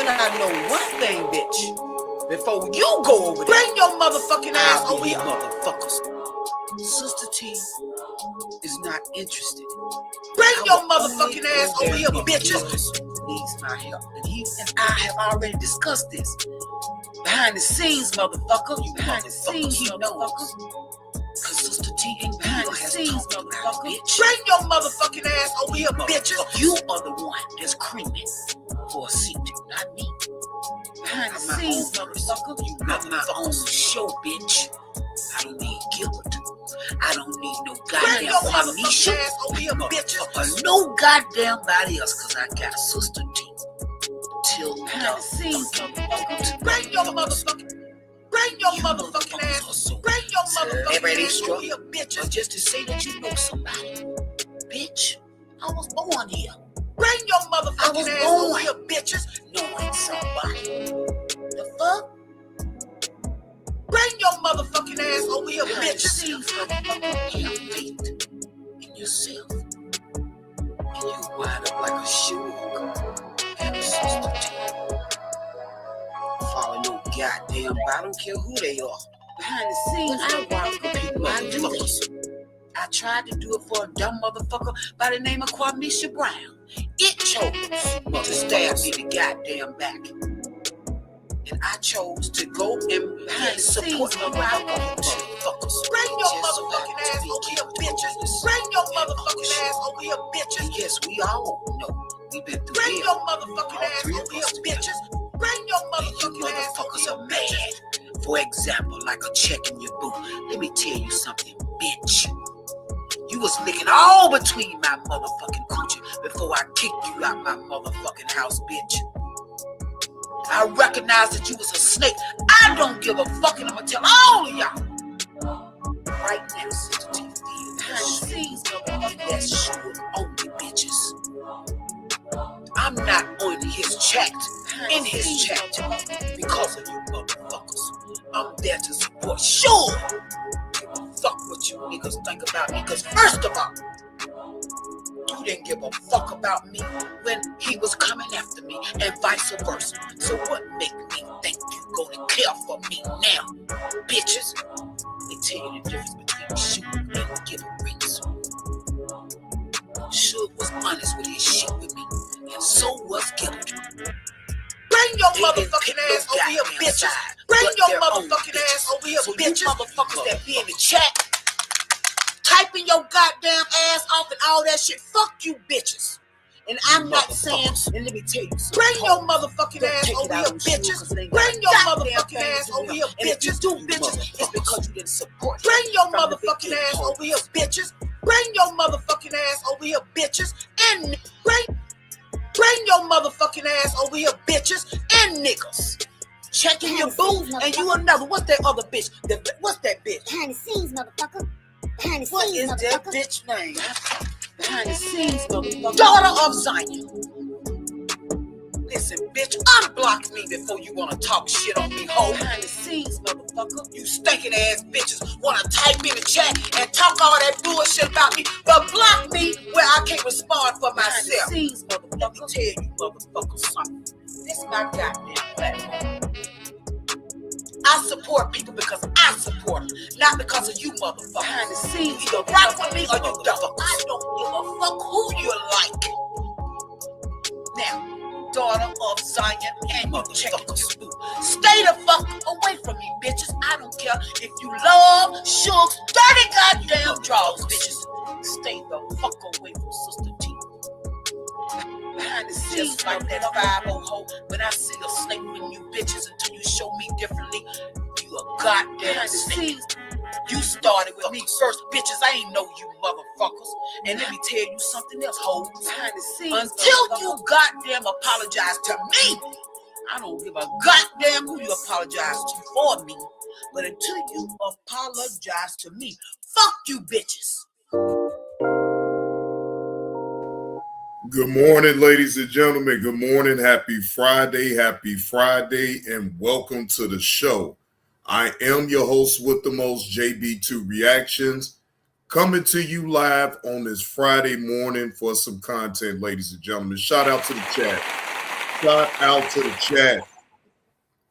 I know one thing, bitch. Before you go over there, bring your motherfucking ass over here, motherfuckers. Sister T is not interested. Bring your motherfucking ass over here, bitches. Needs my help, and he and I have already discussed this. Behind the scenes, motherfucker. You behind the scenes, motherfucker. Cause Sister T ain't behind the scenes, motherfucker. Bring your motherfucking ass over here, bitches. You are the one that's creaming for a seat, not me. Behind the scenes, motherfucker. You run my own show, bitch. I don't need Gilbert. I don't need no goddamn Nisha over here, bitches. Or no goddamn body else, cause I got Sister T. Till behind the scenes, motherfucker. Bring your motherfucking ass. Bring your motherfucking ass over here, bitches. Just to say that you know somebody. Bitch, I was born here. Bring your motherfucking ass over here, bitches. Knowing somebody. The fuck? Bring your motherfucking ass over here, bitches. Have faith in yourself. And you wind up like a shoe and a Sister T. Follow no goddamn body. I don't care who they are. Behind the scenes, I rock with people. I do this. I tried to do it for a dumb motherfucker by the name of Kwamisha Brown. It chose to stab me in the goddamn back. And I chose to go and support my motherfuckers. Bring your motherfucking ass over here, bitches. Bring your motherfucking ass over here, bitches. Yes, we all know. We've been through Bring your motherfucking ass over here, bitches. Bring your motherfucking ass over here, bitches. For example, like a check in your boot. Let me tell you something, bitch. You was licking all between my motherfucking coochie before I kicked you out my motherfucking house, bitch. I recognize that you was a snake. I don't give a fuck, and I'm gonna tell all of y'all. Right now, Sister T, behind the scenes, motherfucker, that shit on you, bitches. I'm not on his chat, in his chat, because of you motherfuckers. I'm there to support. Sure. Fuck what you niggas think about me, because first of all, you didn't give a fuck about me when he was coming after me, and vice versa. So what make me think you gonna care for me now, bitches? Let me tell you the difference between shooting and giving rings. Suge was honest with his shit with me, and so was Gilbert. Bring your motherfucking ass over here, bitches. Bring your motherfucking ass over here, bitches. You motherfuckers that be in the chat, typing your goddamn ass off and all that shit. Fuck you, bitches. And I'm not saying, and let me tell you something. Bring your motherfucking ass over here, bitches. Bring your motherfucking ass over here, bitches. If you do, bitches, it's because you didn't support. Bring your motherfucking ass over here, bitches. Bring your motherfucking ass over here, bitches. And bring your motherfucking ass over here, bitches and niggas. Checking your boo, and you another. What's that other bitch? What's that bitch? Behind the scenes, motherfucker. Behind the What scenes, is motherfucker. that bitch name? Behind the scenes, motherfucker. Daughter of Zion. Listen, bitch, unblock me before you want to talk shit on me, ho. Behind the scenes, motherfucker. You stinking ass bitches want to type in the chat and talk all that bullshit about me, but block me where I can't respond for myself. Behind the scenes, motherfucker. Let me tell you, motherfucker, something. This is my goddamn platform. I support people because I support them, not because of you, motherfucker. Behind the scenes, you either rock with me or you don't. I don't give a fuck who you like. Now, daughter of Zion and motherfuckers, stay the fuck away from me, bitches. I don't care if you love Suge's dirty goddamn draws, bitches. Stay the fuck away from Sister T. Behind the scenes like that 5-0 hoe, when I see a snake with you bitches until you show me differently, you a goddamn snake. You started with me first, bitches. I ain't know you motherfuckers. And let me tell you something else, hoes. Behind the scenes, until you goddamn apologize to me, I don't give a goddamn who you apologize to for me. But until you apologize to me, fuck you bitches. Good morning, ladies and gentlemen. Good morning. Happy Friday, and welcome to the show. I am your host with the most, JB2 Reactions, coming to you live on this Friday morning for some content, ladies and gentlemen. Shout out to the chat. Shout out to the chat.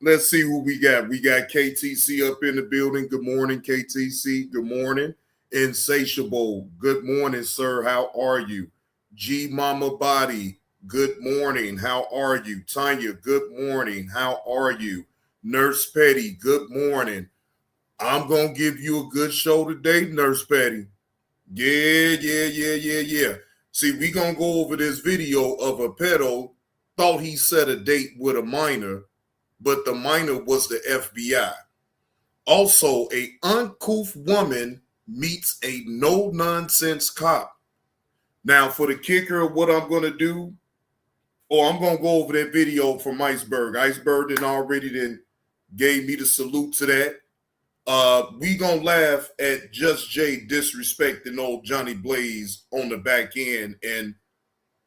Let's see who we got. We got KTC up in the building. Good morning, KTC. Good morning. Insatiable. Good morning, sir. How are you? G Mama Body. Good morning. How are you? Tanya. Good morning. How are you? Nurse Petty. Good morning. I'm going to give you a good show today, Nurse Petty. Yeah. See, we going to go over this video of a pedo thought he set a date with a minor, but the minor was the FBI. Also, a uncouth woman meets a no-nonsense cop. Now, for the kicker, what I'm going to do, I'm going to go over that video from Iceberg. Iceberg already gave me the salute to that. We gonna laugh at Just Jay disrespecting old Johnny Blaze on the back end and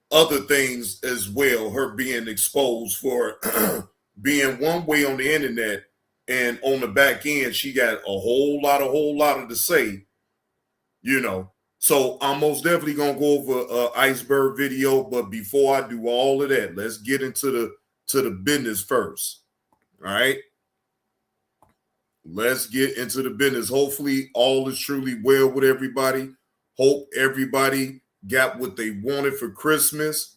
other things as well, her being exposed for being one way on the internet, and on the back end she got a whole lot of to say, so I'm most definitely gonna go over Iceberg video. But before I do all of that, let's get into the business first. All right, let's get into the business. Hopefully all is truly well with everybody. Hope everybody got what they wanted for Christmas.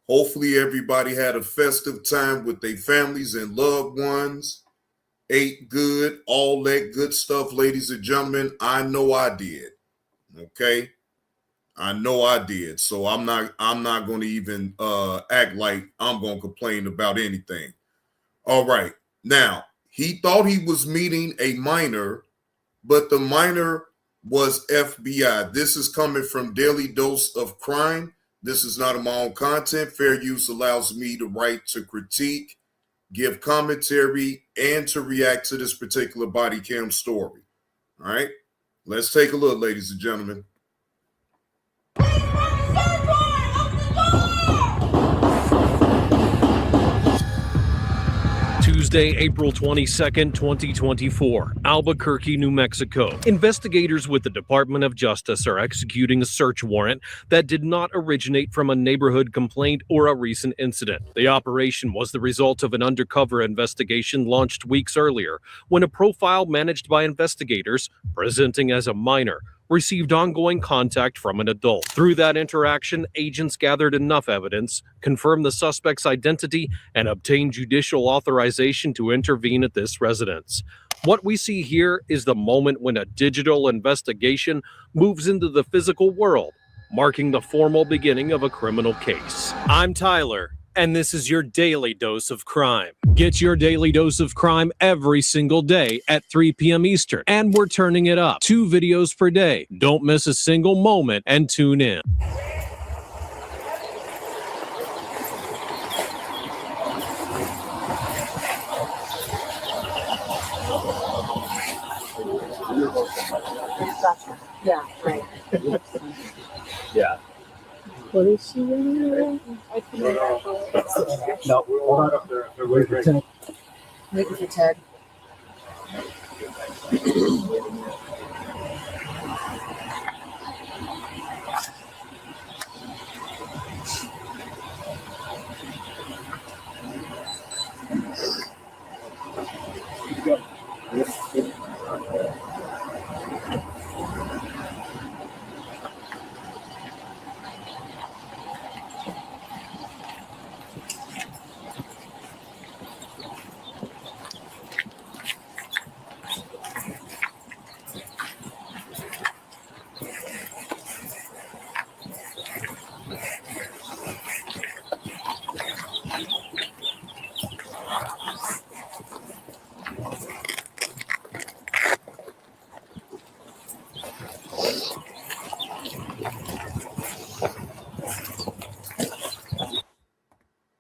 Hopefully everybody had a festive time with their families and loved ones. Ate good, all that good stuff, ladies and gentlemen. I know I did. Okay? I know I did. So I'm not going to even act like I'm going to complain about anything. All right. Now, he thought he was meeting a minor, but the minor was FBI. This is coming from Daily Dose of Crime. This is not my own content. Fair use allows me the right to critique, give commentary, and to react to this particular body cam story. All right, let's take a look, ladies and gentlemen. Tuesday, April 22nd, 2024, Albuquerque, New Mexico. Investigators with the Department of Justice are executing a search warrant that did not originate from a neighborhood complaint or a recent incident. The operation was the result of an undercover investigation launched weeks earlier when a profile managed by investigators, presenting as a minor, received ongoing contact from an adult. Through that interaction, agents gathered enough evidence, confirmed the suspect's identity, and obtained judicial authorization to intervene at this residence. What we see here is the moment when a digital investigation moves into the physical world, marking the formal beginning of a criminal case. I'm Tyler, and this is your daily dose of crime. Get your daily dose of crime every single day at 3 p.m. Eastern, and we're turning it up. 2 videos per day. Don't miss a single moment and tune in. Yeah, right. Yeah. What is she in there? No, hold on. Waiting for Ted.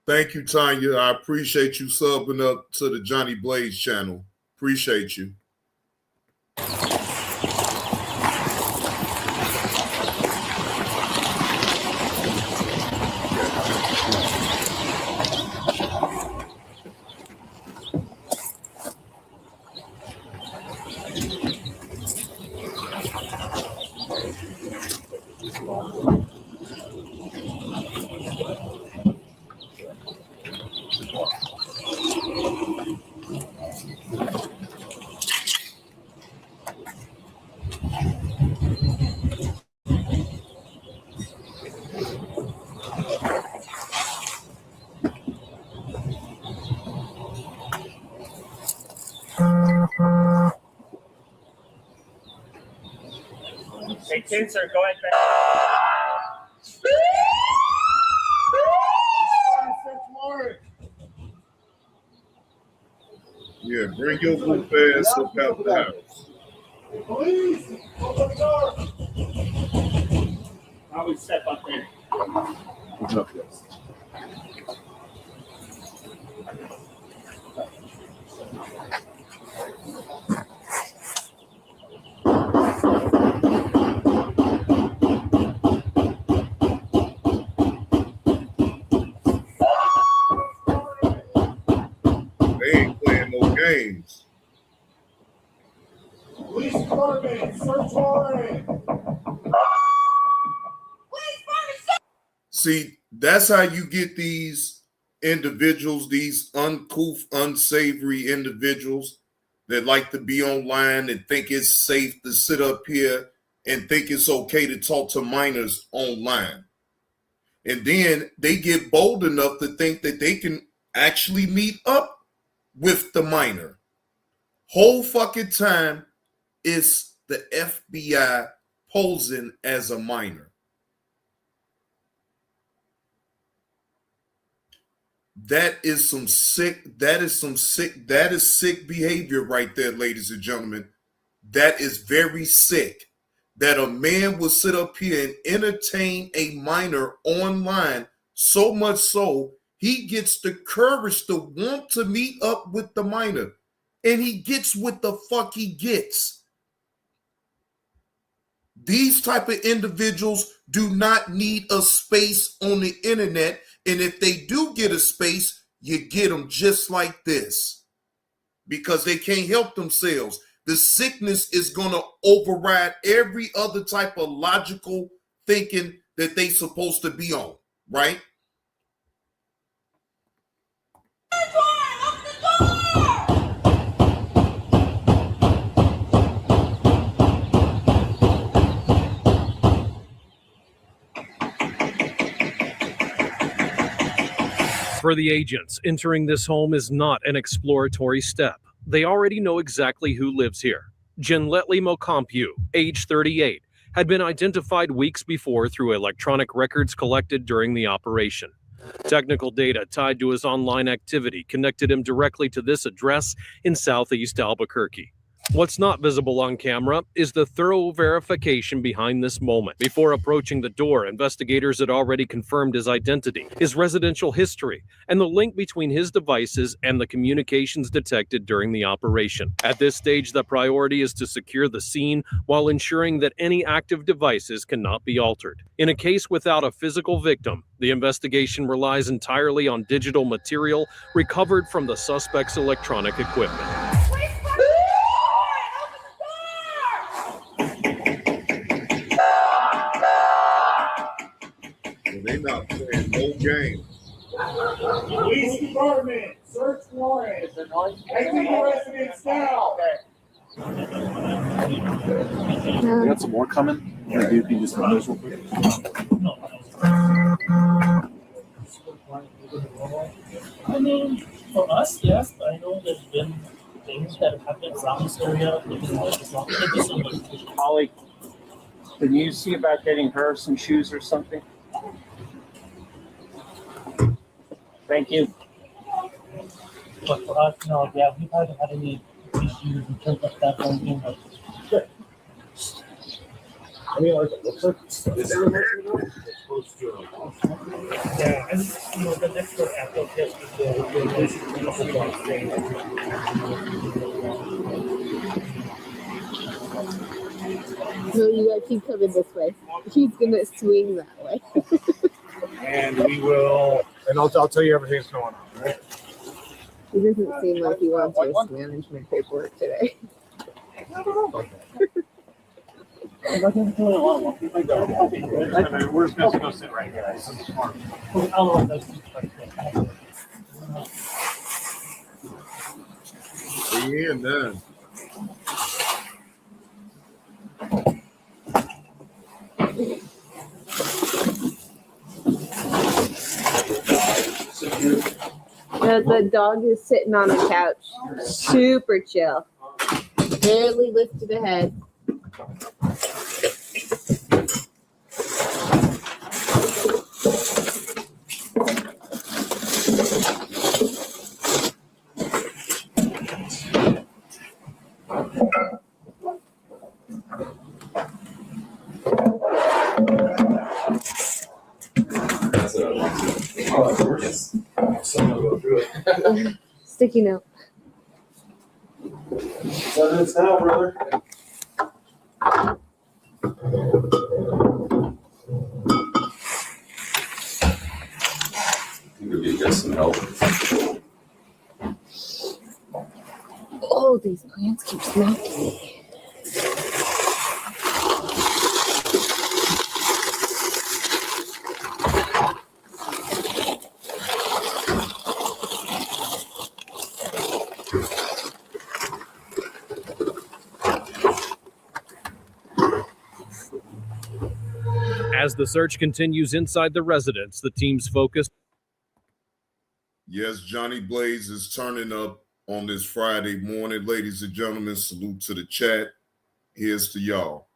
Thank you, Tanya. I appreciate you subbing up to the Johnny Blaze channel. Appreciate you. 10, sir. Go ahead. Yeah, bring your book ass up out the house. Police! Open the door! I would step up there. They ain't playing no games. Police department, search warrant. See, that's how you get these individuals, these uncouth, unsavory individuals that like to be online and think it's safe to sit up here and think it's okay to talk to minors online. And then they get bold enough to think that they can actually meet up with the minor. Whole fucking time it's the FBI posing as a minor. That is sick behavior right there, ladies and gentlemen. That is very sick. That a man will sit up here and entertain a minor online, so much so he gets the courage to want to meet up with the minor. And he gets what the fuck he gets. These type of individuals do not need a space on the internet. And if they do get a space, you get them just like this. Because they can't help themselves. The sickness is going to override every other type of logical thinking that they supposed to be on, right? For the agents, entering this home is not an exploratory step. They already know exactly who lives here. Jenletli Mokampu, age 38, had been identified weeks before through electronic records collected during the operation. Technical data tied to his online activity connected him directly to this address in southeast Albuquerque. What's not visible on camera is the thorough verification behind this moment. Before approaching the door, investigators had already confirmed his identity, his residential history, and the link between his devices and the communications detected during the operation. At this stage, the priority is to secure the scene while ensuring that any active devices cannot be altered. In a case without a physical victim, the investigation relies entirely on digital material recovered from the suspect's electronic equipment. They're not playing no games. Police department, search warrant. Exit residence now. We got some more coming. Or do you can just run this real quick? I mean, for us, yes, but I know there's been things that have happened around this area. Holly, can you see about getting her some shoes or something? Thank you. But for us, no, yeah, we haven't had any issues in terms of that whole thing. But I mean, like, it looks like yeah, and you know, the next one after test is the thing. No, you gotta keep coming this way. He's gonna swing that way. and we will, and I'll tell you everything that's going on, right? He doesn't seem like he wants his management paperwork today. I mean, we're just going to go sit right here. This is smart. They in there. The dog is sitting on the couch, super chill, barely lifted a head. Sticky note. So it's now, brother. Maybe get some help. Oh, these plants keep smacking me. As the search continues inside the residence, the team's focus. Yes, Johnny Blaze is turning up on this Friday morning. Ladies and gentlemen, salute to the chat. Here's to y'all.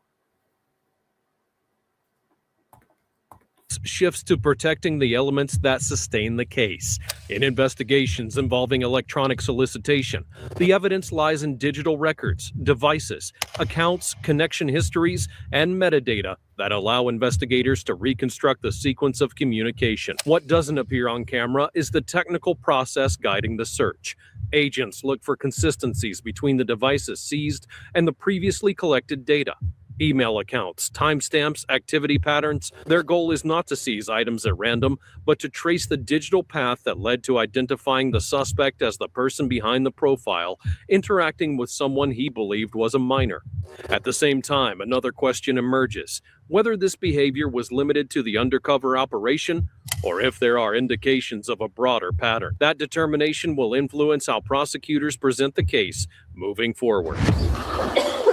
Shifts to protecting the elements that sustain the case. In investigations involving electronic solicitation, the evidence lies in digital records, devices, accounts, connection histories, and metadata that allow investigators to reconstruct the sequence of communication. What doesn't appear on camera is the technical process guiding the search. Agents look for consistencies between the devices seized and the previously collected data. Email accounts, timestamps, activity patterns. Their goal is not to seize items at random, but to trace the digital path that led to identifying the suspect as the person behind the profile, interacting with someone he believed was a minor. At the same time, another question emerges: whether this behavior was limited to the undercover operation, or if there are indications of a broader pattern. That determination will influence how prosecutors present the case moving forward.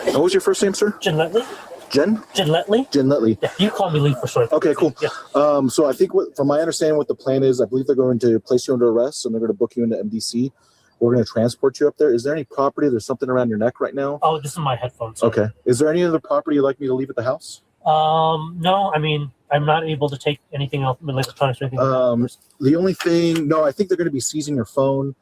What was your first name, sir? Jen Letley. Jen? Jen Letley. Jen Letley. Yeah, you call me Lee for short. Okay, cool. Yeah. So I think from my understanding what the plan is, I believe they're going to place you under arrest and they're going to book you into MDC. We're going to transport you up there. Is there any property? There's something around your neck right now? Oh, this is my headphones. Sorry. Okay. Is there any other property you'd like me to leave at the house? No, I mean, I'm not able to take anything else, electronics or anything. The only thing, no, I think they're going to be seizing your phone.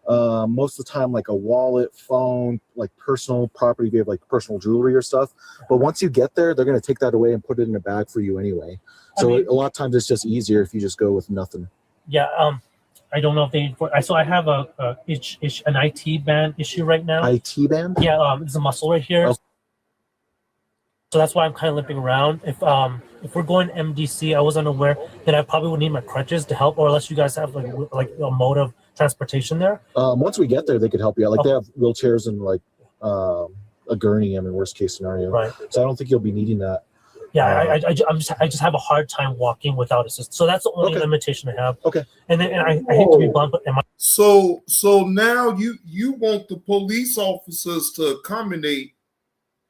Most of the time, like a wallet, phone, like personal property, if you have like personal jewelry or stuff. But once you get there, they're going to take that away and put it in a bag for you anyway. So a lot of times it's just easier if you just go with nothing. Yeah. I don't know if they. So I have an IT band issue right now. IT band? Yeah. There's a muscle right here. Oh. So that's why I'm kind of limping around. If we're going MDC, I was unaware that I probably would need my crutches to help, or unless you guys have like a mode of transportation there. Once we get there, they could help you out. Like they have wheelchairs and like a gurney. I mean, worst case scenario. Right. So I don't think you'll be needing that. Yeah, I just have a hard time walking without assistance. So that's the only limitation I have. Okay. And then I hate to be blunt, but So now you want the police officers to accommodate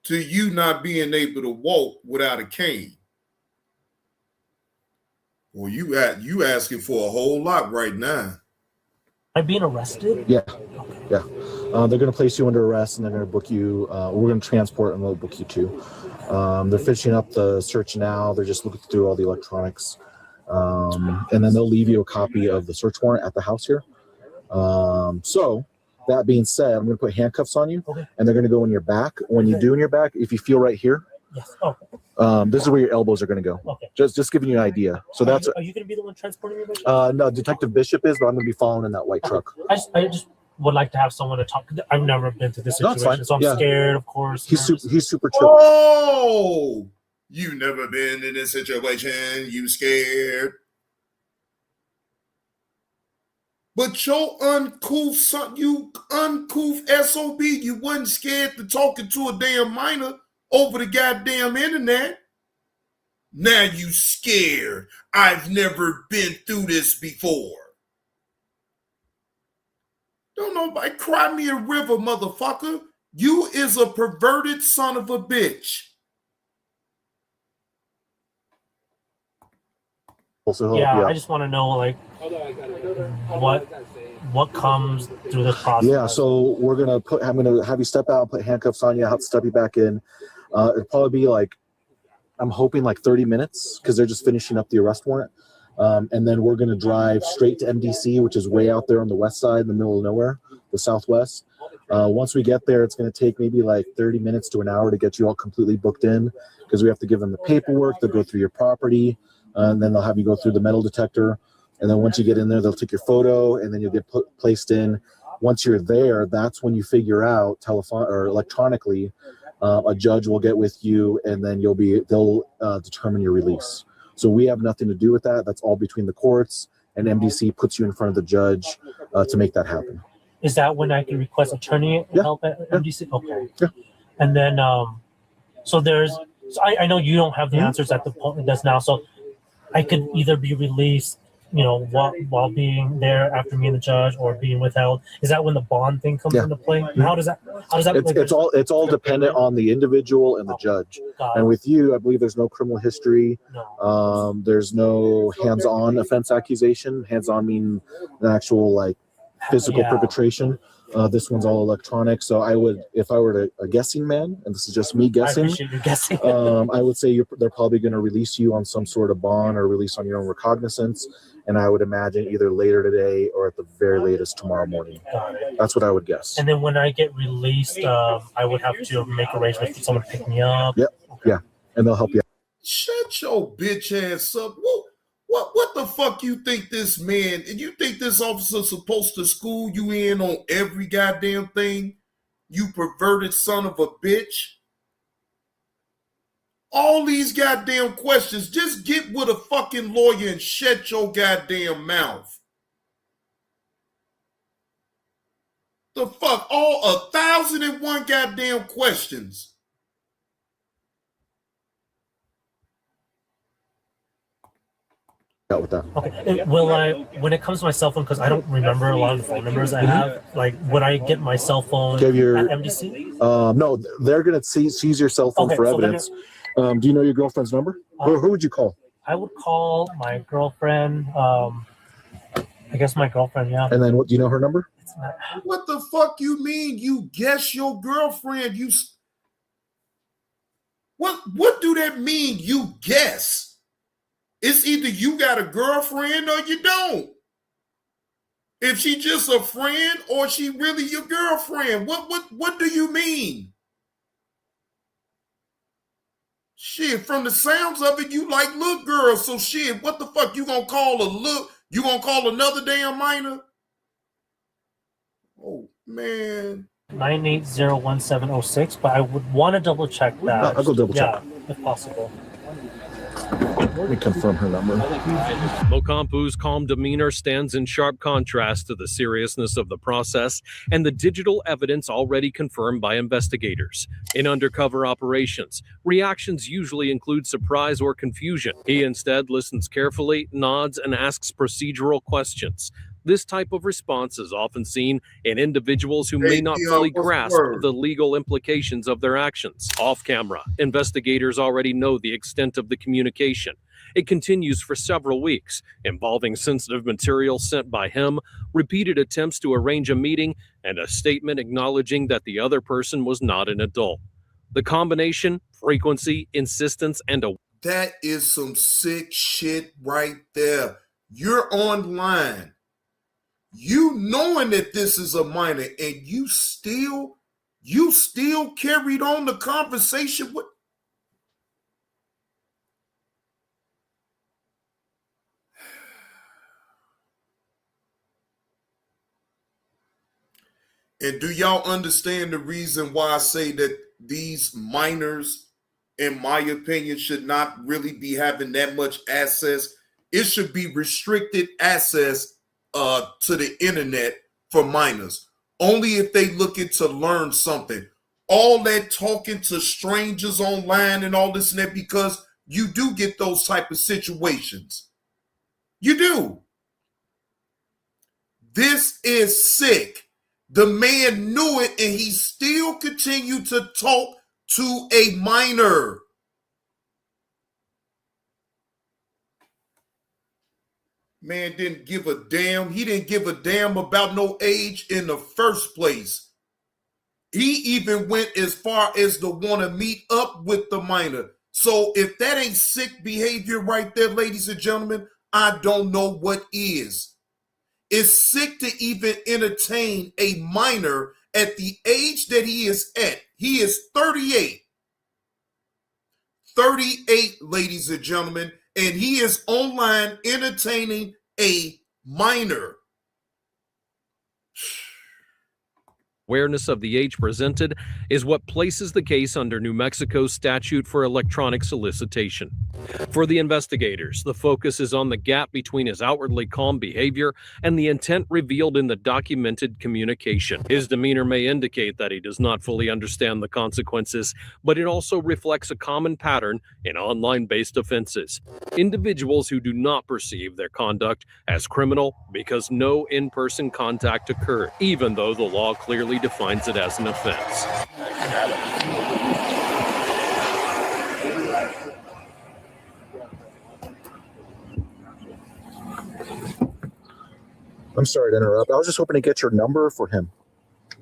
to you not being able to walk without a cane? Well, you asking for a whole lot right now. Am I being arrested? Yeah. Yeah. They're going to place you under arrest and they're going to book you. We're going to transport and they'll book you too. They're finishing up the search now. They're just looking through all the electronics. And then they'll leave you a copy of the search warrant at the house here. So that being said, I'm going to put handcuffs on you and they're going to go in your back. When you do in your back, if you feel right here, yes. Oh. This is where your elbows are going to go. Okay. Just giving you an idea. So Are you going to be the one transporting me? No, Detective Bishop is, but I'm going to be following in that white truck. I just would like to have someone to talk. I've never been to this situation, so I'm scared, of course. He's super chill. Oh, you never been in this situation. You scared. But your uncouth son, you uncouth SOB, you wasn't scared to talking to a damn minor over the goddamn internet. Now you scared. I've never been through this before. Don't nobody cry me a river, motherfucker. You is a perverted son of a bitch. Yeah, I just want to know like what comes through this process. Yeah, so I'm gonna have you step out and put handcuffs on you. I'll have to step you back in. It'll probably be like, I'm hoping like 30 minutes because they're just finishing up the arrest warrant. And then we're going to drive straight to MDC, which is way out there on the west side in the middle of nowhere, the southwest. Once we get there, it's going to take maybe like 30 minutes to an hour to get you all completely booked in because we have to give them the paperwork. They'll go through your property, and then they'll have you go through the metal detector. And then once you get in there, they'll take your photo, and then you'll get placed in. Once you're there, that's when you figure out telephone or electronically. A judge will get with you, and then they'll determine your release. So we have nothing to do with that. That's all between the courts, and MDC puts you in front of the judge to make that happen. Is that when I can request attorney help at MDC? Okay. Yeah. And then, so I know you don't have the answers at the point it does now. So I could either be released, while being there after me and the judge, or being withheld. Is that when the bond thing comes into play? And how does that? It's all dependent on the individual and the judge. And with you, I believe there's no criminal history. No. There's no hands-on offense accusation. Hands-on mean the actual physical perpetration. This one's all electronic. So I would, if I were a guessing man, and this is just me guessing, I appreciate you guessing. I would say they're probably going to release you on some sort of bond or release on your own recognizance. And I would imagine either later today or at the very latest tomorrow morning. That's what I would guess. And then when I get released, I would have to make arrangements for someone to pick me up. Yep. Yeah. And they'll help you out. Shut your bitch ass up. What the fuck you think this man, and you think this officer's supposed to school you in on every goddamn thing? You perverted son of a bitch. All these goddamn questions, just get with a fucking lawyer and shut your goddamn mouth. The fuck? All 1,001 goddamn questions. Out with that. Okay. Will I, when it comes to my cell phone, because I don't remember a lot of the phone numbers I have, would I get my cell phone at MDC? No, they're going to seize your cell phone for evidence. Do you know your girlfriend's number? Who would you call? I would call my girlfriend. I guess my girlfriend, yeah. And then do you know her number? What the fuck you mean you guess your girlfriend? What do that mean you guess? It's either you got a girlfriend or you don't. If she just a friend or she really your girlfriend, what do you mean? Shit, from the sounds of it, you like little girls. So shit, what the fuck you gonna call you gonna call another damn minor? Oh man. 9801706, but I would want to double check that. I'll go double check. Yeah, if possible. Let me confirm her number. Mokampu's calm demeanor stands in sharp contrast to the seriousness of the process and the digital evidence already confirmed by investigators. In undercover operations, reactions usually include surprise or confusion. He instead listens carefully, nods, and asks procedural questions. This type of response is often seen in individuals who may not fully grasp the legal implications of their actions. Off camera, investigators already know the extent of the communication. It continues for several weeks, involving sensitive material sent by him, repeated attempts to arrange a meeting, and a statement acknowledging that the other person was not an adult. The combination, frequency, insistence, and a... That is some sick shit right there. You're online. You knowing that this is a minor, and you still carried on the conversation with. And do y'all understand the reason why I say that these minors, in my opinion, should not really be having that much access? It should be restricted access to the internet for minors, only if they looking to learn something. All that talking to strangers online and all this and that, because you do get those type of situations. You do. This is sick. The man knew it, and he still continued to talk to a minor. Man didn't give a damn. He didn't give a damn about no age in the first place. He even went as far as to want to meet up with the minor. So if that ain't sick behavior right there, ladies and gentlemen, I don't know what is. It's sick to even entertain a minor at the age that he is at. He is 38. 38, ladies and gentlemen. And he is online entertaining a minor. Awareness of the age presented is what places the case under New Mexico's statute for electronic solicitation. For the investigators, the focus is on the gap between his outwardly calm behavior and the intent revealed in the documented communication. His demeanor may indicate that he does not fully understand the consequences, but it also reflects a common pattern in online-based offenses. Individuals who do not perceive their conduct as criminal because no in-person contact occurred, even though the law clearly defines it as an offense. I'm sorry to interrupt. I was just hoping to get your number for him.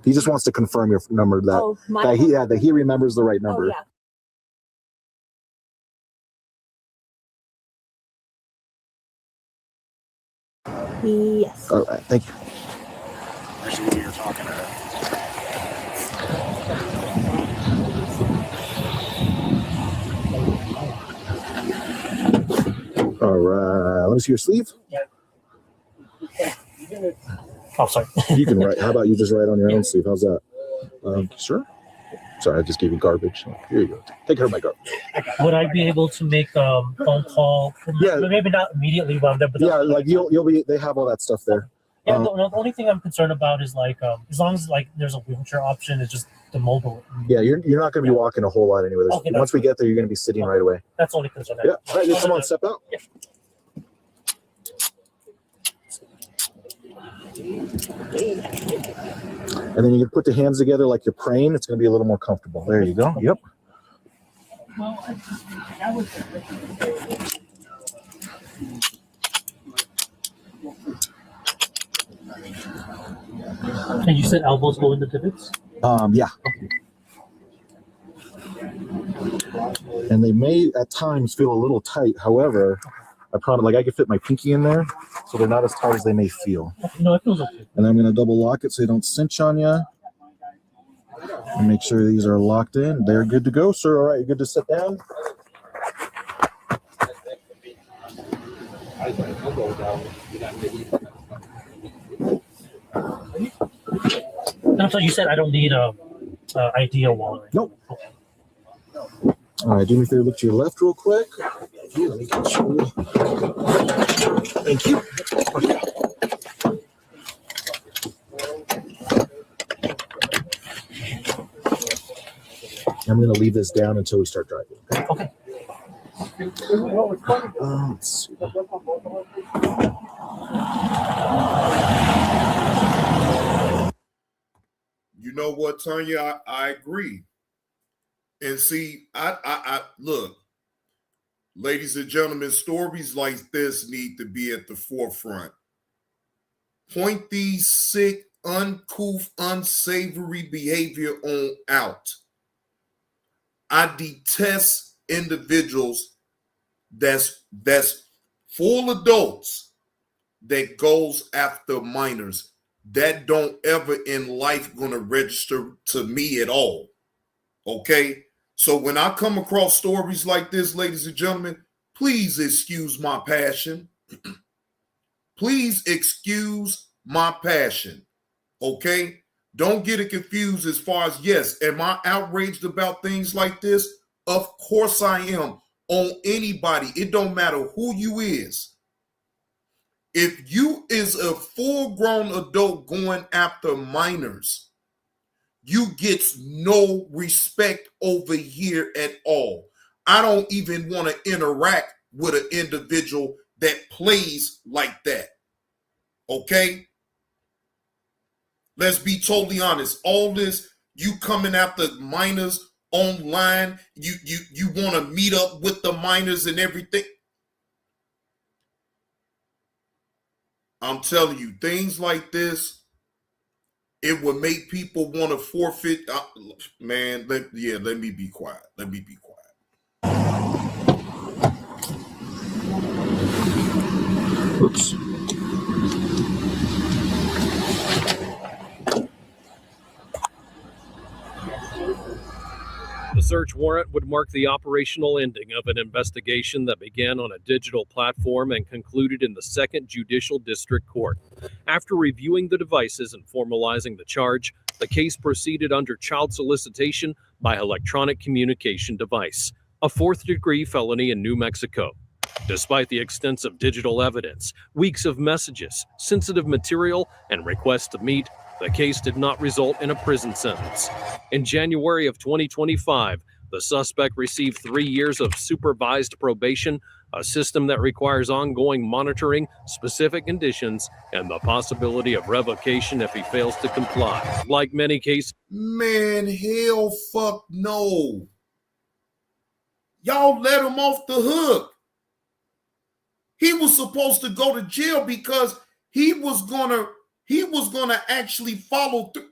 He just wants to confirm your number that he remembers the right number. Oh, yeah. Yes. All right, thank you. Actually, when you're talking to her. All right, let me see your sleeve. Oh, sorry. You can write. How about you just write on your own sleeve? How's that? Sure. Sorry, I just gave you garbage. Here you go. Take care of my garbage. Would I be able to make a phone call? Yeah. Maybe not immediately while I'm there, but Yeah, like you'll be. They have all that stuff there. yeah. The only thing I'm concerned about is like as long as like there's a wheelchair option, it's just the mobile. Yeah, you're not going to be walking a whole lot anyway. Okay, Once we get there, you're going to be sitting right away. That's the only concern. Yeah. All right, come on, step out. Yeah. And then you can put the hands together like you're praying. It's going to be a little more comfortable. There you go. Yep. And you said elbows go in the divots? Yeah. And they may at times feel a little tight. However, I promise, like I can fit my pinky in there, so they're not as tight as they may feel. No, it feels okay. And I'm going to double lock it so they don't cinch on you. And make sure these are locked in. They're good to go, sir. All right, you're good to sit down. No, so you said I don't need a ID or wallet. Nope. All right, do me a favor, look to your left real quick. Let me get you. Thank you. I'm going to leave this down until we start driving. Okay. Let's see. You know what, Tanya? I agree. And see, I look, ladies and gentlemen, stories like this need to be at the forefront. Point these sick, uncouth, unsavory behavior on out. I detest individuals that's full adults that goes after minors. That don't ever in life gonna register to me at all. Okay? So when I come across stories like this, ladies and gentlemen, please excuse my passion. Please excuse my passion. Okay? Don't get it confused as far as, yes, am I outraged about things like this? Of course I am. On anybody. It don't matter who you is. If you is a full-grown adult going after minors, you get no respect over here at all. I don't even want to interact with an individual that plays like that. Okay? Let's be totally honest. All this, you coming after minors online, you want to meet up with the minors and everything. I'm telling you, things like this, it would make people want to forfeit. Man, let me be quiet. Let me be quiet. Oops. The search warrant would mark the operational ending of an investigation that began on a digital platform and concluded in the Second Judicial District Court. After reviewing the devices and formalizing the charge, the case proceeded under child solicitation by electronic communication device, a fourth-degree felony in New Mexico. Despite the extensive digital evidence, weeks of messages, sensitive material, and requests to meet, the case did not result in a prison sentence. In January of 2025, the suspect received 3 years of supervised probation, a system that requires ongoing monitoring, specific conditions, and the possibility of revocation if he fails to comply. Like many cases, Man, hell fuck no. Y'all let him off the hook. He was supposed to go to jail because he was gonna actually follow through.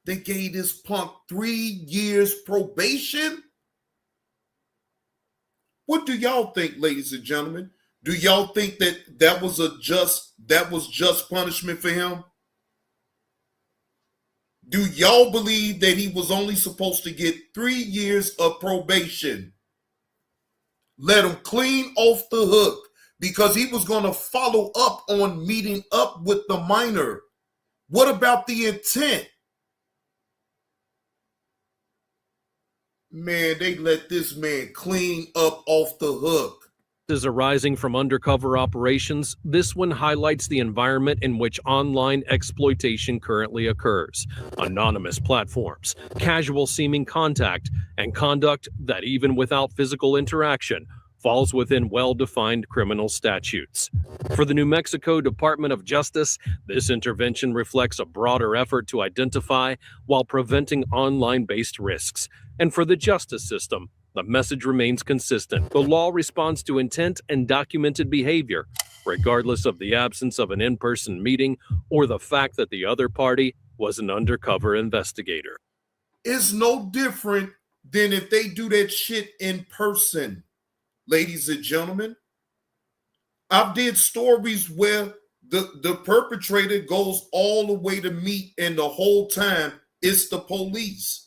They gave this punk 3 years probation. What do y'all think, ladies and gentlemen? Do y'all think that was just punishment for him? Do y'all believe that he was only supposed to get 3 years of probation? Let him clean off the hook because he was going to follow up on meeting up with the minor. What about the intent? Man, they let this man clean up off the hook. Arising from undercover operations, this one highlights the environment in which online exploitation currently occurs. Anonymous platforms, casual seeming contact, and conduct that, even without physical interaction, falls within well-defined criminal statutes. For the New Mexico Department of Justice, this intervention reflects a broader effort to identify while preventing online-based risks. And for the justice system, the message remains consistent. The law responds to intent and documented behavior, regardless of the absence of an in-person meeting or the fact that the other party was an undercover investigator. It's no different than if they do that shit in person, ladies and gentlemen. I've did stories where the perpetrator goes all the way to meet, and the whole time it's the police.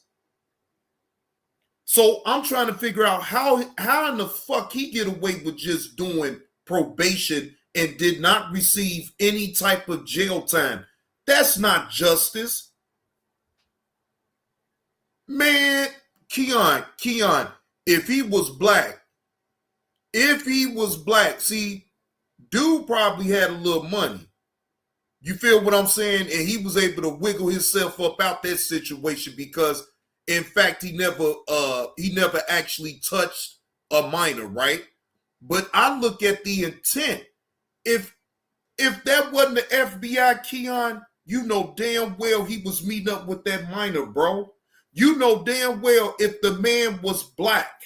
So I'm trying to figure out how in the fuck he get away with just doing probation and did not receive any type of jail time. That's not justice. Man, Keon, if he was black, see, dude probably had a little money. You feel what I'm saying? And he was able to wiggle himself up out that situation because, in fact, he never actually touched a minor, right? But I look at the intent. If that wasn't the FBI, Keon, you know damn well he was meeting up with that minor, bro. You know damn well if the man was black,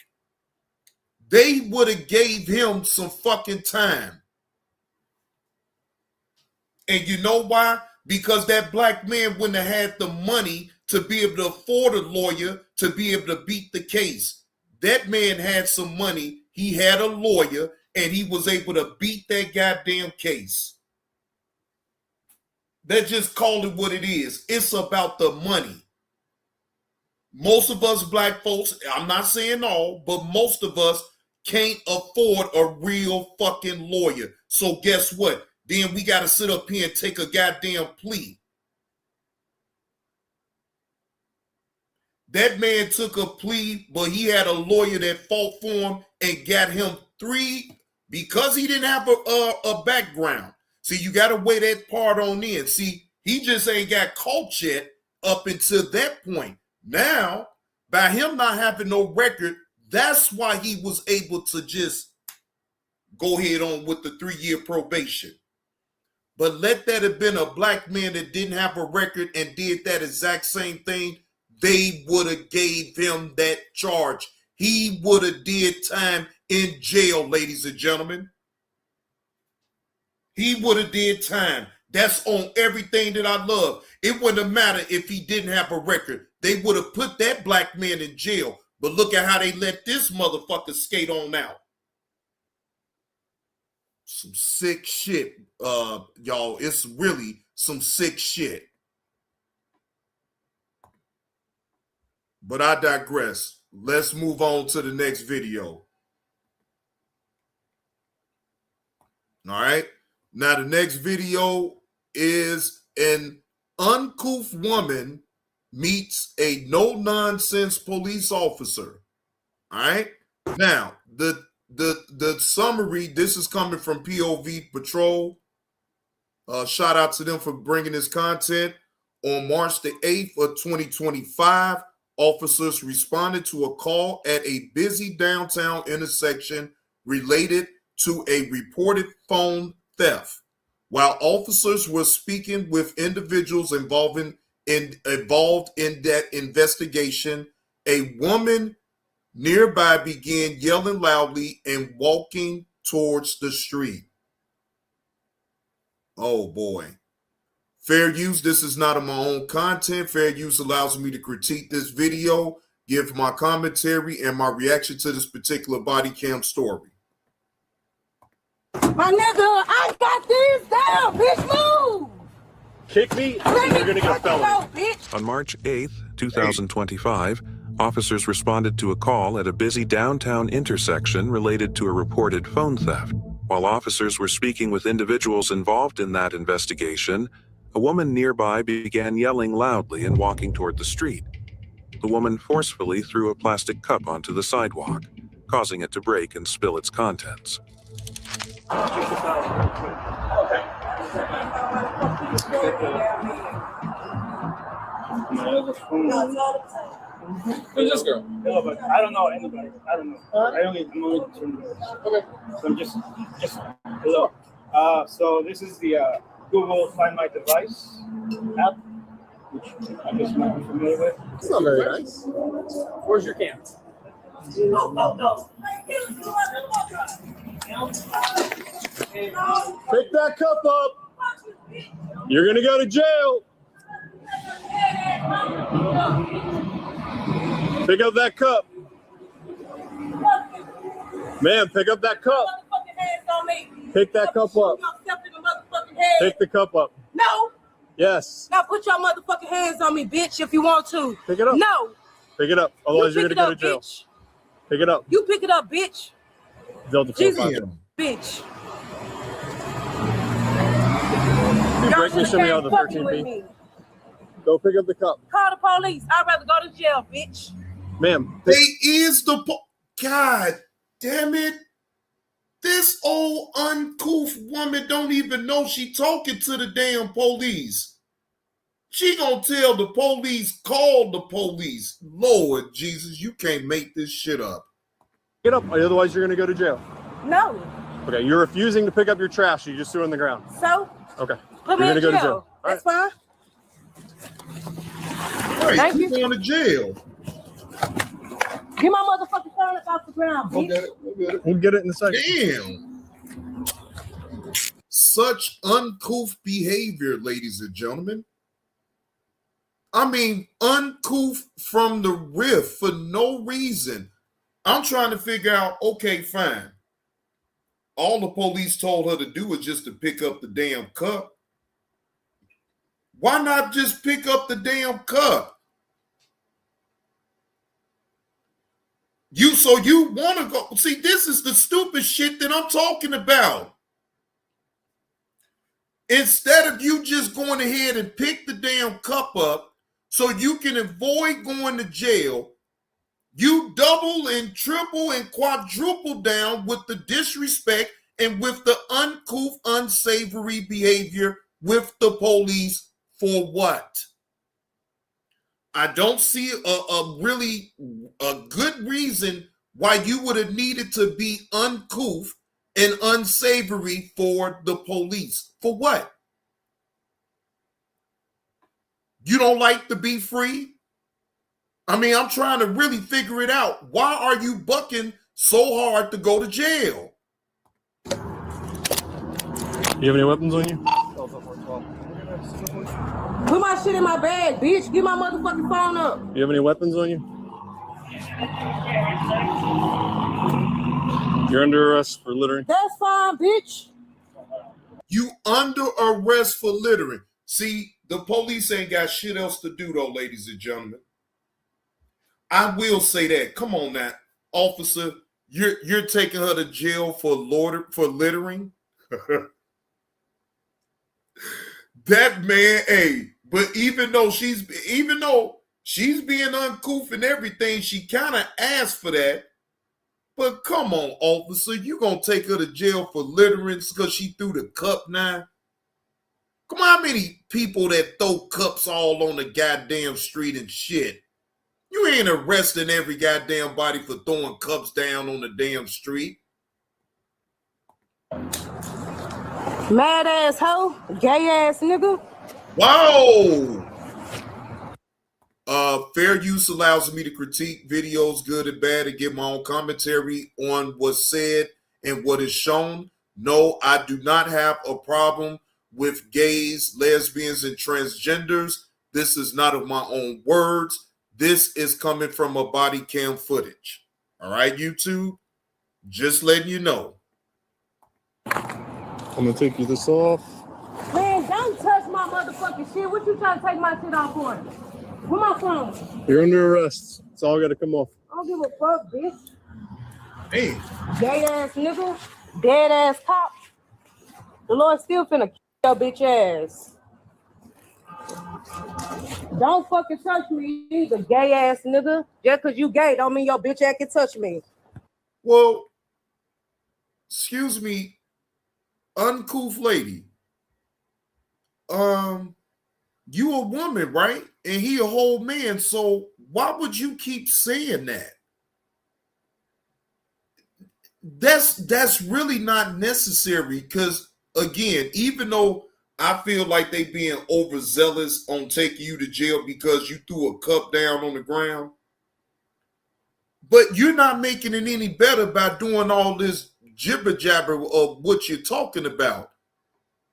they would have gave him some fucking time. And you know why? Because that black man wouldn't have had the money to be able to afford a lawyer to be able to beat the case. That man had some money, he had a lawyer, and he was able to beat that goddamn case. Let's just call it what it is. It's about the money. Most of us black folks, I'm not saying all, but most of us can't afford a real fucking lawyer. So guess what? Then we got to sit up here and take a goddamn plea. That man took a plea, but he had a lawyer that fought for him and got him 3 because he didn't have a background. See, you got to weigh that part on in. See, he just ain't got caught yet up until that point. Now, by him not having no record, that's why he was able to just go ahead on with the 3-year probation. But let that have been a black man that didn't have a record and did that exact same thing, they would have gave him that charge. He would have did time in jail, ladies and gentlemen. He would have did time. That's on everything that I love. It wouldn't have mattered if he didn't have a record. They would have put that black man in jail. But look at how they let this motherfucker skate on out. Some sick shit, y'all. It's really some sick shit. But I digress. Let's move on to the next video. All right. Now, the next video is an uncouth woman meets a no-nonsense police officer. All right. Now, the summary, this is coming from POV Patrol. Shout out to them for bringing this content. On March the 8th of 2025, officers responded to a call at a busy downtown intersection related to a reported phone theft. While officers were speaking with individuals involved in that investigation, a woman nearby began yelling loudly and walking towards the street. Oh boy. Fair use, this is not on my own content. Fair use allows me to critique this video, give my commentary and my reaction to this particular body cam story. My nigga, I got this down, bitch, move! Kick me, you're gonna get a felony. Bitch. On March 8th, 2025, officers responded to a call at a busy downtown intersection related to a reported phone theft. While officers were speaking with individuals involved in that investigation, a woman nearby began yelling loudly and walking toward the street. The woman forcefully threw a plastic cup onto the sidewalk, causing it to break and spill its contents. Who's this girl? No, but I don't know anybody. I don't know. I'm only okay. So I'm just hello. So this is the Google Find My Device app, which I guess you might be familiar with. It's not very nice. Where's your can? No. Pick that cup up. You're gonna go to jail. Pick up that cup. Man, pick up that cup. Pick that cup up. Pick the cup up. No. Yes. Now put your motherfucking hands on me, bitch, if you want to. Pick it up. No. Pick it up. Otherwise, you're gonna go to jail. Bitch. Pick it up. You pick it up, bitch. Build the Jesus, bitch. You break me shimmy on the 13B. Go pick up the cup. Call the police. I'd rather go to jail, bitch. Ma'am. They is the God damn it. This old uncouth woman don't even know she talking to the damn police. She gonna tell the police, call the police. Lord Jesus, you can't make this shit up. Get up, otherwise you're gonna go to jail. No. Okay, you're refusing to pick up your trash. You just threw it on the ground. So? Okay. Put me You're in gonna jail. go to jail. That's fine. Right, Thank you you. going to jail. Get my motherfucking phone up off the ground, bitch. We'll get it in a second. Damn. Such uncouth behavior, ladies and gentlemen. I mean, uncouth from the riff for no reason. I'm trying to figure out, okay, fine. All the police told her to do was just to pick up the damn cup. Why not just pick up the damn cup? So you want to go. See, this is the stupid shit that I'm talking about. Instead of you just going ahead and pick the damn cup up so you can avoid going to jail, you double and triple and quadruple down with the disrespect and with the uncouth, unsavory behavior with the police. For what? I don't see a really good reason why you would have needed to be uncouth and unsavory for the police. For what? You don't like to be free? I mean, I'm trying to really figure it out. Why are you bucking so hard to go to jail? You have any weapons on you? Put my shit in my bag, bitch. Get my motherfucking phone up. You have any weapons on you? You're under arrest for littering. That's fine, bitch. You under arrest for littering. See, the police ain't got shit else to do, though, ladies and gentlemen. I will say that. Come on now, officer. You're taking her to jail for littering. That man, hey, but even though she's being uncouth and everything, she kind of asked for that. But come on, officer, you gonna take her to jail for littering because she threw the cup now? Come on, how many people that throw cups all on the goddamn street and shit? You ain't arresting every goddamn body for throwing cups down on the damn street. Mad ass hoe, gay ass nigga. Wow. Fair use allows me to critique videos, good and bad, and give my own commentary on what's said and what is shown. No, I do not have a problem with gays, lesbians, and transgenders. This is not of my own words. This is coming from a body cam footage. All right, YouTube? Just letting you know. I'm gonna take you this off. Man, don't touch my motherfucking shit. What you trying to take my shit off for? Where my phone? You're under arrest. It's all got to come off. I don't give a fuck, bitch. Hey. Gay ass nigga, dead ass cop. The Lord still finna kill your bitch ass. Don't fucking touch me either, gay ass nigga. Just cause you gay don't mean your bitch ass can touch me. Well, excuse me, uncouth lady. You a woman, right? And he a whole man. So why would you keep saying that? That's really not necessary. Because again, even though I feel like they being overzealous on taking you to jail because you threw a cup down on the ground, but you're not making it any better by doing all this jibber jabber of what you're talking about.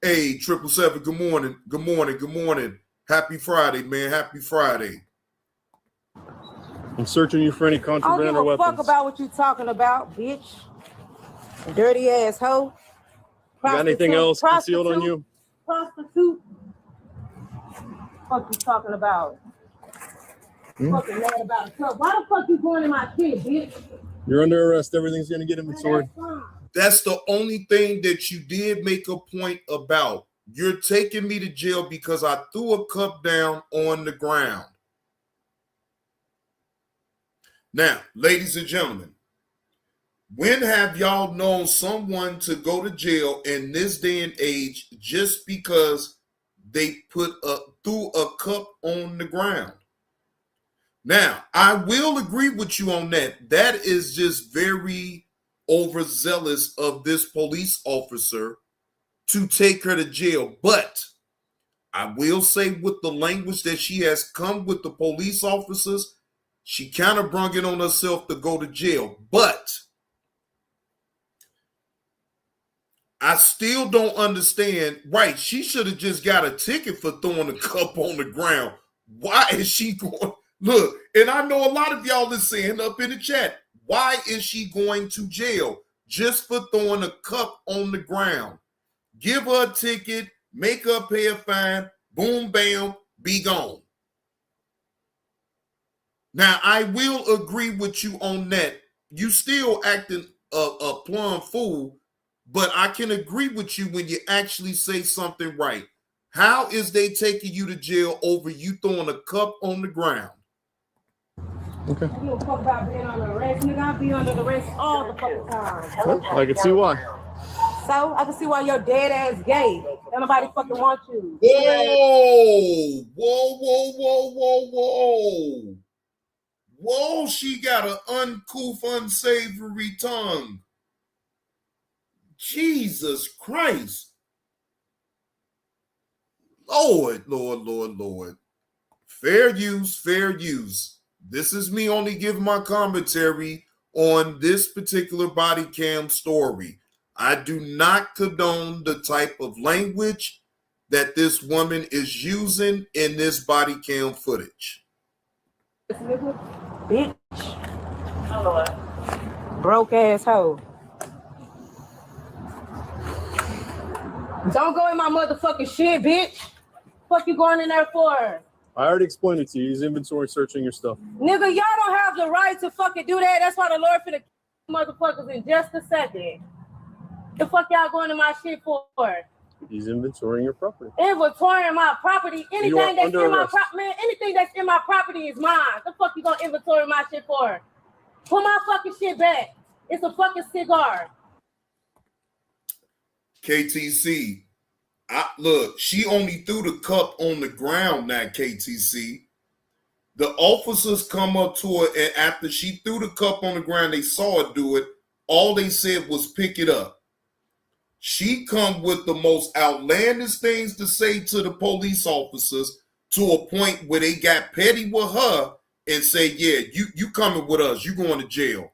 Hey, 777, good morning. Good morning. Good morning. Happy Friday, man. Happy Friday. I'm searching you for any contraband or I don't give a weapons. fuck about what you talking about, bitch. Dirty ass hoe. You got anything else concealed on you? Prostitute. Fuck you talking about? Fucking mad about a cup. Why the fuck you going in my shit, bitch? You're under arrest. Everything's gonna get inventoried. That's the only thing that you did make a point about. You're taking me to jail because I threw a cup down on the ground. Now, ladies and gentlemen, when have y'all known someone to go to jail in this day and age just because they threw a cup on the ground? Now, I will agree with you on that. That is just very overzealous of this police officer to take her to jail. But I will say with the language that she has come with the police officers, she kind of brung it on herself to go to jail. But I still don't understand. Right, she should have just got a ticket for throwing a cup on the ground. Why is she going? Look, and I know a lot of y'all is saying up in the chat, why is she going to jail just for throwing a cup on the ground? Give her a ticket, make her pay a fine, boom, bam, be gone. Now, I will agree with you on that. You still acting a plumb fool, but I can agree with you when you actually say something right. How is they taking you to jail over you throwing a cup on the ground? Okay. You don't fuck about being under arrest, nigga. I be under arrest all the fucking time. Well, I can see why. So I can see why your dead ass gay. Don't nobody fucking want you. Whoa, whoa, whoa, whoa, whoa, whoa. Whoa, she got an uncouth, unsavory tongue. Jesus Christ. Lord, Lord, Lord, Lord. Fair use, fair use. This is me only giving my commentary on this particular body cam story. I do not condone the type of language that this woman is using in this body cam footage. Bitch. Broke ass hoe. Don't go in my motherfucking shit, bitch. Fuck you going in there for? I already explained it to you. He's inventory searching your stuff. Nigga, y'all don't have the right to fucking do that. That's why the Lord finna motherfuckers in just a second. The fuck y'all going to my shit for? He's inventorying your property. Inventorying my property. Anything that's in my property, man, anything that's in my property is mine. The fuck you gonna inventory my shit for? Put my fucking shit back. It's a fucking cigar. KTC, look, she only threw the cup on the ground now, KTC. The officers come up to her, and after she threw the cup on the ground, they saw her do it. All they said was pick it up. She come with the most outlandish things to say to the police officers to a point where they got petty with her and say, yeah, you coming with us. You going to jail.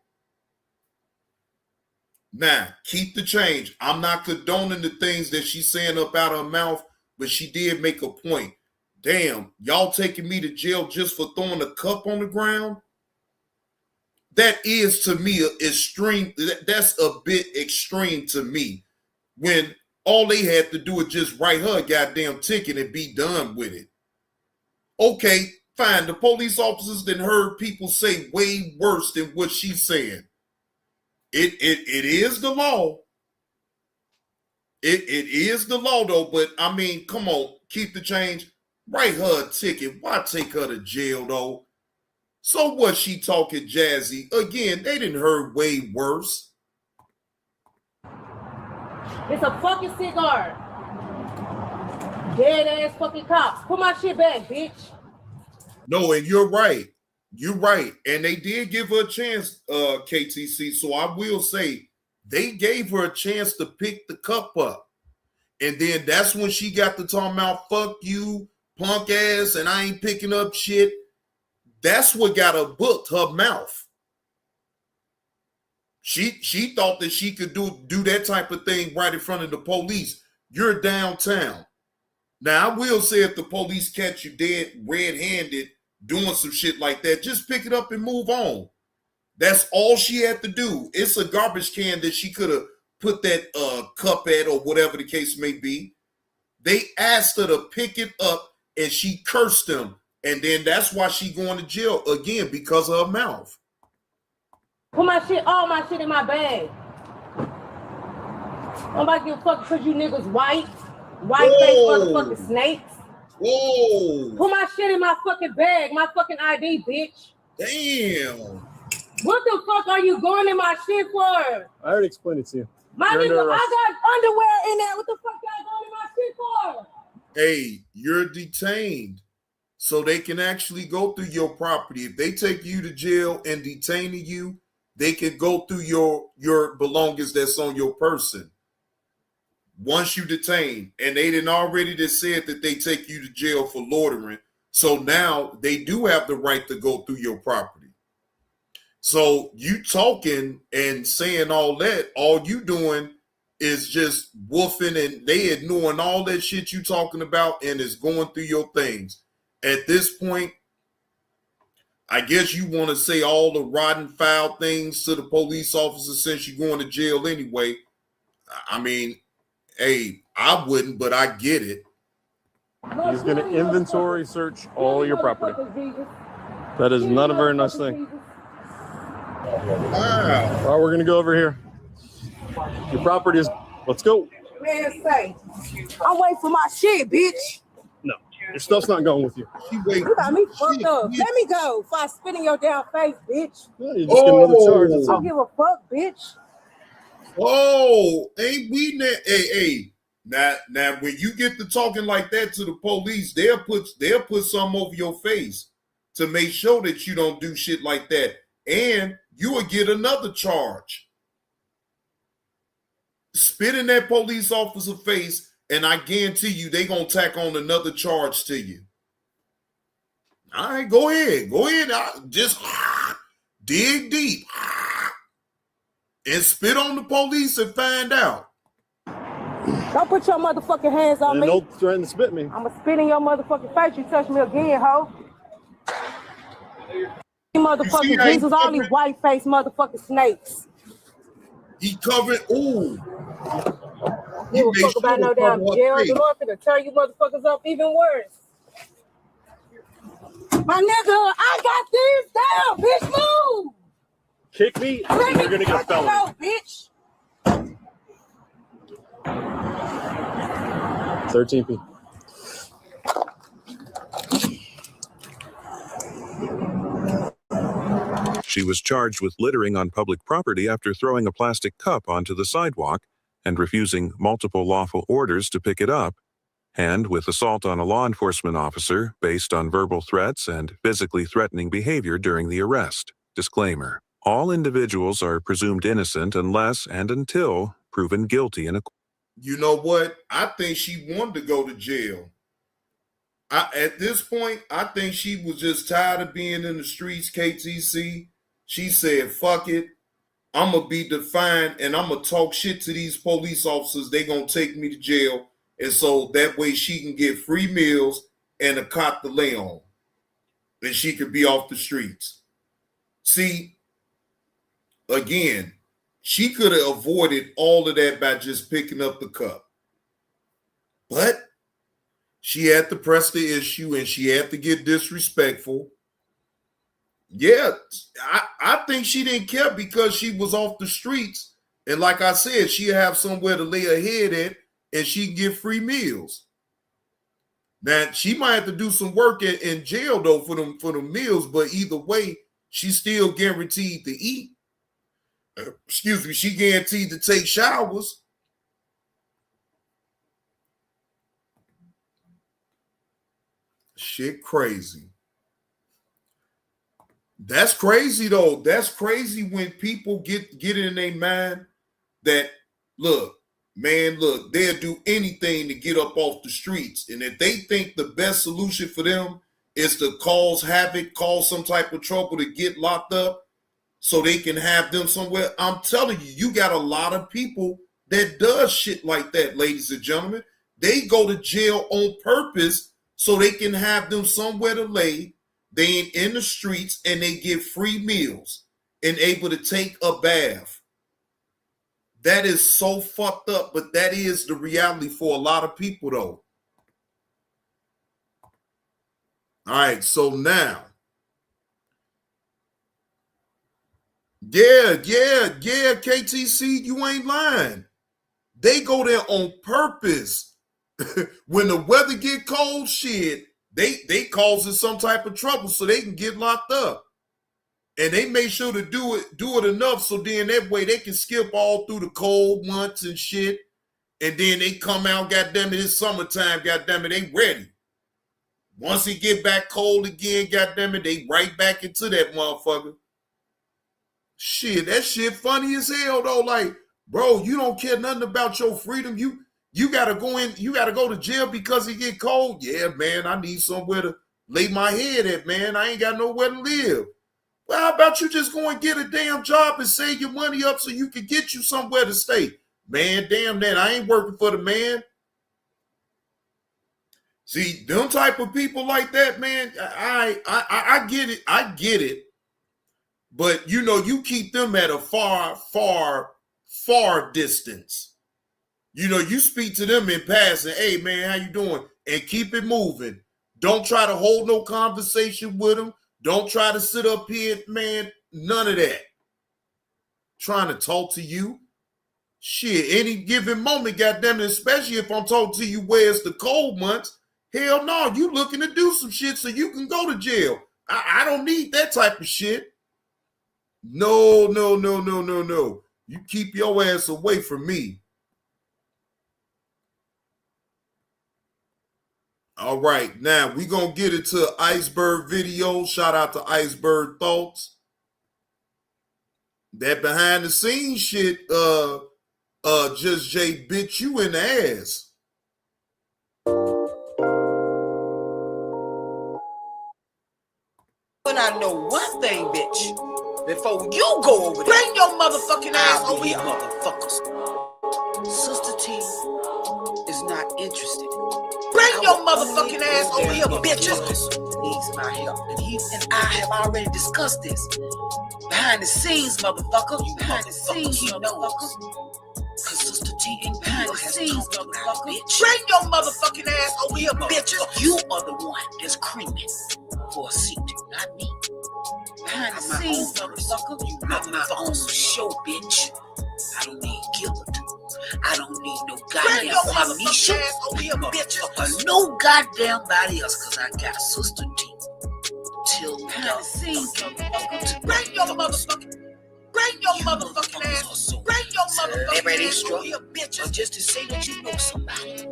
Now, keep the change. I'm not condoning the things that she's saying up out of her mouth, but she did make a point. Damn, y'all taking me to jail just for throwing a cup on the ground? That is, to me, extreme. That's a bit extreme to me. When all they had to do is just write her a goddamn ticket and be done with it. Okay, fine. The police officers then heard people say way worse than what she's saying. It is the law. It is the law, though. But, I mean, come on. Keep the change. Write her a ticket. Why take her to jail, though? So what she talking jazzy? Again, they didn't heard way worse. It's a fucking cigar. Dead ass fucking cops. Put my shit back, bitch. No, and you're right. You're right. And they did give her a chance, KTC. So I will say they gave her a chance to pick the cup up. And then that's when she got to talking about fuck you, punk ass, and I ain't picking up shit. That's what got her booked, her mouth. She thought that she could do that type of thing right in front of the police. You're downtown. Now, I will say if the police catch you dead red-handed doing some shit like that, just pick it up and move on. That's all she had to do. It's a garbage can that she could have put that cup at or whatever the case may be. They asked her to pick it up and she cursed them. And then that's why she going to jail again, because of her mouth. Put my shit, all my shit in my bag. Nobody give a fuck because you niggas white face motherfucking snakes. Whoa. Put my shit in my fucking bag, my fucking ID, bitch. Damn. What the fuck are you going in my shit for? I already explained it to you. My nigga, I got underwear in there. What the fuck y'all going in my shit for? Hey, you're detained. So they can actually go through your property. If they take you to jail and detaining you, they can go through your belongings that's on your person. Once you detain, and they didn't already just said that they take you to jail for loitering. So now they do have the right to go through your property. So you talking and saying all that, all you doing is just woofing, and they ignoring all that shit you talking about and is going through your things. At this point, I guess you want to say all the rotten, foul things to the police officer since you're going to jail anyway. I mean, hey, I wouldn't, but I get it. He's going to inventory search all your property. That is not a very nice thing. Wow. All right, we're going to go over here. Your property is, let's go. Man, say, I'm waiting for my shit, bitch. No, your stuff's not going with you. You got me fucked up. Let me go before I spit in your damn face, bitch. Yeah, you just get another charge. I don't give a fuck, bitch. Oh, ain't we that? Hey. Now, when you get to talking like that to the police, they'll put something over your face to make sure that you don't do shit like that, and you will get another charge. Spit in that police officer face, and I guarantee you they gonna tack on another charge to you. All right, go ahead. Just dig deep and spit on the police and find out. Don't put your motherfucking hands on me. Don't threaten to spit me. I'ma spit in your motherfucking face. You touch me again, ho. You motherfucking Jesus, all these white face motherfucking snakes. He covered. Ooh. You don't fuck about no damn jail. The Lord finna turn you motherfuckers up even worse. My nigga, I got this down, bitch, move. Kick me, and you're gonna get a felony. Out, bitch. 13P. She was charged with littering on public property after throwing a plastic cup onto the sidewalk and refusing multiple lawful orders to pick it up, and with assault on a law enforcement officer based on verbal threats and physically threatening behavior during the arrest. Disclaimer: all individuals are presumed innocent unless and until proven guilty in a court. You know what? I think she wanted to go to jail. At this point, I think she was just tired of being in the streets, KTC. She said, fuck it. I'm going to be defiant and I'm going to talk shit to these police officers. They going to take me to jail. And so that way she can get free meals and a cot to lay on. And she could be off the streets. See, again, she could have avoided all of that by just picking up the cup. But she had to press the issue and she had to get disrespectful. Yeah, I think she didn't care because she was off the streets. And like I said, she'd have somewhere to lay her head at and she can get free meals. Now, she might have to do some work in jail, though, for them meals. But either way, she's still guaranteed to eat. Excuse me, she guaranteed to take showers. Shit crazy. That's crazy, though. That's crazy when people get in their mind that, look, they'll do anything to get up off the streets. And if they think the best solution for them is to cause havoc, cause some type of trouble to get locked up so they can have them somewhere, I'm telling you, you got a lot of people that does shit like that, ladies and gentlemen. They go to jail on purpose so they can have them somewhere to lay. They ain't in the streets and they get free meals and able to take a bath. That is so fucked up, but that is the reality for a lot of people, though. All right, so now. Yeah, KTC, you ain't lying. They go there on purpose. When the weather get cold, shit, they causing some type of trouble so they can get locked up. And they make sure to do it enough so then that way they can skip all through the cold months and shit. And then they come out, goddamn it, it's summertime, goddamn it, they ready. Once it get back cold again, goddamn it, they right back into that motherfucker. Shit, that shit funny as hell though. Like, bro, you don't care nothing about your freedom. You gotta go to jail because it get cold. Yeah, man, I need somewhere to lay my head at, man. I ain't got nowhere to live. Well, how about you just go and get a damn job and save your money up so you can get you somewhere to stay? Man, damn that. I ain't working for the man. See, them type of people like that, man, I get it. I get it. But, you know, you keep them at a far distance. You know, you speak to them in passing. Hey, man, how you doing? And keep it moving. Don't try to hold no conversation with them. Don't try to sit up here, man. None of that. Trying to talk to you. Shit, any given moment, goddamn it, especially if I'm talking to you where it's the cold months. Hell no, you looking to do some shit so you can go to jail. I don't need that type of shit. No. You keep your ass away from me. All right, now we're going to get into Iceberg video. Shout out to Iceberg Thoughts. That behind the scenes shit, Just Jay bit you in the ass. But I know one thing, bitch. Before you go over there, bring your motherfucking ass over here, motherfuckers. Sister T is not interested. Bring your motherfucking ass over here, bitches. Needs my help. And he and I have already discussed this. Behind the scenes, motherfucker. You behind the scenes, motherfucker. Cause Sister T ain't behind the scenes, motherfucker. Bring your motherfucking ass over here, bitches. You are the one that's creaming. for a seat, not me. Behind the scenes, motherfucker, you know my own show, bitch. I don't need Gilbert. I don't need no goddamn Quamisha. Motherfucker, no goddamn body else, cause I got a sister T. Till behind the scenes, motherfucker, bring your motherfucking ass. Bring your motherfucking ass over here, bitch. Or just to say that you know somebody.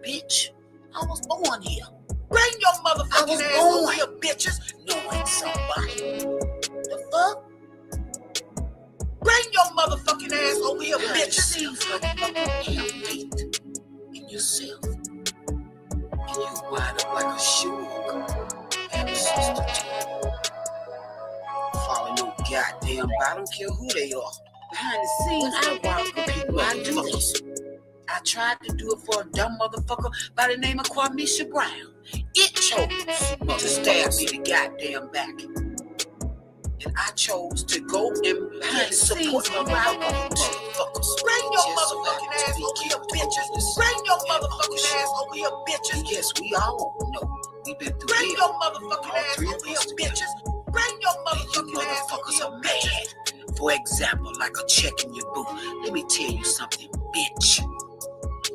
Bitch, I was born here. Bring your motherfucking ass over here, bitches. Knowing somebody. The fuck? Bring your motherfucking ass over here, bitches. Have faith in yourself. And you wind up like a shoe. And a sister too. Follow no goddamn, I don't care who they are. Behind the scenes, I walk with people. I do this. I tried to do it for a dumb motherfucker by the name of Kwamisha Brown. It chose to stab me in the goddamn back. And I chose to go and support my motherfuckers. Bring your motherfucking ass over here, bitches. Bring your motherfucking ass over here, bitches. Yes, we all know. We've been through Bring your motherfucking ass over here, bitches. Bring your motherfucking ass over here, bitches. For example, like a check in your boot. Let me tell you something, bitch.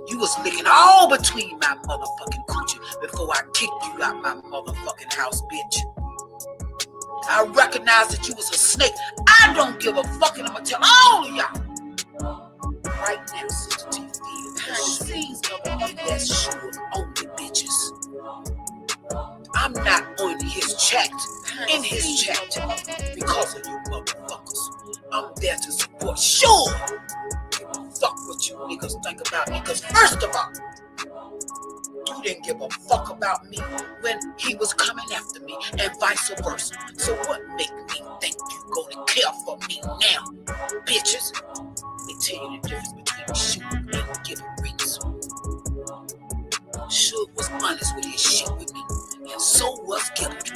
You was licking all between my motherfucking coochie before I kicked you out my motherfucking house, bitch. I recognize that you was a snake. I don't give a fuck, and I'm gonna tell all of y'all. Right now, Sister T, behind the scenes, motherfucker, that's sure on the bitches. I'm not on his chat, in his chat, because of you motherfuckers. I'm there to support. Sure. Fuck what you niggas think about me, because first of all, you didn't give a fuck about me when he was coming after me, and vice versa. So what make me think you gonna care for me now, bitches? Let me tell you the difference between Suge and giving rings. Suge was honest with his shit with me, and so was Gilbert.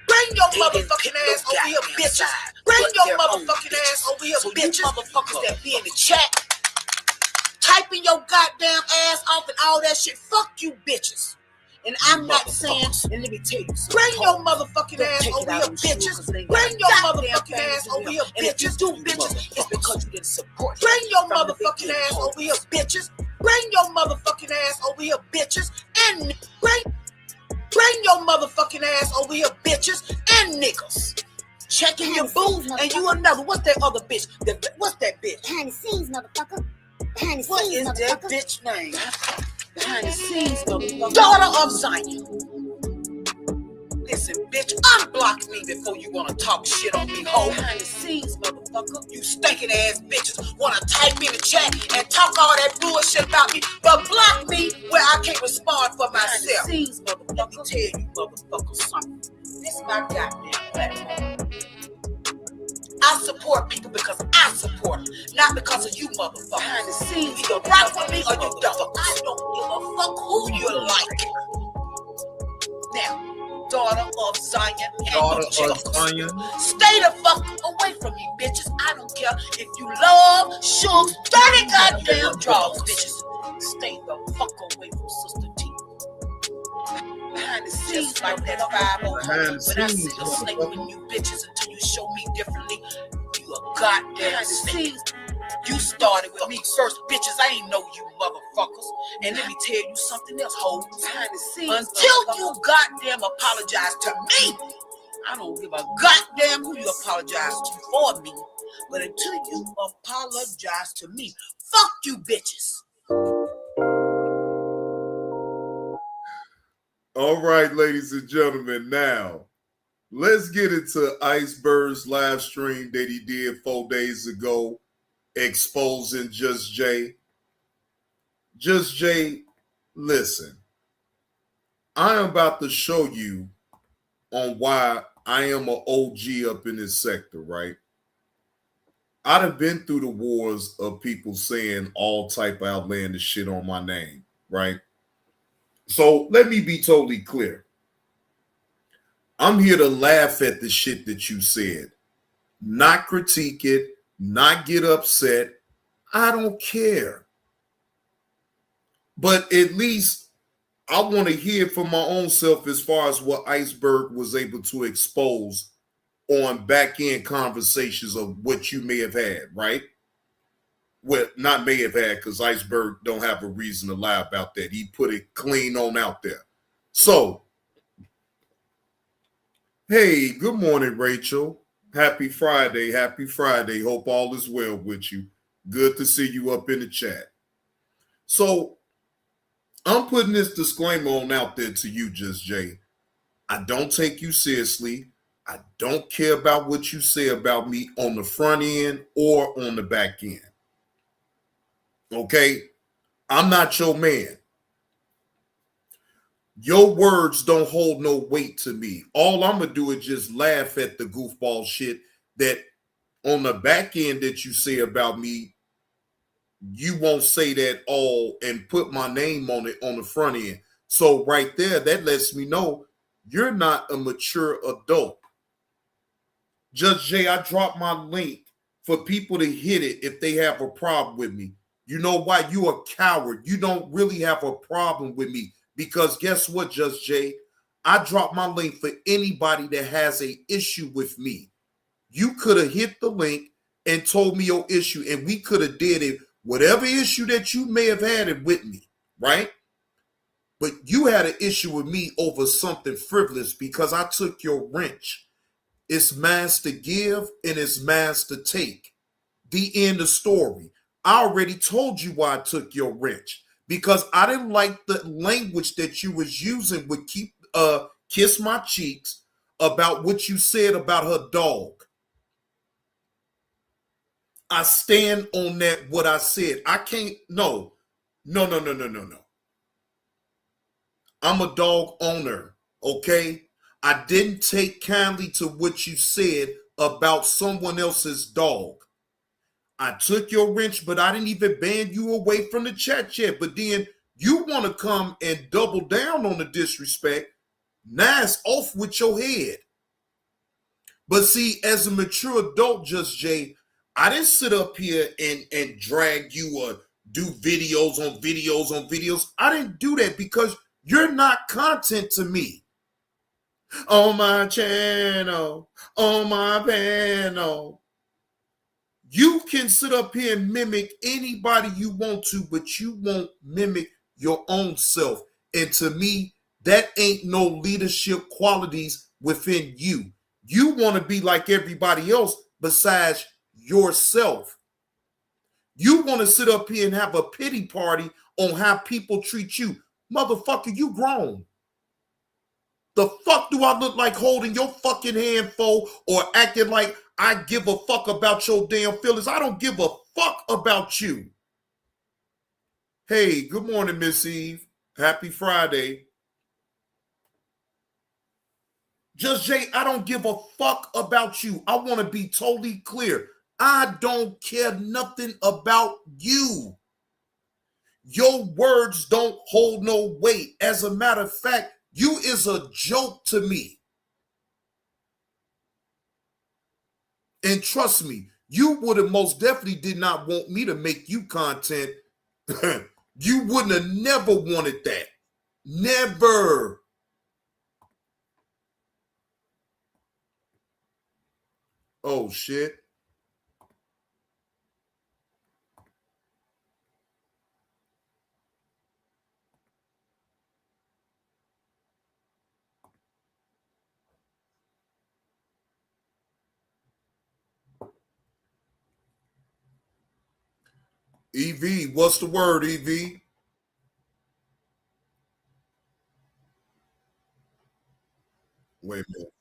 Bring your motherfucking ass over here, bitches. Bring your motherfucking ass over here, bitches. Motherfuckers that be in the chat, typing your goddamn ass off and all that shit. Fuck you, bitches. And I'm not saying, and let me tell you something. Bring your motherfucking ass over here, bitches. Bring your motherfucking ass over here, bitches. Do bitches. It's because you didn't support. Bring your motherfucking ass over here, bitches. Bring your motherfucking ass over here, bitches. And bring your motherfucking ass over here, bitches and niggas. Checking your boo, and you another. What's that other bitch? What's that bitch? Behind the scenes, motherfucker. Behind the What scenes, is motherfucker. that bitch name? Behind the scenes, motherfucker. Daughter of Zion. Listen, bitch, unblock me before you wanna talk shit on me, ho. Behind the scenes, motherfucker. You stinking ass bitches wanna type in the chat and talk all that bullshit about me, but block me where I can't respond for myself. Behind the scenes, motherfucker. Let me tell you, motherfucker, something. This is my goddamn platform. I support people because I support them, not because of you motherfuckers. Behind the scenes, you either rock with me or you don't. I don't give a fuck who you like. Now, daughter of Zion and Zion. Stay the fuck away from me, bitches. I don't care if you love Suge's dirty goddamn draws, bitches. Stay the fuck away from Sister T. Behind the scenes like that 5-0. When I see a snake with you bitches until you show me differently, you a goddamn snake. You started with me first, bitches. I ain't know you motherfuckers. And let me tell you something else, hoes. Behind the scenes, until you goddamn apologize to me, I don't give a goddamn who you apologize to for me. But until you apologize to me, fuck you bitches. All right, ladies and gentlemen, now let's get into Iceberg's live stream that he did 4 days ago, exposing Just Jay. Just Jay, listen, I am about to show you on why I am an OG up in this sector, right? I done been through the wars of people saying all type of outlandish shit on my name, right? So let me be totally clear. I'm here to laugh at the shit that you said, not critique it, not get upset. I don't care. But at least I want to hear from my own self as far as what Iceberg was able to expose on back end conversations of what you may have had, right? Well, not may have had, because Iceberg don't have a reason to lie about that. He put it clean on out there. So, hey, good morning, Rachel. Happy Friday. Happy Friday. Hope all is well with you. Good to see you up in the chat. So, I'm putting this disclaimer on out there to you, Just Jay. I don't take you seriously. I don't care about what you say about me on the front end or on the back end. Okay? I'm not your man. Your words don't hold no weight to me. All I'm going to do is just laugh at the goofball shit that on the back end that you say about me, you won't say that all and put my name on it on the front end. So right there, that lets me know you're not a mature adult. Judge Jay, I dropped my link for people to hit it if they have a problem with me. You know why? You a coward. You don't really have a problem with me. Because guess what, Judge Jay? I dropped my link for anybody that has an issue with me. You could have hit the link and told me your issue, and we could have did it, whatever issue that you may have had it with me, right? But you had an issue with me over something frivolous because I took your wrench. It's mine to give and it's mine to take. The end of story. I already told you why I took your wrench. Because I didn't like the language that you was using with kiss my cheeks about what you said about her dog. I stand on that, what I said. I can't, no. I'm a dog owner, okay? I didn't take kindly to what you said about someone else's dog. I took your wrench, but I didn't even ban you away from the chat yet. But then you want to come and double down on the disrespect. Nice, off with your head. But see, as a mature adult, Just Jay, I didn't sit up here and drag you or do videos on videos on videos. I didn't do that because you're not content to me. On my channel, on my panel. You can sit up here and mimic anybody you want to, but you won't mimic your own self. And to me, that ain't no leadership qualities within you. You want to be like everybody else besides yourself. You want to sit up here and have a pity party on how people treat you. Motherfucker, you grown. The fuck do I look like holding your fucking hand for or acting like I give a fuck about your damn feelings? I don't give a fuck about you. Hey, good morning, Miss Eve. Happy Friday. Just Jay, I don't give a fuck about you. I want to be totally clear. I don't care nothing about you. Your words don't hold no weight. As a matter of fact, you is a joke to me. And trust me, you would have most definitely did not want me to make you content. You wouldn't have never wanted that. Never. Oh, shit. EV, what's the word, EV? Wait a minute.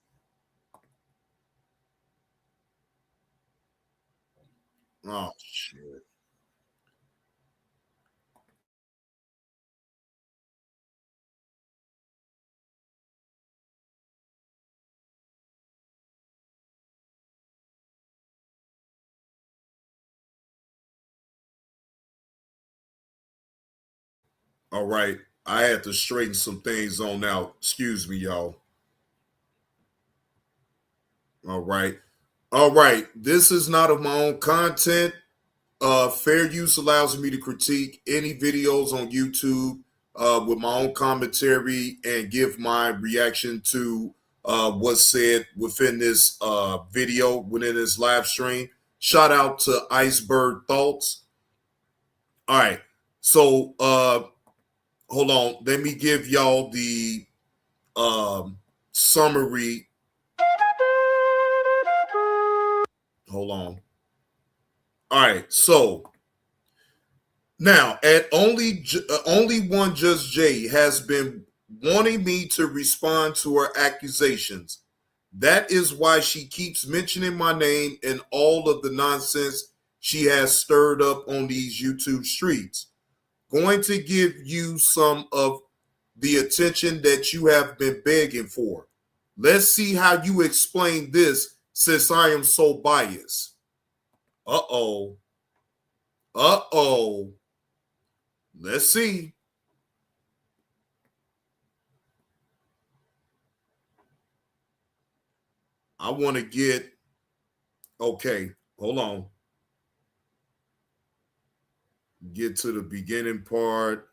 Oh, shit. All right. I had to straighten some things on out. Excuse me, y'all. All right. All right. This is not of my own content. Fair use allows me to critique any videos on YouTube with my own commentary and give my reaction to what's said within this video, within this live stream. Shout out to Iceberg Thoughts. All right. So hold on. Let me give y'all the summary. Hold on. All right. So now, at only one Judge J has been wanting me to respond to her accusations. That is why she keeps mentioning my name and all of the nonsense she has stirred up on these YouTube streets. Going to give you some of the attention that you have been begging for. Let's see how you explain this since I am so biased. Uh-oh. Uh-oh. Let's see. I want to get, okay, hold on. Get to the beginning part.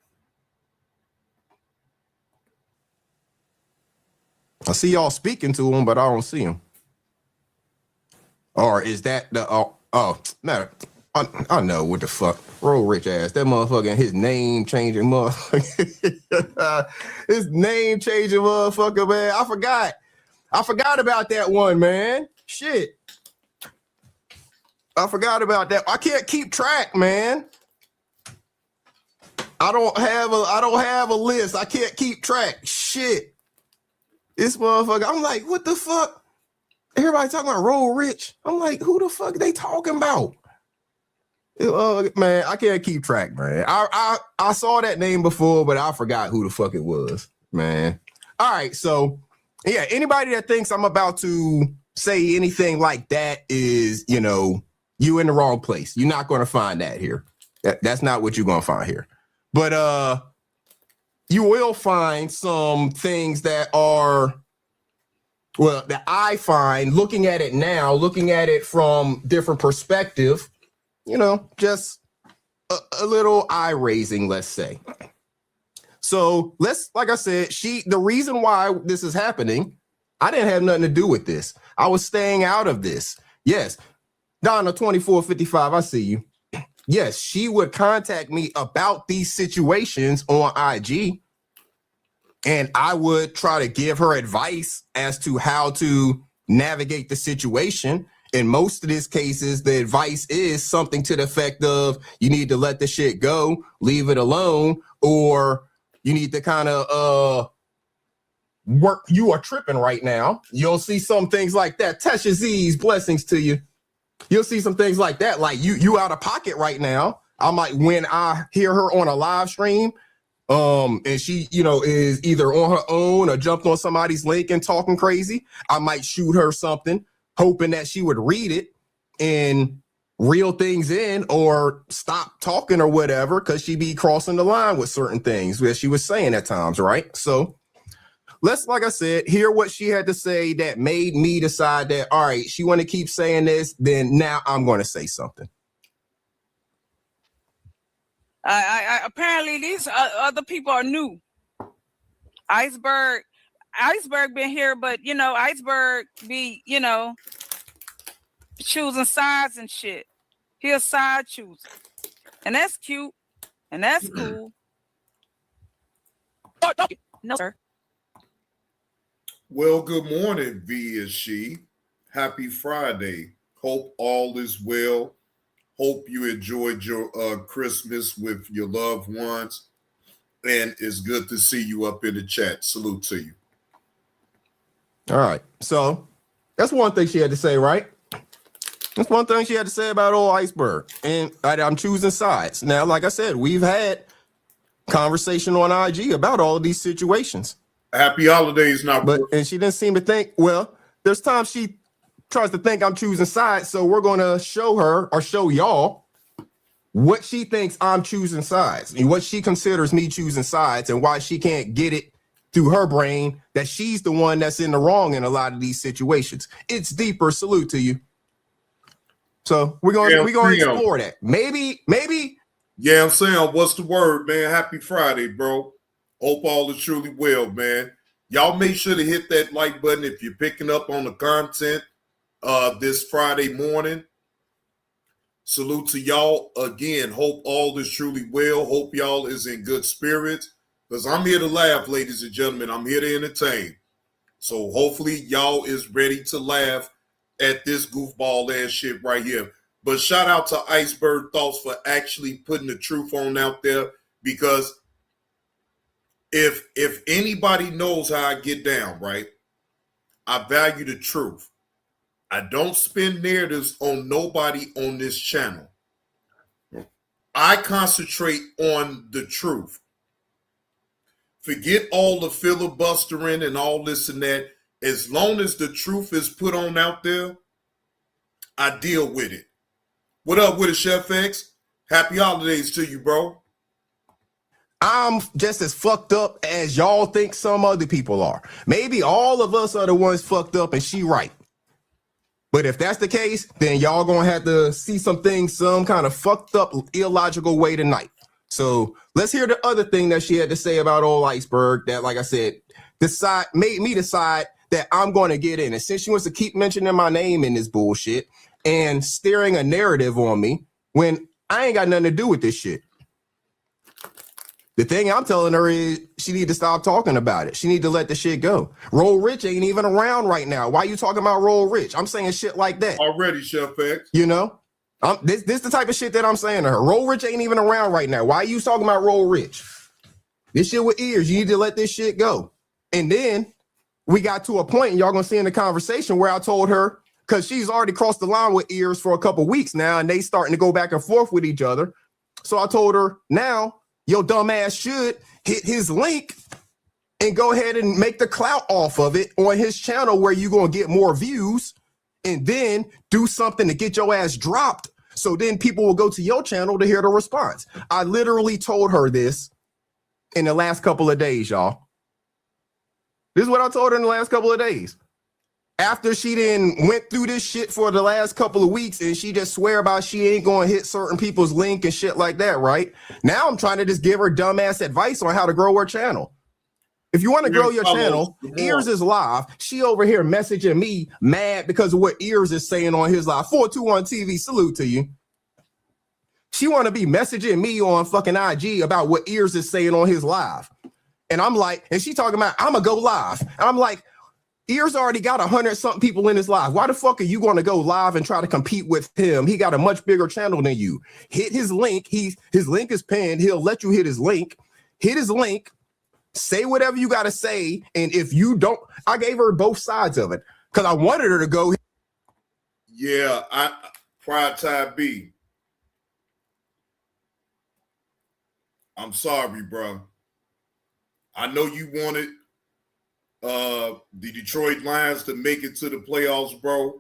I see y'all speaking to him, but I don't see him. Or is that the, matter. I know what the fuck. Roll rich ass. That motherfucker, his name changing motherfucker. His name changing motherfucker, man. I forgot about that one, man. Shit. I forgot about that. I can't keep track, man. I don't have a list. I can't keep track. Shit. This motherfucker, I'm like, what the fuck? Everybody talking about Roll Rich. I'm like, who the fuck they talking about? Man, I can't keep track, man. I saw that name before, but I forgot who the fuck it was, man. All right, so yeah, anybody that thinks I'm about to say anything like that is, you know, you in the wrong place. You're not going to find that here. That's not what you're going to find here. But you will find some things that are, well, that I find looking at it now, looking at it from different perspective, you know, just a little eye raising, let's say. So like I said, the reason why this is happening, I didn't have nothing to do with this. I was staying out of this. Yes. Donna 2455, I see you. Yes, she would contact me about these situations on IG, and I would try to give her advice as to how to navigate the situation. In most of these cases, the advice is something to the effect of you need to let the shit go, leave it alone, or you need to kind of work. You are tripping right now. You'll see some things like that. Tasha Z's, blessings to you. You'll see some things like that, like you out of pocket right now. I might, when I hear her on a live stream, and she, you know, is either on her own or jumped on somebody's link and talking crazy, I might shoot her something, hoping that she would read it and reel things in or stop talking or whatever, because she be crossing the line with certain things that she was saying at times, right? So let's, like I said, hear what she had to say that made me decide that, all right, she want to keep saying this, then now I'm going to say something. Apparently these other people are new. Iceberg been here, but you know, Iceberg be, you know, choosing sides and shit. He a side chooser, and that's cute, and that's cool. No, sir. Well, good morning, V is she. Happy Friday. Hope all is well. Hope you enjoyed your Christmas with your loved ones. And it's good to see you up in the chat. Salute to you. All right. So that's one thing she had to say, right? That's one thing she had to say about old Iceberg. And I'm choosing sides. Now, like I said, we've had conversation on IG about all of these situations. Happy holidays now. And she didn't seem to think, well, there's times she tries to think I'm choosing sides. So we're going to show her or show y'all what she thinks I'm choosing sides and what she considers me choosing sides and why she can't get it through her brain that she's the one that's in the wrong in a lot of these situations. It's deeper. Salute to you. So we're going to explore that. Maybe. Yeah, I'm saying, what's the word, man? Happy Friday, bro. Hope all is truly well, man. Y'all make sure to hit that like button if you're picking up on the content this Friday morning. Salute to y'all again. Hope all is truly well. Hope y'all is in good spirits. Because I'm here to laugh, ladies and gentlemen. I'm here to entertain. So hopefully y'all is ready to laugh at this goofball ass shit right here. But shout out to Iceberg Thoughts for actually putting the truth on out there, because if anybody knows how I get down, right, I value the truth. I don't spin narratives on nobody on this channel. I concentrate on the truth. Forget all the filibustering and all this and that. As long as the truth is put on out there, I deal with it. What up with it, Chef X? Happy holidays to you, bro. I'm just as fucked up as y'all think some other people are. Maybe all of us are the ones fucked up and she right. But if that's the case, then y'all gonna have to see some things some kind of fucked up, illogical way tonight. So let's hear the other thing that she had to say about old Iceberg that, like I said, made me decide that I'm going to get in. And since she wants to keep mentioning my name in this bullshit and steering a narrative on me when I ain't got nothing to do with this shit. The thing I'm telling her is she need to stop talking about it. She need to let the shit go. Roll Rich ain't even around right now. Why you talking about Roll Rich? I'm saying shit like that. Already, Chef X. You know? This the type of shit that I'm saying to her. Roll Rich ain't even around right now. Why are you talking about Roll Rich? This shit with ears. You need to let this shit go. And then we got to a point, and y'all gonna see in the conversation where I told her, because she's already crossed the line with ears for a couple weeks now, and they starting to go back and forth with each other. So I told her, now your dumb ass should hit his link and go ahead and make the clout off of it on his channel where you're gonna get more views, and then do something to get your ass dropped. So then people will go to your channel to hear the response. I literally told her this in the last couple of days, y'all. This is what I told her in the last couple of days. After she then went through this shit for the last couple of weeks and she just swear about she ain't going to hit certain people's link and shit like that, right? Now I'm trying to just give her dumbass advice on how to grow her channel. If you want to grow your channel, Ears is live. She over here messaging me mad because of what Ears is saying on his live. 421 TV, salute to you. She want to be messaging me on fucking IG about what Ears is saying on his live. And I'm like, and she talking about, I'm going to go live. And I'm like, Ears already got 100-something people in his live. Why the fuck are you going to go live and try to compete with him? He got a much bigger channel than you. Hit his link. His link is pinned. He'll let you hit his link. Hit his link. Say whatever you got to say. And if you don't, I gave her both sides of it because I wanted her to go. Yeah, Pride Type B. I'm sorry, bro. I know you wanted the Detroit Lions to make it to the playoffs, bro.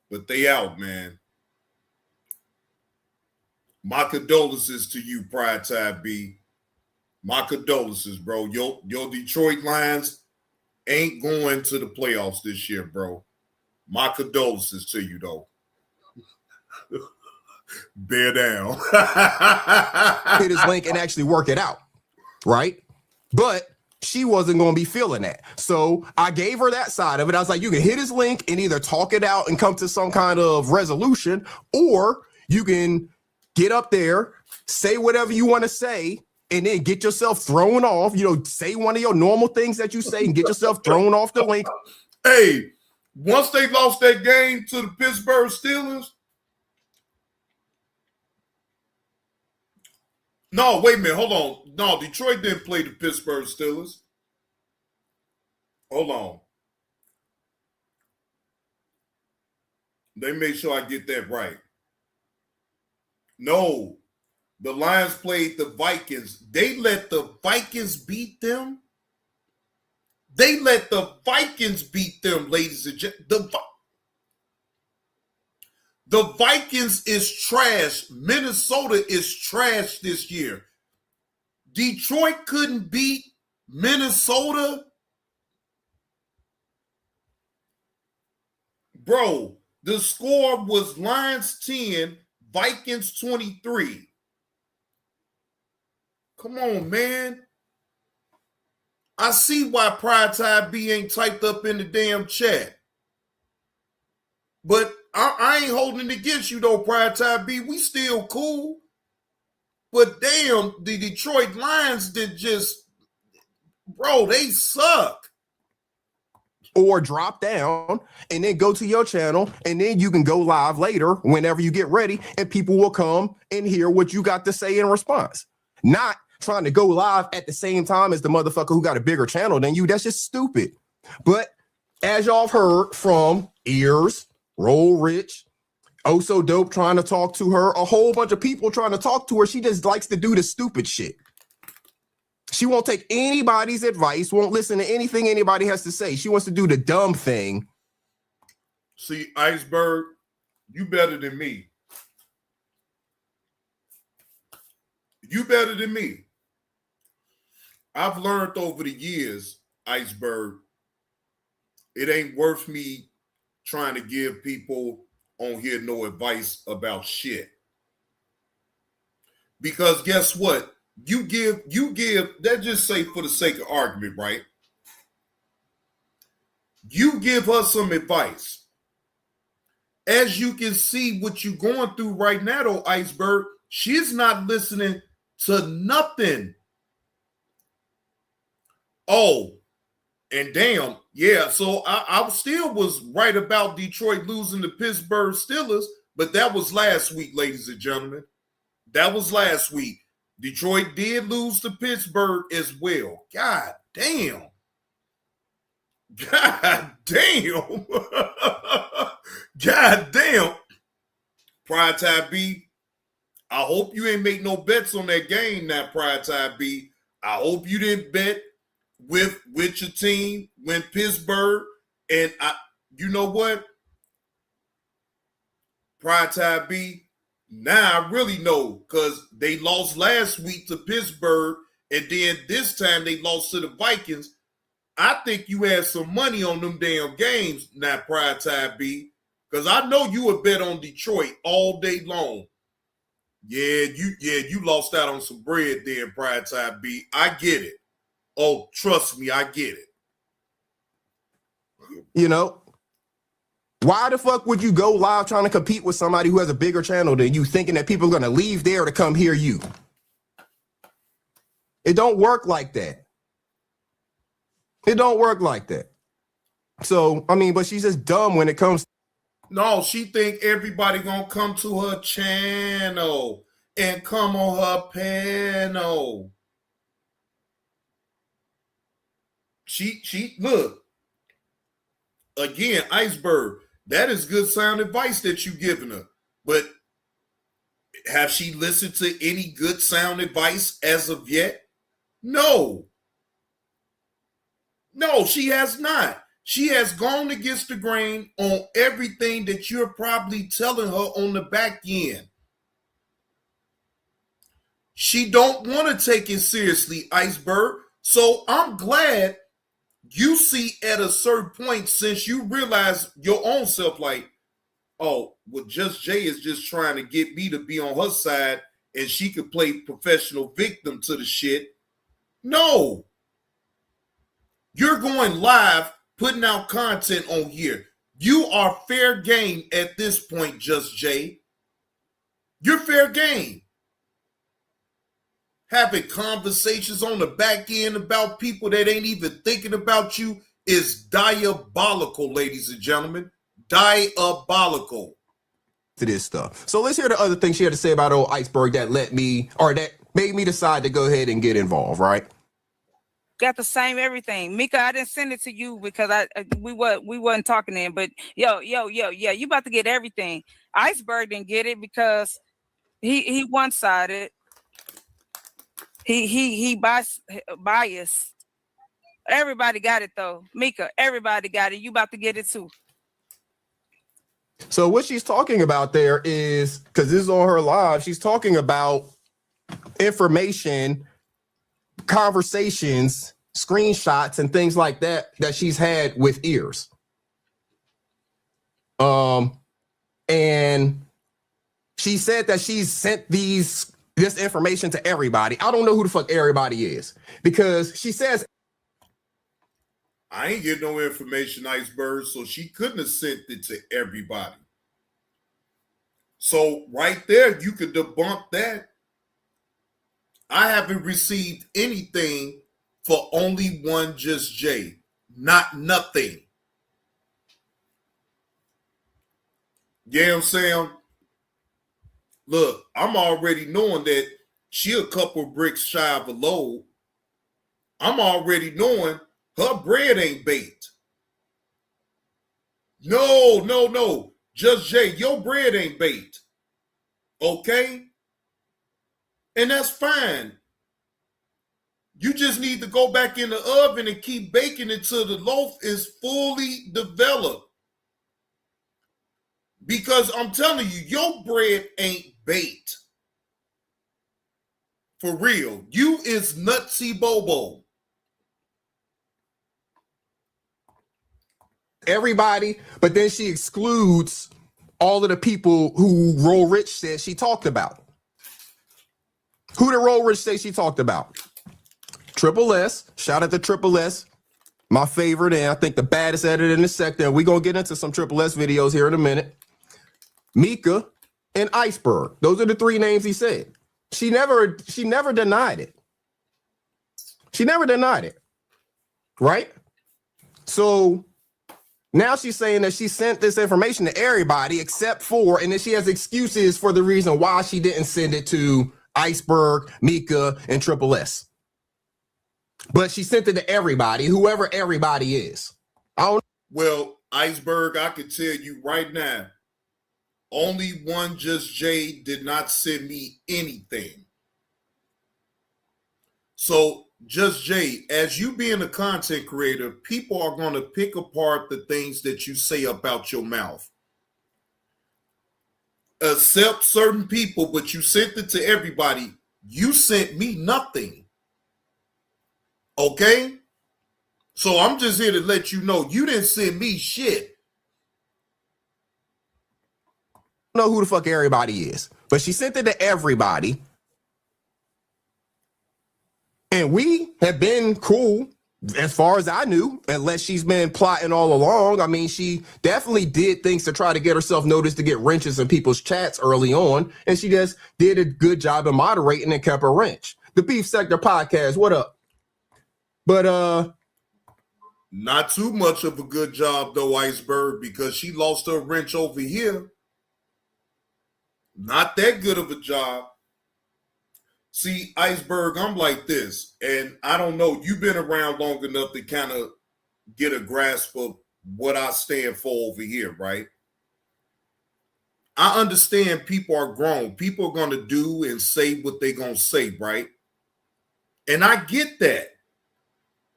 But they out, man. My condolences to you, Pride Type B. My condolences, bro. Your Detroit Lions ain't going to the playoffs this year, bro. My condolences to you, though. Bear down. Hit his link and actually work it out, right? But she wasn't going to be feeling that. So I gave her that side of it. I was like, you can hit his link and either talk it out and come to some kind of resolution, or you can get up there, say whatever you want to say, and then get yourself thrown off. You know, say one of your normal things that you say and get yourself thrown off the link. Hey, once they lost that game to the Pittsburgh Steelers. No, wait a minute. Hold on. No, Detroit didn't play the Pittsburgh Steelers. Hold on. They made sure I get that right. No, the Lions played the Vikings. They let the Vikings beat them. They let the Vikings beat them, ladies and gentlemen. The Vikings is trash. Minnesota is trash this year. Detroit couldn't beat Minnesota. Bro, the score was Lions 10, Vikings 23. Come on, man. I see why Pride Tide B ain't typed up in the damn chat. But I ain't holding it against you though, Pride Tide B. We still cool. But damn, the Detroit Lions did just, bro, they suck. Or drop down and then go to your channel, and then you can go live later whenever you get ready, and people will come and hear what you got to say in response. Not trying to go live at the same time as the motherfucker who got a bigger channel than you. That's just stupid. But as y'all have heard from Ears, Roll Rich, Oh So Dope trying to talk to her, a whole bunch of people trying to talk to her, she just likes to do the stupid shit. She won't take anybody's advice, won't listen to anything anybody has to say. She wants to do the dumb thing. See, Iceberg, you better than me. You better than me. I've learned over the years, Iceberg, it ain't worth me trying to give people on here no advice about shit. Because guess what? You give, let's just say for the sake of argument, right? You give her some advice. As you can see what you're going through right now, though, Iceberg, she's not listening to nothing. Oh, and damn, yeah, so I still was right about Detroit losing to Pittsburgh Steelers, but that was last week, ladies and gentlemen. That was last week. Detroit did lose to Pittsburgh as well. God damn. God damn. God damn. Pride Tide B, I hope you ain't make no bets on that game now, Pride Tide B. I hope you didn't bet with your team when Pittsburgh, and you know what? Pride Tide B, now I really know, because they lost last week to Pittsburgh, and then this time they lost to the Vikings. I think you had some money on them damn games now, Pride Tide B, because I know you would bet on Detroit all day long. Yeah, you lost out on some bread there, Pride Tide B. I get it. Oh, trust me, I get it. You know, why the fuck would you go live trying to compete with somebody who has a bigger channel than you, thinking that people are going to leave there to come hear you? It don't work like that. It don't work like that. So, I mean, but she's just dumb when it comes. No, she think everybody gonna come to her channel and come on her panel. She look, again, Iceberg, that is good sound advice that you giving her. But have she listened to any good sound advice as of yet? No. No, she has not. She has gone against the grain on everything that you're probably telling her on the back end. She don't want to take it seriously, Iceberg. So I'm glad you see at a certain point, since you realize your own self, like, oh, well, Just Jay is just trying to get me to be on her side and she could play professional victim to the shit. No. You're going live, putting out content on here. You are fair game at this point, Just Jay. You're fair game. Having conversations on the back end about people that ain't even thinking about you is diabolical, ladies and gentlemen. Diabolical. To this stuff. So let's hear the other thing she had to say about old Iceberg that that made me decide to go ahead and get involved, right? Got the same everything. Mika, I didn't send it to you because we wasn't talking then. But yo, you about to get everything. Iceberg didn't get it because he one-sided. He biased. Everybody got it though. Mika, everybody got it. You about to get it too. So what she's talking about there is, because this is on her live, she's talking about information, conversations, screenshots, and things like that she's had with Ears. And she said that she's sent this information to everybody. I don't know who the fuck everybody is, because she says I ain't get no information, Iceberg, so she couldn't have sent it to everybody. So right there, you could debunk that. I haven't received anything for only one Just Jay. Not nothing. You know what I'm saying? Look, I'm already knowing that she a couple bricks shy of a load. I'm already knowing her bread ain't baked. No. Just Jay, your bread ain't baked. Okay? And that's fine. You just need to go back in the oven and keep baking until the loaf is fully developed. Because I'm telling you, your bread ain't baked. For real. You is nutsy bobo. Everybody, but then she excludes all of the people who Roll Rich said she talked about. Who did Roll Rich say she talked about? Triple S. Shout out to Triple S. My favorite, and I think the baddest editor in the sector. And we're going to get into some Triple S videos here in a minute. Mika and Iceberg. Those are the three names he said. She never denied it. She never denied it. Right? So now she's saying that she sent this information to everybody except for, and then she has excuses for the reason why she didn't send it to Iceberg, Mika, and Triple S. But she sent it to everybody, whoever everybody is. Well, Iceberg, I can tell you right now, only one Just Jay did not send me anything. So, Just Jay, as you being a content creator, people are going to pick apart the things that you say about your mouth. Except certain people, but you sent it to everybody. You sent me nothing. Okay? So I'm just here to let you know you didn't send me shit. I don't know who the fuck everybody is, but she sent it to everybody. And we have been cool as far as I knew, unless she's been plotting all along. I mean, she definitely did things to try to get herself noticed, to get wrenches in people's chats early on. And she just did a good job of moderating and kept a wrench. The Beef Sector Podcast, what up? But not too much of a good job though, Iceberg, because she lost her wrench over here. Not that good of a job. See, Iceberg, I'm like this, and I don't know, you've been around long enough to kind of get a grasp of what I stand for over here, right? I understand people are grown. People are going to do and say what they're going to say, right? And I get that.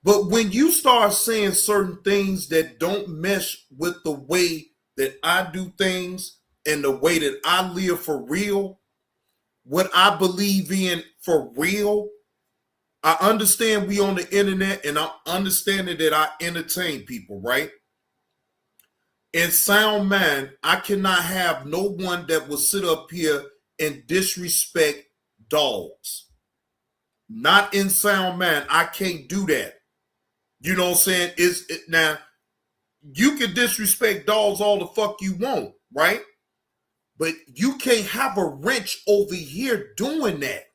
But when you start saying certain things that don't mesh with the way that I do things and the way that I live for real, what I believe in for real, I understand we on the internet and I understand that I entertain people, right? In sound mind, I cannot have no one that will sit up here and disrespect dogs. Not in sound mind. I can't do that. You know what I'm saying? Now, you can disrespect dogs all the fuck you want, right? But you can't have a wrench over here doing that.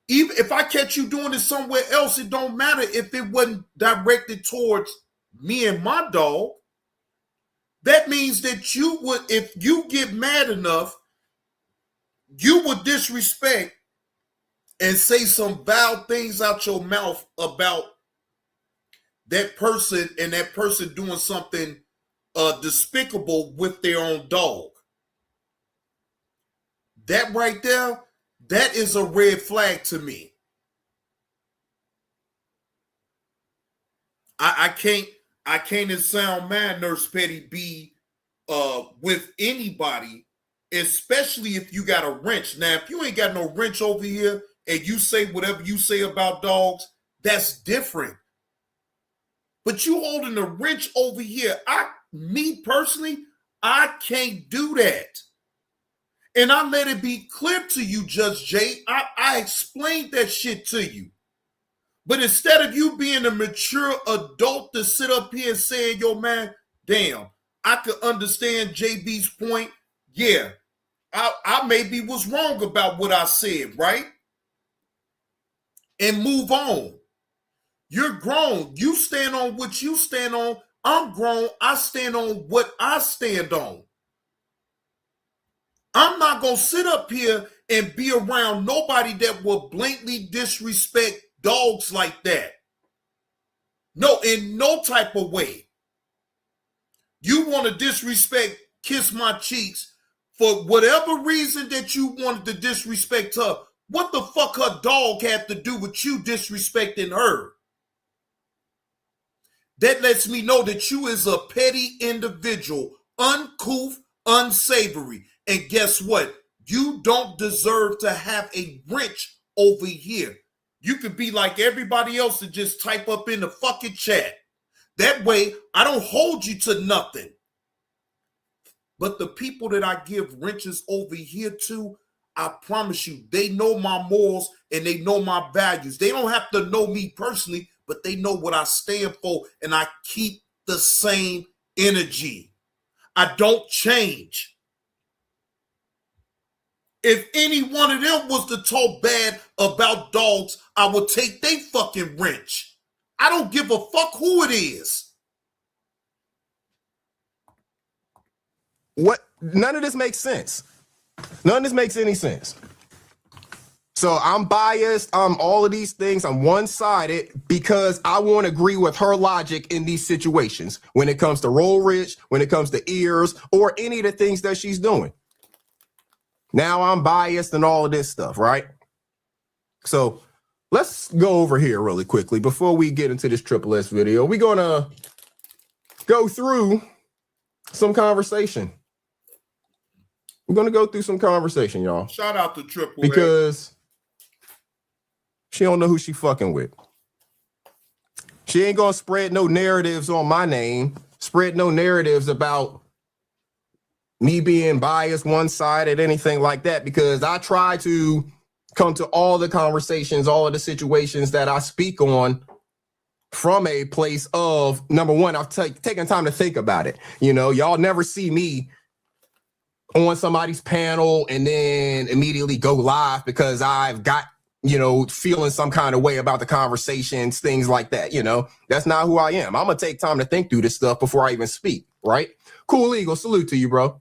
Even if I catch you doing it somewhere else, it don't matter if it wasn't directed towards me and my dog. That means that you would, if you get mad enough, you would disrespect and say some vile things out your mouth about that person and that person doing something despicable with their own dog. That right there, that is a red flag to me. I can't in sound mind, Nurse Petty, be with anybody, especially if you got a wrench. Now, if you ain't got no wrench over here and you say whatever you say about dogs, that's different. But you holding a wrench over here, me personally, I can't do that. And I let it be clear to you, Judge Jay. I explained that shit to you. But instead of you being a mature adult to sit up here and saying, yo, man, damn, I could understand JB's point. Yeah, I maybe was wrong about what I said, right? And move on. You're grown. You stand on what you stand on. I'm grown. I stand on what I stand on. I'm not going to sit up here and be around nobody that will blatantly disrespect dogs like that. No, in no type of way. You want to disrespect Kiss My Cheeks for whatever reason that you wanted to disrespect her. What the fuck her dog had to do with you disrespecting her? That lets me know that you is a petty individual, uncouth, unsavory. And guess what? You don't deserve to have a wrench over here. You could be like everybody else and just type up in the fucking chat. That way, I don't hold you to nothing. But the people that I give wrenches over here to, I promise you, they know my morals and they know my values. They don't have to know me personally, but they know what I stand for, and I keep the same energy. I don't change. If any one of them was to talk bad about dogs, I would take they fucking wrench. I don't give a fuck who it is. What? None of this makes sense. None of this makes any sense. So I'm biased. I'm all of these things. I'm one-sided because I won't agree with her logic in these situations when it comes to Roll Rich, when it comes to ears, or any of the things that she's doing. Now I'm biased and all of this stuff, right? So let's go over here really quickly before we get into this Triple S video. We're going to go through some conversation. We're going to go through some conversation, y'all. Shout out to Triple S. Because she don't know who she fucking with. She ain't going to spread no narratives on my name, spread no narratives about me being biased, one-sided, anything like that, because I try to come to all the conversations, all of the situations that I speak on from a place of, number one, I've taken time to think about it. You know, y'all never see me on somebody's panel and then immediately go live because I've got, you know, feeling some kind of way about the conversations, things like that. You know, that's not who I am. I'm going to take time to think through this stuff before I even speak, right? Cool Eagle, salute to you, bro.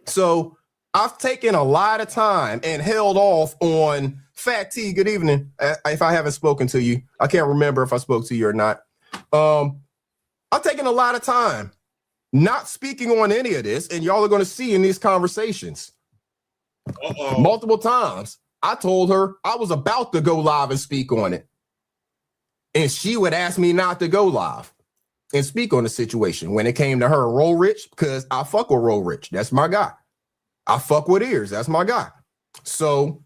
So I've taken a lot of time and held off on Fat T. Good evening. If I haven't spoken to you, I can't remember if I spoke to you or not. I've taken a lot of time not speaking on any of this, and y'all are going to see in these conversations. Multiple times, I told her I was about to go live and speak on it, and she would ask me not to go live and speak on the situation when it came to her Roll Rich, because I fuck with Roll Rich. That's my guy. I fuck with ears. That's my guy. So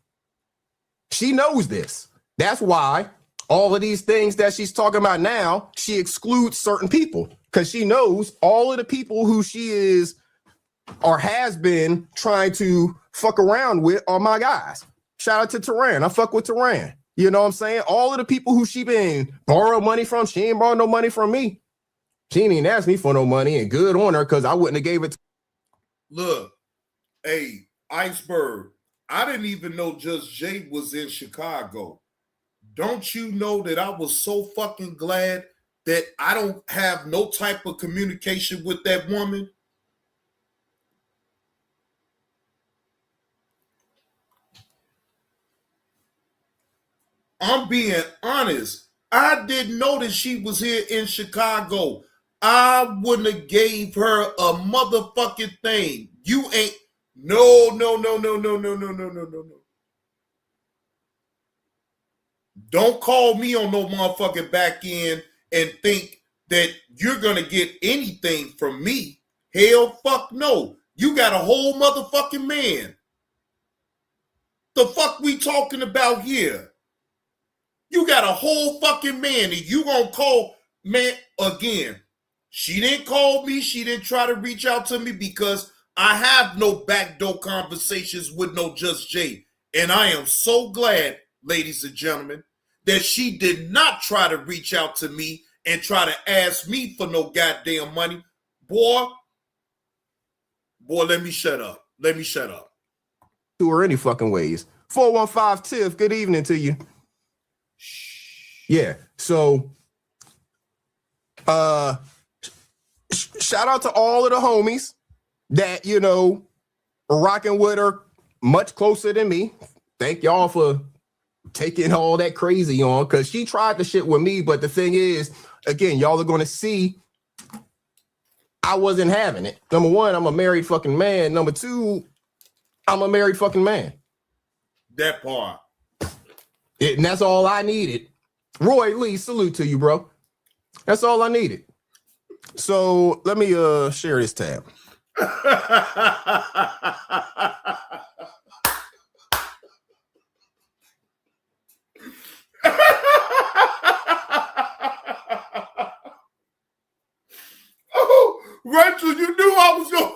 she knows this. That's why all of these things that she's talking about now, she excludes certain people because she knows all of the people who she is or has been trying to fuck around with are my guys. Shout out to Tehran. I fuck with Tehran. You know what I'm saying? All of the people who she been borrow money from, she ain't borrow no money from me. She ain't even asked me for no money, and good on her because I wouldn't have gave it to. Look, hey, Iceberg, I didn't even know Just Jay was in Chicago. Don't you know that I was so fucking glad that I don't have no type of communication with that woman? I'm being honest. I didn't know that she was here in Chicago. I wouldn't have gave her a motherfucking thing. You ain't. No. Don't call me on no motherfucking back end and think that you're going to get anything from me. Hell fuck no. You got a whole motherfucking man. The fuck we talking about here? You got a whole fucking man and you gonna call, man, again. She didn't call me. She didn't try to reach out to me because I have no backdoor conversations with no Just Jay. And I am so glad, ladies and gentlemen, that she did not try to reach out to me and try to ask me for no goddamn money. Boy, let me shut up. Let me shut up. To her any fucking ways. 415 Tiff, good evening to you. Yeah, so shout out to all of the homies that, you know, are rocking with her much closer than me. Thank y'all for taking all that crazy on, because she tried the shit with me, but the thing is, again, y'all are going to see I wasn't having it. Number one, I'm a married fucking man. Number two, I'm a married fucking man. That part. And that's all I needed. Roy Lee, salute to you, bro. That's all I needed. So let me share this tab. Oh, Rachel, you knew I was going.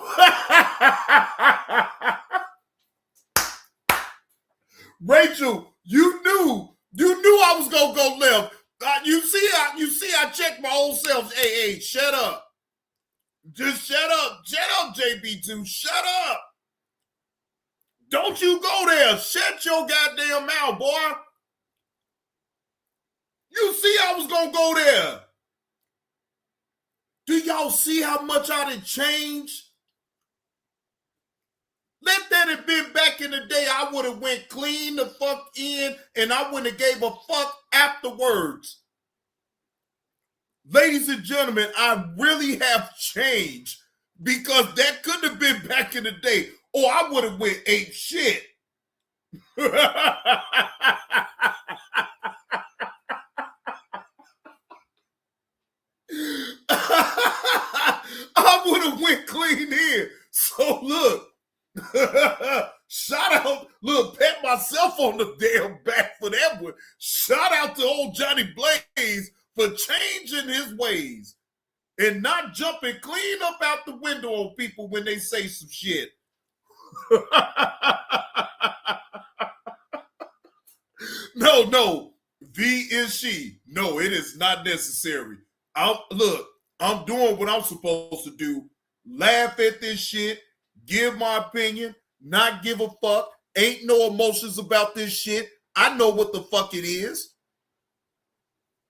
Rachel, you knew I was gonna go left. You see, I checked my own self. Hey, shut up. Just shut up, JB2. Shut up. Don't you go there. Shut your goddamn mouth, boy. You see, I was gonna go there. Do y'all see how much I done changed? Let that have been back in the day, I would have went clean the fuck in and I wouldn't have gave a fuck afterwards. Ladies and gentlemen, I really have changed because that couldn't have been back in the day or I would have went ape shit. I would have went clean in. So look. Shout out, look, pat myself on the damn back for that one. Shout out to old Johnny Blaze for changing his ways and not jumping clean up out the window on people when they say some shit. No, V is she. No, it is not necessary. I'm doing what I'm supposed to do. Laugh at this shit. Give my opinion, not give a fuck. Ain't no emotions about this shit. I know what the fuck it is.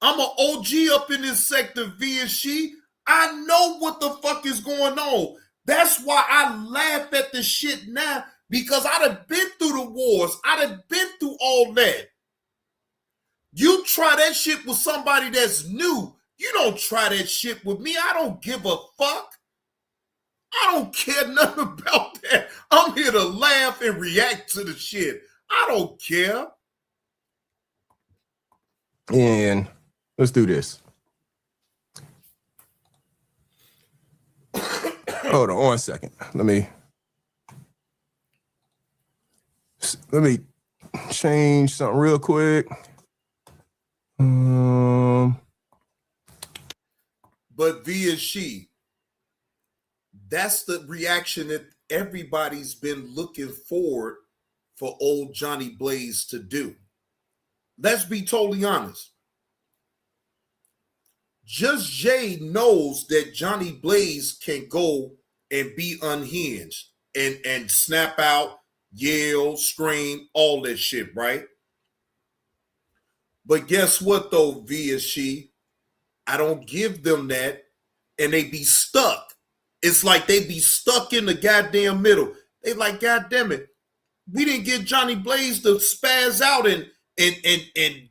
I'm an OG up in this sector, V and she. I know what the fuck is going on. That's why I laugh at the shit now, because I done been through the wars. I done been through all that. You try that shit with somebody that's new. You don't try that shit with me. I don't give a fuck. I don't care nothing about that. I'm here to laugh and react to the shit. I don't care. And let's do this. Hold on 1 second. Let me change something real quick. But V is she. That's the reaction that everybody's been looking forward for old Johnny Blaze to do. Let's be totally honest. Just Jay knows that Johnny Blaze can go and be unhinged and snap out, yell, scream, all that shit, right? But guess what though, V is she? I don't give them that and they be stuck. It's like they be stuck in the goddamn middle. They like, God damn it, we didn't get Johnny Blaze to spaz out and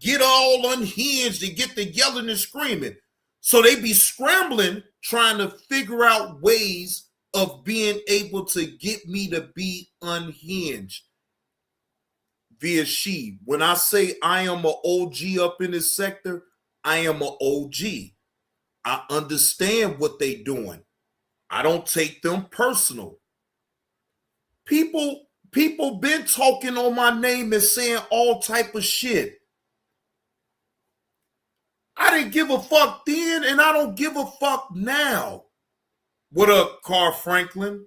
get all unhinged and get the yelling and screaming. So they be scrambling, trying to figure out ways of being able to get me to be unhinged. Via she. When I say I am an OG up in this sector, I am an OG. I understand what they doing. I don't take them personal. People been talking on my name and saying all type of shit. I didn't give a fuck then, and I don't give a fuck now. What up, Carl Franklin?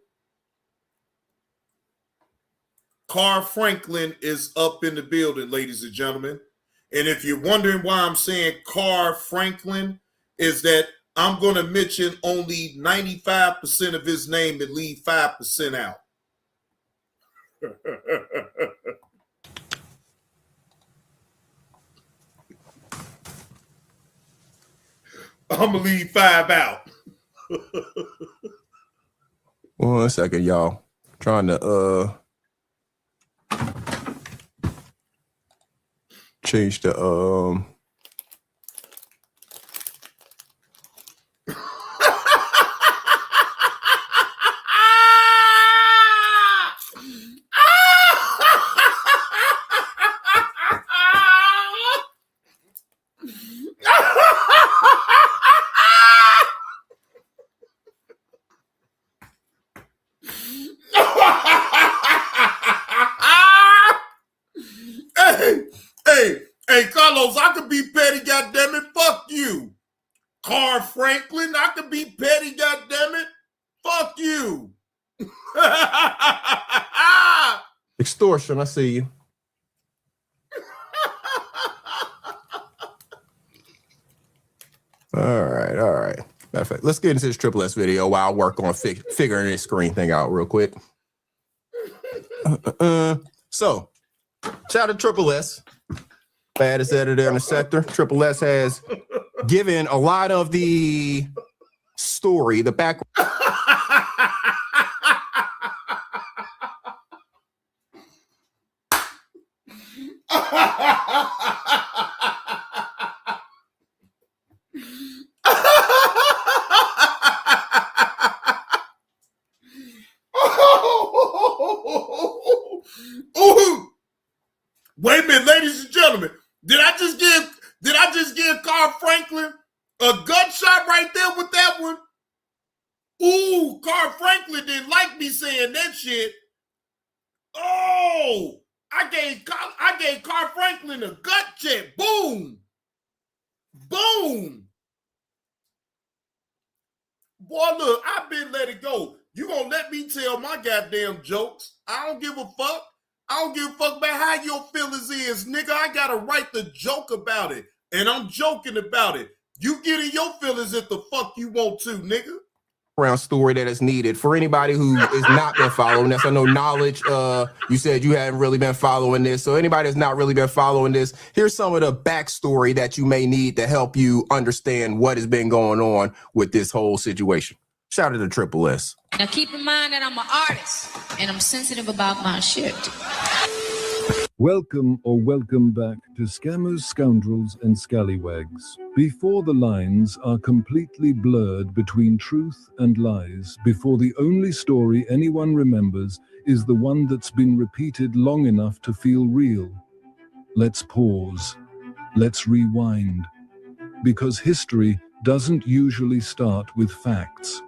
Carl Franklin is up in the building, ladies and gentlemen. And if you're wondering why I'm saying Carl Franklin, is that I'm going to mention only 95% of his name and leave 5% out. I'm going to leave 5 out. 1 second, y'all. Trying to change the Hey, Carlos, I could be petty, goddammit. Fuck you. Carl Franklin, I could be petty, goddammit. Fuck you. extortion. I see you. All right. Matter of fact, let's get into this Triple S video while I work on figuring this screen thing out real quick. So, shout out to Triple S. Baddest editor in the sector. Triple S has given a lot of the story, the background. Wait a minute, ladies and gentlemen. Did I just give Carl Franklin a gunshot right there with that one? Ooh, Carl Franklin didn't like me saying that shit. Oh, I gave Carl Franklin a gut check. Boom. Boom. Boy, look, I've been let it go. You gonna let me tell my goddamn jokes? I don't give a fuck. I don't give a fuck about how your feelings is, nigga. I got a right to joke about it. And I'm joking about it. You get in your feelings if the fuck you want to, nigga. Background story that is needed for anybody who is not been following this. I know Knowledge, you said you haven't really been following this. So anybody that's not really been following this, here's some of the backstory that you may need to help you understand what has been going on with this whole situation. Shout out to Triple S. Now keep in mind that I'm an artist and I'm sensitive about my shit. Welcome back to Scammers, Scoundrels and Scallywags. Before the lines are completely blurred between truth and lies, before the only story anyone remembers is the one that's been repeated long enough to feel real. Let's pause. Let's rewind. Because history doesn't usually start with facts.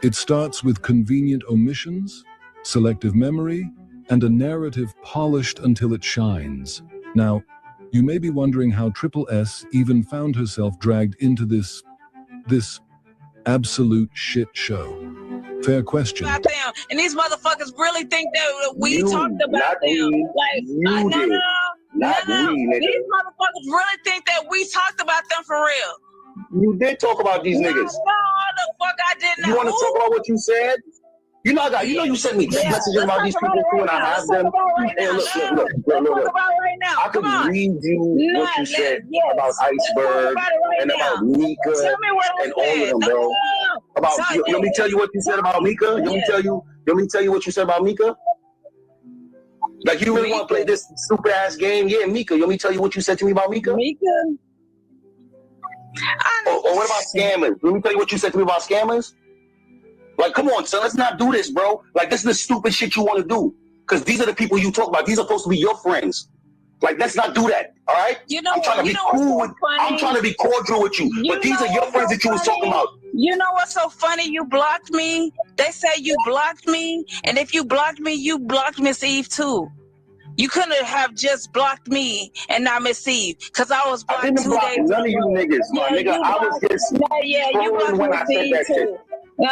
It starts with convenient omissions, selective memory, and a narrative polished until it shines. Now, you may be wondering how Triple S even found herself dragged into this absolute shit show. Fair question. And these motherfuckers really think that we talked about them. No. These motherfuckers really think that we talked about them for real. You did talk about these niggas. No, the fuck I didn't. You want to talk about what you said? You know, you sent me messages about these people too, and I have them. Hey, look. I could read you what you said about Iceberg and about Mika and all of them, bro. You want me to tell you what you said about Mika? You want me to tell you what you said about Mika? Like, you really want to play this stupid ass game? Yeah, Mika. You want me to tell you what you said to me about Mika? Or what about scammers? Let me tell you what you said to me about scammers. Like, come on, son, let's not do this, bro. Like, this is the stupid shit you want to do. Because these are the people you talk about. These are supposed to be your friends. Like, let's not do that, all right? I'm trying to be cool with, I'm trying to be cordial with you. But these are your friends that you was talking about. You know what's so funny? You blocked me. They say you blocked me. And if you blocked me, you blocked Miss Eve, too. You couldn't have just blocked me and not Miss Eve, because I was blocked 2 days ago. I didn't block none of you niggas, my nigga. I was just trolling when I said that shit. No.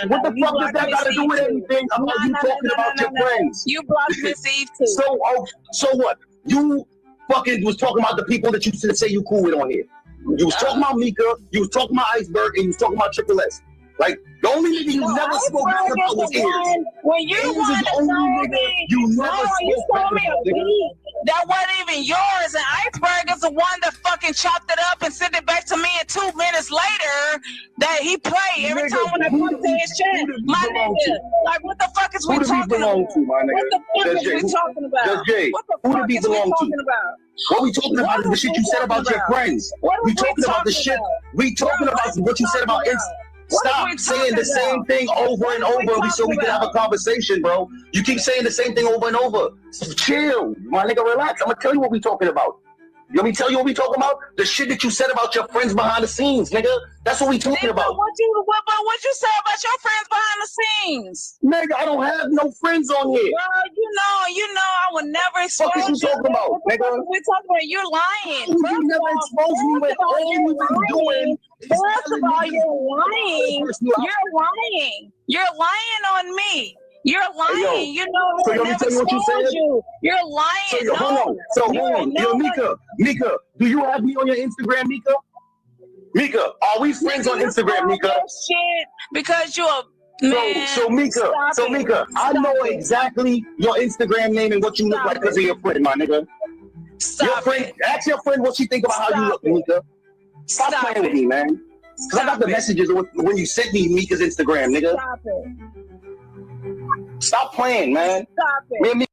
What the fuck does that got to do with anything? I'm not you talking about your friends. You blocked Miss Eve, too. So what? You fucking was talking about the people that you say you cool with on here. You was talking about Mika, you was talking about Iceberg, and you was talking about Triple S. Like, the only nigga you never spoke back about was Ears. When you Ears wanted is the to only show nigga me, you no, never you spoke back showed me a about, nigga. beat that wasn't even yours, and Iceberg is the one that fucking chopped it up and sent it back to me, and 2 minutes later that he play every time when I come to his chat. My nigga, like, what the fuck is we Who the beat talking belong about? to, my nigga? What the fuck Just is Jay. we talking about? Just Jay. What the Who the fuck beat is we belong to? talking about? What we talking about is the shit you said about your friends. We talking about the shit. We talking about what you said about Insta. Stop saying the same thing over and over so we can have a conversation, bro. You keep saying the same thing over and over. So chill, my nigga, relax. I'm gonna tell you what we talking about. Let me tell you what we talking about. The shit that you said about your friends behind the scenes, nigga. That's what we talking about. What you say about your friends behind the scenes? Nigga, I don't have no friends on here. Girl, you know, I would never expose What is you talking about, What the nigga? fuck we talking about? You're lying. How you never exposed me with all you've been doing? First of all, you're lying. You're lying. You're lying on me. You're lying. Hey, you know, so I let me never tell you what you exposed said. you. You're lying. So, no. hold on. So hold on. Yo, Mika, do you have me on your Instagram, Mika? Mika, are we friends on Instagram, Mika? Shit, because you're a man. So Mika, I know exactly your Instagram name and what you look like because of your friend, my nigga. Ask your friend what she think about how you look, Mika. Stop playing with me, man. Because I got the messages when you sent me Mika's Instagram, nigga. Stop it. Stop playing, man. Stop it. Me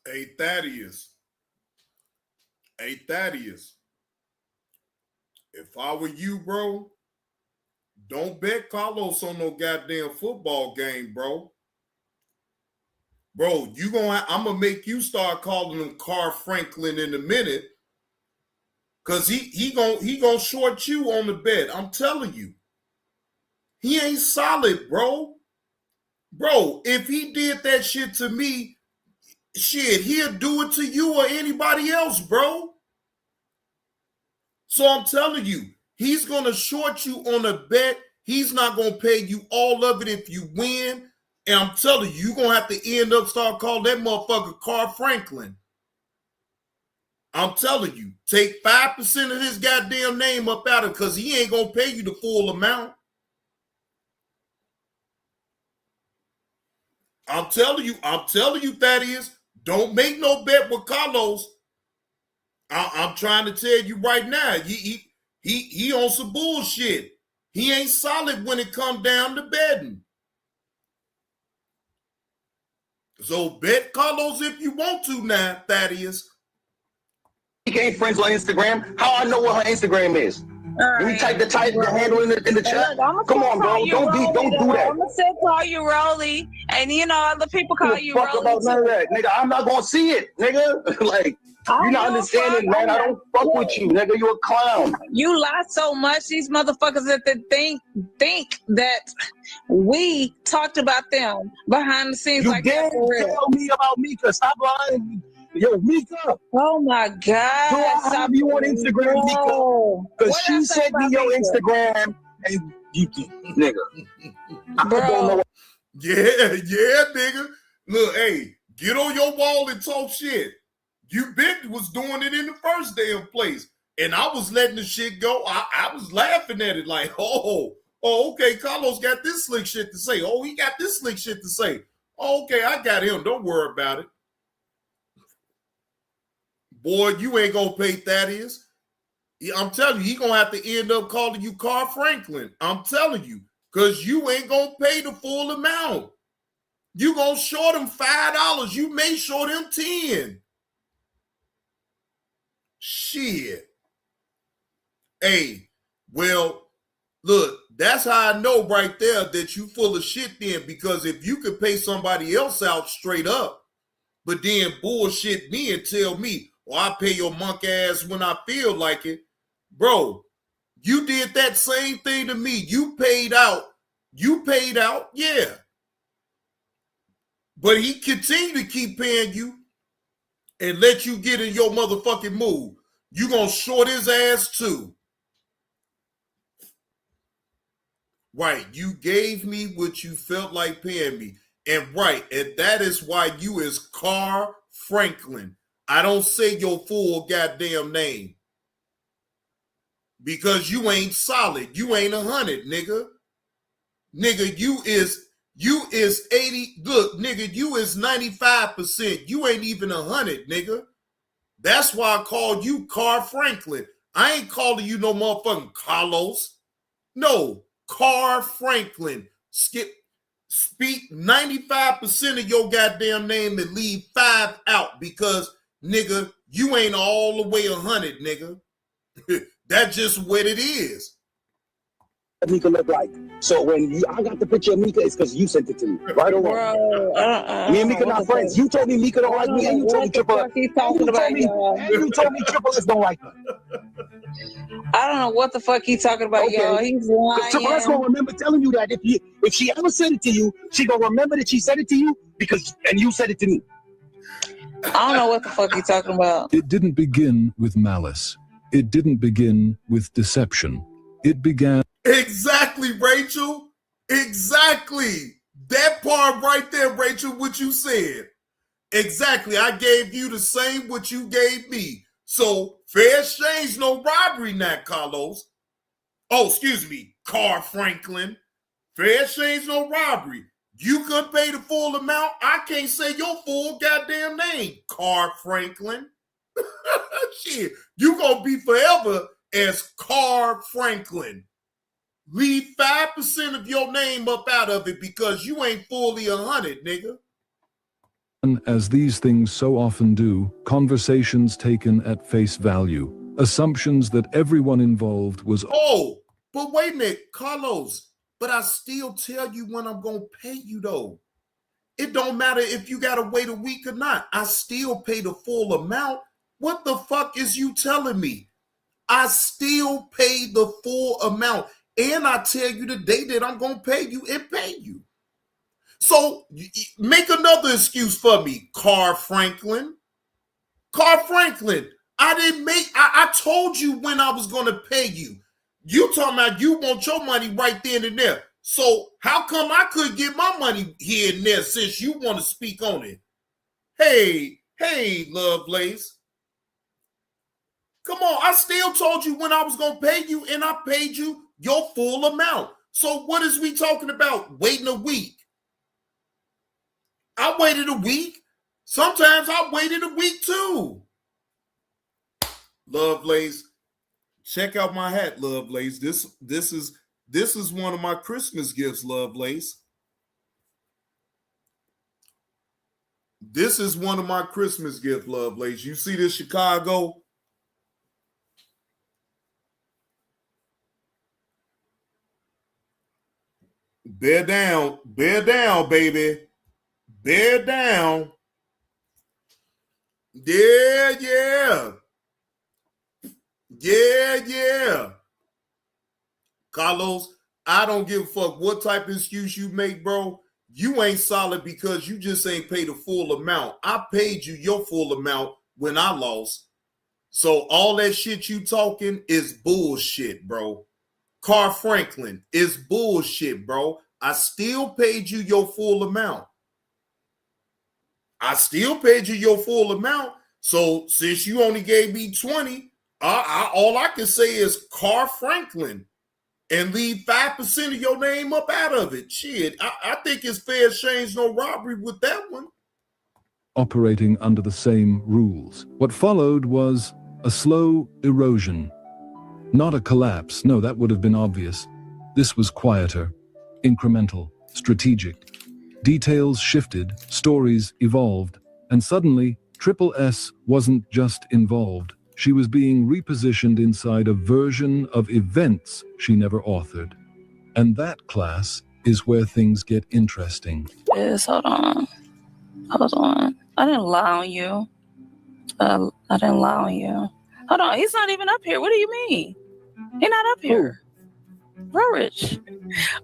Hey, Thaddeus. If I were you, bro, don't bet Carlos on no goddamn football game, bro. Bro, I'm gonna make you start calling him Carl Franklin in a minute. Cause he gonna short you on the bet. I'm telling you. He ain't solid, bro. Bro, if he did that shit to me, shit, he'll do it to you or anybody else, bro. So I'm telling you, he's going to short you on a bet. He's not going to pay you all of it if you win. And I'm telling you, you're going to have to end up start calling that motherfucker Carl Franklin. I'm telling you, take 5% of his goddamn name up out of it because he ain't going to pay you the full amount. I'm telling you, Thaddeus, don't make no bet with Carlos. I'm trying to tell you right now, he on some bullshit. He ain't solid when it come down to betting. So bet Carlos if you want to now, Thaddeus. Mika ain't friends on Instagram. How I know what her Instagram is? Let me type the handle in the chat. Look, Come on, bro. Don't do that. I'm gonna still call you Rolly, and you know other people call you Fuck Rolly about none of that, nigga. I'm not gonna see it, nigga. Like you're not understanding, man. I don't fuck with you, nigga. You a clown. You lie so much. These motherfuckers that they think that we talked about them behind the scenes. You like didn't that for real. tell me about Mika. Stop lying. Yo, Mika. Oh my God. Do I have you on Instagram, Mika? Because she sent me your Instagram and you nigga. I don't know. Yeah, nigga. Look, hey, get on your wall and talk shit. You bitch was doing it in the first damn place. And I was letting the shit go. I was laughing at it like, oh, okay, Carlos got this slick shit to say. Oh, he got this slick shit to say. Oh, okay, I got him. Don't worry about it. Boy, you ain't gonna pay Thaddeus. I'm telling you, he gonna have to end up calling you Carl Franklin. I'm telling you, because you ain't gonna pay the full amount. You gonna short him $5. You may short him 10. Shit. Hey, well, look, that's how I know right there that you full of shit then, because if you could pay somebody else out straight up, but then bullshit me and tell me, well, I pay your monk ass when I feel like it. Bro, you did that same thing to me. You paid out, yeah. But he continued to keep paying you and let you get in your motherfucking mood. You gonna short his ass too. Right, you gave me what you felt like paying me. And that is why you is Carl Franklin. I don't say your full goddamn name. Because you ain't solid. You ain't 100, nigga. Nigga, you is 80. Look, nigga, you is 95%. You ain't even 100, nigga. That's why I called you Carl Franklin. I ain't calling you no motherfucking Carlos. No, Carl Franklin. Speak 95% of your goddamn name and leave 5 out because, nigga, you ain't all the way 100, nigga. That's just what it is. Mika look like. So when I got the picture of Mika, it's because you sent it to me, right or wrong? Me and Mika not friends. You told me Mika don't like me, and you told me Triple S don't like me. I don't know what the fuck he's talking about, y'all. He's lying. Triple S gonna remember telling you that if she ever said it to you, she gonna remember that she said it to you and you said it to me. I don't know what the fuck he's talking about. It didn't begin with malice. It didn't begin with deception. It began... Exactly, Rachel. Exactly. That part right there, Rachel, what you said. Exactly. I gave you the same what you gave me. So, fair exchange, no robbery now, Carlos. Oh, excuse me, Carl Franklin. Fair exchange, no robbery. You couldn't pay the full amount. I can't say your full goddamn name, Carl Franklin. Shit, you gonna be forever as Carl Franklin. Leave 5% of your name up out of it because you ain't fully 100, nigga. As these things so often do, conversations taken at face value, assumptions that everyone involved was... Oh, but wait a minute, Carlos, but I still tell you when I'm gonna pay you though. It don't matter if you gotta wait a week or not. I still pay the full amount. What the fuck is you telling me? I still pay the full amount. And I tell you the day that I'm going to pay you and pay you. So make another excuse for me, Carl Franklin. Carl Franklin, I told you when I was going to pay you. You talking about you want your money right then and there. So how come I couldn't get my money here and there since you want to speak on it? Hey, Lovelace. Come on, I still told you when I was going to pay you, and I paid you your full amount. So what is we talking about? Waiting a week. I waited a week. Sometimes I waited a week too. Lovelace, check out my hat, Lovelace. This is one of my Christmas gifts, Lovelace. This is one of my Christmas gifts, Lovelace. You see this Chicago? Bear down, baby. Bear down. Yeah. Carlos, I don't give a fuck what type of excuse you make, bro. You ain't solid because you just ain't paid the full amount. I paid you your full amount when I lost. So all that shit you talking is bullshit, bro. Carl Franklin is bullshit, bro. I still paid you your full amount. So since you only gave me 20, all I can say is Carl Franklin and leave 5% of your name up out of it. Shit, I think it's fair exchange, no robbery with that one. Operating under the same rules. What followed was a slow erosion. Not a collapse, no, that would have been obvious. This was quieter, incremental, strategic. Details shifted, stories evolved, and suddenly, Triple S wasn't just involved. She was being repositioned inside a version of events she never authored. And that, class, is where things get interesting. Yes, hold on. I didn't lie on you. Hold on, he's not even up here. What do you mean? He's not up here. Rorich.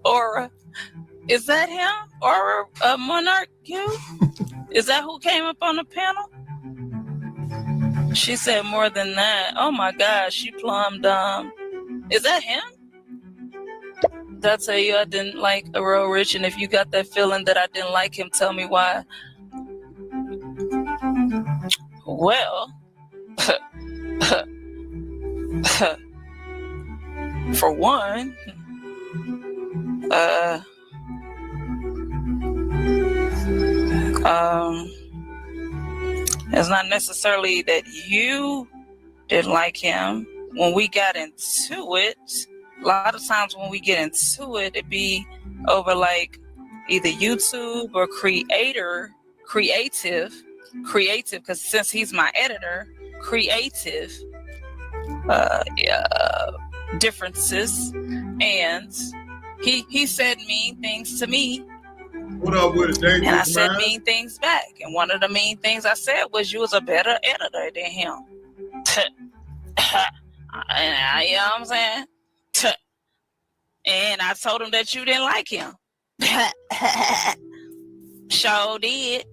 Or is that him? Or Monarch Q? Is that who came up on the panel? She said more than that. Oh my gosh, she plumb dumb. Is that him? Did I tell you I didn't like a real rich? And if you got that feeling that I didn't like him, tell me why. Well, for one, it's not necessarily that you didn't like him. When we got into it, a lot of times when we get into it, it be over like either YouTube or creative, because since he's my editor, creative differences, and he said mean things to me. What up with it, and I said mean things back. And one of the mean things I said was, you was a better editor than him. And you know what I'm saying? And I told him that you didn't like him. Sure did.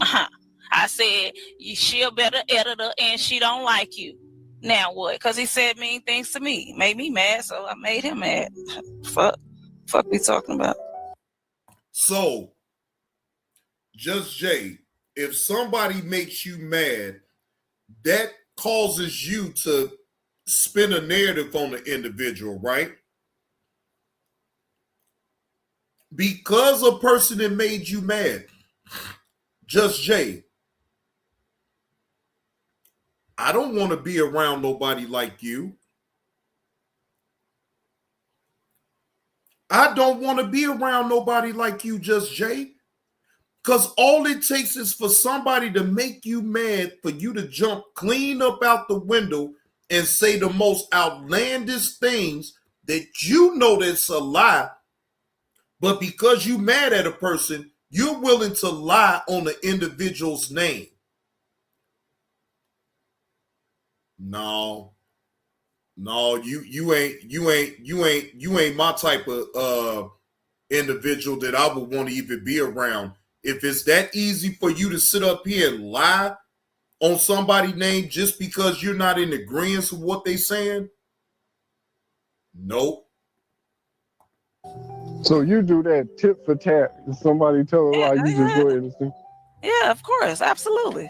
I said, she a better editor and she don't like you. Now what? Because he said mean things to me. Made me mad, so I made him mad. Fuck we talking about? So, Just Jay, if somebody makes you mad, that causes you to spin a narrative on the individual, right? Because a person that made you mad, Just Jay, I don't want to be around nobody like you. I don't want to be around nobody like you, Just Jay. Because all it takes is for somebody to make you mad, for you to jump clean up out the window and say the most outlandish things that you know that's a lie. But because you mad at a person, you're willing to lie on the individual's name. No, you ain't my type of individual that I would want to even be around. If it's that easy for you to sit up here and lie on somebody's name just because you're not in agreement with what they're saying, nope. So you do that tit for tat. If somebody tell a lie, you just go ahead and say. Yeah, of course, absolutely.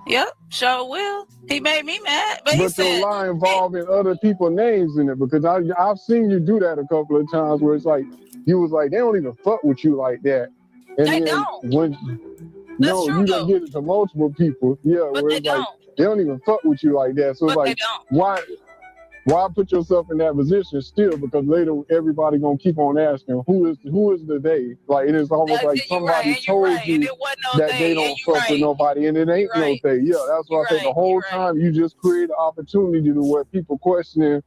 Yep, sure will. He made me mad, but he said, your lie involving other people's names in it, because I've seen you do that a couple of times where it's like you was like, they don't even fuck with you like that. And they then don't. No, you done did it to multiple people. Yeah, but where it's like they don't even fuck with you like that. So it's like, why put yourself in that position still? Because later everybody gonna keep on asking who is the they? Like, and it's almost like somebody told you that they don't fuck with nobody, and it ain't no they. Yeah, that's why I say the whole time you just create an opportunity to where people questioning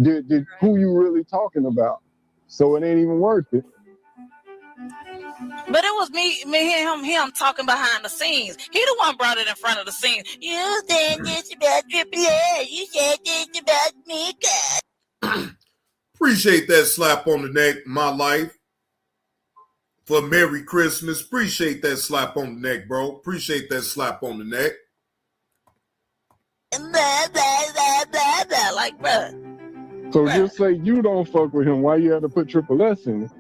did who you really talking about. So it ain't even worth it. But it was me him talking behind the scenes. He the one brought it in front of the scenes. You said this about Triple A. You said this about me. Appreciate that slap on the neck, my life. For Merry Christmas. Appreciate that slap on the neck, bro. Appreciate that slap on the neck. Like, bruh. So just say you don't fuck with him. Why you have to put Triple S in it?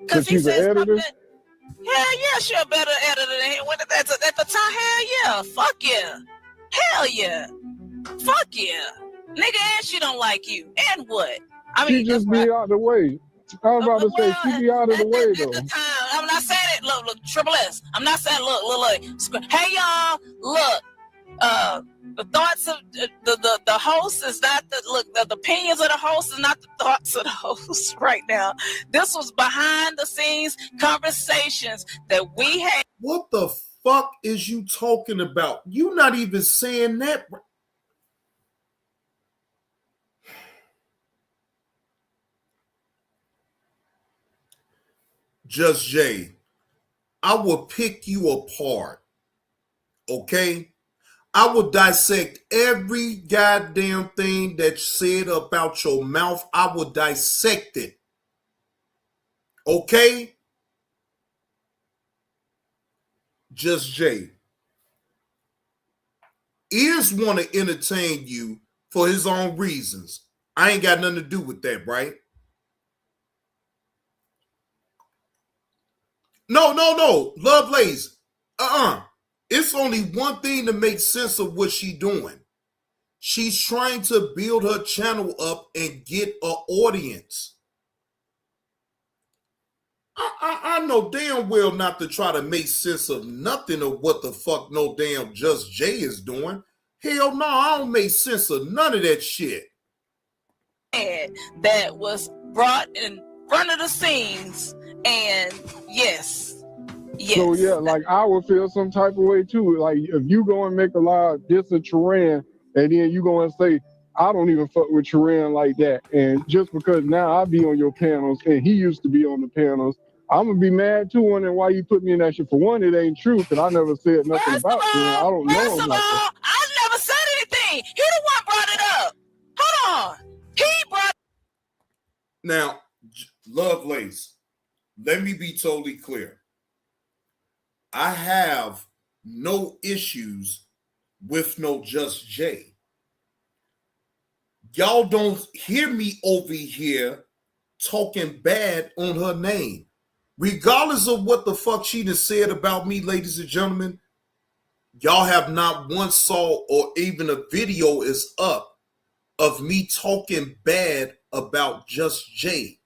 Because he's an editor? Hell yeah, she a better editor than him. At the time, hell yeah. Fuck yeah. Hell yeah. Fuck yeah. Nigga, and she don't like you. And what? I mean, she just be out the way. I was about to say, she be out of the way, though. I'm not saying it. Look, Triple S. I'm not saying, look. Hey, y'all, look. The thoughts of the host is not the opinions of the host is not the thoughts of the host right now. This was behind the scenes conversations that we had. What the fuck is you talking about? You not even saying that. Just Jay, I will pick you apart. Okay? I will dissect every goddamn thing that's said about your mouth. I will dissect it. Okay? Just Jay. Ears want to entertain you for his own reasons. I ain't got nothing to do with that, right? No. Lovelace. It's only one thing to make sense of what she's doing. She's trying to build her channel up and get an audience. I know damn well not to try to make sense of nothing of what the fuck no damn Just Jay is doing. Hell no, I don't make sense of none of that shit. That was brought in front of the scenes, and yes. So yeah, like I would feel some type of way too. Like if you go and make a lie diss of Turan, and then you go and say, I don't even fuck with Turan like that. And just because now I be on your panels and he used to be on the panels, I'm gonna be mad too, wondering why you put me in that shit. For one, it ain't true, because I never said nothing about Turan. I don't know him like that. I never said anything. He the one brought it up. Hold on. He brought. Now, Lovelace, let me be totally clear. I have no issues with no Just Jay. Y'all don't hear me over here talking bad on her name. Regardless of what the fuck she done said about me, ladies and gentlemen, y'all have not once saw or even a video is up of me talking bad about Just Jay.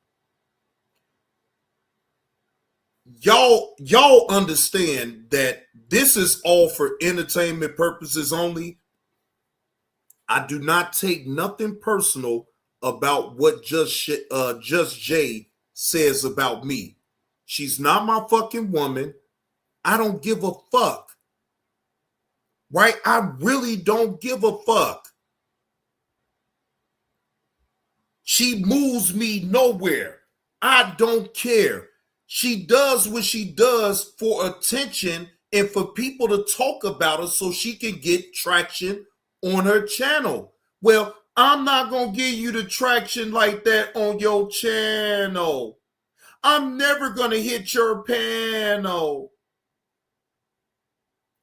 Y'all understand that this is all for entertainment purposes only. I do not take nothing personal about what Just Jay says about me. She's not my fucking woman. I don't give a fuck. Right? I really don't give a fuck. She moves me nowhere. I don't care. She does what she does for attention and for people to talk about her so she can get traction on her channel. Well, I'm not going to give you the traction like that on your channel. I'm never going to hit your panel.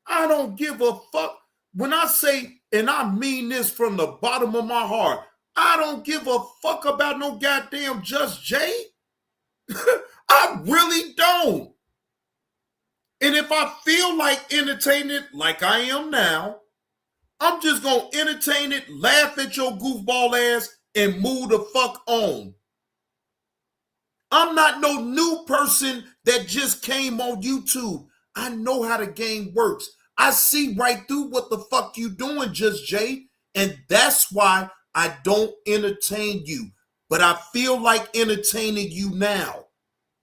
I don't give a fuck. When I say, and I mean this from the bottom of my heart, I don't give a fuck about no goddamn Just Jay. I really don't. And if I feel like entertaining it like I am now, I'm just going to entertain it, laugh at your goofball ass, and move the fuck on. I'm not no new person that just came on YouTube. I know how the game works. I see right through what the fuck you doing, Just Jay, and that's why I don't entertain you. But I feel like entertaining you now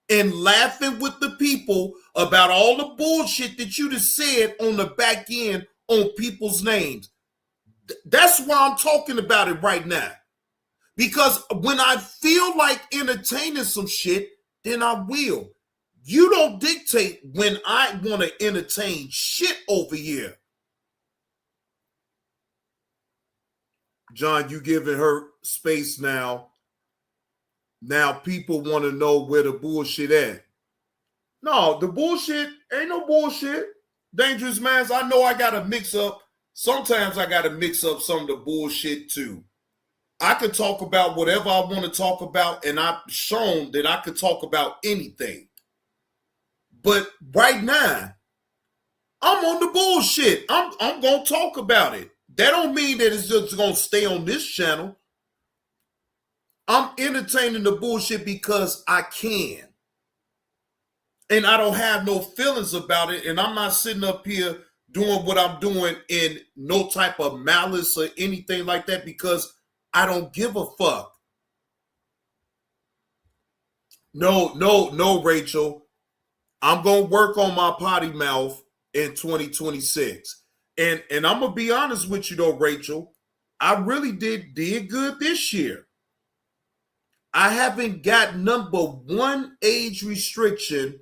and laughing with the people about all the bullshit that you just said on the back end on people's names. That's why I'm talking about it right now. Because when I feel like entertaining some shit, then I will. You don't dictate when I want to entertain shit over here. John, you giving her space now. Now people want to know where the bullshit at. No, the bullshit ain't no bullshit. Dangerous Minds, I know I got to mix up. Sometimes I got to mix up some of the bullshit too. I could talk about whatever I want to talk about, and I've shown that I could talk about anything. But right now, I'm on the bullshit. I'm going to talk about it. That don't mean that it's just going to stay on this channel. I'm entertaining the bullshit because I can. And I don't have no feelings about it. And I'm not sitting up here doing what I'm doing in no type of malice or anything like that because I don't give a fuck. No, Rachel. I'm going to work on my potty mouth in 2026. And I'm going to be honest with you though, Rachel. I really did good this year. I haven't got number one age restriction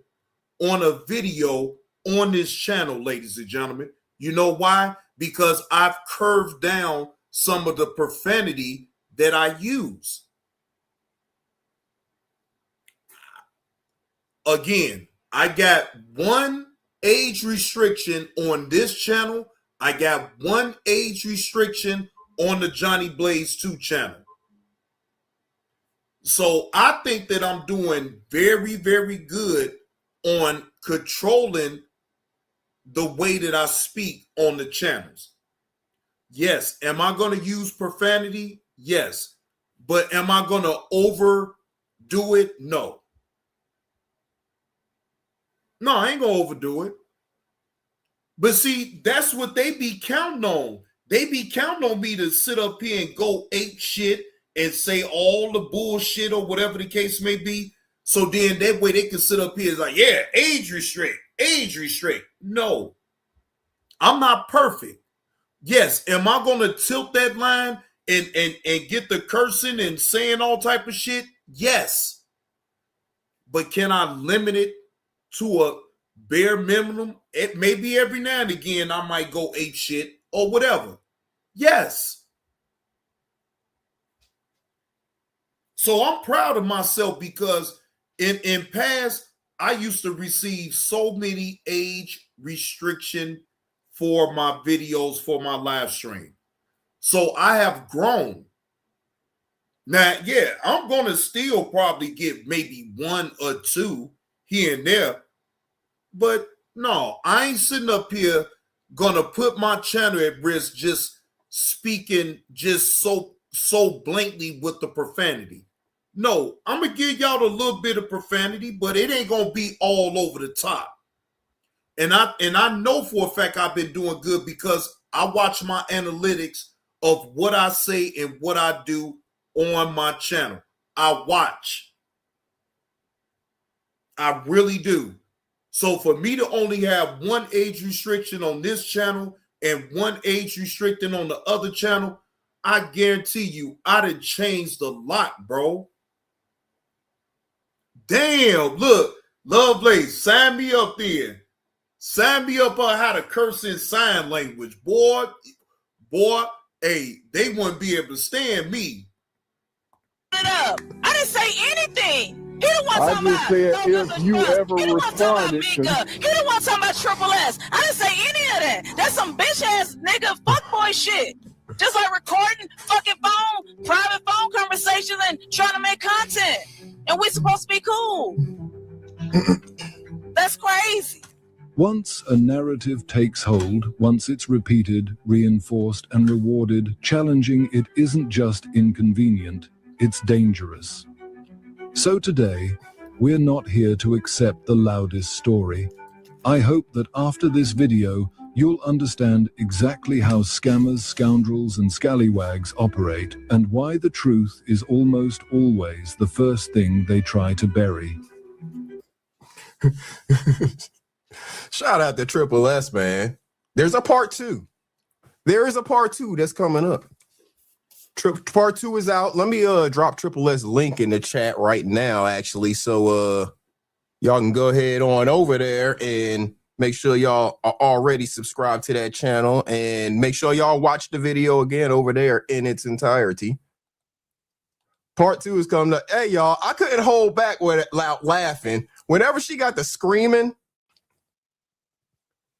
on a video on this channel, ladies and gentlemen. You know why? Because I've curved down some of the profanity that I use. Again, I got one age restriction on this channel. I got one age restriction on the Johnny Blaze 2 channel. So I think that I'm doing very, very good on controlling the way that I speak on the channels. Yes. Am I going to use profanity? Yes. But am I going to overdo it? No. No, I ain't going to overdo it. But see, that's what they be counting on. They be counting on me to sit up here and go ape shit and say all the bullshit or whatever the case may be. So then that way they can sit up here and like, yeah, age restrict. No, I'm not perfect. Yes, am I going to tilt that line and get the cursing and saying all type of shit? Yes. But can I limit it to a bare minimum? It maybe every now and again I might go ape shit or whatever. Yes. So I'm proud of myself because in past, I used to receive so many age restriction for my videos, for my live stream. So I have grown. Now, yeah, I'm going to still probably get maybe 1 or 2 here and there. But no, I ain't sitting up here going to put my channel at risk just speaking just so blatantly with the profanity. No, I'm going to give y'all a little bit of profanity, but it ain't going to be all over the top. And I know for a fact I've been doing good because I watch my analytics of what I say and what I do on my channel. I watch. I really do. So for me to only have 1 age restriction on this channel and 1 age restriction on the other channel, I guarantee you I done changed a lot, bro. Damn, look, Lovelace, sign me up there. Sign me up on how to curse in sign language. Boy, hey, they wouldn't be able to stand me. I didn't say anything. He the one I talking just about said if you ever responded. He the one talking about Triple S. I didn't say any of that. That's some bitch ass nigga fuckboy shit. Just like recording fucking private phone conversations and trying to make content. And we supposed to be cool. That's crazy. Once a narrative takes hold, once it's repeated, reinforced, and rewarded, challenging it isn't just inconvenient, it's dangerous. So today, we're not here to accept the loudest story. I hope that after this video, you'll understand exactly how scammers, scoundrels, and scallywags operate, and why the truth is almost always the first thing they try to bury. Shout out to Triple S, man. There's a part 2. There is a part 2 that's coming up. Part 2 is out. Let me drop Triple S link in the chat right now, actually, so y'all can go ahead on over there and make sure y'all are already subscribed to that channel, and make sure y'all watch the video again over there in its entirety. Part 2 is coming up. Hey, y'all, I couldn't hold back without laughing. Whenever she got the screaming,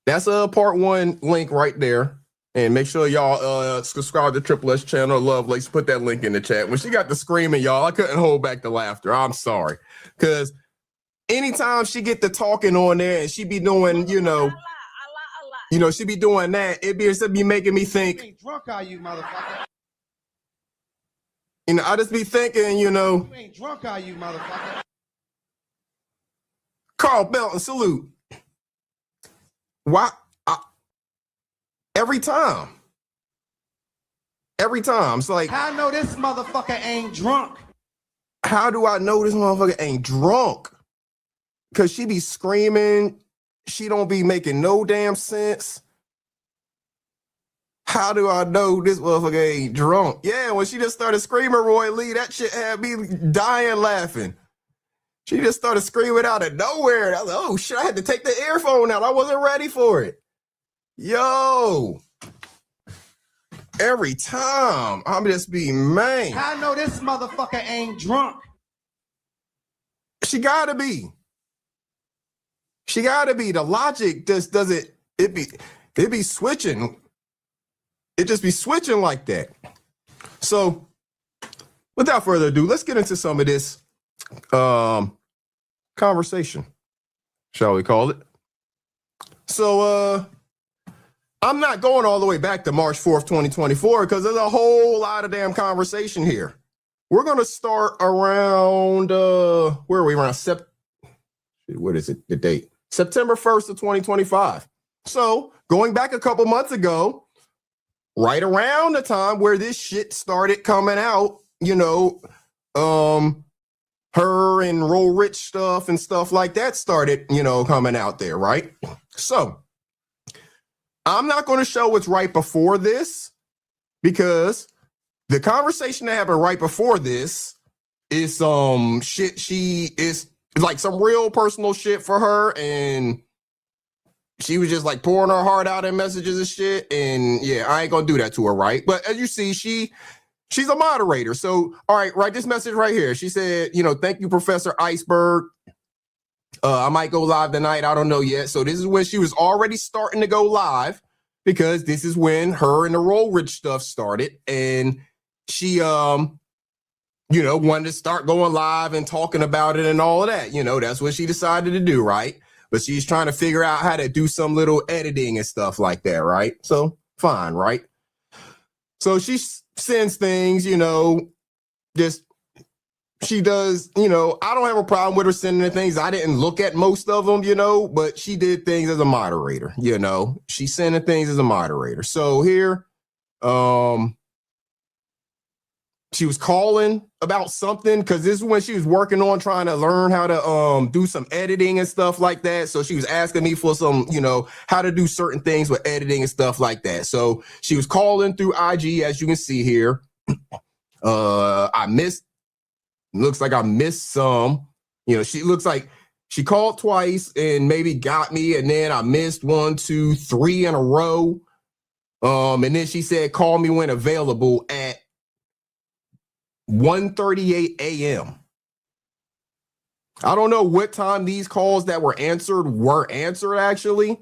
that's a part 1 link right there. And make sure y'all subscribe to Triple S channel. Lovelace, put that link in the chat. When she got the screaming, y'all, I couldn't hold back the laughter. I'm sorry. Because anytime she get the talking on there and she be doing, she be doing that, it be making me think. You ain't drunk, are you, motherfucker? I just be thinking, You ain't drunk, are you, motherfucker? Carl Belton, salute. Why? Every time. It's like, I know this motherfucker ain't drunk. How do I know this motherfucker ain't drunk? Because she be screaming. She don't be making no damn sense. How do I know this motherfucker ain't drunk? Yeah, when she just started screaming, Roy Lee, that shit had me dying laughing. She just started screaming out of nowhere. I was like, oh shit, I had to take the earphone out. I wasn't ready for it. Yo. Every time. I'm just being man. I know this motherfucker ain't drunk. She gotta be. The logic just doesn't, it be switching. It just be switching like that. So without further ado, let's get into some of this conversation, shall we call it. So I'm not going all the way back to March 4th, 2024, because there's a whole lot of damn conversation here. We're going to start around, where are we? Around what is it? The date? September 1st of 2025. So going back a couple months ago, right around the time where this shit started coming out, you know, her and Roll Rich stuff and stuff like that started, you know, coming out there, right? So I'm not going to show what's right before this, because the conversation that happened right before this is some shit. She is like some real personal shit for her, and she was just like pouring her heart out in messages and shit. And yeah, I ain't gonna do that to her, right? But as you see, she's a moderator. So all right, write this message right here. She said, you know, thank you, Professor Iceberg. I might go live tonight. I don't know yet. So this is when she was already starting to go live, because this is when her and the Roll Rich stuff started. And she, you know, wanted to start going live and talking about it and all of that. You know, that's what she decided to do, right? But she's trying to figure out how to do some little editing and stuff like that, right? So fine, right? So she sends things, you know, just she does, you know, I don't have a problem with her sending the things. I didn't look at most of them, you know, but she did things as a moderator, you know. She's sending things as a moderator. So here, she was calling about something, because this is when she was working on trying to learn how to do some editing and stuff like that. So she was asking me for some, you know, how to do certain things with editing and stuff like that. So she was calling through IG, as you can see here. Looks like I missed some. You know, she looks like she called twice and maybe got me, and then I missed 1, 2, 3 in a row. And then she said, call me when available at 1:38 a.m. I don't know what time these calls that were answered actually.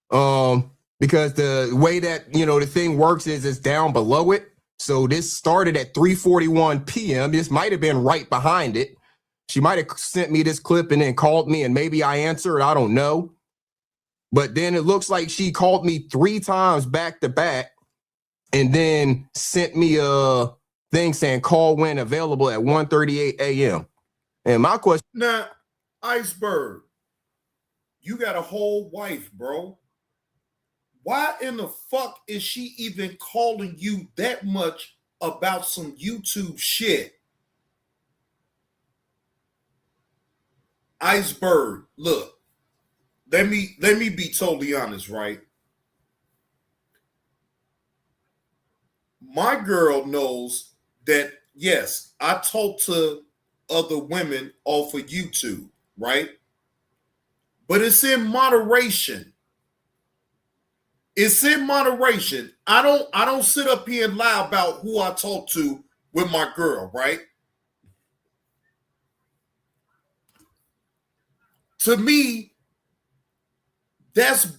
Because the way that, you know, the thing works is it's down below it. So this started at 3:41 p.m. This might have been right behind it. She might have sent me this clip and then called me, and maybe I answered. I don't know. But then it looks like she called me 3 times back to back and then sent me a thing saying call when available at 1:38 a.m. And my question... Now, Iceberg, you got a whole wife, bro. Why in the fuck is she even calling you that much about some YouTube shit? Iceberg, look, let me be totally honest, right? My girl knows that, yes, I talk to other women off of YouTube, right? But it's in moderation. It's in moderation. I don't sit up here and lie about who I talk to with my girl, right? To me, that's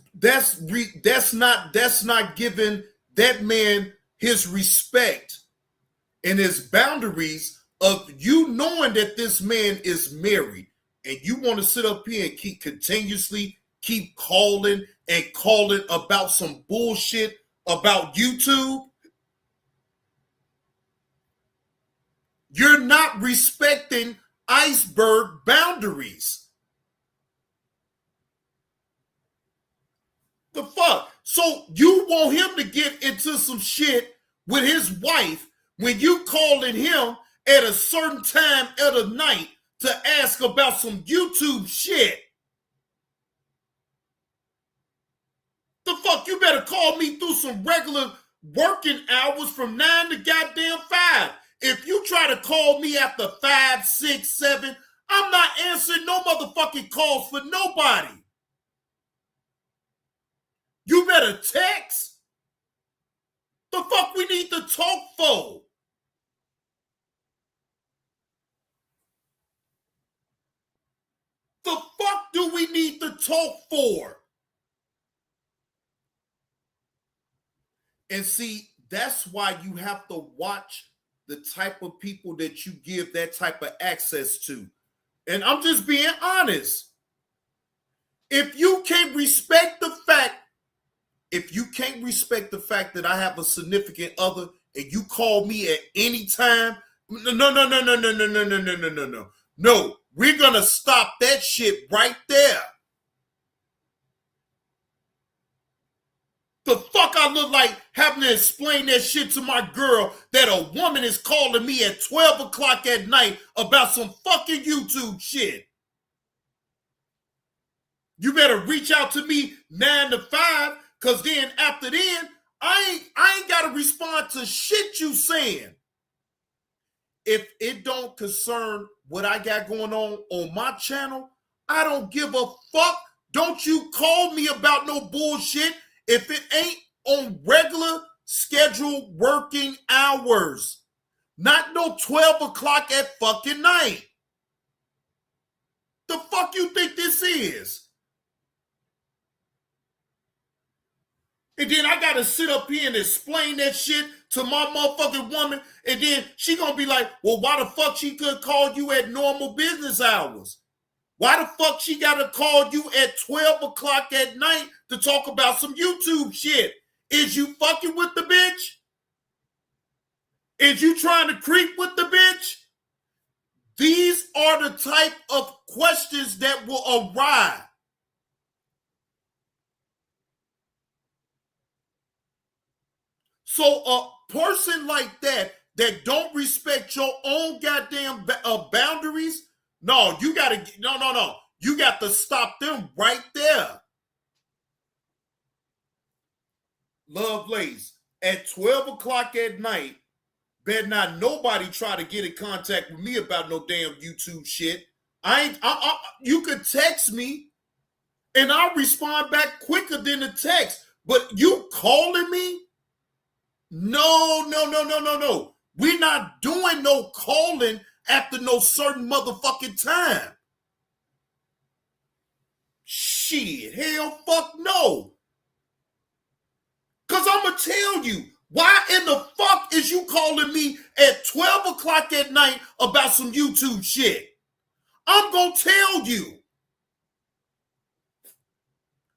not giving that man his respect and his boundaries of you knowing that this man is married, and you want to sit up here and keep calling and calling about some bullshit about YouTube. You're not respecting Iceberg boundaries. The fuck? So you want him to get into some shit with his wife when you calling him at a certain time of the night to ask about some YouTube shit? The fuck? You better call me through some regular working hours from 9 to goddamn 5. If you try to call me after 5, 6, 7, I'm not answering no motherfucking calls for nobody. You better text. The fuck we need to talk for? The fuck do we need to talk for? And see, that's why you have to watch the type of people that you give that type of access to. And I'm just being honest. If you can't respect the fact that I have a significant other and you call me at any time, no, we're gonna stop that shit right there. The fuck I look like having to explain that shit to my girl that a woman is calling me at 12 o'clock at night about some fucking YouTube shit. You better reach out to me 9 to 5, because then after then, I ain't got to respond to shit you saying. If it don't concern what I got going on my channel, I don't give a fuck. Don't you call me about no bullshit if it ain't on regular scheduled working hours. Not no 12 o'clock at fucking night. The fuck you think this is? And then I gotta sit up here and explain that shit to my motherfucking woman, and then she gonna be like, well, why the fuck she could call you at normal business hours? Why the fuck she gotta call you at 12 o'clock at night to talk about some YouTube shit? Is you fucking with the bitch? Is you trying to creep with the bitch? These are the type of questions that will arise. So a person like that don't respect your own goddamn boundaries, you got to stop them right there. Lovelace, at 12 o'clock at night, better not nobody try to get in contact with me about no damn YouTube shit. You could text me and I'll respond back quicker than the text. But you calling me? No. We're not doing no calling after no certain motherfucking time. Shit, hell fuck no. Because I'm going to tell you, why in the fuck is you calling me at 12 o'clock at night about some YouTube shit? I'm going to tell you.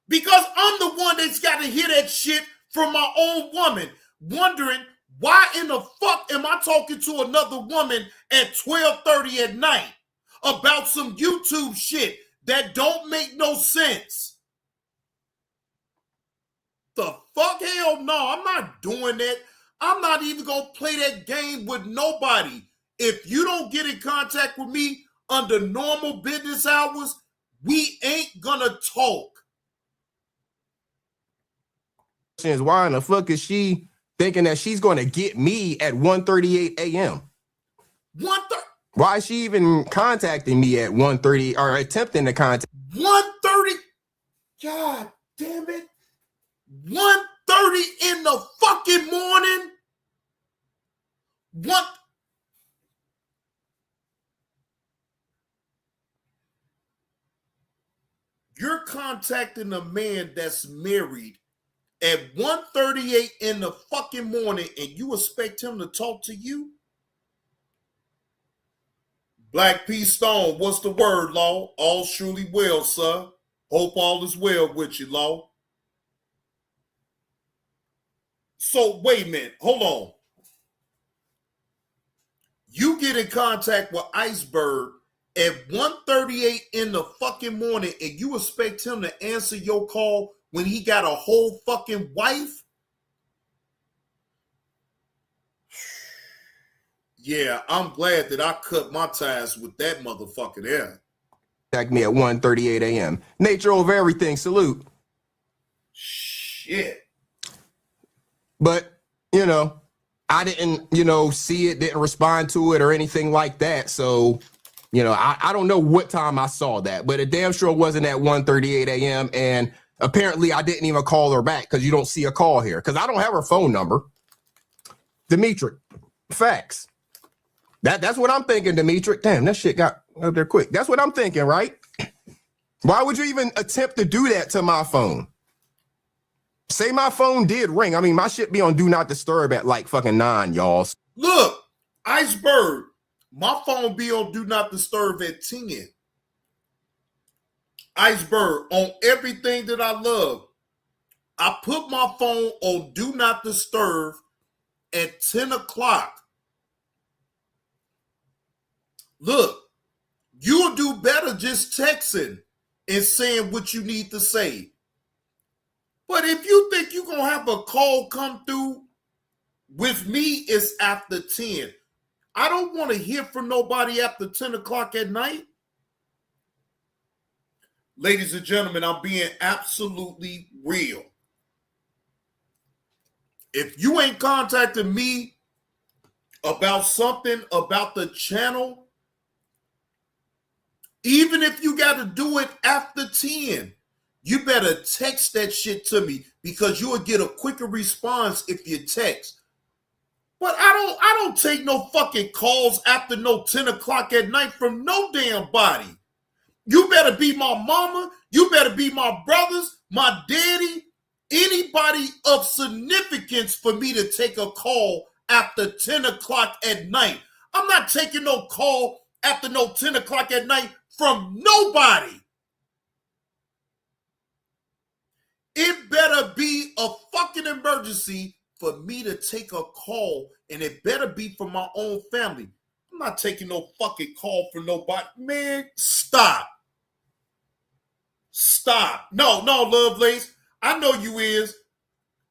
Because I'm the one that's got to hear that shit from my own woman, wondering why in the fuck am I talking to another woman at 12:30 at night about some YouTube shit that don't make no sense? The fuck? Hell no, I'm not doing that. I'm not even going to play that game with nobody. If you don't get in contact with me under normal business hours, we ain't going to talk. Why in the fuck is she thinking that she's going to get me at 1:38 a.m.? Why is she even contacting me at 1:30 or attempting to contact? 1:30? God damn it. 1:30 in the fucking morning? What? You're contacting a man that's married at 1:38 in the fucking morning and you expect him to talk to you? Black P Stone, what's the word, Law? All's truly well, sir. Hope all is well with you, Law. So, wait a minute. Hold on. You get in contact with Iceberg at 1:38 in the fucking morning and you expect him to answer your call when he got a whole fucking wife? Yeah, I'm glad that I cut my ties with that motherfucker there. Contact me at 1:38 a.m. Nature over everything. Salute. Shit. But, you know, I didn't, see it, didn't respond to it or anything like that. So, I don't know what time I saw that, but it damn sure wasn't at 1:38 a.m. And apparently I didn't even call her back because you don't see a call here because I don't have her phone number. Dimitri, facts. That's what I'm thinking, Dimitri. Damn, that shit got up there quick. That's what I'm thinking, right? Why would you even attempt to do that to my phone? Say my phone did ring. I mean, my shit be on Do Not Disturb at like fucking 9, y'all. Look, Iceberg, my phone be on Do Not Disturb at 10. Iceberg, on everything that I love, I put my phone on Do Not Disturb at 10 o'clock. Look, you'll do better just texting and saying what you need to say. But if you think you're going to have a call come through, with me, it's after 10. I don't want to hear from nobody after 10 o'clock at night. Ladies and gentlemen, I'm being absolutely real. If you ain't contacting me about something about the channel, even if you got to do it after 10, you better text that shit to me because you will get a quicker response if you text. But I don't take no fucking calls after no 10 o'clock at night from no damn body. You better be my mama. You better be my brothers, my daddy, anybody of significance for me to take a call after 10 o'clock at night. I'm not taking no call after no 10 o'clock at night from nobody. It better be a fucking emergency for me to take a call, and it better be from my own family. I'm not taking no fucking call from nobody. Man, stop. Stop. No, Lovelace. I know you is,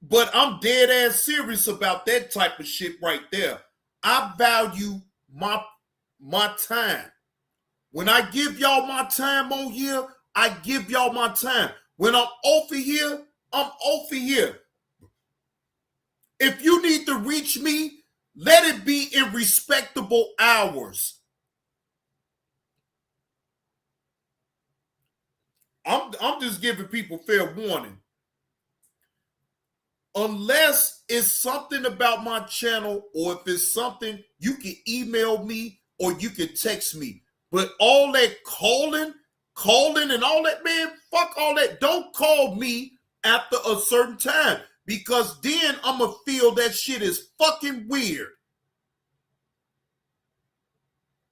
but I'm dead ass serious about that type of shit right there. I value my time. When I give y'all my time on here, I give y'all my time. When I'm over here, I'm over here. If you need to reach me, let it be in respectable hours. I'm just giving people fair warning. Unless it's something about my channel, or if it's something, you can email me or you can text me. But all that calling and all that, man, fuck all that. Don't call me after a certain time, because then I'm going to feel that shit is fucking weird.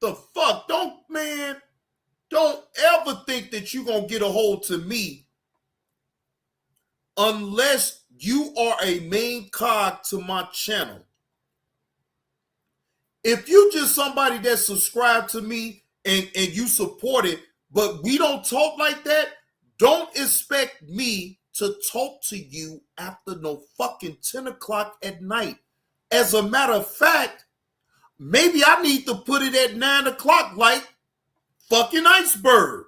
The fuck? Don't ever think that you're going to get a hold to me unless you are a main cog to my channel. If you just somebody that subscribed to me and you support it, but we don't talk like that, don't expect me to talk to you after no fucking 10 o'clock at night. As a matter of fact, maybe I need to put it at 9 o'clock like fucking Iceberg.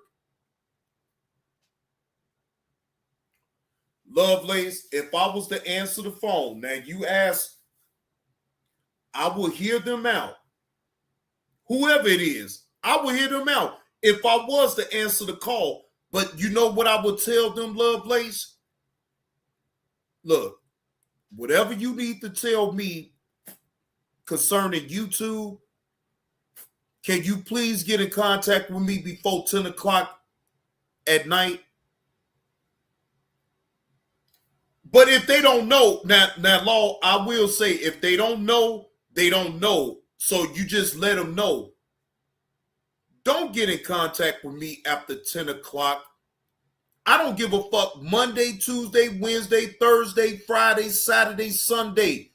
Lovelace, if I was to answer the phone, now you ask, I will hear them out. Whoever it is, I will hear them out if I was to answer the call. But you know what I would tell them, Lovelace? Look, whatever you need to tell me concerning YouTube, can you please get in contact with me before 10 o'clock at night? But if they don't know, now, Law, I will say, if they don't know, they don't know. So you just let them know. Don't get in contact with me after 10 o'clock. I don't give a fuck. Monday, Tuesday, Wednesday, Thursday, Friday, Saturday, Sunday.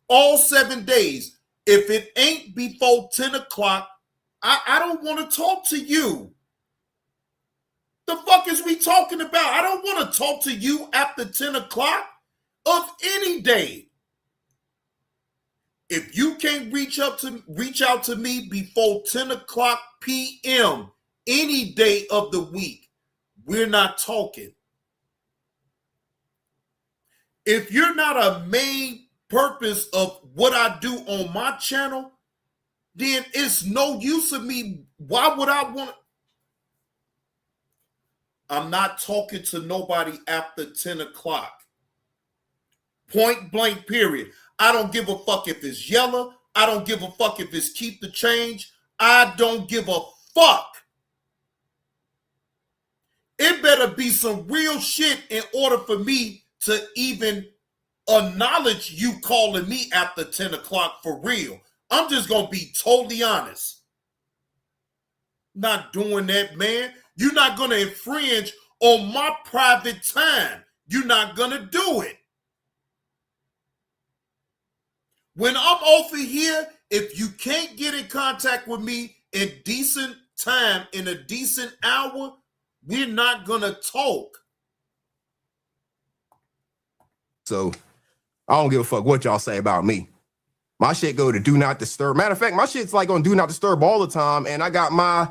All 7 days. If it ain't before 10 o'clock, I don't want to talk to you. The fuck is we talking about? I don't want to talk to you after 10 o'clock of any day. If you can't reach out to me before 10 o'clock p.m. any day of the week, we're not talking. If you're not a main purpose of what I do on my channel, then it's no use of me. Why would I want to? I'm not talking to nobody after 10 o'clock. Point blank, period. I don't give a fuck if it's yellow. I don't give a fuck if it's keep the change. I don't give a fuck. It better be some real shit in order for me to even acknowledge you calling me after 10 o'clock for real. I'm just going to be totally honest. Not doing that, man. You're not going to infringe on my private time. You're not going to do it. When I'm over here, if you can't get in contact with me in decent time, in a decent hour, we're not going to talk. So I don't give a fuck what y'all say about me. My shit go to do not disturb. Matter of fact, my shit's like on do not disturb all the time. And I got my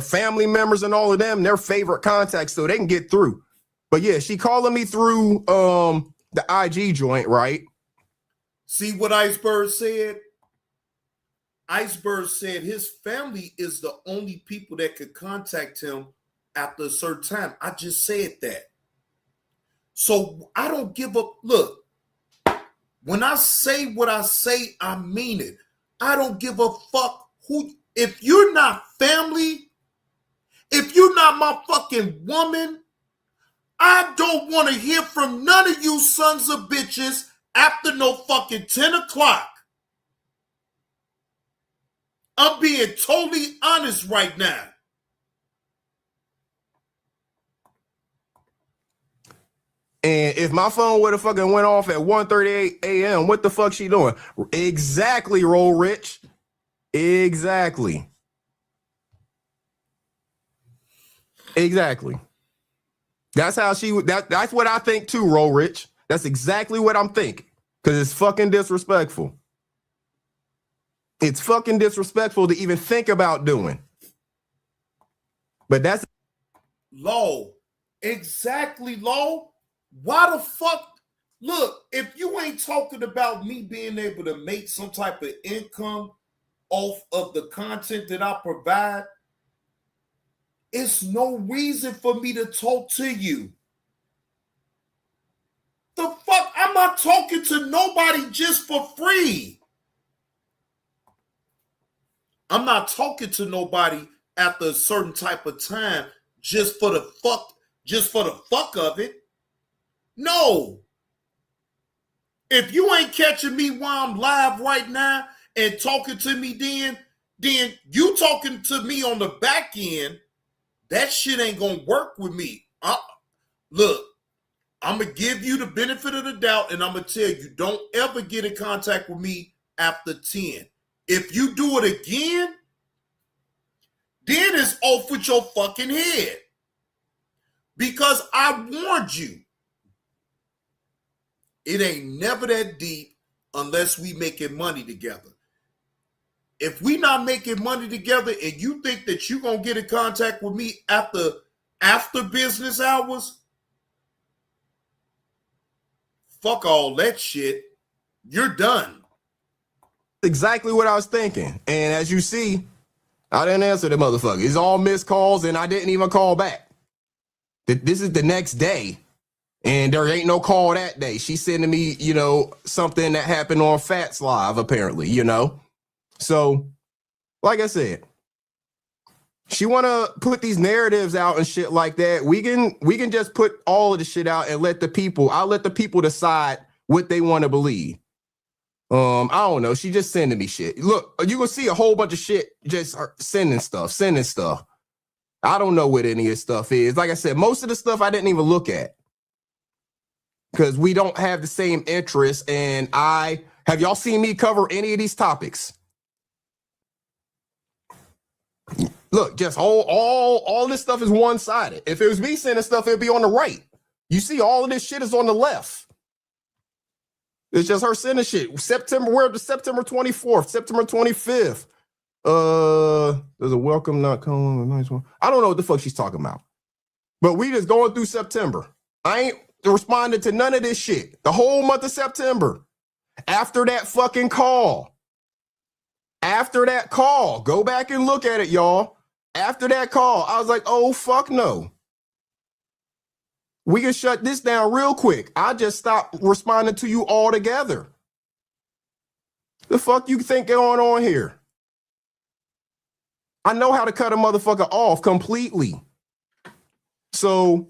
family members and all of them, their favorite contacts, so they can get through. But yeah, she calling me through the IG joint, right? See what Iceberg said? Iceberg said his family is the only people that could contact him after a certain time. I just said that. So I don't give up. Look, when I say what I say, I mean it. I don't give a fuck who. If you're not family, if you're not my fucking woman, I don't want to hear from none of you sons of bitches after no fucking 10 o'clock. I'm being totally honest right now. And if my phone would have fucking went off at 1:38 a.m., what the fuck she doing? Exactly, Roll Rich. Exactly. Exactly. That's how she would. That's what I think too, Roll Rich. That's exactly what I'm thinking. Because it's fucking disrespectful. It's fucking disrespectful to even think about doing. But that's Law. Exactly, Law. Why the fuck? Look, if you ain't talking about me being able to make some type of income off of the content that I provide, it's no reason for me to talk to you. The fuck? I'm not talking to nobody just for free. I'm not talking to nobody after a certain type of time just for the fuck of it. No. If you ain't catching me while I'm live right now and talking to me then you talking to me on the back end, that shit ain't gonna work with me. Look, I'm gonna give you the benefit of the doubt and I'm gonna tell you, don't ever get in contact with me after 10. If you do it again, then it's off with your fucking head. Because I warned you. It ain't never that deep unless we making money together. If we not making money together and you think that you gonna get in contact with me after business hours, fuck all that shit. You're done. exactly what I was thinking. And as you see, I didn't answer the motherfucker. It's all missed calls and I didn't even call back. This is the next day. And there ain't no call that day. She's sending me, something that happened on Fats Live, apparently, So, like I said, she want to put these narratives out and shit like that. We can just put all of the shit out and I'll let the people decide what they want to believe. I don't know. She just sending me shit. Look, you can see a whole bunch of shit just sending stuff. I don't know what any of this stuff is. Like I said, most of the stuff I didn't even look at. Because we don't have the same interests, and have y'all seen me cover any of these topics? Look, just all this stuff is one-sided. If it was me sending stuff, it'd be on the right. You see, all of this shit is on the left. It's just her sending shit. We're up to September 24th, September 25th. There's a welcome not coming. A nice one. I don't know what the fuck she's talking about. But we just going through September. I ain't responded to none of this shit the whole month of September. After that fucking call, go back and look at it, y'all. After that call, I was like, oh, fuck no. We can shut this down real quick. I just stopped responding to you altogether. The fuck you think going on here? I know how to cut a motherfucker off completely. So,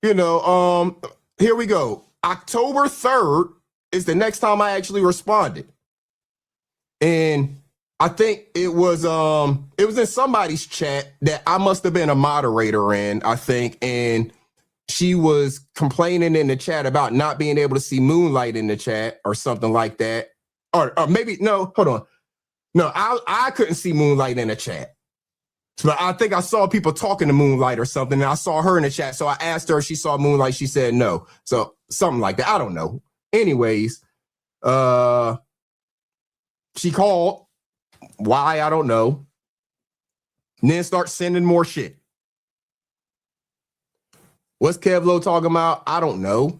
here we go. October 3rd is the next time I actually responded. And I think it was in somebody's chat that I must have been a moderator in, I think, and she was complaining in the chat about not being able to see Moonlight in the chat or something like that. Or maybe, no, hold on. No, I couldn't see Moonlight in the chat. So I think I saw people talking to Moonlight or something, and I saw her in the chat. So I asked her if she saw Moonlight. She said no. So something like that. I don't know. Anyways, she called. Why? I don't know. And then start sending more shit. What's Kevlo talking about? I don't know.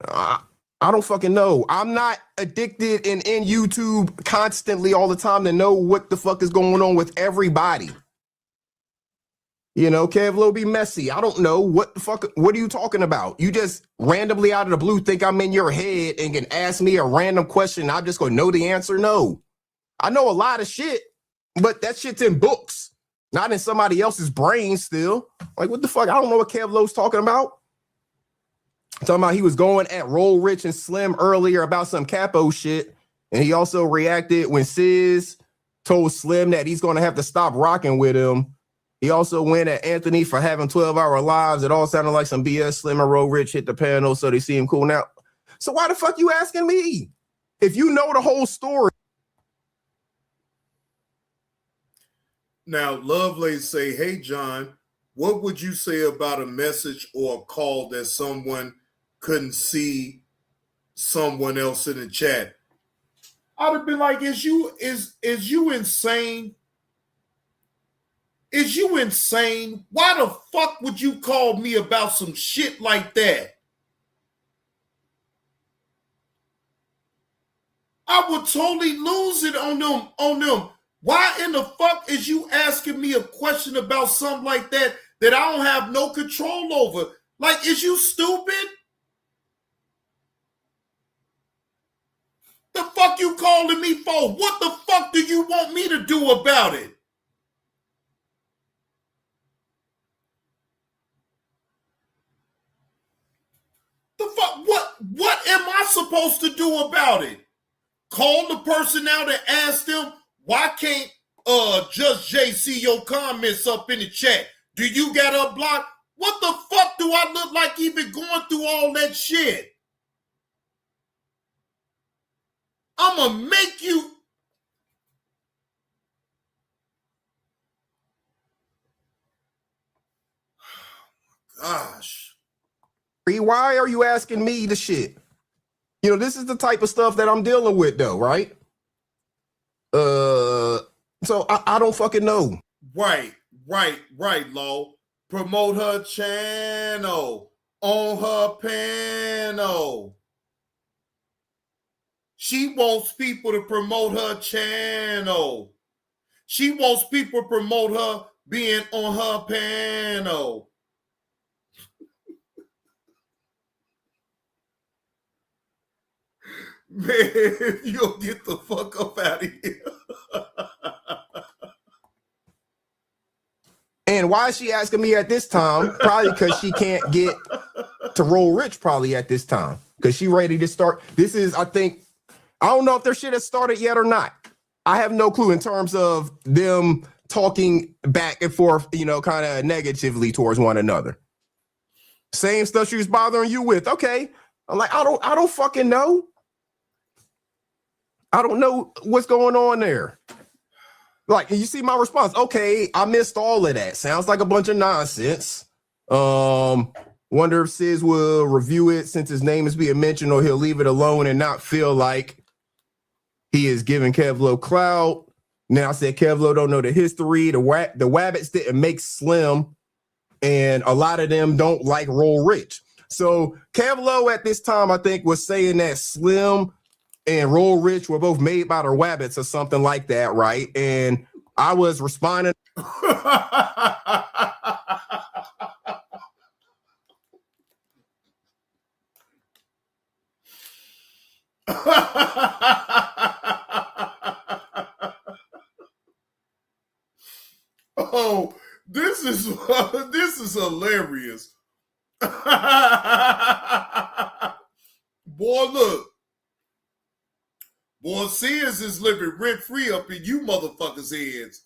I don't fucking know. I'm not addicted and in YouTube constantly all the time to know what the fuck is going on with everybody. You know, Kevlo be messy. I don't know. What the fuck? What are you talking about? You just randomly out of the blue think I'm in your head and can ask me a random question and I'm just going to know the answer? No. I know a lot of shit, but that shit's in books, not in somebody else's brain still. Like, what the fuck? I don't know what Kevlo's talking about. Talking about he was going at Roll Rich and Slim earlier about some capo shit. And he also reacted when Sis told Slim that he's going to have to stop rocking with him. He also went at Anthony for having 12-hour lives. It all sounded like some BS. Slim and Roll Rich hit the panel, so they see him cool now. So why the fuck you asking me? If you know the whole story. Now, Lovelace say, hey, John, what would you say about a message or a call that someone couldn't see someone else in the chat? I'd have been like, is you insane? Is you insane? Why the fuck would you call me about some shit like that? I would totally lose it on them. Why in the fuck is you asking me a question about something like that I don't have no control over? Like, is you stupid? The fuck you calling me for? What the fuck do you want me to do about it? The fuck? What am I supposed to do about it? Call the person out and ask them, why can't Just Jay see your comments up in the chat? Do you got her blocked? What the fuck do I look like even going through all that shit? I'ma make you. Gosh. Why are you asking me the shit? You know, this is the type of stuff that I'm dealing with, though, right? So I don't fucking know. Right, Lo. Promote her channel on her panel. She wants people to promote her channel. She wants people to promote her being on her panel. Man, you'll get the fuck up out of here. And why is she asking me at this time? Probably because she can't get to Roll Rich probably at this time. Because she ready to start. This is, I don't know if their shit has started yet or not. I have no clue in terms of them talking back and forth, you know, kind of negatively towards one another. Same stuff she was bothering you with. Okay. I'm like, I don't fucking know. I don't know what's going on there. Like, you see my response. Okay, I missed all of that. Sounds like a bunch of nonsense. Wonder if Sis will review it since his name is being mentioned, or he'll leave it alone and not feel like he is giving Kevlo clout. Now I said Kevlo don't know the history. The Wabbits didn't make Slim, and a lot of them don't like Roll Rich. So Kevlo at this time, I think, was saying that Slim and Roll Rich were both made by the Wabbits or something like that, right? And I was responding. Oh, this is hilarious. Boy, look. Boy, Sears is living rent-free up in you motherfuckers' heads.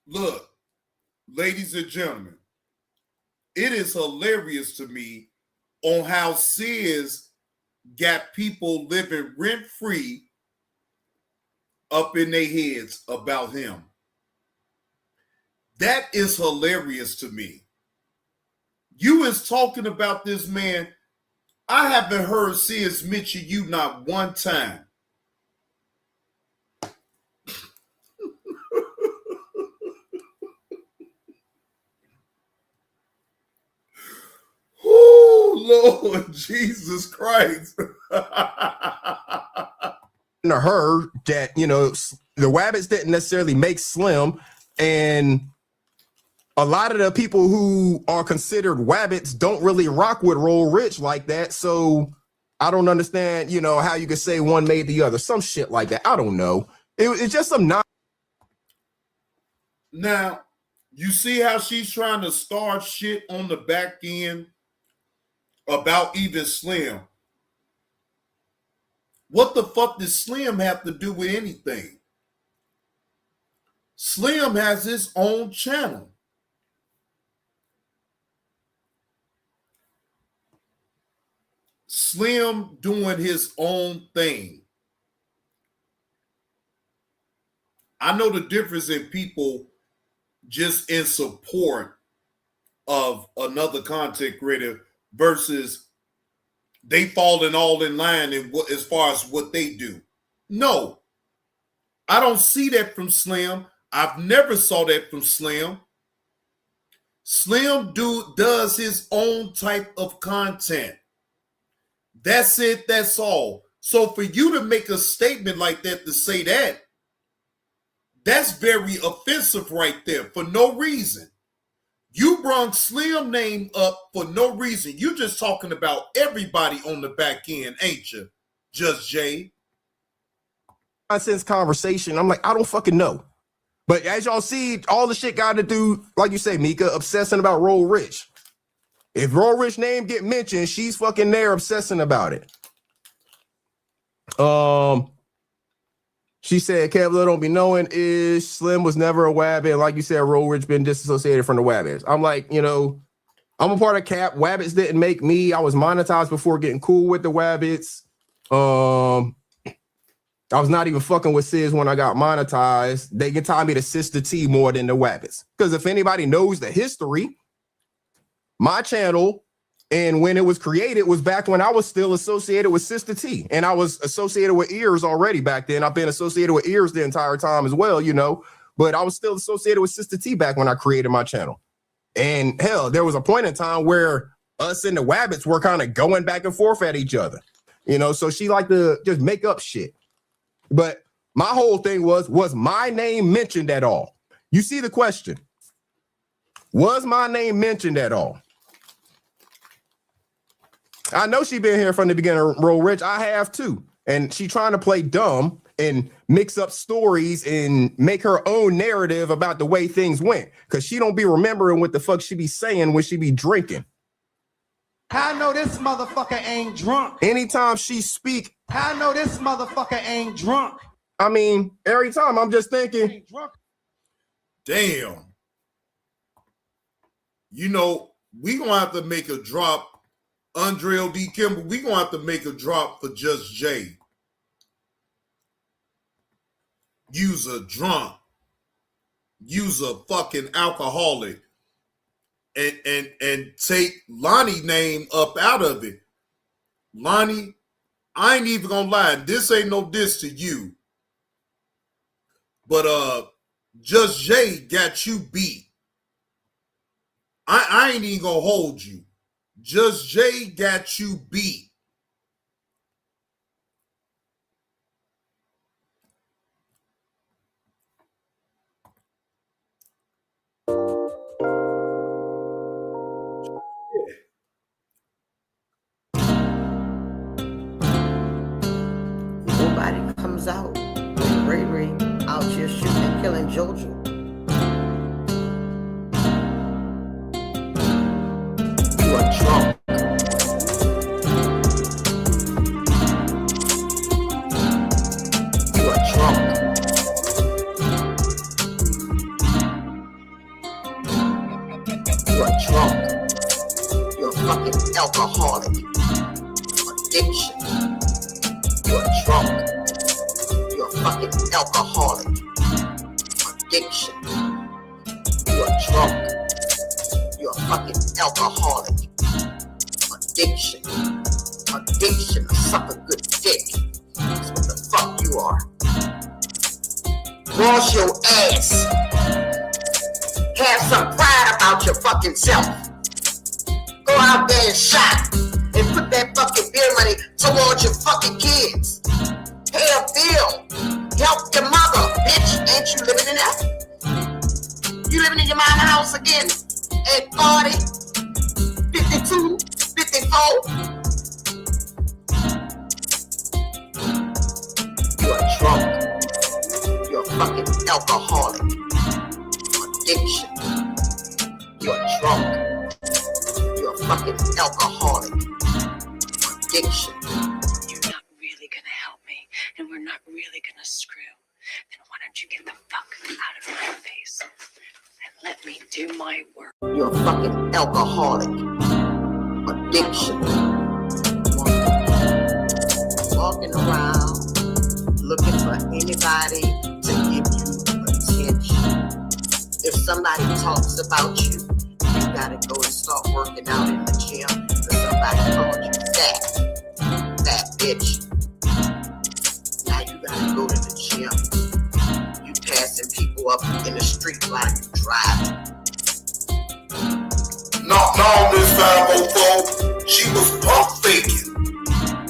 Look, ladies and gentlemen, it is hilarious to me on how Sears got people living rent-free up in their heads about him. That is hilarious to me. You is talking about this man. I haven't heard Sears mention you not one time. Oh, Lord Jesus Christ. To her that, you know, the Wabbits didn't necessarily make Slim, and a lot of the people who are considered Wabbits don't really rock with Roll Rich like that. So I don't understand, you know, how you could say one made the other. Some shit like that. I don't know. It's just some non. Now, you see how she's trying to start shit on the back end about even Slim. What the fuck does Slim have to do with anything? Slim has his own channel. Slim doing his own thing. I know the difference in people just in support of another content creator versus they falling all in line in what, as far as what they do. No, I don't see that from Slim. I've never saw that from Slim. Slim does his own type of content. That's it. That's all. So for you to make a statement like that, to say that, that's very offensive right there for no reason. You brought Slim name up for no reason. You just talking about everybody on the back end, ain't you? Just Jay. Nonsense conversation. I'm like, I don't fucking know. But as y'all see, all the shit got to do, like you say, Mika, obsessing about Roll Rich. If Roll Rich name get mentioned, she's fucking there obsessing about it. She said, Kevlar don't be knowing is Slim was never a Wabbit. Like you said, Roll Rich been disassociated from the Wabbits. I'm like, you know, I'm a part of Cap. Wabbits didn't make me. I was monetized before getting cool with the Wabbits. I was not even fucking with Sis when I got monetized. They can tie me to Sister T more than the Wabbits. Because if anybody knows the history, my channel and when it was created was back when I was still associated with Sister T. And I was associated with Ears already back then. I've been associated with Ears the entire time as well, you know. But I was still associated with Sister T back when I created my channel. And hell, there was a point in time where us and the Wabbits were kind of going back and forth at each other. You know, so she liked to just make up shit. But my whole thing was my name mentioned at all? You see the question. Was my name mentioned at all? I know she been here from the beginning of Roll Rich. I have too. And she trying to play dumb and mix up stories and make her own narrative about the way things went. Because she don't be remembering what the fuck she be saying when she be drinking. I know this motherfucker ain't drunk. Anytime she speak, I know this motherfucker ain't drunk. I mean, every time I'm just thinking, damn. You know, we gonna have to make a drop. Andre O.D. Kimball, we gonna have to make a drop for Just Jay. You's a drunk. You's a fucking alcoholic. And take Lonnie name up out of it. Lonnie, I ain't even gonna lie. This ain't no diss to you. But Just Jay got you beat. I ain't even gonna hold you. Just Jay got you beat. Nobody comes out. Ray Ray out here shooting and killing Jojo. You are drunk. addiction. You're drunk. You're a fucking alcoholic. Addiction. You're drunk. You're a fucking alcoholic. Addiction. Addiction to suck a good dick. That's what the fuck you are. Wash your ass. Have some pride about your fucking self. Go out there and shop and put that fucking beer money towards your fucking kids. Pay a bill. Help your mother, bitch. Ain't you living in that? You living in your mama house again at 40, 52, 54? You're drunk. You're a fucking alcoholic. Addiction. You're drunk. You're a fucking alcoholic. Addiction. You're not really gonna help me, and we're not really gonna screw. Then why don't you get the fuck out of my face and let me do my work? You're a fucking alcoholic. Addiction. Walking around looking for anybody to give you attention. If somebody talks about you, you gotta go and start working out in the gym because somebody called you fat bitch. Now you gotta go to the gym. You passing people up in the street while you driving. No, Miss 504, she was pump faking,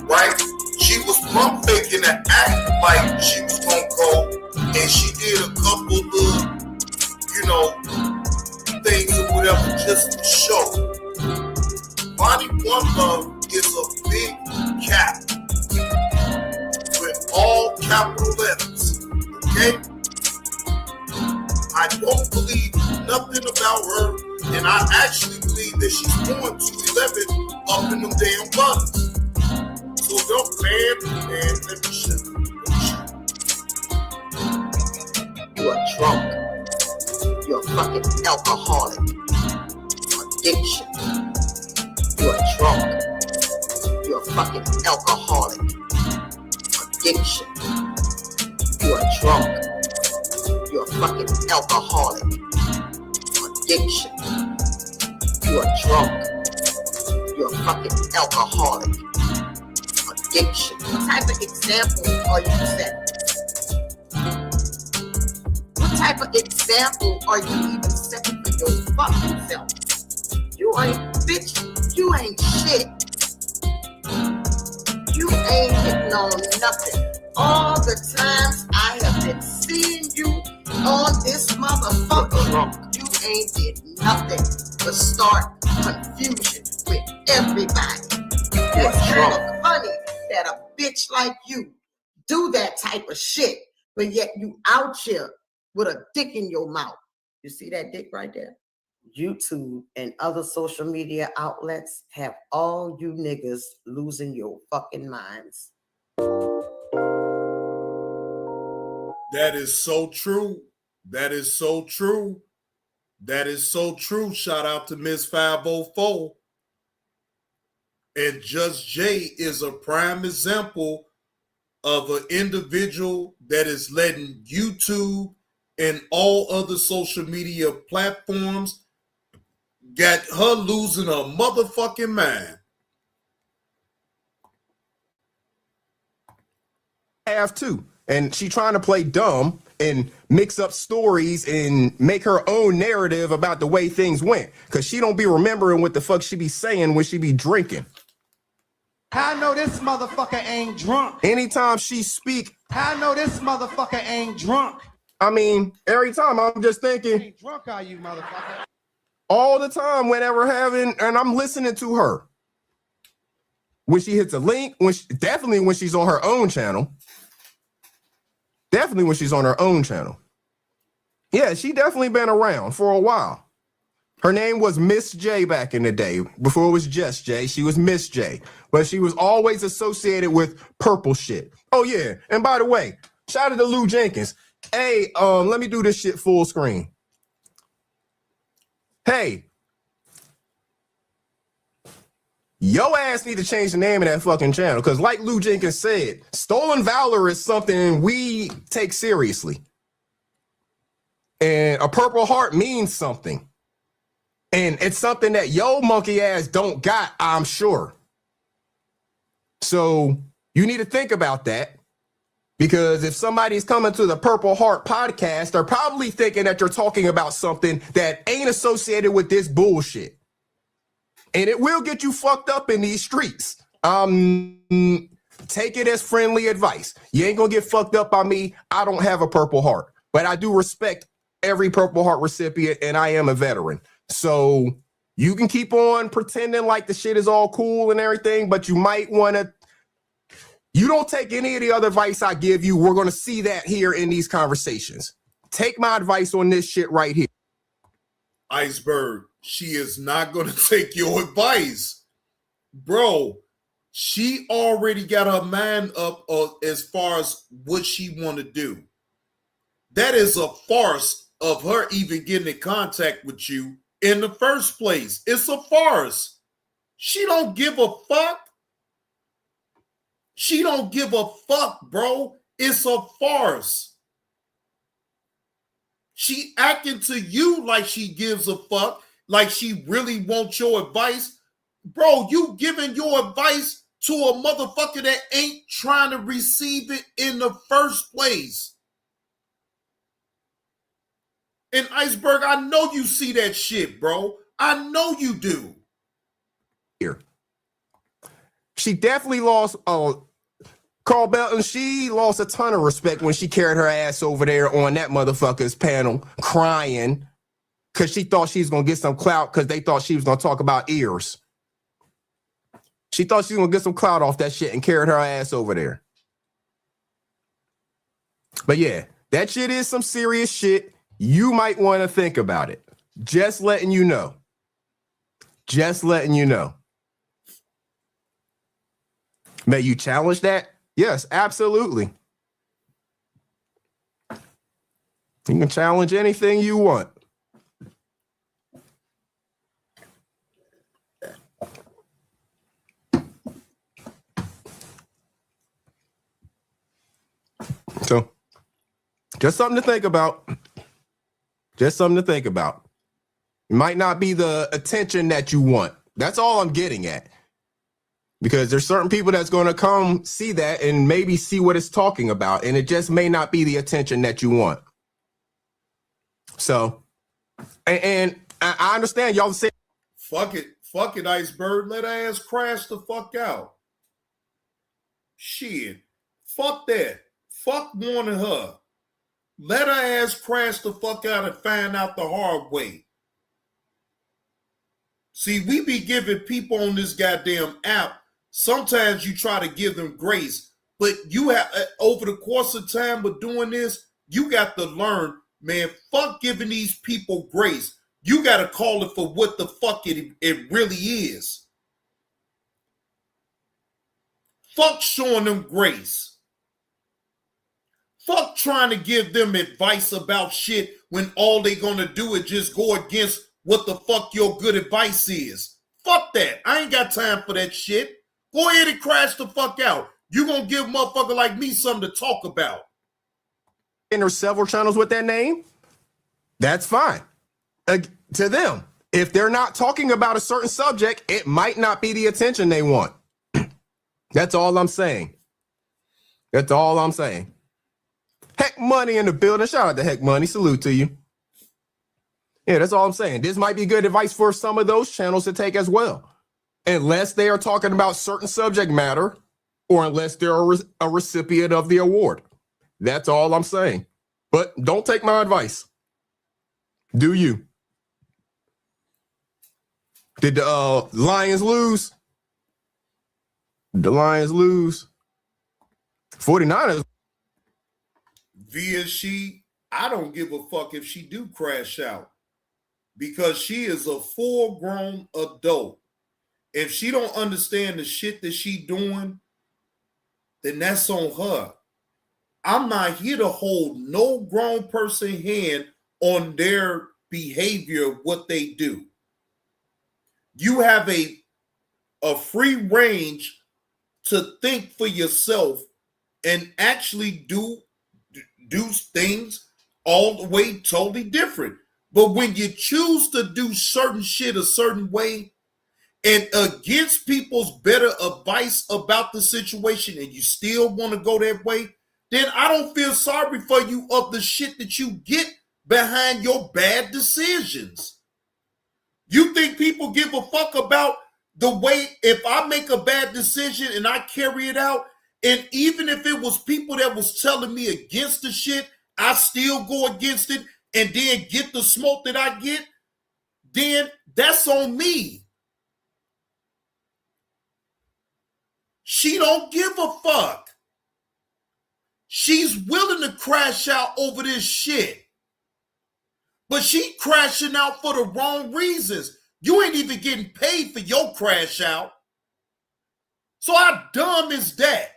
right? She was pump faking to act like she was gonna go, and she did a couple of, things or whatever just to show. Bonnie One Love is a big cat with all capital letters, okay? I don't believe nothing about her, and I actually believe that she's going to 11 up in them damn buttons. So don't, man, let me shut up. You are drunk. You're a fucking alcoholic. Addiction. You are drunk. You're a fucking alcoholic. Addiction. You are drunk. You're a fucking alcoholic. Addiction. You are drunk. You're a fucking alcoholic. Addiction. What type of example are you setting? What type of example are you even setting for your fucking self? You ain't, bitch, you ain't shit. You ain't hitting on nothing. All the times I have been seeing you on this motherfucker, you ain't did nothing but start confusion with everybody. It's kind of funny that a bitch like you do that type of shit, but yet you out here with a dick in your mouth. You see that dick right there? YouTube and other social media outlets have all you niggas losing your fucking minds. That is so true. That is so true. That is so true. Shout out to Miss 504. And Just Jay is a prime example of an individual that is letting YouTube and all other social media platforms got her losing her motherfucking mind. Have to. And she trying to play dumb and mix up stories and make her own narrative about the way things went. Because she don't be remembering what the fuck she be saying when she be drinking. I know this motherfucker ain't drunk. Anytime she speak, I know this motherfucker ain't drunk. I mean, every time I'm just thinking, Ain't drunk are you, motherfucker? all the time whenever having, and I'm listening to her. When she hits a link, definitely when she's on her own channel. Definitely when she's on her own channel. Yeah, she definitely been around for a while. Her name was Miss J back in the day. Before it was Just J, she was Miss J. But she was always associated with purple shit. Oh yeah, and by the way, shout out to Lou Jenkins. Hey, let me do this shit full screen. Hey, Your ass need to change the name of that fucking channel. Because like Lou Jenkins said, stolen valor is something we take seriously. And a Purple Heart means something. And it's something that yo monkey ass don't got, I'm sure. So you need to think about that. Because if somebody's coming to the Purple Heart podcast, they're probably thinking that you're talking about something that ain't associated with this bullshit. And it will get you fucked up in these streets. Take it as friendly advice. You ain't gonna get fucked up by me. I don't have a Purple Heart. But I do respect every Purple Heart recipient, and I am a veteran. So you can keep on pretending like the shit is all cool and everything, but you might want to. You don't take any of the other advice I give you. We're going to see that here in these conversations. Take my advice on this shit right here. Iceberg, she is not going to take your advice. Bro, she already got her mind up as far as what she want to do. That is a farce of her even getting in contact with you in the first place. It's a farce. She don't give a fuck. She don't give a fuck, bro. It's a farce. She acting to you like she gives a fuck, like she really wants your advice. Bro, you giving your advice to a motherfucker that ain't trying to receive it in the first place. And Iceberg, I know you see that shit, bro. I know you do. Here. She definitely lost Carl Belton. She lost a ton of respect when she carried her ass over there on that motherfucker's panel crying because she thought she was going to get some clout because they thought she was going to talk about ears. She thought she was going to get some clout off that shit and carried her ass over there. But yeah, that shit is some serious shit. You might want to think about it. Just letting you know. Just letting you know. May you challenge that? Yes, absolutely. You can challenge anything you want. So, just something to think about. Just something to think about. It might not be the attention that you want. That's all I'm getting at. Because there's certain people that's going to come see that and maybe see what it's talking about. And it just may not be the attention that you want. So, and I understand y'all say, fuck it, Iceberg. Let her ass crash the fuck out. Shit. Fuck that. Fuck warning her. Let her ass crash the fuck out and find out the hard way. See, we be giving people on this goddamn app. Sometimes you try to give them grace, but you have over the course of time of doing this, you got to learn, man, fuck giving these people grace. You got to call it for what the fuck it really is. Fuck showing them grace. Fuck trying to give them advice about shit when all they gonna do is just go against what the fuck your good advice is. Fuck that. I ain't got time for that shit. Go ahead and crash the fuck out. You gonna give a motherfucker like me something to talk about. And there's several channels with that name. That's fine. To them, if they're not talking about a certain subject, it might not be the attention they want. That's all I'm saying. That's all I'm saying. Heck Money in the building. Shout out to Heck Money. Salute to you. Yeah, that's all I'm saying. This might be good advice for some of those channels to take as well. Unless they are talking about certain subject matter or unless they're a recipient of the award. That's all I'm saying. But don't take my advice. Do you? Did the Lions lose? The Lions lose. 49ers. Via she, I don't give a fuck if she do crash out. Because she is a full-grown adult. If she don't understand the shit that she doing, then that's on her. I'm not here to hold no grown person hand on their behavior, what they do. You have a a free range to think for yourself and actually do things all the way totally different. But when you choose to do certain shit a certain way and against people's better advice about the situation and you still want to go that way, then I don't feel sorry for you of the shit that you get behind your bad decisions. You think people give a fuck about the way if I make a bad decision and I carry it out, and even if it was people that was telling me against the shit, I still go against it and then get the smoke that I get, then that's on me. She don't give a fuck. She's willing to crash out over this shit. But she crashing out for the wrong reasons. You ain't even getting paid for your crash out. So how dumb is that?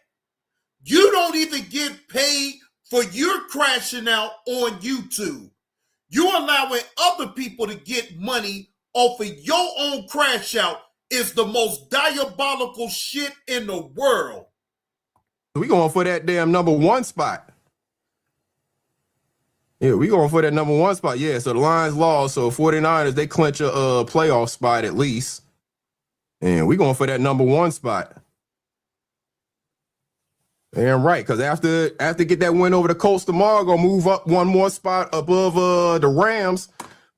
You don't even get paid for your crashing out on YouTube. You're allowing other people to get money off of your own crash out is the most diabolical shit in the world. We going for that damn number one spot. Yeah, we going for that number one spot. Yeah, so the Lions lost, so 49ers, they clinch a playoff spot at least. And we going for that number one spot. Damn right, because after get that win over the Colts tomorrow, gonna move up one more spot above the Rams,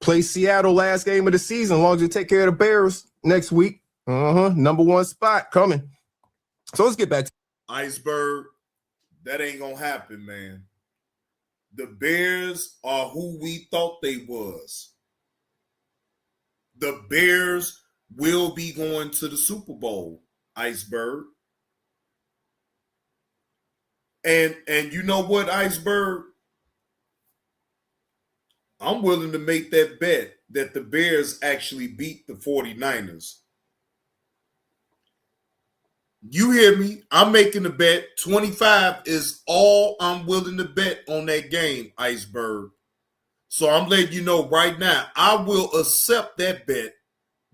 play Seattle last game of the season, as long as you take care of the Bears next week. Number one spot coming. So let's get back to Iceberg. That ain't gonna happen, man. The Bears are who we thought they was. The Bears will be going to the Super Bowl, Iceberg. And you know what, Iceberg? I'm willing to make that bet that the Bears actually beat the 49ers. You hear me? I'm making a bet. 25 is all I'm willing to bet on that game, Iceberg. So I'm letting you know right now, I will accept that bet.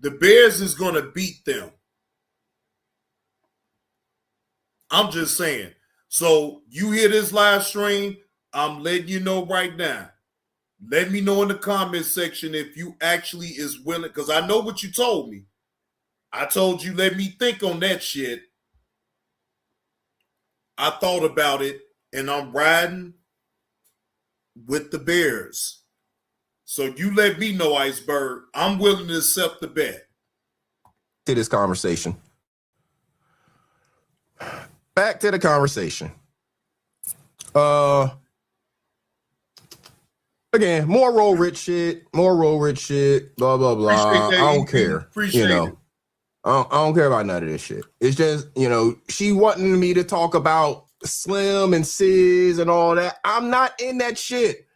The Bears is going to beat them. I'm just saying. So you hear this live stream, I'm letting you know right now. Let me know in the comment section if you actually is willing, because I know what you told me. I told you let me think on that shit. I thought about it, and I'm riding with the Bears. So you let me know, Iceberg. I'm willing to accept the bet. to this conversation. Back to the conversation. Again, more roll rich shit, blah, blah, blah. I don't care. Appreciate it. I don't care about none of this shit. It's just, she wanting me to talk about Slim and Sis and all that. I'm not in that shit.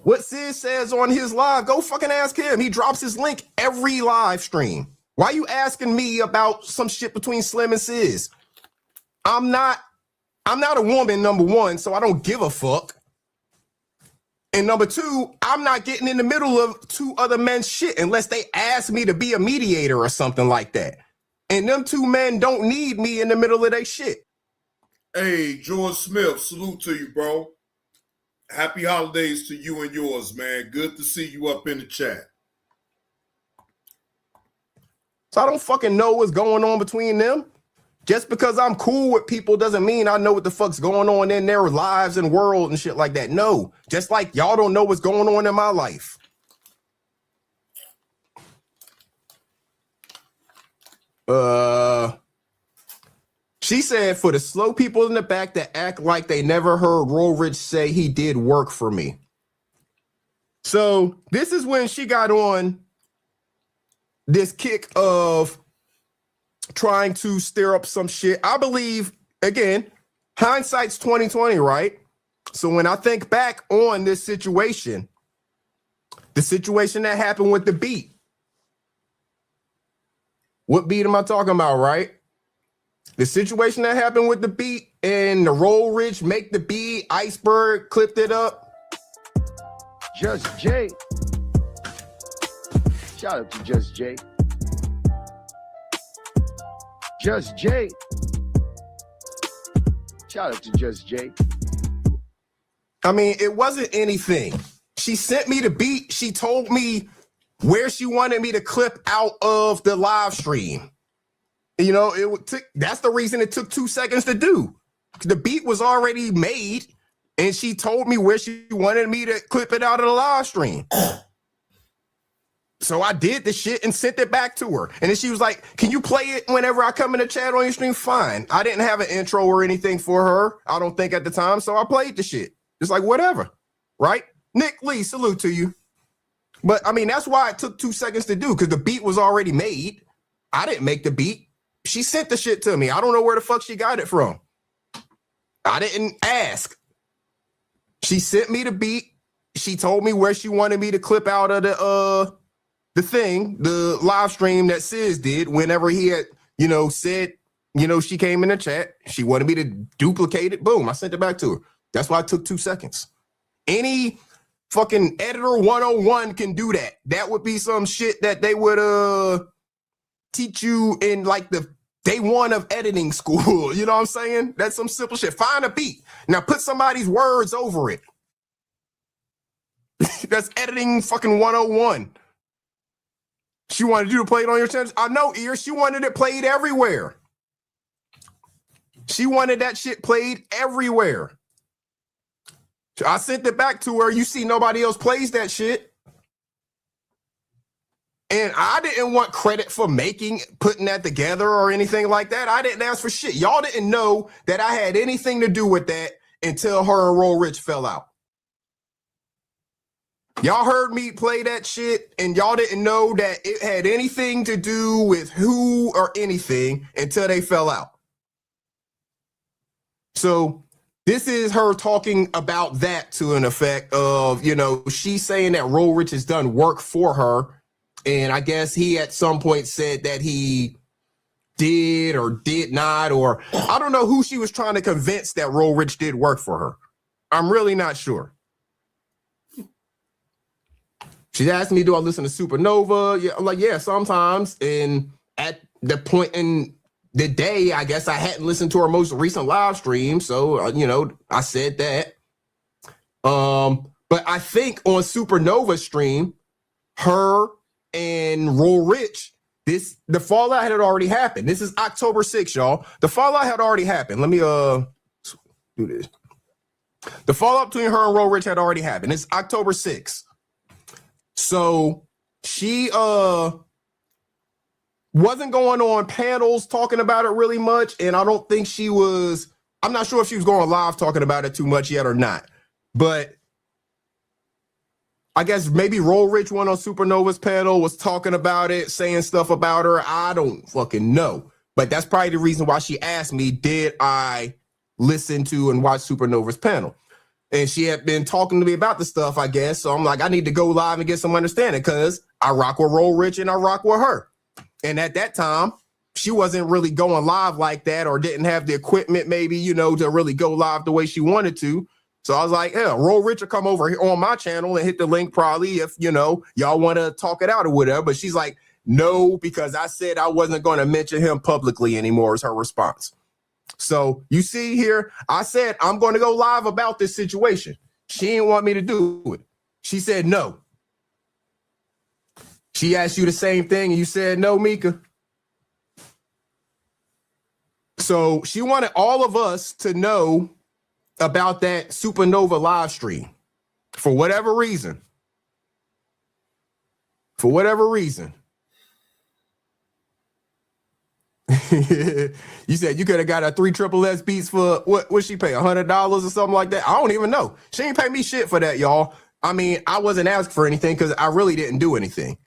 What Sis says on his live, go fucking ask him. He drops his link every live stream. Why you asking me about some shit between Slim and Sis? I'm not a woman, number one, so I don't give a fuck. And number two, I'm not getting in the middle of two other men's shit unless they ask me to be a mediator or something like that. And them two men don't need me in the middle of their shit. Hey, George Smith, salute to you, bro. Happy holidays to you and yours, man. Good to see you up in the chat. So I don't fucking know what's going on between them. Just because I'm cool with people doesn't mean I know what the fuck's going on in their lives and world and shit like that. No, just like y'all don't know what's going on in my life. She said, for the slow people in the back that act like they never heard Rollridge say he did work for me. So this is when she got on this kick of trying to stir up some shit. I believe, again, hindsight's 2020, right? So when I think back on this situation, the situation that happened with the beat, what beat am I talking about, right? The situation that happened with the beat and the Roll Ridge make the beat, Iceberg clipped it up. Just Jay. Shout out to Just Jay. Just Jay. Shout out to Just Jay. I mean, it wasn't anything. She sent me the beat. She told me where she wanted me to clip out of the live stream. You know, that's the reason it took 2 seconds to do. The beat was already made, and she told me where she wanted me to clip it out of the live stream. So I did the shit and sent it back to her. And then she was like, can you play it whenever I come in the chat on your stream? Fine. I didn't have an intro or anything for her, I don't think, at the time. So I played the shit. It's like, whatever. Right? Nick Lee, salute to you. But I mean, that's why it took 2 seconds to do, because the beat was already made. I didn't make the beat. She sent the shit to me. I don't know where the fuck she got it from. I didn't ask. She sent me the beat. She told me where she wanted me to clip out of the live stream that Sis did whenever he had, said, she came in the chat. She wanted me to duplicate it. Boom, I sent it back to her. That's why it took 2 seconds. Any fucking editor 101 can do that. That would be some shit that they would teach you in like the day one of editing school. You know what I'm saying? That's some simple shit. Find a beat. Now put somebody's words over it. That's editing fucking 101. She wanted you to play it on your channel. I know, Ear. She wanted it played everywhere. She wanted that shit played everywhere. So I sent it back to her. You see, nobody else plays that shit. And I didn't want credit for putting that together or anything like that. I didn't ask for shit. Y'all didn't know that I had anything to do with that until her and Roll Rich fell out. Y'all heard me play that shit, and y'all didn't know that it had anything to do with who or anything until they fell out. So this is her talking about that to an effect of, she's saying that Roll Rich has done work for her. And I guess he at some point said that he did or did not, or I don't know who she was trying to convince that Roll Rich did work for her. I'm really not sure. She asked me, do I listen to Supernova? Yeah, I'm like, yeah, sometimes. And at the point in the day, I guess I hadn't listened to her most recent live stream. So, I said that. But I think on Supernova's stream, her and Roll Rich, the fallout had already happened. This is October 6th, y'all. The fallout had already happened. Let me do this. The fallout between her and Roll Rich had already happened. It's October 6th. So she wasn't going on panels talking about it really much, and I don't think she was. I'm not sure if she was going live talking about it too much yet or not. But I guess maybe Roll Rich went on Supernova's panel, was talking about it, saying stuff about her. I don't fucking know. But that's probably the reason why she asked me, did I listen to and watch Supernova's panel? And she had been talking to me about the stuff, I guess. So I'm like, I need to go live and get some understanding because I rock with Roll Rich and I rock with her. And at that time, she wasn't really going live like that or didn't have the equipment maybe, to really go live the way she wanted to. So I was like, yeah, Roll Rich will come over here on my channel and hit the link probably if, y'all want to talk it out or whatever. But she's like, no, because I said I wasn't going to mention him publicly anymore is her response. So you see here, I said, I'm going to go live about this situation. She didn't want me to do it. She said no. She asked you the same thing and you said no, Mika. So she wanted all of us to know about that Supernova live stream for whatever reason. For whatever reason. You said you could have got a 3 Triple S beats for what she pay $100 or something like that. I don't even know. She ain't pay me shit for that, y'all. I mean, I wasn't asked for anything because I really didn't do anything.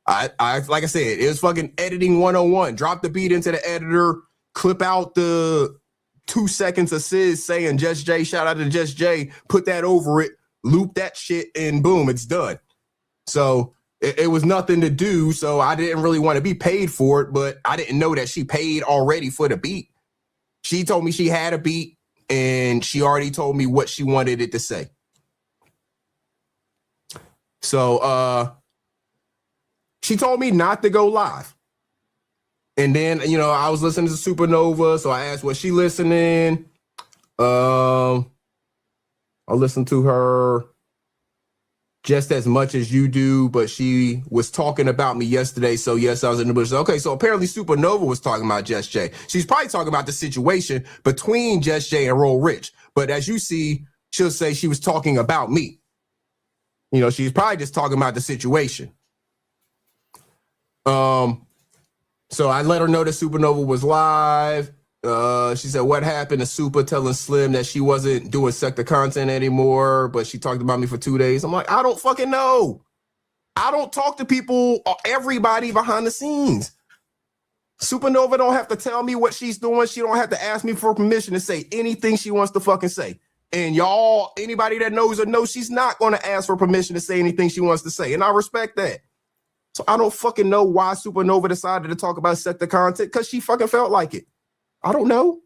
I like I said, it was fucking editing 101. Drop the beat into the editor, clip out the 2 seconds of Sis saying Just Jay, shout out to Just Jay, put that over it, loop that shit, and boom, it's done. So it was nothing to do, so I didn't really want to be paid for it, but I didn't know that she paid already for the beat. She told me she had a beat, and she already told me what she wanted it to say. So she told me not to go live. And then, I was listening to Supernova, so I asked, was she listening? I listened to her just as much as you do, but she was talking about me yesterday, so yes, I was in the bush. Okay, so apparently Supernova was talking about Just Jay. She's probably talking about the situation between Just Jay and Roll Rich, but as you see, she'll say she was talking about me. She's probably just talking about the situation. So I let her know that Supernova was live. She said, what happened to Super telling Slim that she wasn't doing sector content anymore, but she talked about me for 2 days. I'm like, I don't fucking know. I don't talk to people, everybody behind the scenes. Supernova don't have to tell me what she's doing. She don't have to ask me for permission to say anything she wants to fucking say. And y'all, anybody that knows her knows she's not going to ask for permission to say anything she wants to say. And I respect that. So I don't fucking know why Supernova decided to talk about sector content, because she fucking felt like it. I don't know.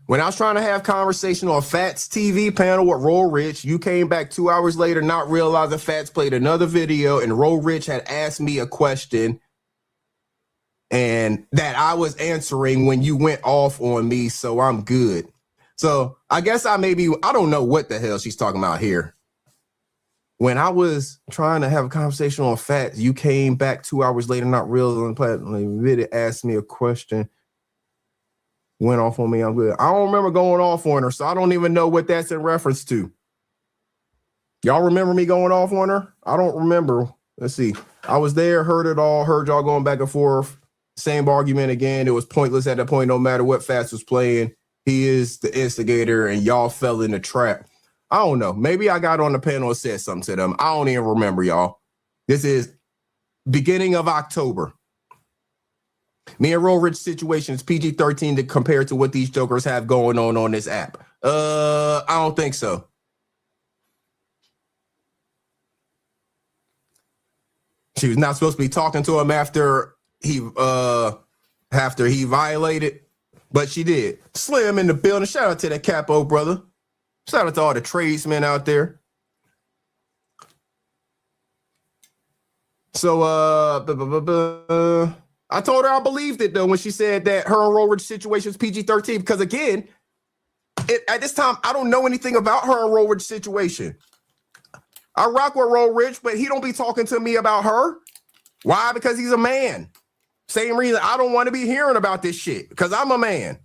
When I was trying to have conversation on Fats TV panel with Roll Rich, you came back 2 hours later not realizing Fats played another video and Roll Rich had asked me a question and that I was answering when you went off on me, so I'm good. So I guess I don't know what the hell she's talking about here. When I was trying to have a conversation on Fats, you came back 2 hours later, not realizing video, asked me a question, went off on me. I'm good. I don't remember going off on her, so I don't even know what that's in reference to. Y'all remember me going off on her? I don't remember. Let's see. I was there, heard it all, heard y'all going back and forth. Same argument again. It was pointless at that point, no matter what Fats was playing. He is the instigator, and y'all fell in the trap. I don't know. Maybe I got on the panel and said something to them. I don't even remember, y'all. This is beginning of October. Me and Roll Rich situation is PG-13 compared to what these jokers have going on this app. I don't think so. She was not supposed to be talking to him after he violated, but she did. Slim in the building. Shout out to that Capo brother. Shout out to all the tradesmen out there. So I told her I believed it though when she said that her and Roll Rich situation is PG-13, because again, at this time I don't know anything about her and Roll Rich situation. I rock with Roll Rich, but he don't be talking to me about her. Why? Because he's a man. Same reason I don't want to be hearing about this shit, because I'm a man.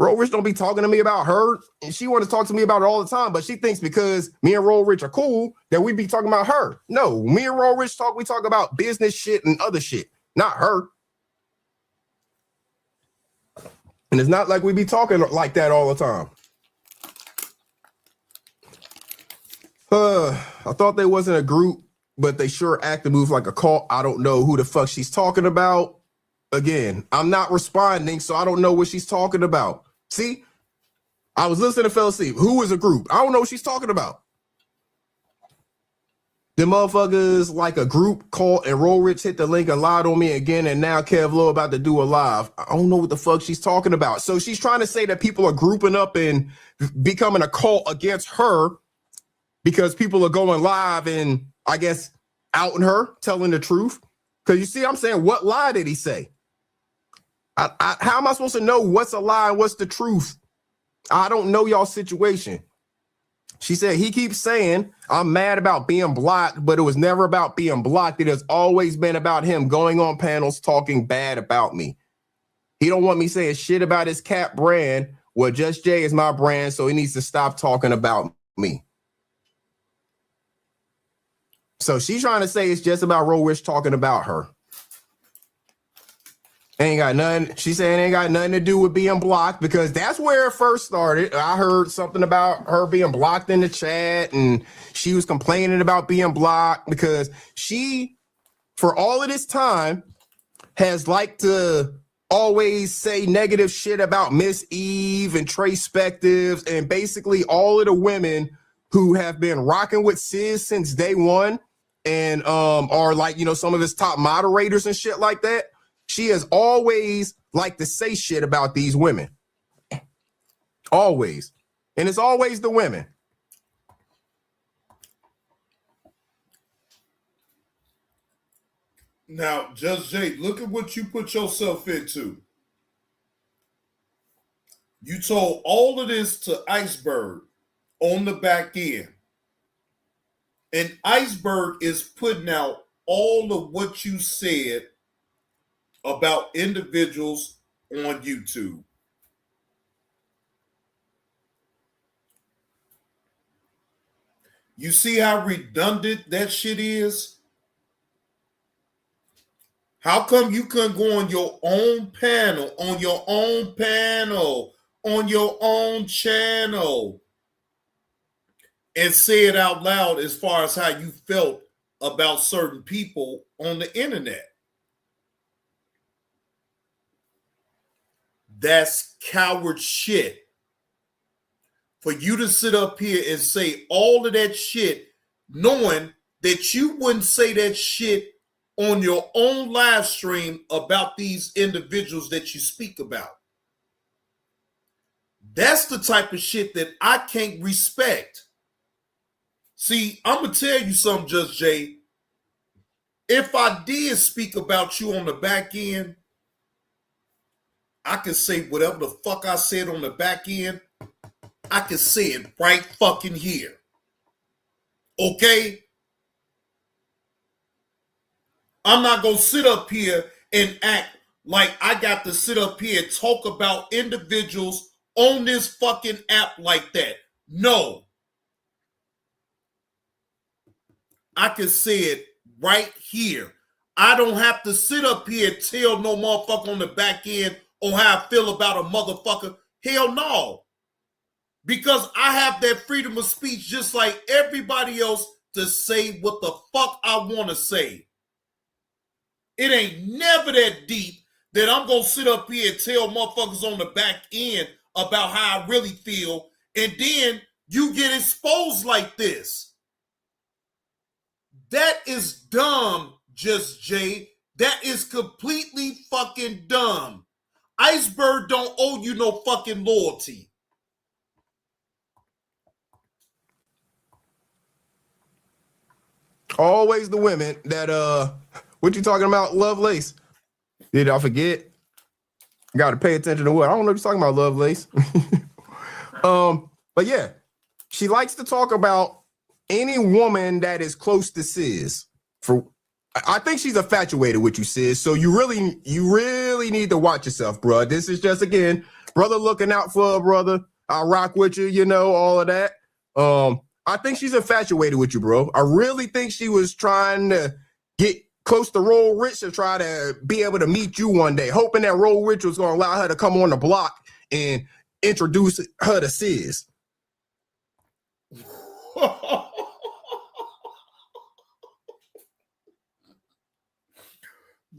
Roll Rich don't be talking to me about her, and she want to talk to me about it all the time, but she thinks because me and Roll Rich are cool that we be talking about her. No, me and Roll Rich we talk about business shit and other shit, not her. And it's not like we be talking like that all the time. I thought they wasn't a group, but they sure act and move like a cult. I don't know who the fuck she's talking about. Again, I'm not responding, so I don't know what she's talking about. See, I was listening to fell asleep. Who is a group? I don't know what she's talking about. The motherfuckers like a group called and Roll Rich hit the link and lied on me again, and now Kev Lowe about to do a live. I don't know what the fuck she's talking about. So she's trying to say that people are grouping up and becoming a cult against her because people are going live and I guess outing her, telling the truth. Because you see, I'm saying, what lie did he say? How am I supposed to know what's a lie and what's the truth? I don't know y'all's situation. She said, he keeps saying, I'm mad about being blocked, but it was never about being blocked. It has always been about him going on panels talking bad about me. He don't want me saying shit about his cat brand. Well, Just Jay is my brand, so he needs to stop talking about me. So she's trying to say it's just about Roll Rich talking about her. Ain't got nothing. She's saying it ain't got nothing to do with being blocked, because that's where it first started. I heard something about her being blocked in the chat, and she was complaining about being blocked because she, for all of this time, has liked to always say negative shit about Miss Eve and Trey Spectives and basically all of the women who have been rocking with Sis since day one and are like, you know, some of his top moderators and shit like that. She has always liked to say shit about these women. Always. And it's always the women. Now, Just Jay, look at what you put yourself into. You told all of this to Iceberg on the back end. And Iceberg is putting out all of what you said about individuals on YouTube. You see how redundant that shit is? How come you couldn't go on your own panel, on your own channel, and say it out loud as far as how you felt about certain people on the internet? That's coward shit. For you to sit up here and say all of that shit, knowing that you wouldn't say that shit on your own live stream about these individuals that you speak about. That's the type of shit that I can't respect. See, I'm going to tell you something, Just Jay. If I did speak about you on the back end, I could say whatever the fuck I said on the back end, I could say it right fucking here. Okay? I'm not going to sit up here and act like I got to sit up here and talk about individuals on this fucking app like that. No. I can say it right here. I don't have to sit up here and tell no motherfucker on the back end on how I feel about a motherfucker. Hell no. Because I have that freedom of speech just like everybody else to say what the fuck I want to say. It ain't never that deep that I'm going to sit up here and tell motherfuckers on the back end about how I really feel, and then you get exposed like this. That is dumb, Just Jay. That is completely fucking dumb. Iceberg don't owe you no fucking loyalty. Always the women that what you talking about, Lovelace? Did I forget? Got to pay attention to what? I don't know what you're talking about, Lovelace. But yeah, she likes to talk about any woman that is close to Sis. I think she's infatuated with you, Sis. So you really need to watch yourself, bro. This is just, again, brother looking out for a brother. I rock with you, you know, all of that. I think she's infatuated with you, bro. I really think she was trying to get close to Roll Rich to try to be able to meet you one day, hoping that Roll Rich was going to allow her to come on the block and introduce her to Sis.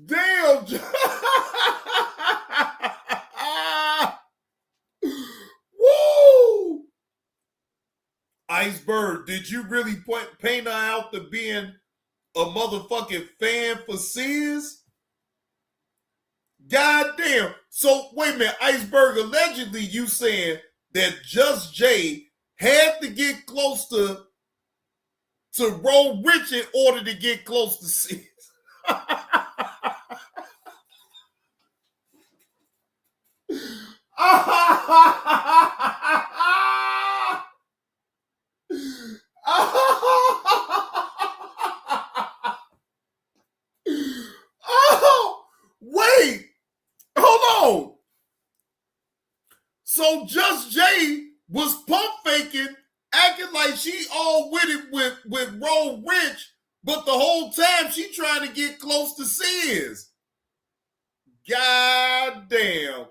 Damn. Woo! Iceberg, did you really paint her out to being a motherfucking fan for Sis? God damn. So wait a minute, Iceberg, allegedly you saying that Just Jay had to get close to Roll Rich in order to get close to Sis. Oh, wait, hold on. So Just Jay was pump faking, acting like she all with it with Roll Rich, but the whole time she trying to get close to Sis. God damn.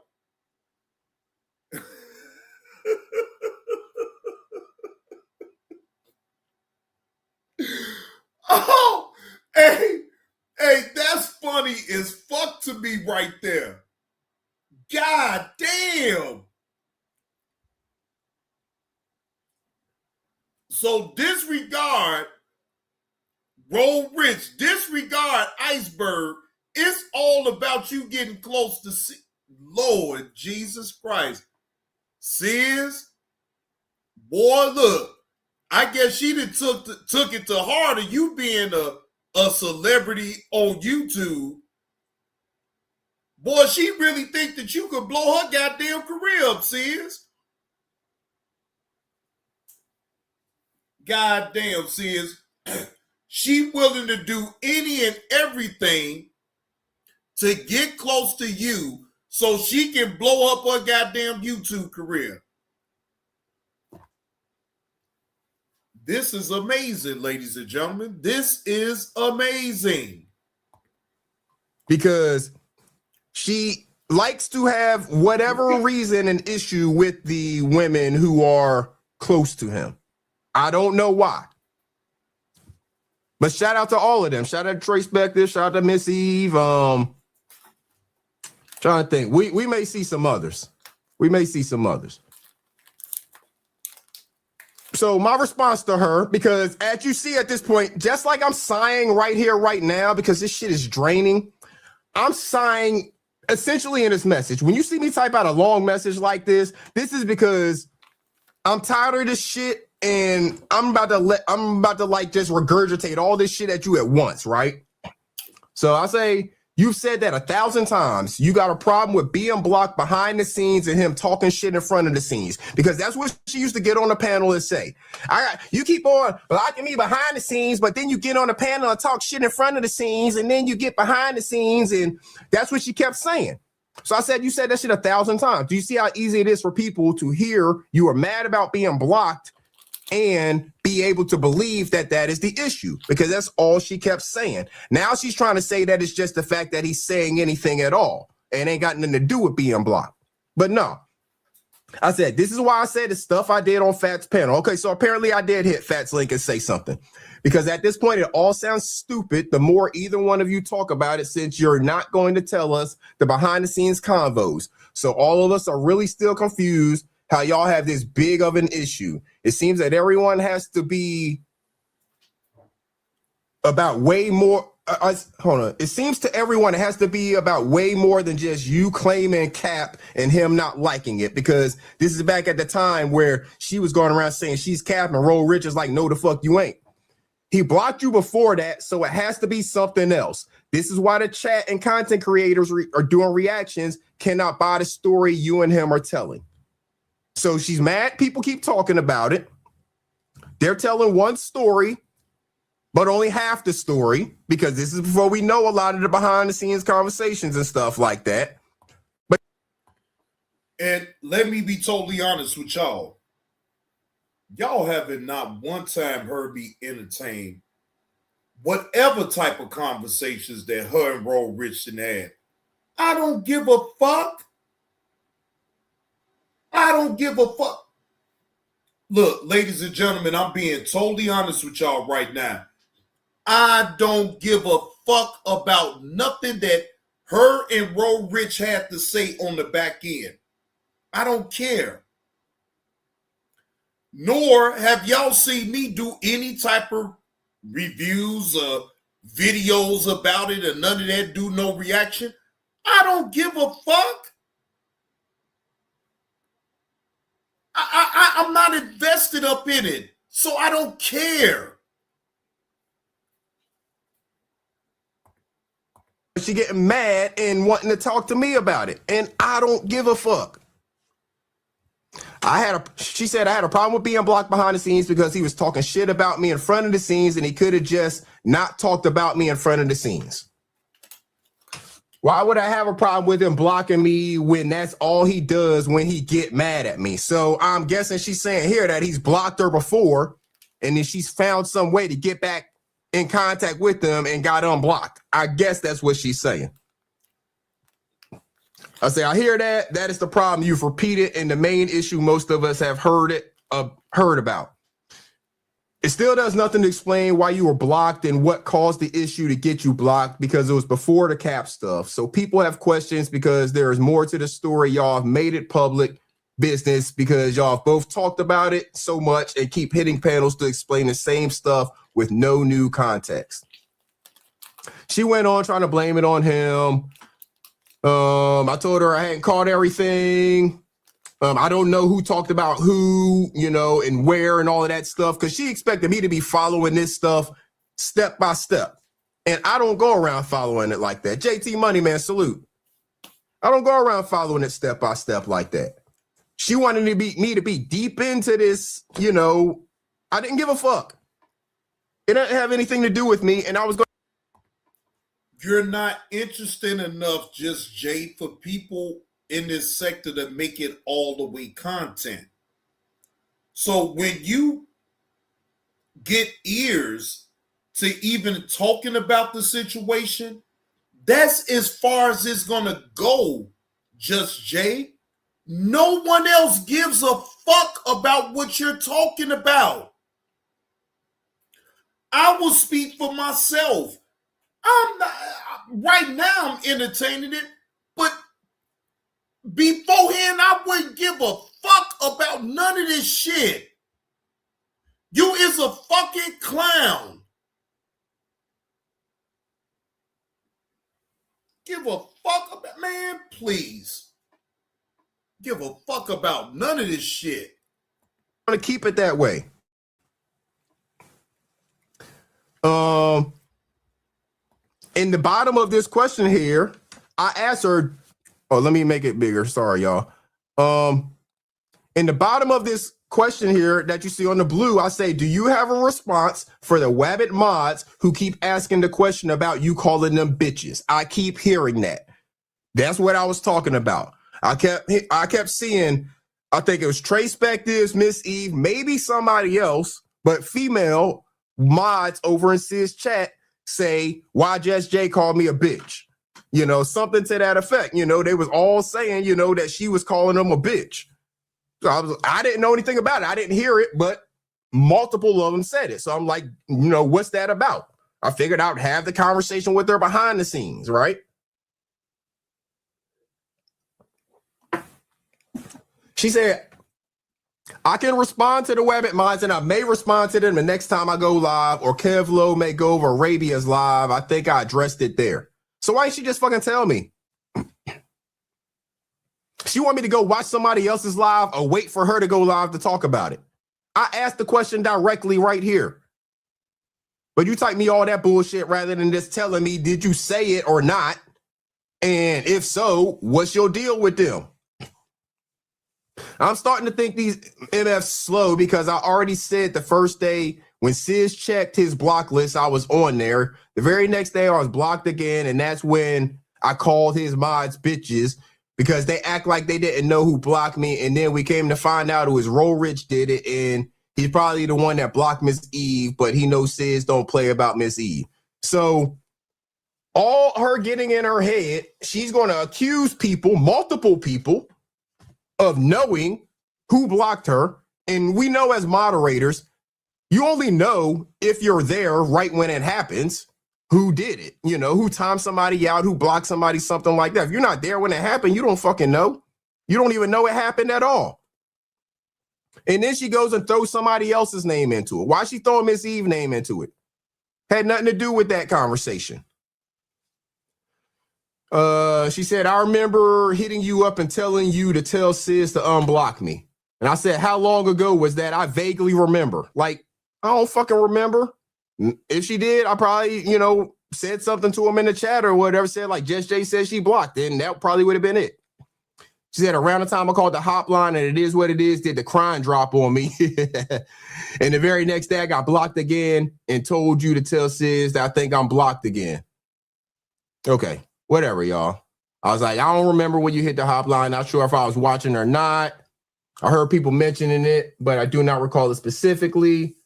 Oh, hey, that's funny as fuck to me right there. God damn. So disregard Roll Rich, disregard Iceberg. It's all about you getting close to Lord Jesus Christ. Sis, boy, look, I guess she done took it to heart of you being a a celebrity on YouTube, boy, she really think that you could blow her goddamn career up, sis. Goddamn, sis. She willing to do any and everything to get close to you so she can blow up her goddamn YouTube career. This is amazing, ladies and gentlemen. This is amazing. Because she likes to have whatever reason an issue with the women who are close to him. I don't know why. But shout out to all of them. Shout out to Trace Spector. Shout out to Miss Eve. Trying to think. We may see some others. We may see some others. So my response to her, because as you see at this point, just like I'm sighing right here, right now, because this shit is draining, I'm sighing essentially in this message. When you see me type out a long message like this is because I'm tired of this shit. And I'm about to like just regurgitate all this shit at you at once, right? So I say, you've said that 1,000 times. You got a problem with being blocked behind the scenes and him talking shit in front of the scenes, because that's what she used to get on the panel and say. You keep on blocking me behind the scenes, but then you get on the panel and talk shit in front of the scenes, and then you get behind the scenes, and that's what she kept saying. So I said, you said that shit 1,000 times. Do you see how easy it is for people to hear you are mad about being blocked and be able to believe that that is the issue? Because that's all she kept saying. Now she's trying to say that it's just the fact that he's saying anything at all and ain't got nothing to do with being blocked. But no, I said, this is why I said the stuff I did on Fat's panel. Okay, so apparently I did hit Fat's link and say something, because at this point it all sounds stupid the more either one of you talk about it, since you're not going to tell us the behind the scenes convos. So all of us are really still confused how y'all have this big of an issue. It seems that everyone has to be about way more. Hold on. It seems to everyone it has to be about way more than just you claiming Cap and him not liking it, because this is back at the time where she was going around saying she's Cap and Roll Rich is like, no, the fuck you ain't. He blocked you before that, so it has to be something else. This is why the chat and content creators are doing reactions cannot buy the story you and him are telling. So she's mad people keep talking about it. They're telling one story, but only half the story, because this is before we know a lot of the behind the scenes conversations and stuff like that. And let me be totally honest with y'all. Y'all haven't not one time heard me entertain whatever type of conversations that her and Roll Richardson had. I don't give a fuck. I don't give a fuck. Look, ladies and gentlemen, I'm being totally honest with y'all right now. I don't give a fuck about nothing that her and Roll Rich had to say on the back end. I don't care. Nor have y'all seen me do any type of reviews or videos about it, or none of that, do no reaction. I don't give a fuck. I'm not invested up in it, so I don't care. She getting mad and wanting to talk to me about it, and I don't give a fuck. She said I had a problem with being blocked behind the scenes because he was talking shit about me in front of the scenes, and he could have just not talked about me in front of the scenes. Why would I have a problem with him blocking me when that's all he does when he get mad at me? So I'm guessing she's saying here that he's blocked her before, and then she's found some way to get back in contact with them and got unblocked. I guess that's what she's saying. I say, I hear that. That is the problem you've repeated, and the main issue most of us have heard about. It still does nothing to explain why you were blocked and what caused the issue to get you blocked, because it was before the Cap stuff. So people have questions because there is more to the story. Y'all have made it public business because y'all have both talked about it so much and keep hitting panels to explain the same stuff with no new context. She went on trying to blame it on him. I told her I hadn't caught everything. I don't know who talked about who, and where and all of that stuff, because she expected me to be following this stuff step by step. And I don't go around following it like that. JT Money Man, salute. I don't go around following it step by step like that. She wanted me to be deep into this, you know. I didn't give a fuck. It didn't have anything to do with me, and I was going. You're not interested enough, just Jay, for people in this sector to make it all the way content. So when you get ears to even talking about the situation, that's as far as it's gonna go, just Jay. No one else gives a fuck about what you're talking about. I will speak for myself. I'm not, right now I'm entertaining it, but beforehand I wouldn't give a fuck about none of this shit. You is a fucking clown. Give a fuck about, man, please. Give a fuck about none of this shit. I'm gonna keep it that way. In the bottom of this question here, I asked her, oh, let me make it bigger. Sorry, y'all. In the bottom of this question here that you see on the blue, I say, do you have a response for the Wabbit mods who keep asking the question about you calling them bitches? I keep hearing that. That's what I was talking about. I kept seeing, I think it was Trey Spectives, Miss Eve, maybe somebody else, but female mods over in Sis chat say, why Just Jay called me a bitch? You know, something to that effect. You know, they was all saying, you know, that she was calling them a bitch. So I didn't know anything about it. I didn't hear it, but multiple of them said it. So I'm like, you know, what's that about? I figured I'd have the conversation with her behind the scenes, right? She said, I can respond to the Wabbit mods, and I may respond to them the next time I go live, or Kevlo may go over Arabia's live. I think I addressed it there. So why didn't she just fucking tell me? She want me to go watch somebody else's live or wait for her to go live to talk about it. I asked the question directly right here. But you type me all that bullshit rather than just telling me, did you say it or not? And if so, what's your deal with them? I'm starting to think these MFs slow because I already said the first day when Sis checked his block list, I was on there. The very next day I was blocked again, and that's when I called his mods bitches because they act like they didn't know who blocked me, and then we came to find out it was Roll Rich did it, and he's probably the one that blocked Miss Eve, but he knows Sis don't play about Miss Eve. So all her getting in her head, she's going to accuse people, multiple people, of knowing who blocked her. And we know as moderators, you only know if you're there right when it happens, who did it, you know, who timed somebody out, who blocked somebody, something like that. If you're not there when it happened, you don't fucking know. You don't even know it happened at all. And then she goes and throws somebody else's name into it. Why is she throwing Miss Eve's name into it? Had nothing to do with that conversation. She said, I remember hitting you up and telling you to tell Sis to unblock me. And I said, how long ago was that? I vaguely remember. Like, I don't fucking remember. If she did, I probably, you know, said something to him in the chat or whatever, said like Just Jay said she blocked it, and that probably would have been it. She said, around the time I called the hotline, and it is what it is, did the crying drop on me. And the very next day I got blocked again and told you to tell Sis that I think I'm blocked again. Okay. Whatever, y'all. I was like, I don't remember when you hit the hotline. Not sure if I was watching or not. I heard people mentioning it, but I do not recall it specifically.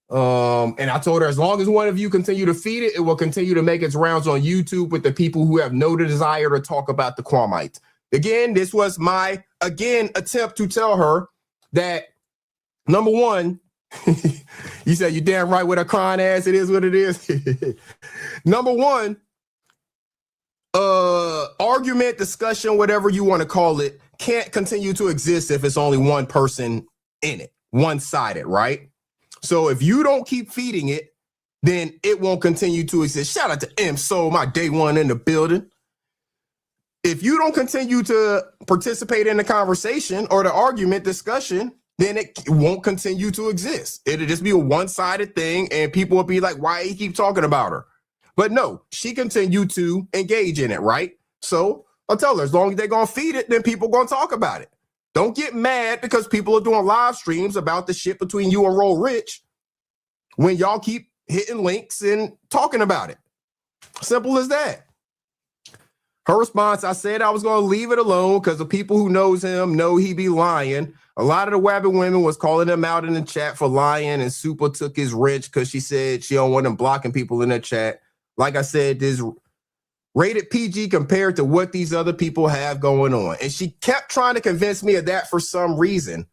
And I told her, as long as one of you continue to feed it, it will continue to make its rounds on YouTube with the people who have no desire to talk about the Quamites. Again, this was my, attempt to tell her that, number one, you said you're damn right with a crying ass. It is what it is. Number one, argument, discussion, whatever you want to call it, can't continue to exist if it's only one person in it, one-sided, right? So if you don't keep feeding it, then it won't continue to exist. Shout out to M Soul, my day one in the building. If you don't continue to participate in the conversation or the argument, discussion, then it won't continue to exist. It'll just be a one-sided thing, and people will be like, why you keep talking about her? But no, she continued to engage in it, right? So I'll tell her, as long as they're going to feed it, then people going to talk about it. Don't get mad because people are doing live streams about the shit between you and Roll Rich when y'all keep hitting links and talking about it. Simple as that. Her response, I said I was going to leave it alone because the people who knows him know he be lying. A lot of the Wabbit women was calling him out in the chat for lying, and Super took his wrench because she said she don't want him blocking people in the chat. Like I said, this rated PG compared to what these other people have going on. And she kept trying to convince me of that for some reason.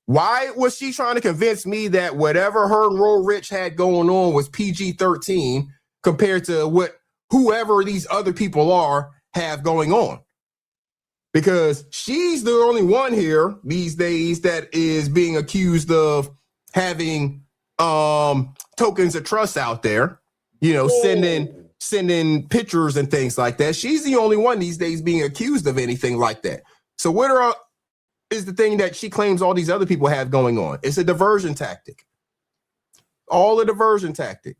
Why was she trying to convince me that whatever her and Roll Rich had going on was PG-13 compared to what whoever these other people are have going on? Because she's the only one here these days that is being accused of having tokens of trust out there, you know, sending pictures and things like that. She's the only one these days being accused of anything like that. So what is the thing that she claims all these other people have going on? It's a diversion tactic. All a diversion tactic.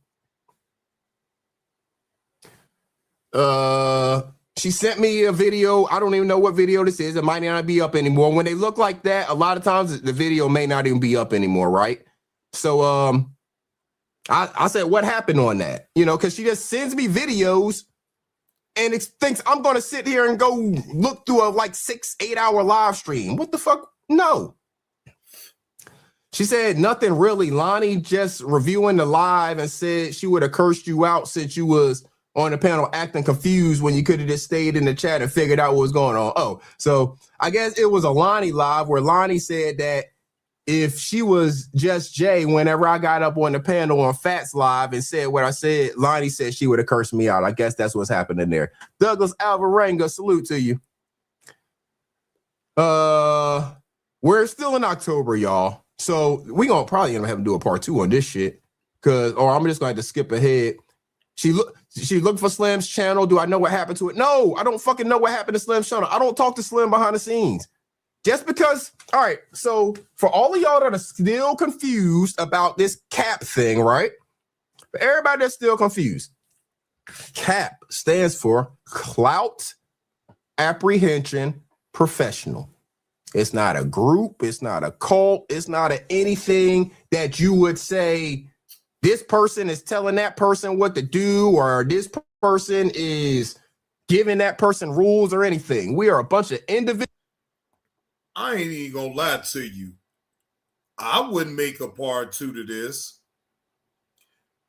She sent me a video. I don't even know what video this is. It might not be up anymore. When they look like that, a lot of times the video may not even be up anymore, right? So I said, what happened on that? You know, because she just sends me videos and thinks I'm going to sit here and go look through a like 6-8 hour live stream. What the fuck? No. She said nothing really. Lonnie just reviewing the live and said she would have cursed you out since you was on the panel acting confused when you could have just stayed in the chat and figured out what was going on. Oh, so I guess it was a Lonnie live where Lonnie said that if she was just Jay, whenever I got up on the panel on Fats Live and said what I said, Lonnie said she would have cursed me out. I guess that's what's happening there. Douglas Alvarenga, salute to you. We're still in October, y'all. So we gonna probably end up having to do a part 2 on this shit. Or I'm just gonna have to skip ahead. She looked for Slim's channel. Do I know what happened to it? No, I don't fucking know what happened to Slim's channel. I don't talk to Slim behind the scenes. Just because, all right, so for all of y'all that are still confused about this CAP thing, right? For everybody that's still confused, CAP stands for Clout Apprehension Professional. It's not a group. It's not a cult. It's not anything that you would say this person is telling that person what to do or this person is giving that person rules or anything. We are a bunch of individuals. I ain't even gonna lie to you. I wouldn't make a part 2 to this.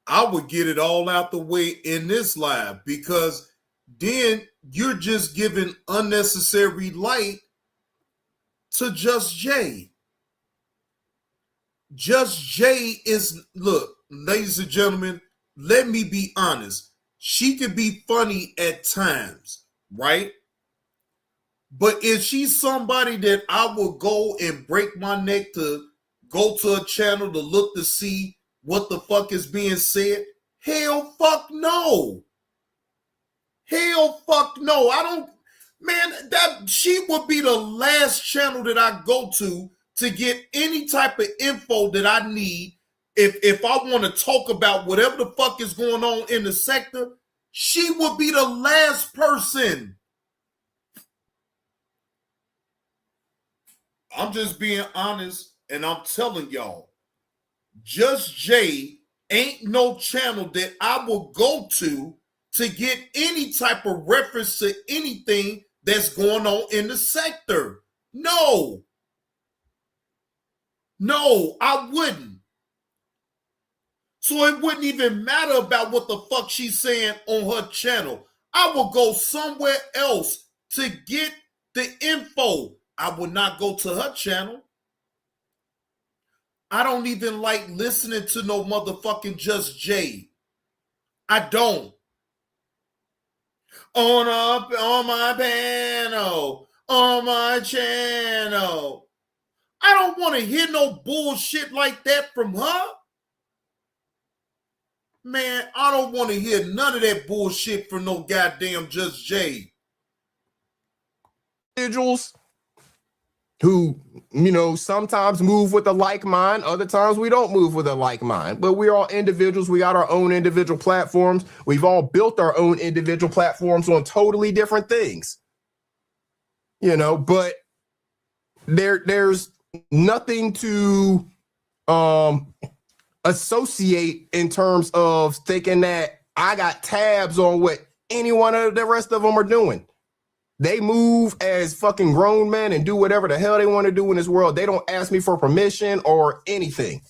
I would get it all out the way in this live because then you're just giving unnecessary light to Just Jay. Just Jay is, look, ladies and gentlemen, let me be honest. She can be funny at times, right? But is she somebody that I will go and break my neck to go to a channel to look to see what the fuck is being said? Hell fuck no. Hell fuck no. I don't, man, that she would be the last channel that I go to get any type of info that I need. If I want to talk about whatever the fuck is going on in the sector, she would be the last person. I'm just being honest, and I'm telling y'all, Just Jay ain't no channel that I will go to get any type of reference to anything that's going on in the sector. No. No, I wouldn't. So it wouldn't even matter about what the fuck she's saying on her channel. I will go somewhere else to get the info. I would not go to her channel. I don't even like listening to no motherfucking Just Jay. I don't. On my panel, on my channel. I don't want to hear no bullshit like that from her. Man, I don't want to hear none of that bullshit from no goddamn Just Jay. Individuals who, sometimes move with a like mind, other times we don't move with a like mind. But we're all individuals. We got our own individual platforms. We've all built our own individual platforms on totally different things. But there's nothing to associate in terms of thinking that I got tabs on what any one of the rest of them are doing. They move as fucking grown men and do whatever the hell they want to do in this world. They don't ask me for permission or anything.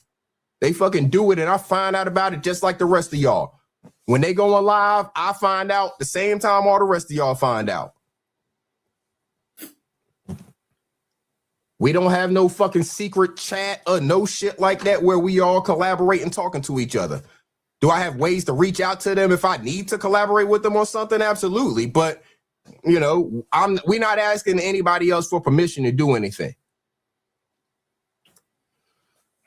They fucking do it, and I find out about it just like the rest of y'all. When they go on live, I find out the same time all the rest of y'all find out. We don't have no fucking secret chat or no shit like that where we all collaborate and talking to each other. Do I have ways to reach out to them if I need to collaborate with them on something? Absolutely. But, we're not asking anybody else for permission to do anything.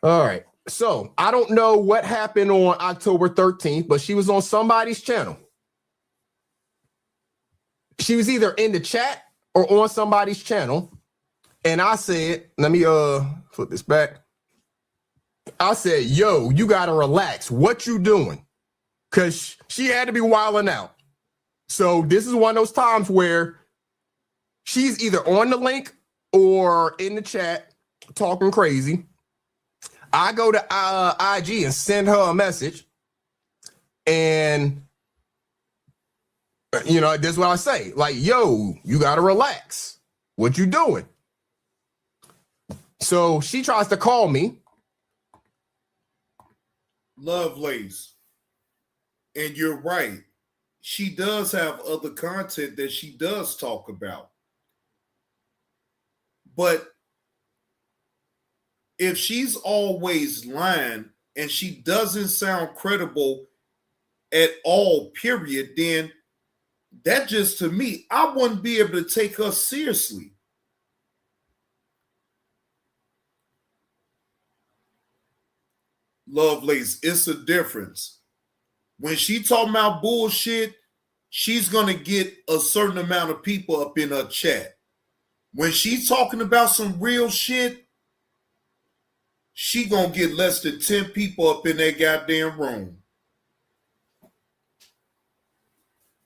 All right. So I don't know what happened on October 13th, but she was on somebody's channel. She was either in the chat or on somebody's channel. And I said, let me flip this back. I said, yo, you got to relax. What you doing? Because she had to be wilding out. So this is one of those times where she's either on the link or in the chat talking crazy. I go to IG and send her a message. And, this is what I say. Like, yo, you got to relax. What you doing? So she tries to call me. Lovelace. And you're right. She does have other content that she does talk about. But if she's always lying and she doesn't sound credible at all, period, then that just, to me, I wouldn't be able to take her seriously. Lovelace, it's a difference. When she talking about bullshit, she's going to get a certain amount of people up in her chat. When she's talking about some real shit, she going to get less than 10 people up in that goddamn room.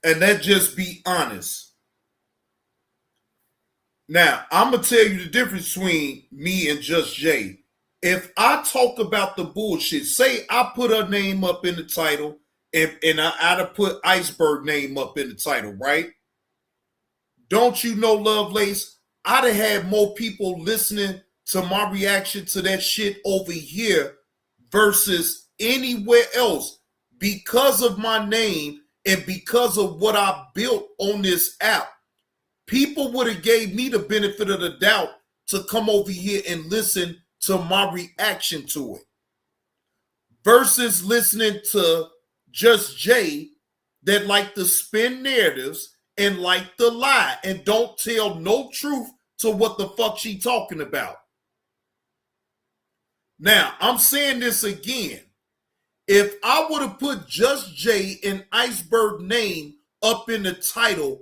And that just be honest. Now, I'm going to tell you the difference between me and Just Jay. If I talk about the bullshit, say I put her name up in the title, and I'd have put Iceberg name up in the title, right? Don't you know, Lovelace, I'd have had more people listening to my reaction to that shit over here versus anywhere else because of my name and because of what I built on this app. People would have gave me the benefit of the doubt to come over here and listen to my reaction to it versus listening to Just Jay that like to spin narratives and like to lie and don't tell no truth to what the fuck she talking about. Now, I'm saying this again. If I would have put Just Jay and Iceberg name up in the title,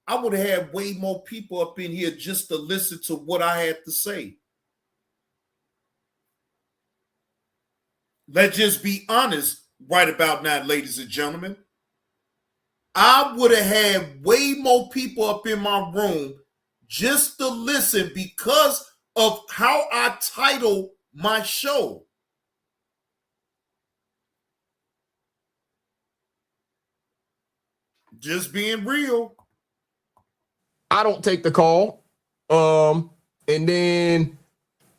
I would have had way more people up in here just to listen to what I had to say. Let's just be honest right about now, ladies and gentlemen. I would have had way more people up in my room just to listen because of how I title my show. Just being real. I don't take the call. And then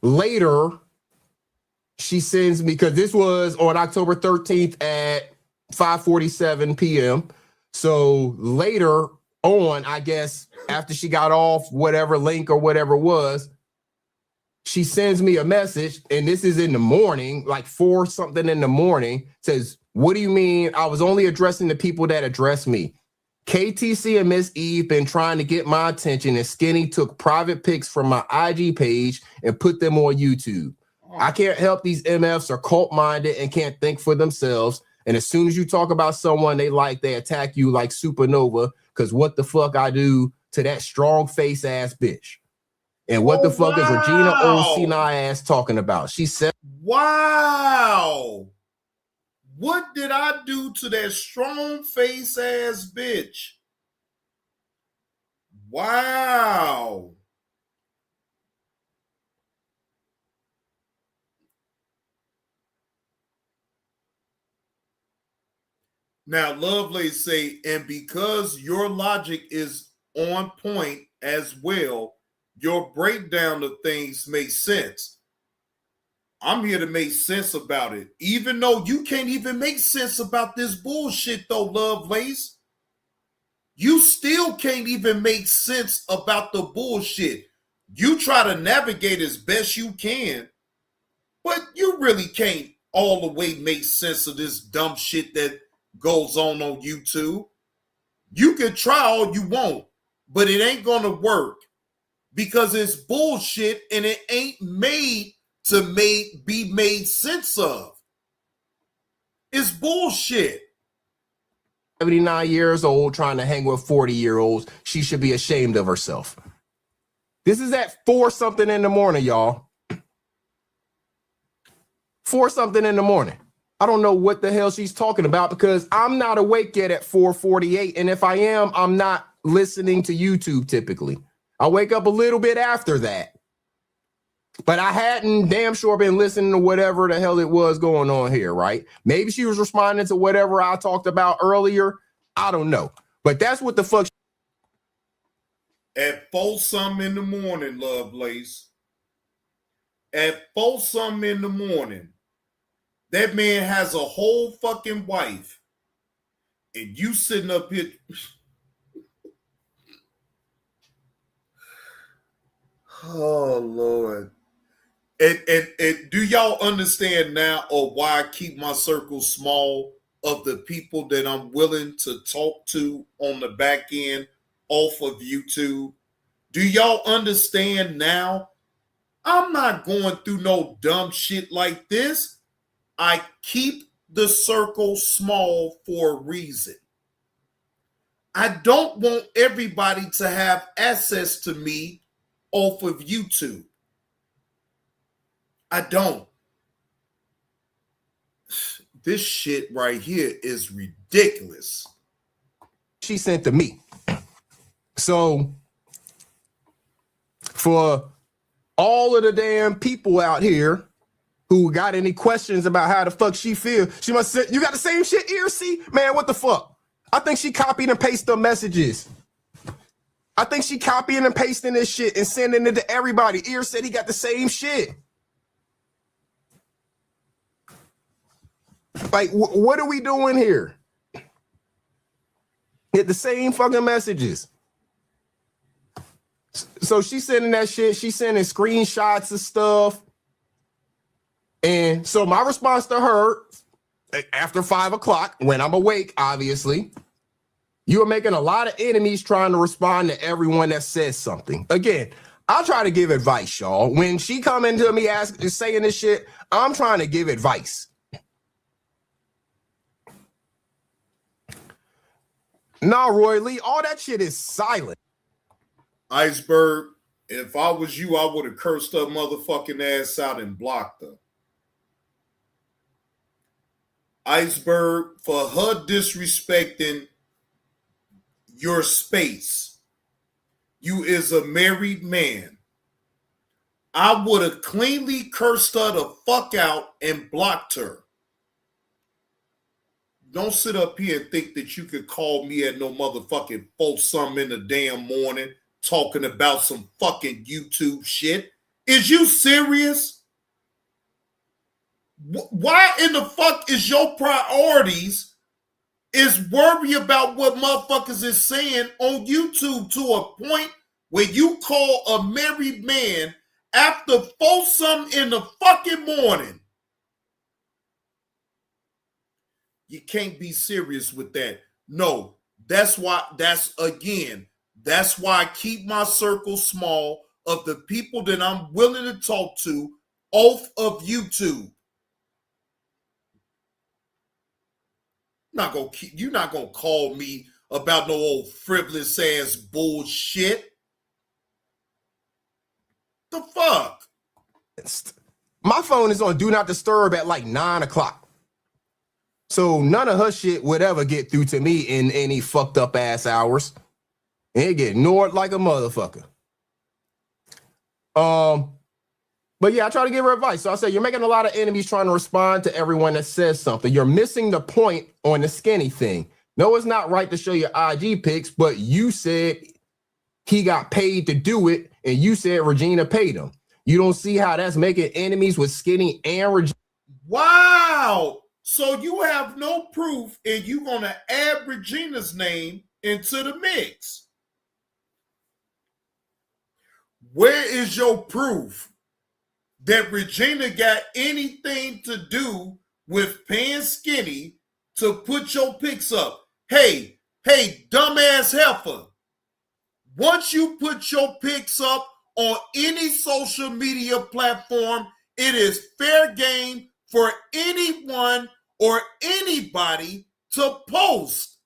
later, she sends me, because this was on October 13th at 5:47 p.m. So later on, I guess, after she got off whatever link or whatever it was, she sends me a message, and this is in the morning, like 4 something in the morning, says, what do you mean? I was only addressing the people that addressed me. KTC and Miss Eve been trying to get my attention, and Skinny took private pics from my IG page and put them on YouTube. I can't help these MFs are cult-minded and can't think for themselves. And as soon as you talk about someone they like, they attack you like Supernova, because what the fuck I do to that strong face ass bitch. And what the fuck is Regina Olsina ass talking about? She said, wow. What did I do to that strong face ass bitch? Wow. Now, Lovelace say, and because your logic is on point as well, your breakdown of things makes sense. I'm here to make sense about it, even though you can't even make sense about this bullshit, though, Lovelace. You still can't even make sense about the bullshit. You try to navigate as best you can, but you really can't all the way make sense of this dumb shit that goes on YouTube. You can try all you want, but it ain't gonna work because it's bullshit and it ain't made to be made sense of. It's bullshit. 79 years old trying to hang with 40-year-olds. She should be ashamed of herself. This is at 4 something in the morning, y'all. 4 something in the morning. I don't know what the hell she's talking about because I'm not awake yet at 4:48. And if I am, I'm not listening to YouTube typically. I wake up a little bit after that. But I hadn't damn sure been listening to whatever the hell it was going on here, right? Maybe she was responding to whatever I talked about earlier. I don't know. But that's what the fuck. At 4 something in the morning, Lovelace. At 4 something in the morning, that man has a whole fucking wife. And you sitting up here. Oh, Lord. And do y'all understand now or why I keep my circle small of the people that I'm willing to talk to on the back end off of YouTube? Do y'all understand now? I'm not going through no dumb shit like this. I keep the circle small for a reason. I don't want everybody to have access to me off of YouTube. I don't. This shit right here is ridiculous. She sent to me. So for all of the damn people out here who got any questions about how the fuck she feel, she must say, you got the same shit here, see? Man, what the fuck? I think she copied and pasted the messages. I think she copying and pasting this shit and sending it to everybody. Ear said he got the same shit. Like, what are we doing here? Get the same fucking messages. So she's sending that shit. She's sending screenshots of stuff. And so my response to her after 5 o'clock, when I'm awake, obviously, you are making a lot of enemies trying to respond to everyone that says something. Again, I'll try to give advice, y'all. When she come into me saying this shit, I'm trying to give advice. Nah, Roy Lee, all that shit is silent. Iceberg, if I was you, I would have cursed her motherfucking ass out and blocked her. Iceberg, for her disrespecting your space. You is a married man. I would have cleanly cursed her the fuck out and blocked her. Don't sit up here and think that you could call me at no motherfucking 4 something in the damn morning talking about some fucking YouTube shit. Is you serious? Why in the fuck is your priorities is worry about what motherfuckers is saying on YouTube to a point where you call a married man after 4 something in the fucking morning? You can't be serious with that. No, that's why I keep my circle small of the people that I'm willing to talk to off of YouTube. You're not gonna call me about no old frivolous ass bullshit. The fuck? My phone is on Do Not Disturb at like 9 o'clock. So none of her shit would ever get through to me in any fucked up ass hours. And it get ignored like a motherfucker. But yeah, I try to give her advice. So I said, you're making a lot of enemies trying to respond to everyone that says something. You're missing the point on the skinny thing. No, it's not right to show your IG pics, but you said he got paid to do it, and you said Regina paid him. You don't see how that's making enemies with Skinny and Regina. Wow. So you have no proof, and you're going to add Regina's name into the mix. Where is your proof that Regina got anything to do with paying Skinny to put your pics up? Hey, dumbass heifer. Once you put your pics up on any social media platform, it is fair game for anyone or anybody to post.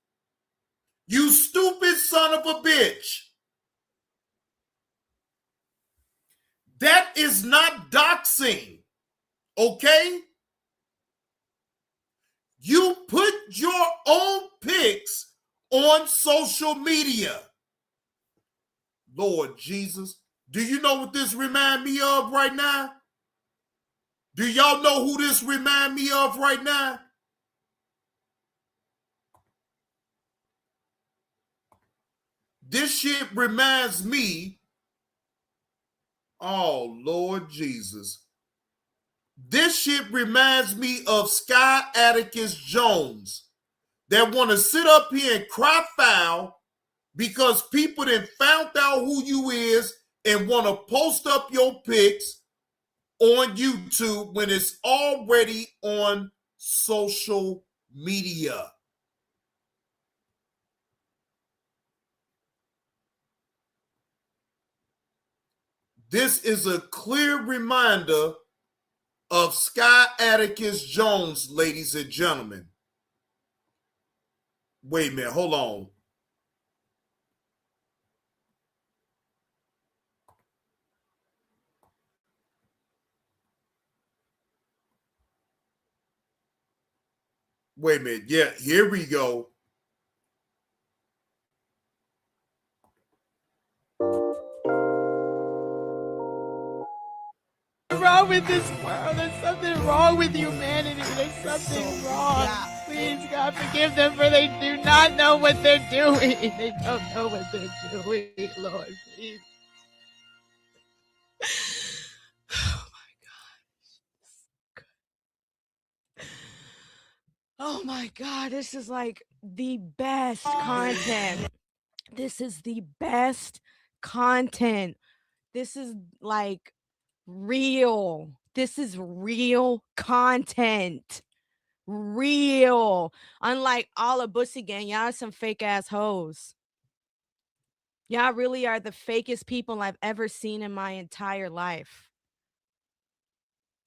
You stupid son of a bitch. That is not doxing, okay? You put your own pics on social media. Lord Jesus, do you know what this remind me of right now? Do y'all know who this remind me of right now? This shit reminds me, oh Lord Jesus. This shit reminds me of Sky Atticus Jones that want to sit up here and cry foul because people done found out who you is and want to post up your pics on YouTube when it's already on social media. This is a clear reminder of Sky Atticus Jones, ladies and gentlemen. Wait a minute, hold on. Wait a minute. Yeah, here we go. What's wrong with this world? There's something wrong with humanity. There's something wrong. Please, God, forgive them, for they do not know what they're doing. They don't know what they're doing, Lord, please. Oh my God, this is like the best content. This is the best content. This is like real. This is real content. Real. Unlike all of Bussy Gang, y'all are some fake ass hoes. Y'all really are the fakest people I've ever seen in my entire life.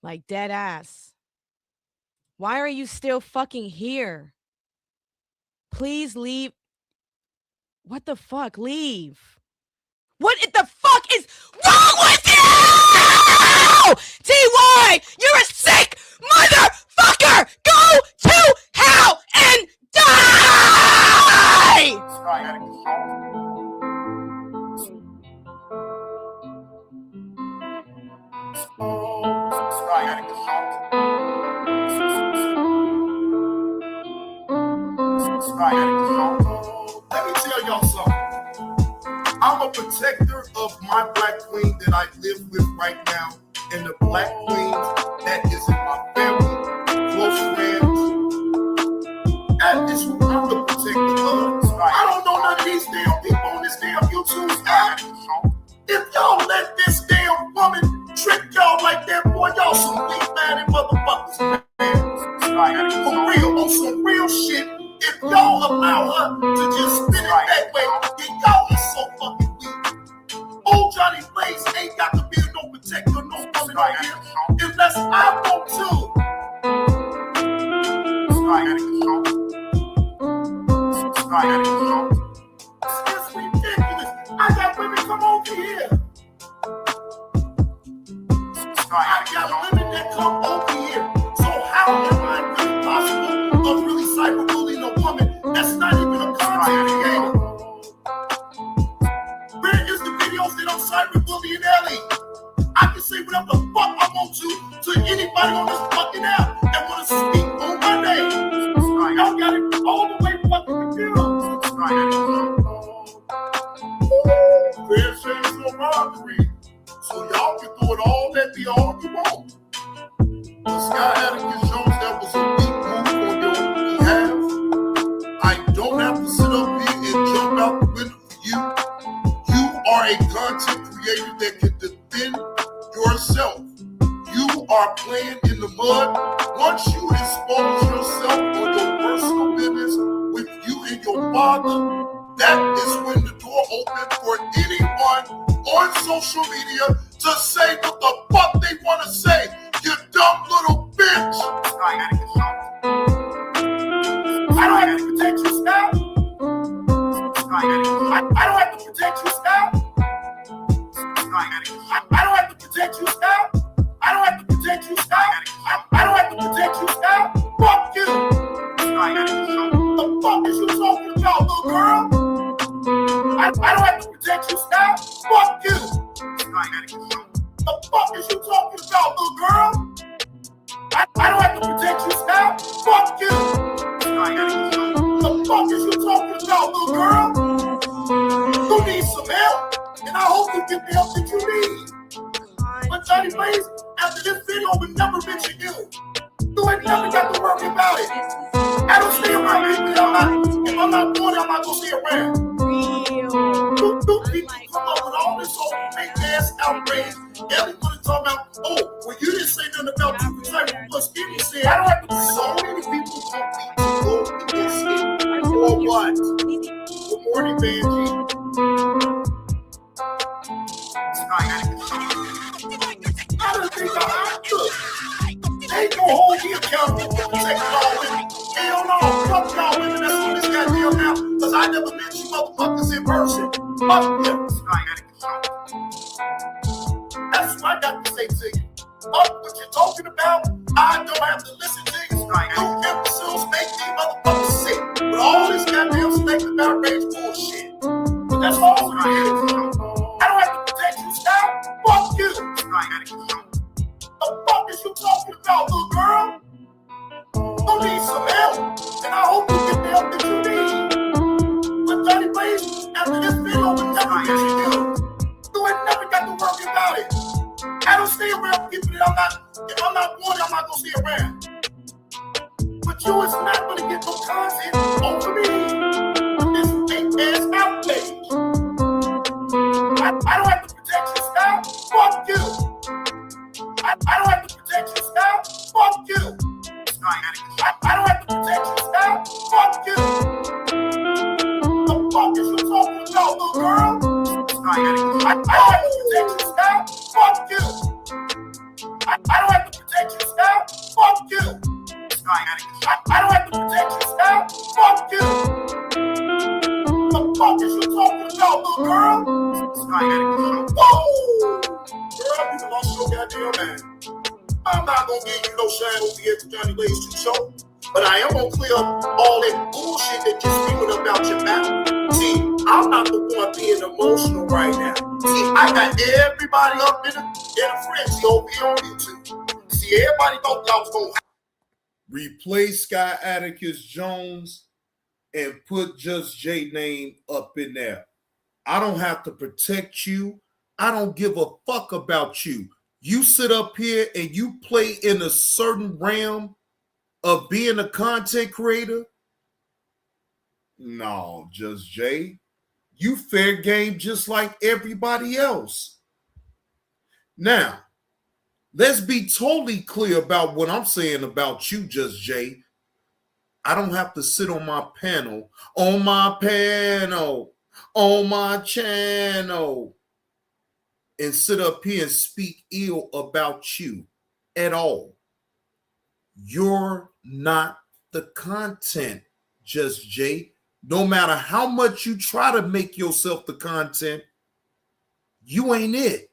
Like dead ass. Why are you still fucking here? Please leave. What the fuck? Leave. What the fuck is wrong with you? T.Y., you're a sick motherfucker. Go to hell and die. Let me tell y'all something. I'm a protector of my black queen that I live with right now, and the black queen that is in my family, close friends. That is who I'm the protector of. I don't know none of these damn people on this damn YouTube app. If y'all let this damn woman trick y'all like that, boy, y'all some weak-minded motherfuckers, man. For real, on some real shit. If y'all allow her to just spin it that way, then y'all is so fucking weak. Old Johnny Blaze ain't got to be no protector, no woman right here, unless I want to. It's ridiculous. I got women come over here. I got women that come over here. So how am I really possible of really cyberbullying a woman that's not even a content creator? Where is the videos that I'm cyberbullying Ellie? I can say whatever the fuck I want to anybody on this fucking app that want to speak on my name. Y'all got it all the way fucking confused. Fair shades no mockery. So y'all can throw it all at me all you want. The Sky Atticus Jones, that was a weak move on your behalf. I don't have to sit up here and jump out the window for you. You are a content creator that can defend yourself. You are playing in the mud. Once you expose yourself on your personal business with you and your father, that is when the door opens for anyone on social media to say what the fuck they want to say. You dumb little bitch. I don't have to protect you, Scout. I don't have to protect you, Scout. I don't have to protect you, Scout. I don't have to protect you, Scout. I don't have to protect you, Scout. Fuck you. The fuck is you talking about, little girl? I don't have to protect you, Scout. Fuck you. The fuck is you talking about, little girl? I don't have to protect you, Scout. Fuck you. The fuck is you talking about, little girl? You need some help, and I hope you get the help that you need. But Johnny Blaze, after this video, will never mention you. You ain't never got to worry about it. I don't stay around people. If I'm not doing it, I'm not gonna stay around. Two people come up with all this old fake ass outrage. Everybody talking about, oh, well, you didn't say nothing about two type plus Skinny said. I don't have to. So many people want me to go and Skinny. Or what? Good morning, Benji. I don't think I'm good. They ain't gonna hold me accountable for protecting all women. Hell no, fuck y'all women that's on this goddamn now, because I never met you motherfuckers in person. Fuck them. That's what I got to say to you. Fuck what you're talking about. I don't have to listen to you. You imbeciles make me motherfuckers sick with all this goddamn snake about rage bullshit. But that's all it is. I don't have to protect you, Scott. Fuck you. The fuck is you talking about, little girl? You need some help, and I hope you get the help that you need. But Johnny Blaze, after this video, will never get you. You ain't never got to worry about it. I don't stay around people that if I'm not wanted, I'm not gonna stay around. But you is not gonna get no content over me with this fake ass outrage. I don't have to protect you, Scott. Fuck you. I don't have to protect you, Scott. Fuck you. I don't have to protect you, Scott. Fuck you. The fuck is you talking about, little girl? I don't have to protect you, Scott. Fuck you. I don't have to protect you, Scott. Fuck you. I don't have to protect you, Scott. Fuck you. The fuck is you talking about, little girl? Whoa! Girl, you lost your goddamn man. I'm not gonna give you no shine over here to Johnny Blaze 2 show, but I am gonna clear up all that bullshit that you're spewing about your mouth. See, I'm not the one being emotional right now. See, I got everybody up in a frenzy over here on YouTube. See, everybody thought I was gonna replace Sky Atticus Jones and put Just J name up in there. I don't have to protect you. I don't give a fuck about you. You sit up here and you play in a certain realm of being a content creator. No, Just Jay. You fair game just like everybody else. Now, let's be totally clear about what I'm saying about you, Just Jay. I don't have to sit on my panel, on my channel, and sit up here and speak ill about you at all. You're not the content, Just Jay. No matter how much you try to make yourself the content, you ain't it.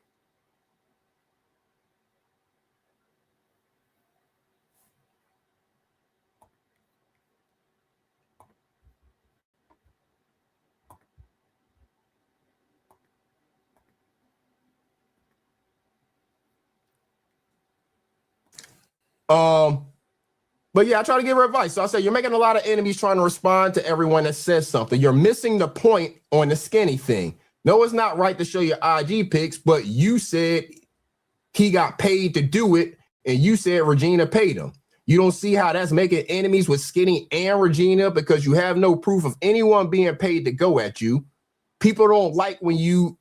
But yeah, I try to give her advice. So I said, you're making a lot of enemies trying to respond to everyone that says something. You're missing the point on the skinny thing. No, it's not right to show your IG pics, but you said he got paid to do it, and you said Regina paid him. You don't see how that's making enemies with Skinny and Regina because you have no proof of anyone being paid to go at you. People don't like when you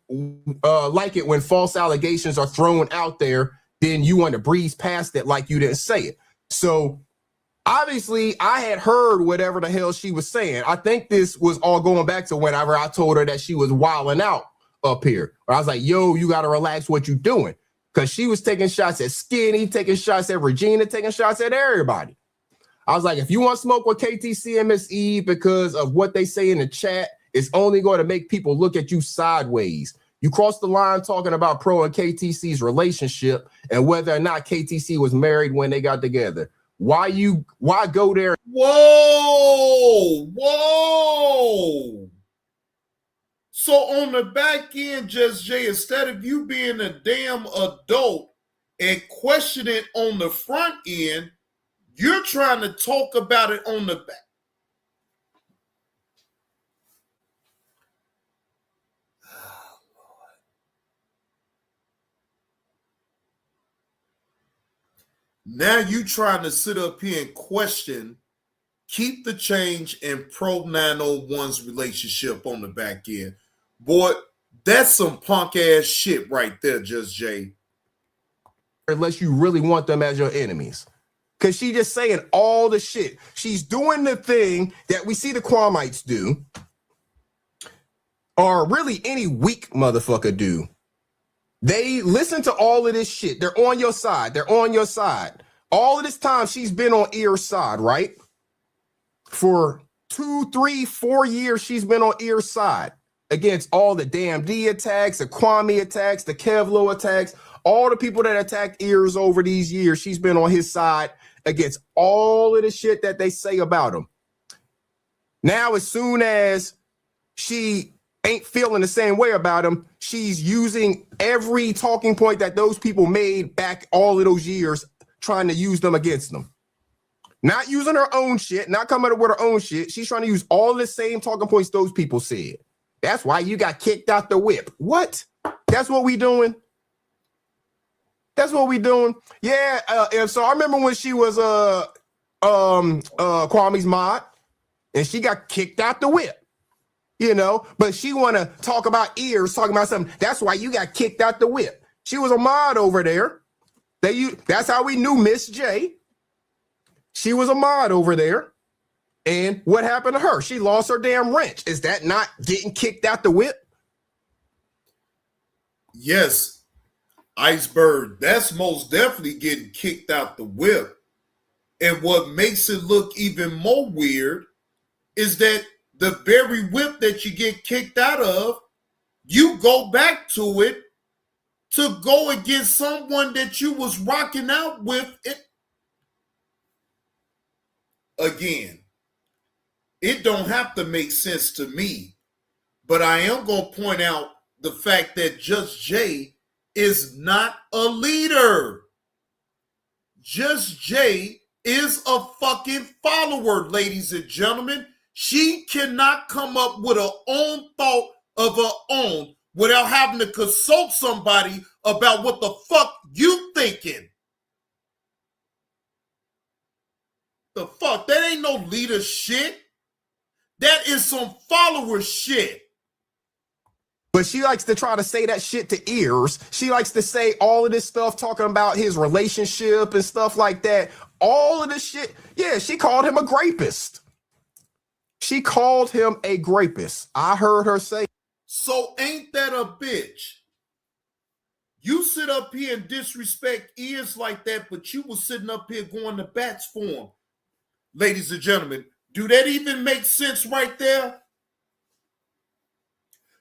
like it when false allegations are thrown out there, then you want to breeze past it like you didn't say it. So obviously, I had heard whatever the hell she was saying. I think this was all going back to whenever I told her that she was wilding out up here. I was like, yo, you got to relax what you doing. Because she was taking shots at Skinny, taking shots at Regina, taking shots at everybody. I was like, if you want smoke with KTC and Miss Eve because of what they say in the chat, it's only going to make people look at you sideways. You crossed the line talking about Pro and KTC's relationship and whether or not KTC was married when they got together. Why go there? Whoa. So on the back end, Just Jay, instead of you being a damn adult and question it on the front end, you're trying to talk about it on the back. Now you trying to sit up here and question Keep the Change and Pro 901's relationship on the back end. Boy, that's some punk ass shit right there, Just Jay. Unless you really want them as your enemies. Because she just saying all the shit. She's doing the thing that we see the Kwamites do, or really any weak motherfucker do. They listen to all of this shit. They're on your side. They're on your side. All of this time, she's been on Ear's side, right? For 2, 3, 4 years, she's been on Ear's side against all the damn D attacks, the Kwame attacks, the Kevlo attacks, all the people that attacked Ears over these years. She's been on his side against all of the shit that they say about him. Now, as soon as she ain't feeling the same way about him, she's using every talking point that those people made back all of those years, trying to use them against them. Not using her own shit, not coming up with her own shit. She's trying to use all the same talking points those people said. That's why you got kicked out the whip. What? That's what we doing? That's what we doing? Yeah, and so I remember when she was Kwame's mod, and she got kicked out the whip. You know, but she want to talk about Ears, talking about something. That's why you got kicked out the whip. She was a mod over there. That's how we knew Miss J. She was a mod over there. And what happened to her? She lost her damn wrench. Is that not getting kicked out the whip? Yes, Iceberg, that's most definitely getting kicked out the whip. And what makes it look even more weird is that the very whip that you get kicked out of, you go back to it to go against someone that you was rocking out with. Again, it don't have to make sense to me, but I am going to point out the fact that Just Jay is not a leader. Just Jay is a fucking follower, ladies and gentlemen. She cannot come up with her own thought of her own without having to consult somebody about what the fuck you thinking. The fuck? That ain't no leader shit. That is some follower shit. But she likes to try to say that shit to Ears. She likes to say all of this stuff talking about his relationship and stuff like that. All of this shit. Yeah, she called him a grapist. She called him a grapist. I heard her say. So ain't that a bitch? You sit up here and disrespect Ears like that, but you was sitting up here going to bats for him. Ladies and gentlemen, do that even make sense right there?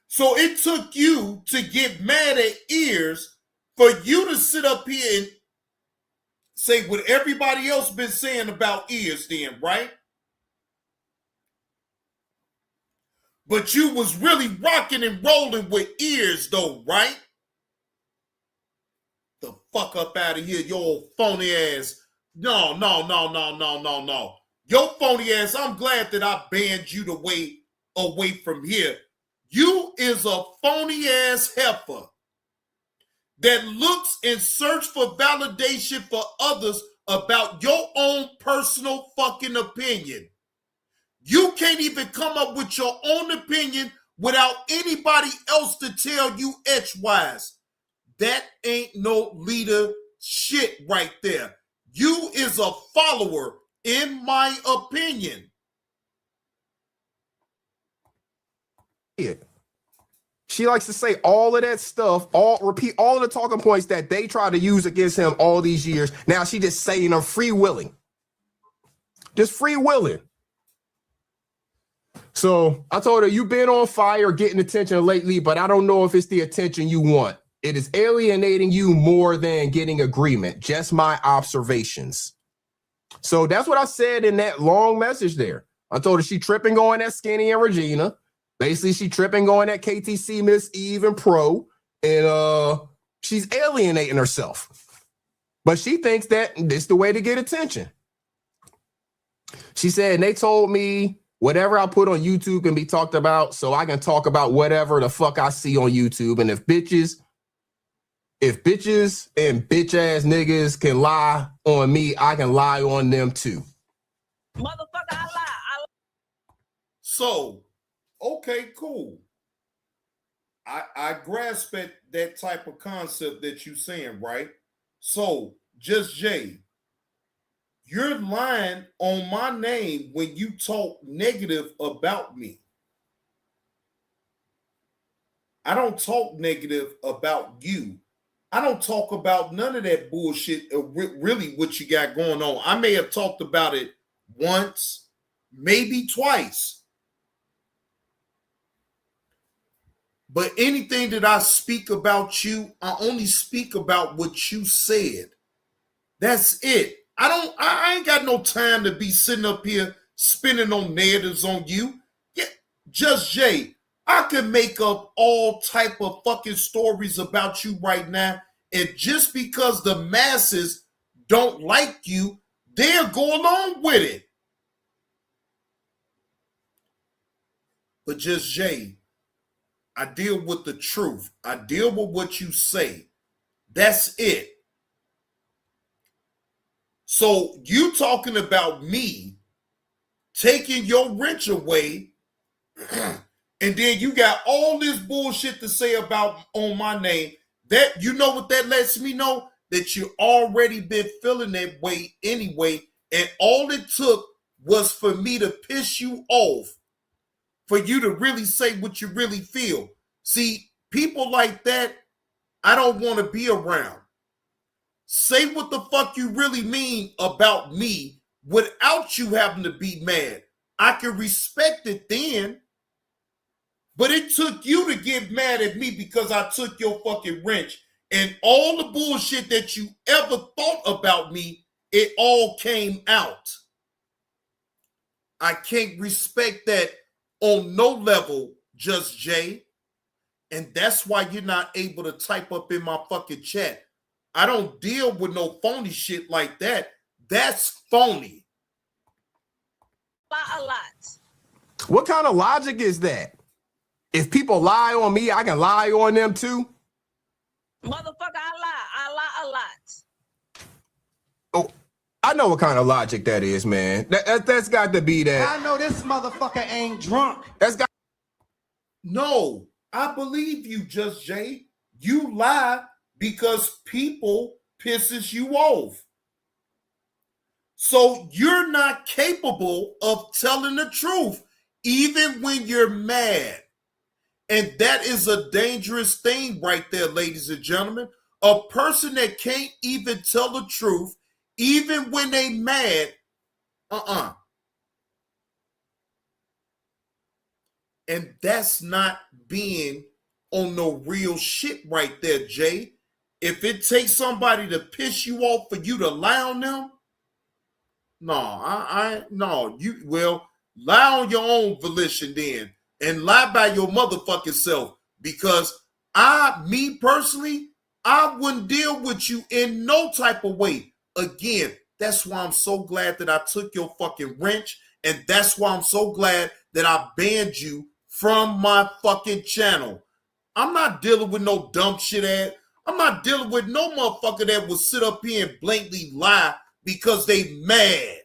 So it took you to get mad at Ears for you to sit up here and say what everybody else been saying about Ears then, right? But you was really rocking and rolling with Ears though, right? The fuck up out of here, your old phony ass No. Your phony ass, I'm glad that I banned you away from here. You is a phony ass heifer that looks and search for validation for others about your own personal fucking opinion. You can't even come up with your own opinion without anybody else to tell you edgewise. That ain't no leader shit right there. You is a follower, in my opinion. Yeah. She likes to say all of that stuff, repeat all of the talking points that they try to use against him all these years. Now she just saying them free willing. Just free willing. So I told her, you've been on fire getting attention lately, but I don't know if it's the attention you want. It is alienating you more than getting agreement. Just my observations. So that's what I said in that long message there. I told her she tripping going at Skinny and Regina. Basically, she tripping going at KTC, Miss Eve, and Pro. And she's alienating herself. But she thinks that this is the way to get attention. She said, and they told me whatever I put on YouTube can be talked about, so I can talk about whatever the fuck I see on YouTube. And if bitches and bitch ass niggas can lie on me, I can lie on them too. Motherfucker, I lie. So, okay, cool. I grasp at that type of concept that you're saying, right? So, Just Jay, you're lying on my name when you talk negative about me. I don't talk negative about you. I don't talk about none of that bullshit, really what you got going on. I may have talked about it once, maybe twice. But anything that I speak about you, I only speak about what you said. That's it. I ain't got no time to be sitting up here spinning on narratives on you. Yeah, Just Jay, I can make up all type of fucking stories about you right now, and just because the masses don't like you, they'll go along with it. But Just Jay, I deal with the truth. I deal with what you say. That's it. So you talking about me taking your wrench away, and then you got all this bullshit to say about on my name. That, you know what that lets me know? That you already been feeling that way anyway, and all it took was for me to piss you off, for you to really say what you really feel. See, people like that, I don't want to be around. Say what the fuck you really mean about me without you having to be mad. I can respect it then. But it took you to get mad at me because I took your fucking wrench. And all the bullshit that you ever thought about me, it all came out. I can't respect that on no level, Just Jay. And that's why you're not able to type up in my fucking chat. I don't deal with no phony shit like that. That's phony. A lot. What kind of logic is that? If people lie on me, I can lie on them too? Motherfucker, I lie a lot. Oh, I know what kind of logic that is, man. That's got to be that. I know this motherfucker ain't drunk. That's got. No, I believe you, Just Jay. You lie because people pisses you off. So you're not capable of telling the truth, even when you're mad. And that is a dangerous thing right there, ladies and gentlemen. A person that can't even tell the truth, even when they mad, And that's not being on no real shit right there, Jay. If it takes somebody to piss you off for you to lie on them, no, you will lie on your own volition then, and lie by your motherfucking self. Because me personally, I wouldn't deal with you in no type of way. Again, That's why I'm so glad that I took your fucking wrench. And that's why I'm so glad that I banned you from my fucking channel. I'm not dealing with no dumb shit ass. I'm not dealing with no motherfucker that will sit up here and blatantly lie because they mad.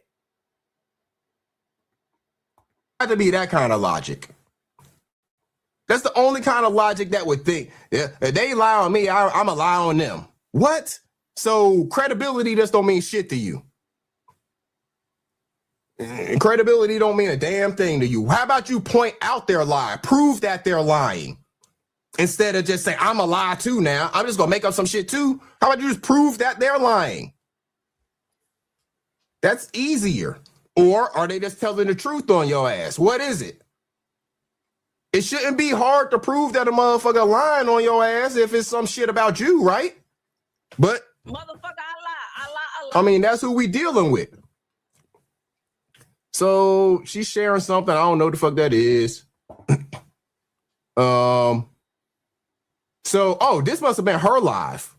Had to be that kind of logic. That's the only kind of logic that would think, yeah, if they lie on me, I'm going to lie on them. What? So credibility just don't mean shit to you. And credibility don't mean a damn thing to you. How about you point out their lie? Prove that they're lying. Instead of just saying, I'm a lie too now. I'm just going to make up some shit too. How about you just prove that they're lying? That's easier. Or are they just telling the truth on your ass? What is it? It shouldn't be hard to prove that a motherfucker lying on your ass if it's some shit about you, right? But motherfucker, I lie. I mean, that's who we dealing with. So she's sharing something. I don't know what the fuck that is. This must have been her live.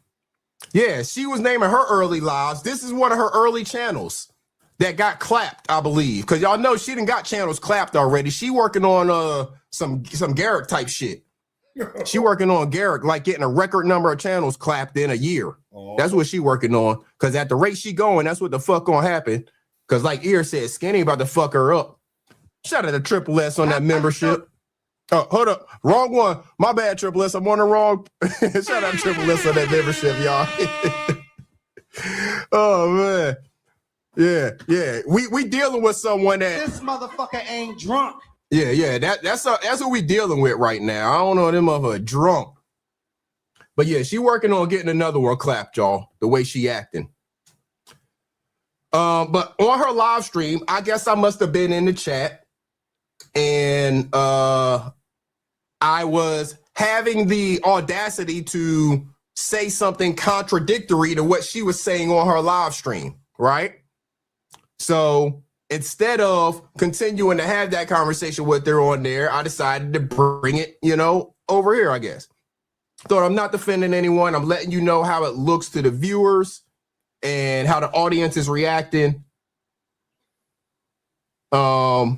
Yeah, she was naming her early lives. This is one of her early channels that got clapped, I believe. Because y'all know she done got channels clapped already. She working on some Garrick type shit. She working on Garrick, like getting a record number of channels clapped in a year. Oh. That's what she working on. Because at the rate she going, that's what the fuck gonna happen. Because like Ear said, Skinny about to fuck her up. Shout out to Triple S on that membership. Oh, hold up. Wrong one. My bad, Triple S. I'm on the wrong. Shout out to Triple S on that membership, y'all. Oh, man. Yeah. We dealing with someone that... This motherfucker ain't drunk. Yeah. That's what we dealing with right now. I don't know them of a drunk. But yeah, she working on getting another one clapped, y'all. The way she acting. But on her live stream, I guess I must have been in the chat. And I was having the audacity to say something contradictory to what she was saying on her live stream, right? So instead of continuing to have that conversation with her on there, I decided to bring it, over here, I guess. Thought I'm not defending anyone. I'm letting you know how it looks to the viewers and how the audience is reacting. That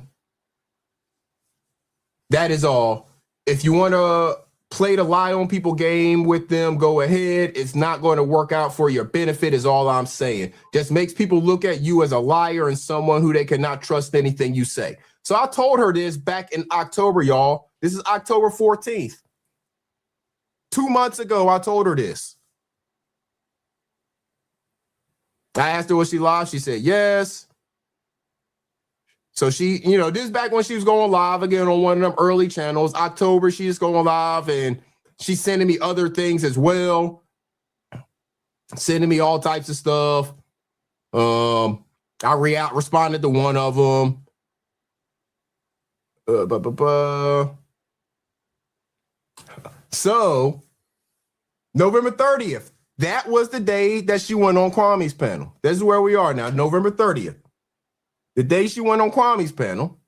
is all. If you want to play the lie on people game with them, go ahead. It's not going to work out for your benefit is all I'm saying. Just makes people look at you as a liar and someone who they cannot trust anything you say. So I told her this back in October, y'all. This is October 14th. 2 months ago, I told her this. I asked her was she live. She said yes. So she, this is back when she was going live again on one of them early channels. October, she's going live and she's sending me other things as well. Sending me all types of stuff. I responded to one of them. So, November 30th. That was the day that she went on Kwame's panel. This is where we are now, November 30th. The day she went on Kwame's panel,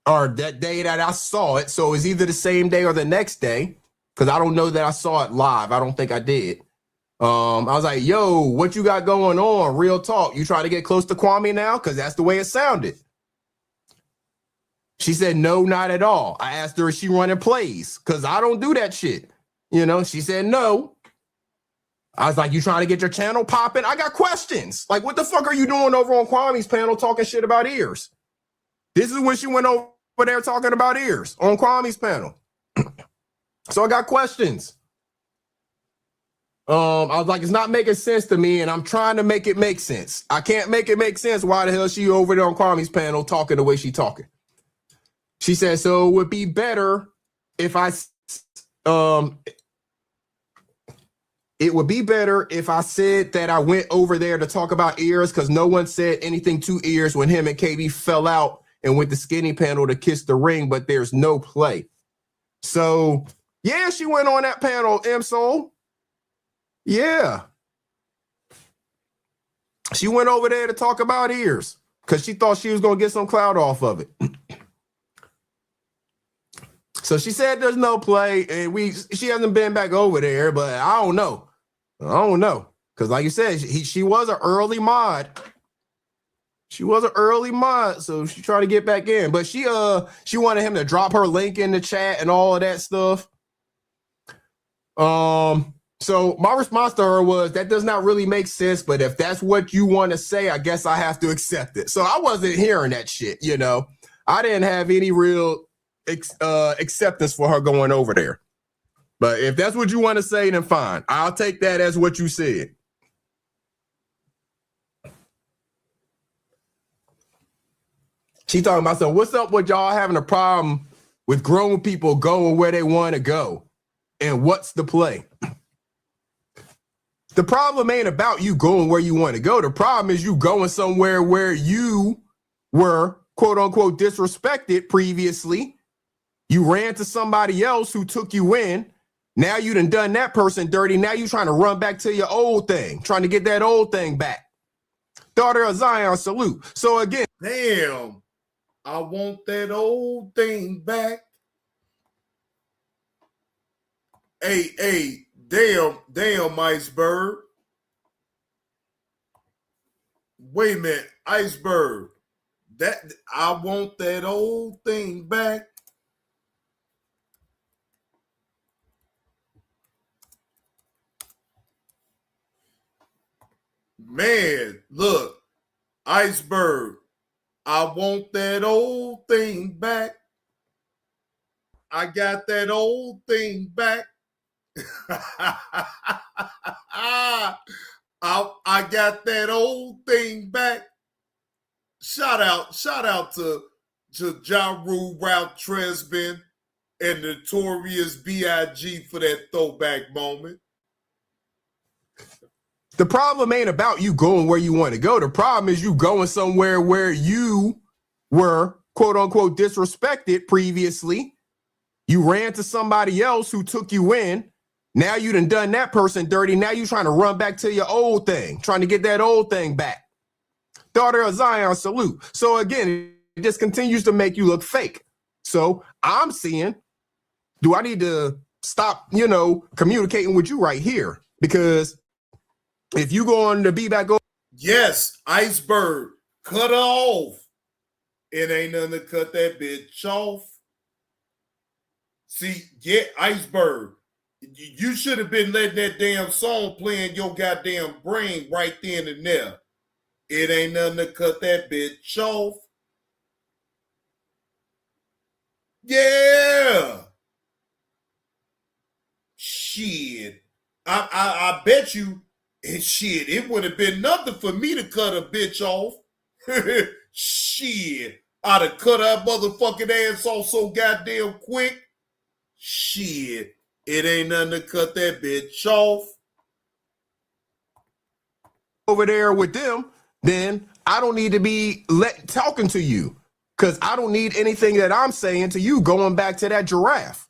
or that day that I saw it, so it's either the same day or the next day, because I don't know that I saw it live. I don't think I did. I was like, yo, what you got going on? Real talk. You trying to get close to Kwame now? Because that's the way it sounded. She said, no, not at all. I asked her if she running plays, because I don't do that shit. She said no. I was like, you trying to get your channel popping? I got questions. Like, what the fuck are you doing over on Kwame's panel talking shit about ears? This is when she went over there talking about ears on Kwame's panel. So I got questions. I was like, it's not making sense to me, and I'm trying to make it make sense. I can't make it make sense. Why the hell is she over there on Kwame's panel talking the way she talking? She said, so it would be better if it would be better if I said that I went over there to talk about ears because no one said anything to ears when him and KB fell out and went to Skinny panel to kiss the ring, but there's no play. So, yeah, she went on that panel, M-Soul. Yeah. She went over there to talk about ears because she thought she was going to get some clout off of it. So she said there's no play, and she hasn't been back over there, but I don't know. Because like you said, she was an early mod. She was an early mod, so she tried to get back in. But she wanted him to drop her link in the chat and all of that stuff. So my response to her was, that does not really make sense, but if that's what you want to say, I guess I have to accept it. So I wasn't hearing that shit, you know. I didn't have any real acceptance for her going over there. But if that's what you want to say, then fine. I'll take that as what you said. She talking about, so what's up with y'all having a problem with grown people going where they want to go? And what's the play? The problem ain't about you going where you want to go. The problem is you going somewhere where you were, quote unquote, disrespected previously. You ran to somebody else who took you in. Now you done that person dirty. Now you trying to run back to your old thing, trying to get that old thing back. Daughter of Zion, salute. So again, damn, I want that old thing back. Hey, damn, Iceberg. Wait a minute, Iceberg. That I want that old thing back. Man, look, Iceberg. I want that old thing back. I got that old thing back. I got that old thing back. Shout out to Ja Rule, Ralph Tresvant, and Notorious B.I.G. for that throwback moment. The problem ain't about you going where you want to go. The problem is you going somewhere where you were, quote unquote, disrespected previously. You ran to somebody else who took you in. Now you done that person dirty. Now you trying to run back to your old thing, trying to get that old thing back. Daughter of Zion, salute. So again, it just continues to make you look fake. So I'm seeing, do I need to stop, communicating with you right here? Because if you going to be back over, yes, Iceberg, cut her off. It ain't nothing to cut that bitch off. See, yeah, Iceberg, you should have been letting that damn song play in your goddamn brain right then and there. It ain't nothing to cut that bitch off. Yeah. Shit. I bet you, shit, it would have been nothing for me to cut a bitch off. Shit. I'd have cut her motherfucking ass off so goddamn quick. Shit. It ain't nothing to cut that bitch off. over there with them, then I don't need to be talking to you, because I don't need anything that I'm saying to you going back to that giraffe.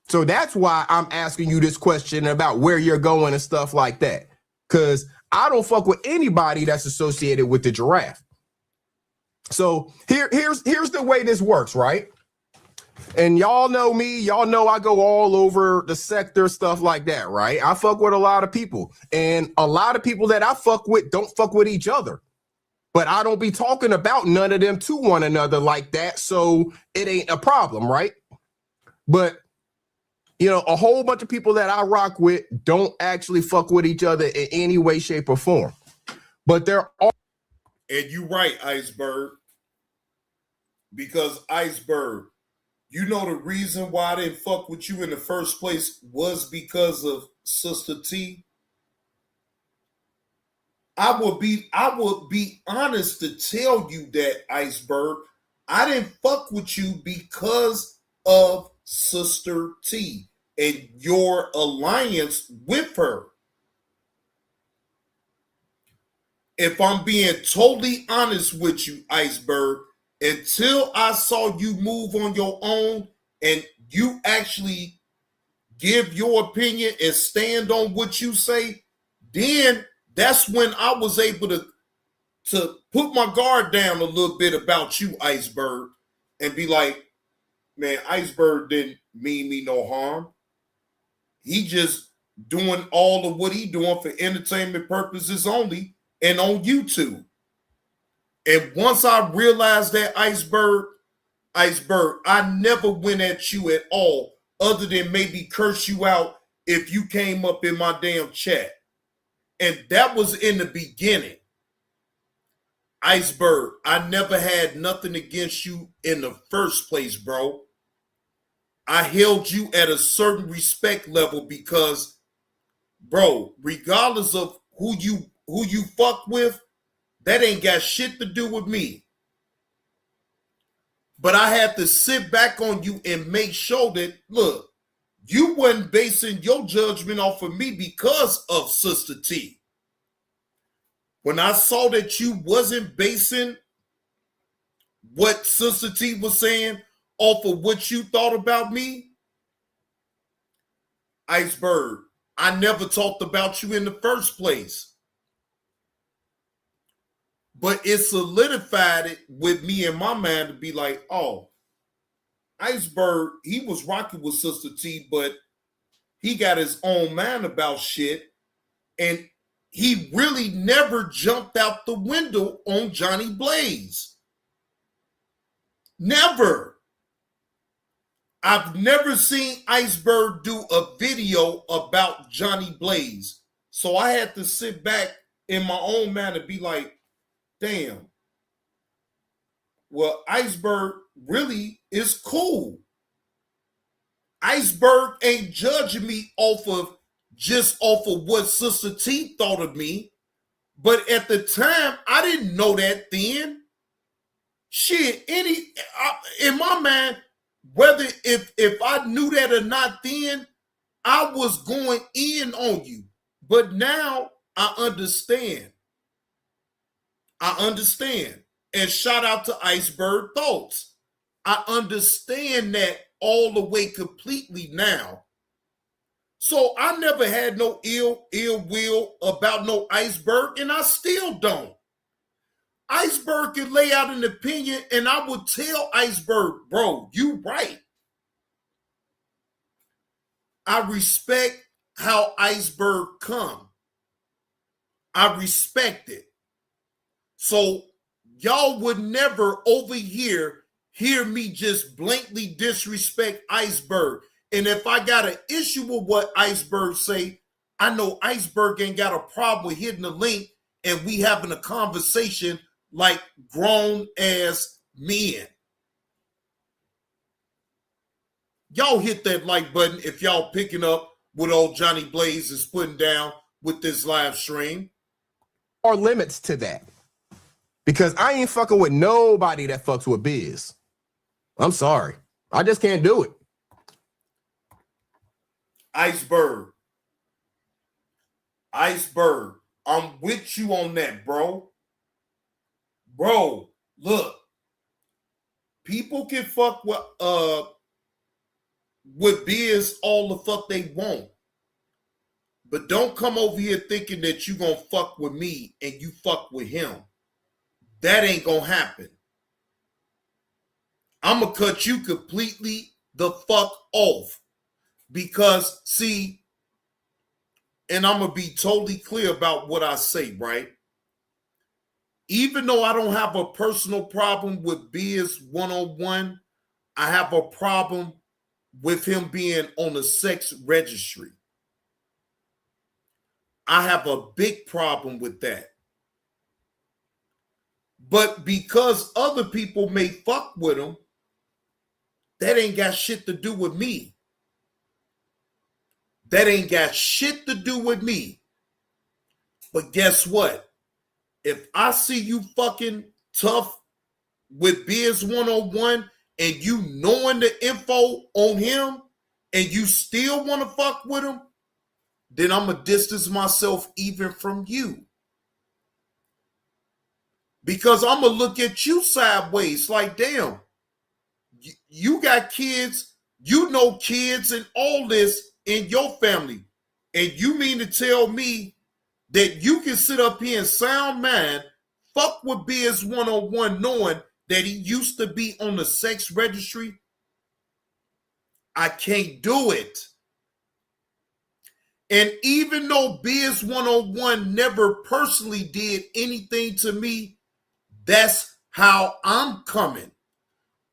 So that's why I'm asking you this question about where you're going and stuff like that, because I don't fuck with anybody that's associated with the giraffe. So here's the way this works, right? And y'all know me, y'all know I go all over the sector, stuff like that, right? I fuck with a lot of people, and a lot of people that I fuck with don't fuck with each other. But I don't be talking about none of them to one another like that, so it ain't a problem, right? But, a whole bunch of people that I rock with don't actually fuck with each other in any way, shape, or form. But there are... And you right, Iceberg. Because, Iceberg, you know the reason why I didn't fuck with you in the first place was because of Sister T? I would be honest to tell you that, Iceberg. I didn't fuck with you because of Sister T and your alliance with her. If I'm being totally honest with you, Iceberg, until I saw you move on your own and you actually give your opinion and stand on what you say, then that's when I was able to put my guard down a little bit about you, Iceberg, and be like, man, Iceberg didn't mean me no harm. He just doing all of what he doing for entertainment purposes only and on YouTube. And once I realized that, Iceberg, I never went at you at all, other than maybe curse you out if you came up in my damn chat. And that was in the beginning. Iceberg, I never had nothing against you in the first place, bro. I held you at a certain respect level because, bro, regardless of who you fuck with, that ain't got shit to do with me. But I had to sit back on you and make sure that, look, you wasn't basing your judgment off of me because of Sister T. When I saw that you wasn't basing what Sister T was saying off of what you thought about me, Iceberg, I never talked about you in the first place. But it solidified it with me in my mind to be like, oh, Iceberg, he was rocking with Sister T, but he got his own mind about shit. And he really never jumped out the window on Johnny Blaze. Never. I've never seen Iceberg do a video about Johnny Blaze. So I had to sit back in my own mind and be like, damn. Well, Iceberg really is cool. Iceberg ain't judging me off of what Sister T thought of me. But at the time, I didn't know that then. Shit, in my mind, whether if I knew that or not then, I was going in on you. But now I understand. And shout out to Iceberg Thoughts. I understand that all the way completely now. So I never had no ill will about no Iceberg, and I still don't. Iceberg can lay out an opinion, and I would tell Iceberg, bro, you right. I respect how Iceberg come. I respect it. So y'all would never over here hear me just blatantly disrespect Iceberg. And if I got an issue with what Iceberg say, I know Iceberg ain't got a problem with hitting the link and we having a conversation like grown ass men. Y'all hit that like button if y'all picking up what old Johnny Blaze is putting down with this live stream. Or limits to that. Because I ain't fucking with nobody that fucks with Biz. I'm sorry. I just can't do it. Iceberg, I'm with you on that, bro. Bro, look. People can fuck with Biz all the fuck they want. But don't come over here thinking that you gonna fuck with me and you fuck with him. That ain't gonna happen. I'm gonna cut you completely the fuck off. Because, see, and I'm going to be totally clear about what I say, right? Even though I don't have a personal problem with Biz one-on-one, I have a problem with him being on the sex registry. I have a big problem with that. But because other people may fuck with him, that ain't got shit to do with me. That ain't got shit to do with me. But guess what? If I see you fucking tough with Biz one-on-one and you knowing the info on him and you still want to fuck with him, then I'm going to distance myself even from you. Because I'm going to look at you sideways like, damn, you got kids, you know kids and all this in your family. And you mean to tell me that you can sit up here in sound mind, fuck with Biz one-on-one knowing that he used to be on the sex registry? I can't do it. And even though Biz 101 never personally did anything to me, that's how I'm coming.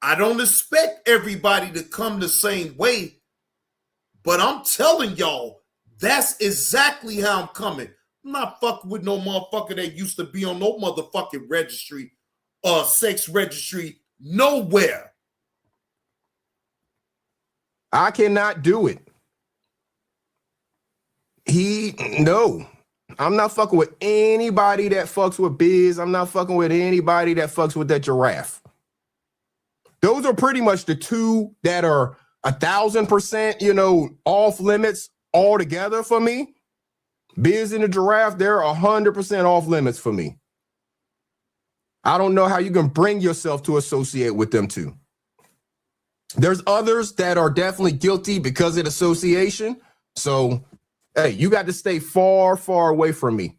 I don't expect everybody to come the same way, but I'm telling y'all, that's exactly how I'm coming. I'm not fucking with no motherfucker that used to be on no motherfucking registry, sex registry, nowhere. I cannot do it. No. I'm not fucking with anybody that fucks with Biz. I'm not fucking with anybody that fucks with that giraffe. Those are pretty much the two that are 1,000%, off limits altogether for me. Biz and the giraffe, they're 100% off limits for me. I don't know how you can bring yourself to associate with them two. There's others that are definitely guilty because of association. So, hey, you got to stay far, far away from me.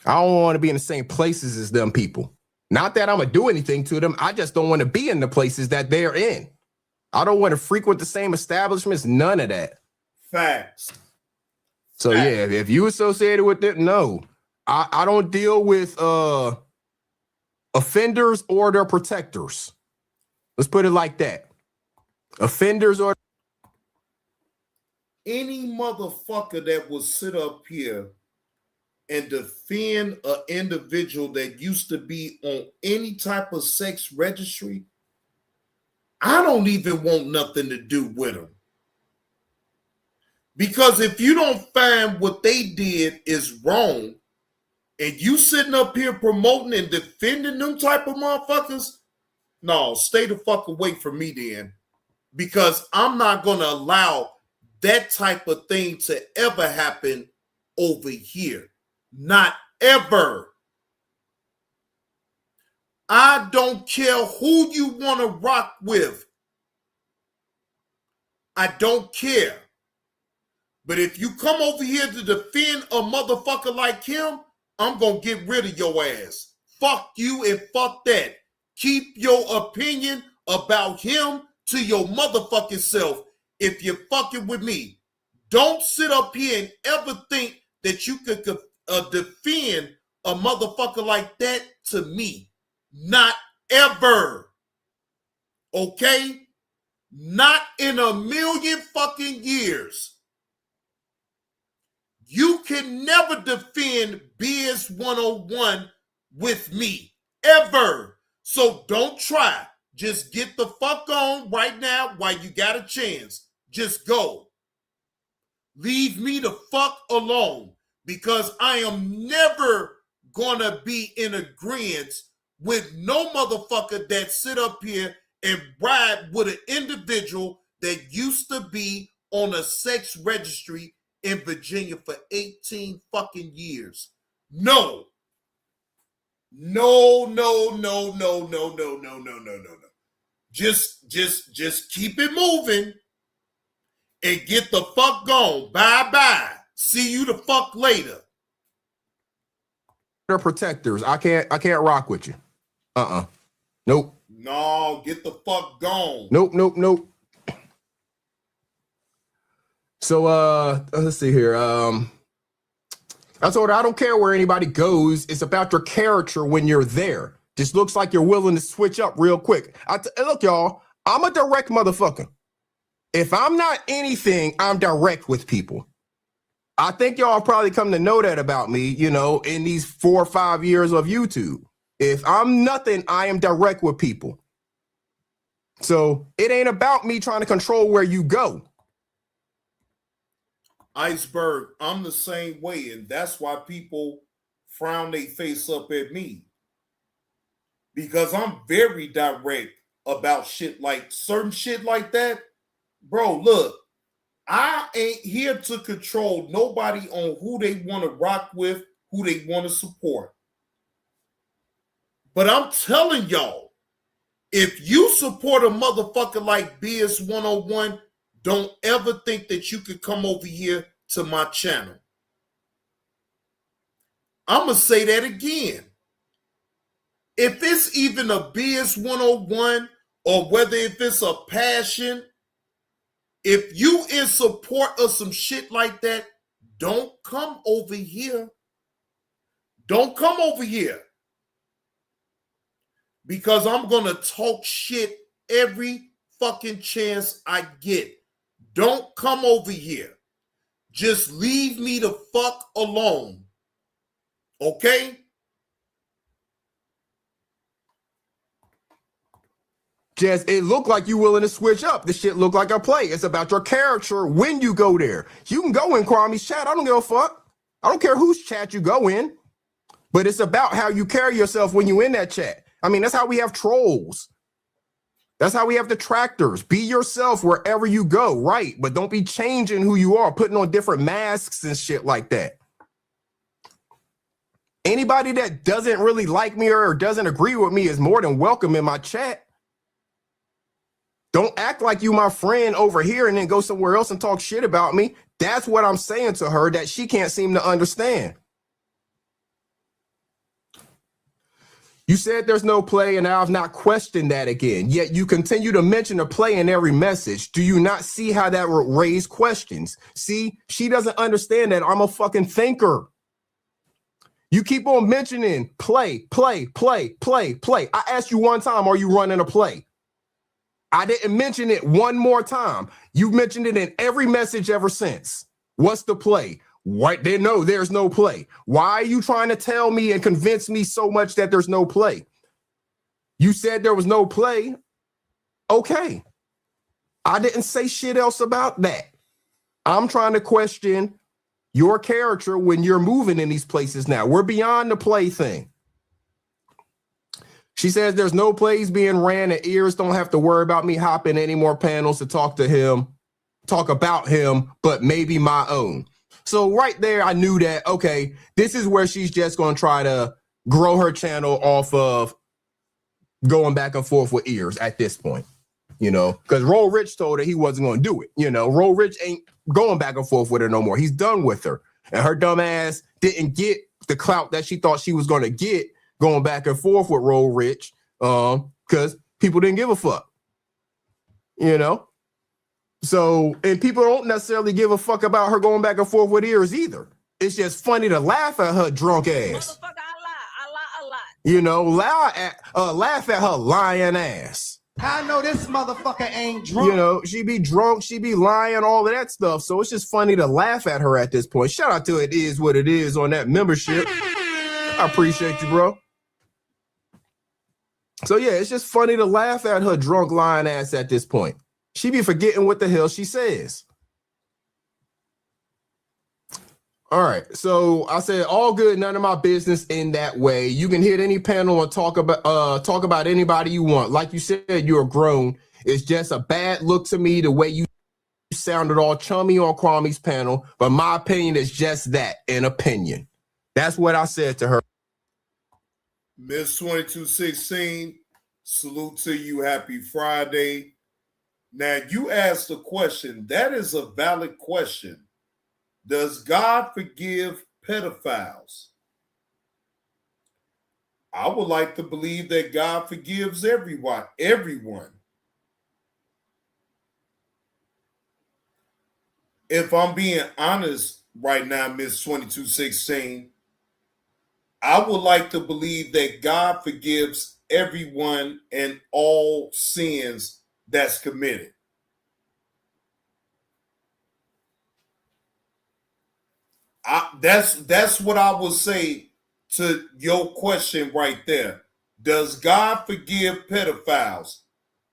I don't want to be in the same places as them people. Not that I'm going to do anything to them. I just don't want to be in the places that they're in. I don't want to frequent the same establishments. None of that. Facts. So, yeah, if you associated with it, no. I don't deal with offenders or their protectors. Let's put it like that. Offenders or any motherfucker that will sit up here and defend an individual that used to be on any type of sex registry, I don't even want nothing to do with them. Because if you don't find what they did is wrong, and you sitting up here promoting and defending them type of motherfuckers, no, stay the fuck away from me then. Because I'm not going to allow that type of thing to ever happen over here. Not ever. I don't care who you want to rock with. I don't care. But if you come over here to defend a motherfucker like him, I'm going to get rid of your ass. Fuck you and fuck that. Keep your opinion about him to your motherfucking self if you're fucking with me. Don't sit up here and ever think that you could defend a motherfucker like that to me. Not ever. Okay? Not in a million fucking years. You can never defend Biz 101 with me. Ever. So don't try. Just get the fuck on right now while you got a chance. Just go. Leave me the fuck alone, because I am never gonna be in agreement with no motherfucker that sit up here and ride with an individual that used to be on a sex registry in Virginia for 18 fucking years. No. No. Just keep it moving and get the fuck gone. Bye-bye. See you the fuck later. they're protectors. I can't rock with you. Nope. No, get the fuck gone. Nope. So let's see here. I told her I don't care where anybody goes. It's about your character when you're there. Just looks like you're willing to switch up real quick. Look, y'all, I'm a direct motherfucker. If I'm not anything, I'm direct with people. I think y'all probably come to know that about me, in these 4 or 5 years of YouTube. If I'm nothing, I am direct with people. So it ain't about me trying to control where you go. Iceberg, I'm the same way, and that's why people frown their face up at me. Because I'm very direct about certain shit like that. Bro, look, I ain't here to control nobody on who they want to rock with, who they want to support. But I'm telling y'all, if you support a motherfucker like Biz 101, don't ever think that you could come over here to my channel. I'm going to say that again. If it's even a Biz 101 or whether if it's a passion, If you in support of some shit like that, don't come over here. Don't come over here. Because I'm going to talk shit every fucking chance I get. Don't come over here. Just leave me the fuck alone. Okay? Just, it looked like you willing to switch up. This shit looked like a play. It's about your character when you go there. You can go in Kwame's chat. I don't give a fuck. I don't care whose chat you go in. But it's about how you carry yourself when you in that chat. I mean, that's how we have trolls. That's how we have detractors. Be yourself wherever you go, right? But don't be changing who you are, putting on different masks and shit like that. Anybody that doesn't really like me or doesn't agree with me is more than welcome in my chat. Don't act like you my friend over here and then go somewhere else and talk shit about me. That's what I'm saying to her that she can't seem to understand. You said there's no play, and I've not questioned that again. Yet you continue to mention a play in every message. Do you not see how that would raise questions? See, she doesn't understand that I'm a fucking thinker. You keep on mentioning play. I asked you one time, are you running a play? I didn't mention it one more time. You mentioned it in every message ever since. What's the play? What? They know there's no play. Why are you trying to tell me and convince me so much that there's no play? You said there was no play. Okay. I didn't say shit else about that. I'm trying to question your character when you're moving in these places now. We're beyond the play thing. She says there's no plays being ran and ears don't have to worry about me hopping any more panels to talk about him, but maybe my own. So right there, I knew that, okay, this is where she's just going to try to grow her channel off of going back and forth with ears at this point, you know, because Roll Rich told her he wasn't going to do it. You know, Roll Rich ain't going back and forth with her no more. He's done with her. And her dumb ass didn't get the clout that she thought she was going to get going back and forth with Roll Rich because people didn't give a fuck, you know? So, and people don't necessarily give a fuck about her going back and forth with ears either. It's just funny to laugh at her drunk ass. Motherfucker, I lie a lot. You know, laugh at her lying ass. I know this motherfucker ain't drunk. You know, she be drunk, she be lying, all of that stuff. So it's just funny to laugh at her at this point. Shout out to It Is What It Is on that membership. I appreciate you, bro. So yeah, it's just funny to laugh at her drunk lying ass at this point. She be forgetting what the hell she says. All right, so I said all good, none of my business in that way. You can hit any panel and talk about anybody you want. Like you said, you're grown. It's just a bad look to me the way you sounded all chummy on Kwame's panel. But my opinion is just that, an opinion. That's what I said to her. Miss 2216, salute to you. Happy Friday. Now, you asked a question. That is a valid question. Does God forgive pedophiles? I would like to believe that God forgives everyone. If I'm being honest right now, Miss 2216, I would like to believe that God forgives everyone and all sins that's committed. That's what I would say to your question right there. Does God forgive pedophiles?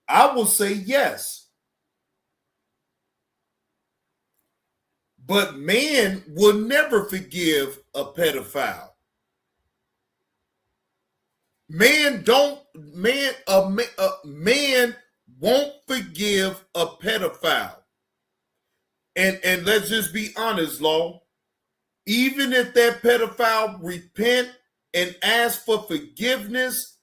I will say yes. But man will never forgive a pedophile. Man won't forgive a pedophile. And let's just be honest, Law. Even if that pedophile repent and ask for forgiveness,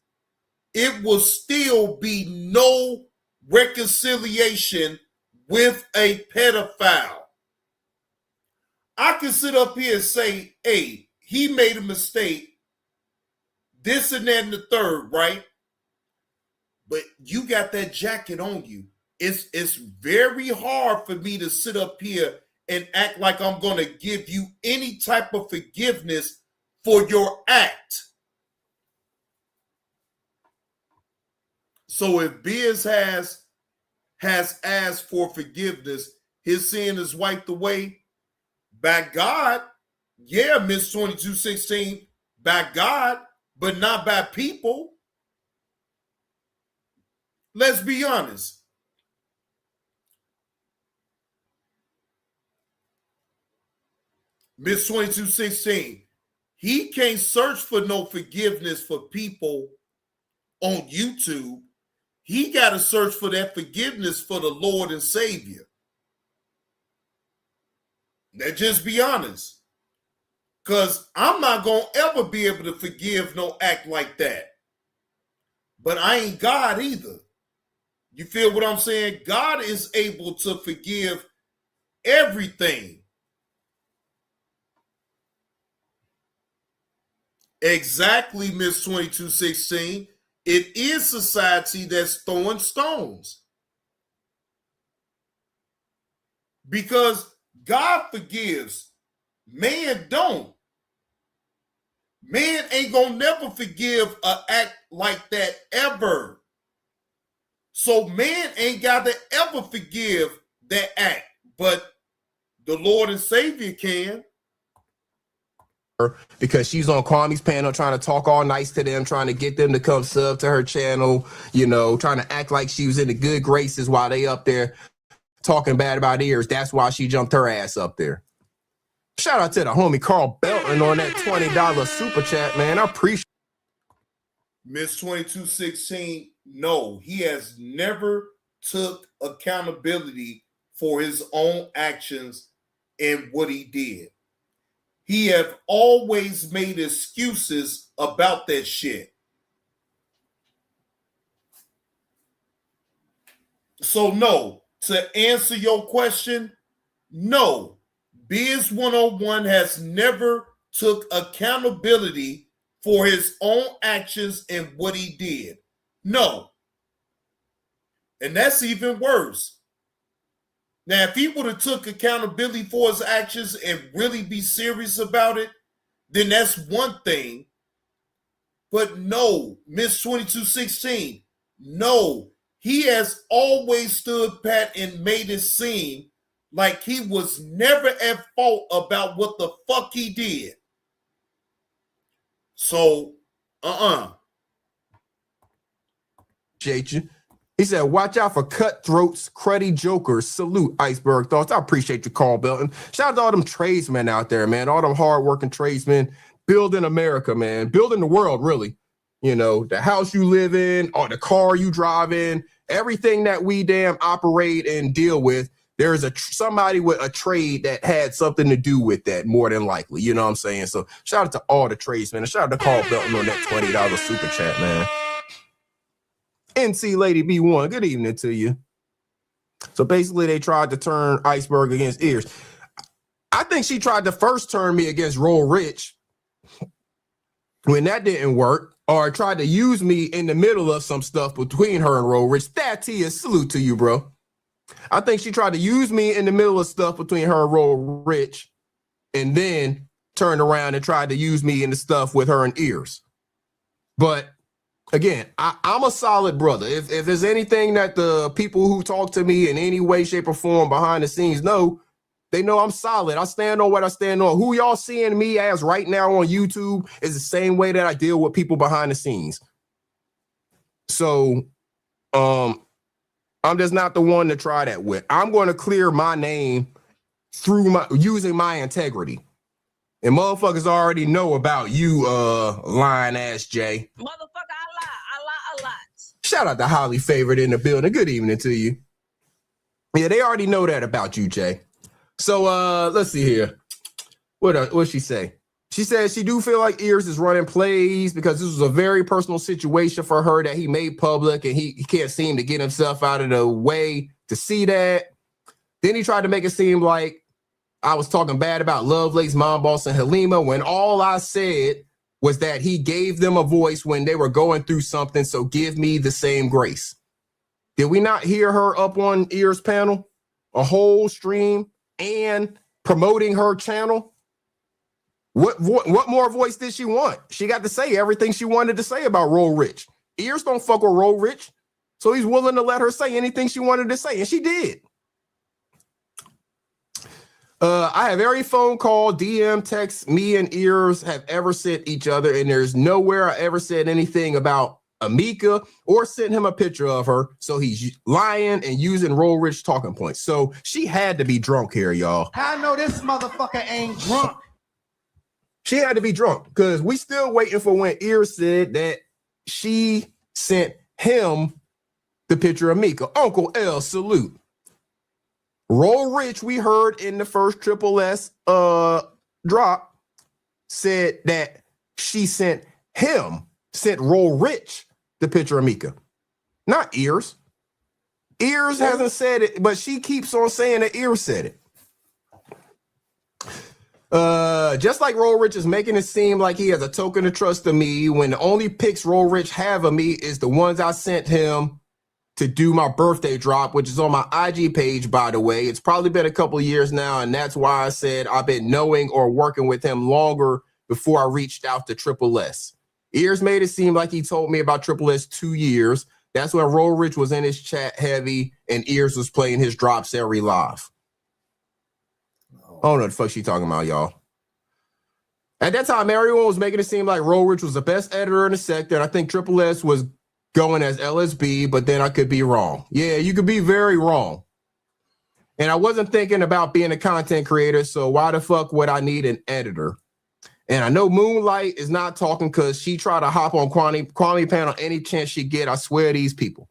it will still be no reconciliation with a pedophile. I can sit up here and say, hey, he made a mistake, this and that and the third, right? But you got that jacket on you. it's very hard for me to sit up here and act like I'm going to give you any type of forgiveness for your act. So if Biz has asked for forgiveness, his sin is wiped away by God. Yeah, Miss 2216, by God, but not by people. Let's be honest. Miss 2216, he can't search for no forgiveness for people on YouTube. He got to search for that forgiveness for the Lord and Savior. Now, just be honest. Because I'm not going to ever be able to forgive no act like that. But I ain't God either. You feel what I'm saying? God is able to forgive everything. Exactly, Miss 2216. It is society that's throwing stones. Because God forgives. Man don't. Man ain't gonna never forgive an act like that ever. So man ain't got to ever forgive that act. But the Lord and Savior can. Because she's on Kwame's panel trying to talk all nice to them, trying to get them to come sub to her channel, you know, trying to act like she was in the good graces while they up there talking bad about ears. That's why she jumped her ass up there. Shout out to the homie Carl Belton on that $20 super chat, man. I appreciate Miss 2216, no, he has never took accountability for his own actions and what he did. He have always made excuses about that shit. So no, to answer your question, no, Biz 101 has never took accountability for his own actions and what he did. No. And that's even worse. Now, if he would have took accountability for his actions and really be serious about it, then that's one thing. But no, Miss 2216, no, he has always stood pat and made it seem like he was never at fault about what the fuck he did. So, you. He said, watch out for cutthroats, cruddy jokers. Salute, Iceberg Thoughts. I appreciate you, Carl Belton. Shout out to all them tradesmen out there, man. All them hardworking tradesmen building America, man. Building the world, really. You know, the house you live in or the car you drive in, everything that we damn operate and deal with, there's somebody with a trade that had something to do with that, more than likely. You know what I'm saying? So shout out to all the tradesmen. And shout out to Carl Belton on that $20 super chat, man. NC Lady B1, good evening to you. So basically, they tried to turn Iceberg against ears. I think she tried to first turn me against Roll Rich when that didn't work, or tried to use me in the middle of some stuff between her and Roll Rich. That Tia, salute to you, bro. I think she tried to use me in the middle of stuff between her and Roll Rich, and then turned around and tried to use me in the stuff with her and ears. But again, I'm a solid brother. If there's anything that the people who talk to me in any way, shape, or form behind the scenes know, they know I'm solid. I stand on what I stand on. Who y'all seeing me as right now on YouTube is the same way that I deal with people behind the scenes. So, I'm just not the one to try that with. I'm going to clear my name through using my integrity. And motherfuckers already know about you, lying ass Jay. Motherfucker, I lie a lot. Shout out to Holly Favorite in the building. Good evening to you. Yeah, they already know that about you, Jay. So let's see here. What'd she say? She says she do feel like Ears is running plays because this was a very personal situation for her that he made public, and he can't seem to get himself out of the way to see that. Then he tried to make it seem like I was talking bad about Lovelace, Mom Boss, and Halima, when all I said was that he gave them a voice when they were going through something, so give me the same grace. Did we not hear her up on Ear's panel? A whole stream and promoting her channel? What more voice did she want? She got to say everything she wanted to say about Roll Rich. Ears don't fuck with Roll Rich, so he's willing to let her say anything she wanted to say, and she did. I have every phone call, DM, text me and Ears have ever sent each other, and there's nowhere I ever said anything about Amika or sent him a picture of her, so he's lying and using Roll Rich talking points. So she had to be drunk here, y'all. I know this motherfucker ain't drunk. She had to be drunk because we still waiting for when Ears said that she sent him the picture of Mika. Uncle L, salute. Roll Rich, we heard in the first Triple S drop, said that she sent Roll Rich the picture of Mika. Not Ears. Ears hasn't said it, but she keeps on saying that Ears said it. Just like Roll Rich is making it seem like he has a token of trust of me when the only pics Roll Rich have of me is the ones I sent him to do my birthday drop, which is on my IG page, by the way. It's probably been a couple of years now, and that's why I said I've been knowing or working with him longer before I reached out to Triple S. Ears made it seem like he told me about Triple S 2 years. That's when Roll Rich was in his chat heavy and Ears was playing his drops every live. I don't know what the fuck she talking about, y'all. At that time, everyone was making it seem like Roll Rich was the best editor in the sector, and I think Triple S was going as LSB, but then I could be wrong. Yeah, you could be very wrong. And I wasn't thinking about being a content creator, so why the fuck would I need an editor? And I know Moonlight is not talking because she tried to hop on Kwame panel any chance she get. I swear these people.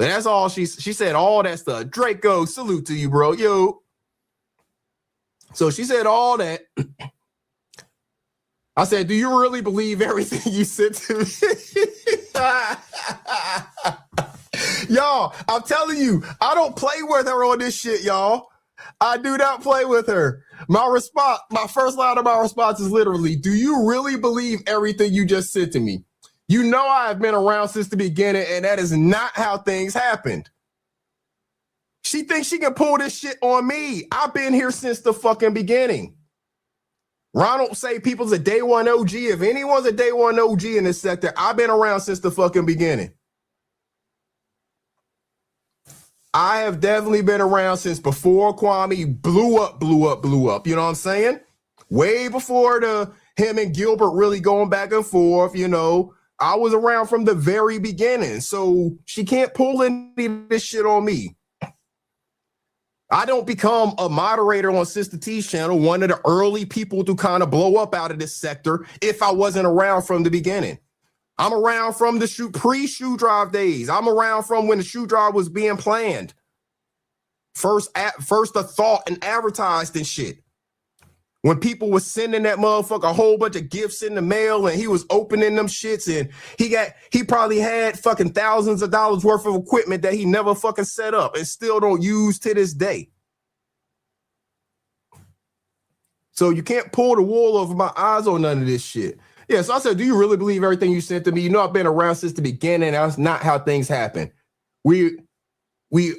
So that's all she said, all that stuff. Draco, salute to you, bro. Yo. So she said all that. I said, do you really believe everything you said to me? Y'all, I'm telling you, I don't play with her on this shit, y'all. I do not play with her. My first line of my response is literally, do you really believe everything you just said to me? You know I have been around since the beginning, and that is not how things happened. She thinks she can pull this shit on me. I've been here since the fucking beginning. Ronald say people's a day one OG. If anyone's a day one OG in this sector, I've been around since the fucking beginning. I have definitely been around since before Kwame blew up. You know what I'm saying? Way before him and Gilbert really going back and forth, you know. I was around from the very beginning. So she can't pull any of this shit on me. I don't become a moderator on Sister T's channel, one of the early people to kind of blow up out of this sector, if I wasn't around from the beginning. I'm around from the pre-shoe drive days. I'm around from when the shoe drive was being planned. First a thought and advertised and shit. When people were sending that motherfucker a whole bunch of gifts in the mail and he was opening them shits and he probably had fucking thousands of dollars worth of equipment that he never fucking set up and still don't use to this day. So you can't pull the wool over my eyes on none of this shit. Yeah, so I said, do you really believe everything you said to me? You know I've been around since the beginning. That's not how things happen. We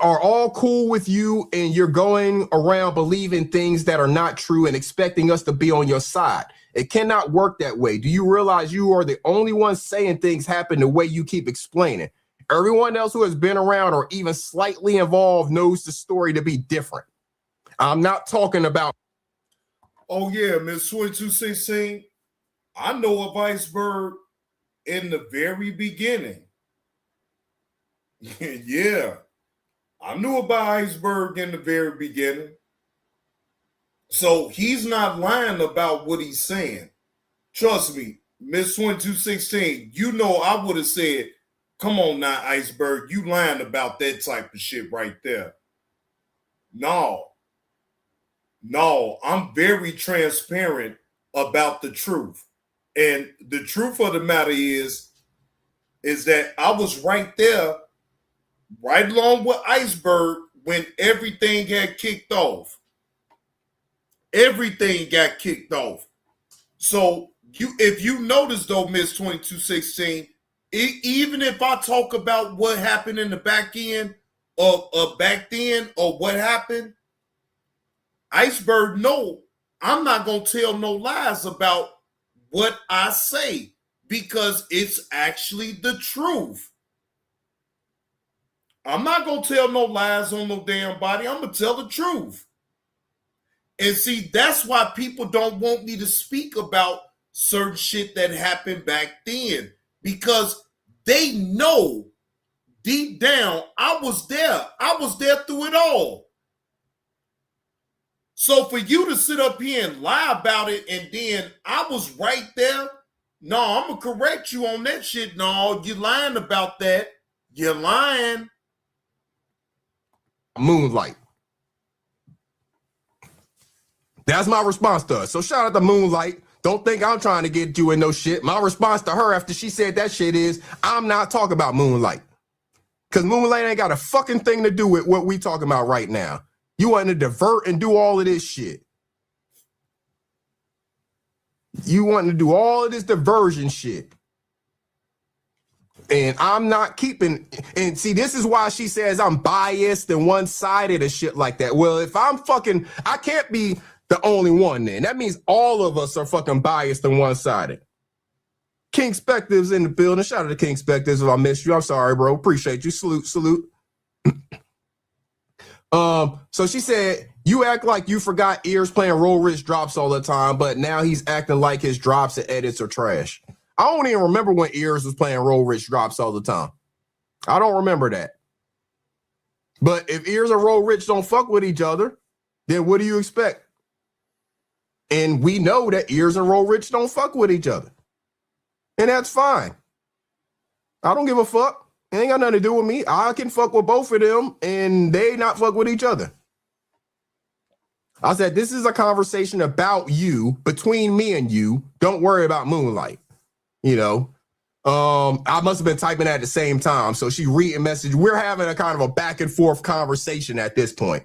are all cool with you, and you're going around believing things that are not true and expecting us to be on your side. It cannot work that way. Do you realize you are the only one saying things happen the way you keep explaining? Everyone else who has been around or even slightly involved knows the story to be different. I'm not talking about... Oh, yeah, Miss 2216. I know of Iceberg in the very beginning. Yeah. I knew about Iceberg in the very beginning. So he's not lying about what he's saying. Trust me, Miss 2216, you know I would have said, come on now, Iceberg, you lying about that type of shit right there. No, I'm very transparent about the truth. And the truth of the matter is that I was right there, right along with Iceberg, when everything had kicked off. Everything got kicked off. So if you notice though, Miss 2216, even if I talk about what happened in the back end, back then or what happened, Iceberg, no, I'm not going to tell no lies about what I say because it's actually the truth. I'm not going to tell no lies on no damn body. I'm going to tell the truth. And see, that's why people don't want me to speak about certain shit that happened back then, because they know deep down I was there. I was there through it all. So for you to sit up here and lie about it and then I was right there, no, I'm going to correct you on that shit. No, you're lying about that. You're lying. Moonlight. That's my response to her. So shout out to Moonlight. Don't think I'm trying to get you in no shit. My response to her after she said that shit is, I'm not talking about Moonlight. Because Moonlight ain't got a fucking thing to do with what we talking about right now. You want to divert and do all of this shit. You want to do all of this diversion shit. And I'm not keeping, and see, this is why she says I'm biased and one-sided and shit like that. Well, if I'm fucking, I can't be the only one then. That means all of us are fucking biased and one-sided. King Spective's in the building. Shout out to King Spectives if I missed you. I'm sorry, bro. Appreciate you. Salute. So she said, you act like you forgot Ears playing Roll Rich drops all the time, but now he's acting like his drops and edits are trash. I don't even remember when Ears was playing Roll Rich drops all the time. I don't remember that. But if Ears and Roll Rich don't fuck with each other, then what do you expect? And we know that Ears and Roll Rich don't fuck with each other. And that's fine. I don't give a fuck. It ain't got nothing to do with me. I can fuck with both of them and they not fuck with each other. I said, this is a conversation about you, between me and you. Don't worry about Moonlight. You know, I must have been typing at the same time. So she reading message. We're having a kind of a back and forth conversation at this point.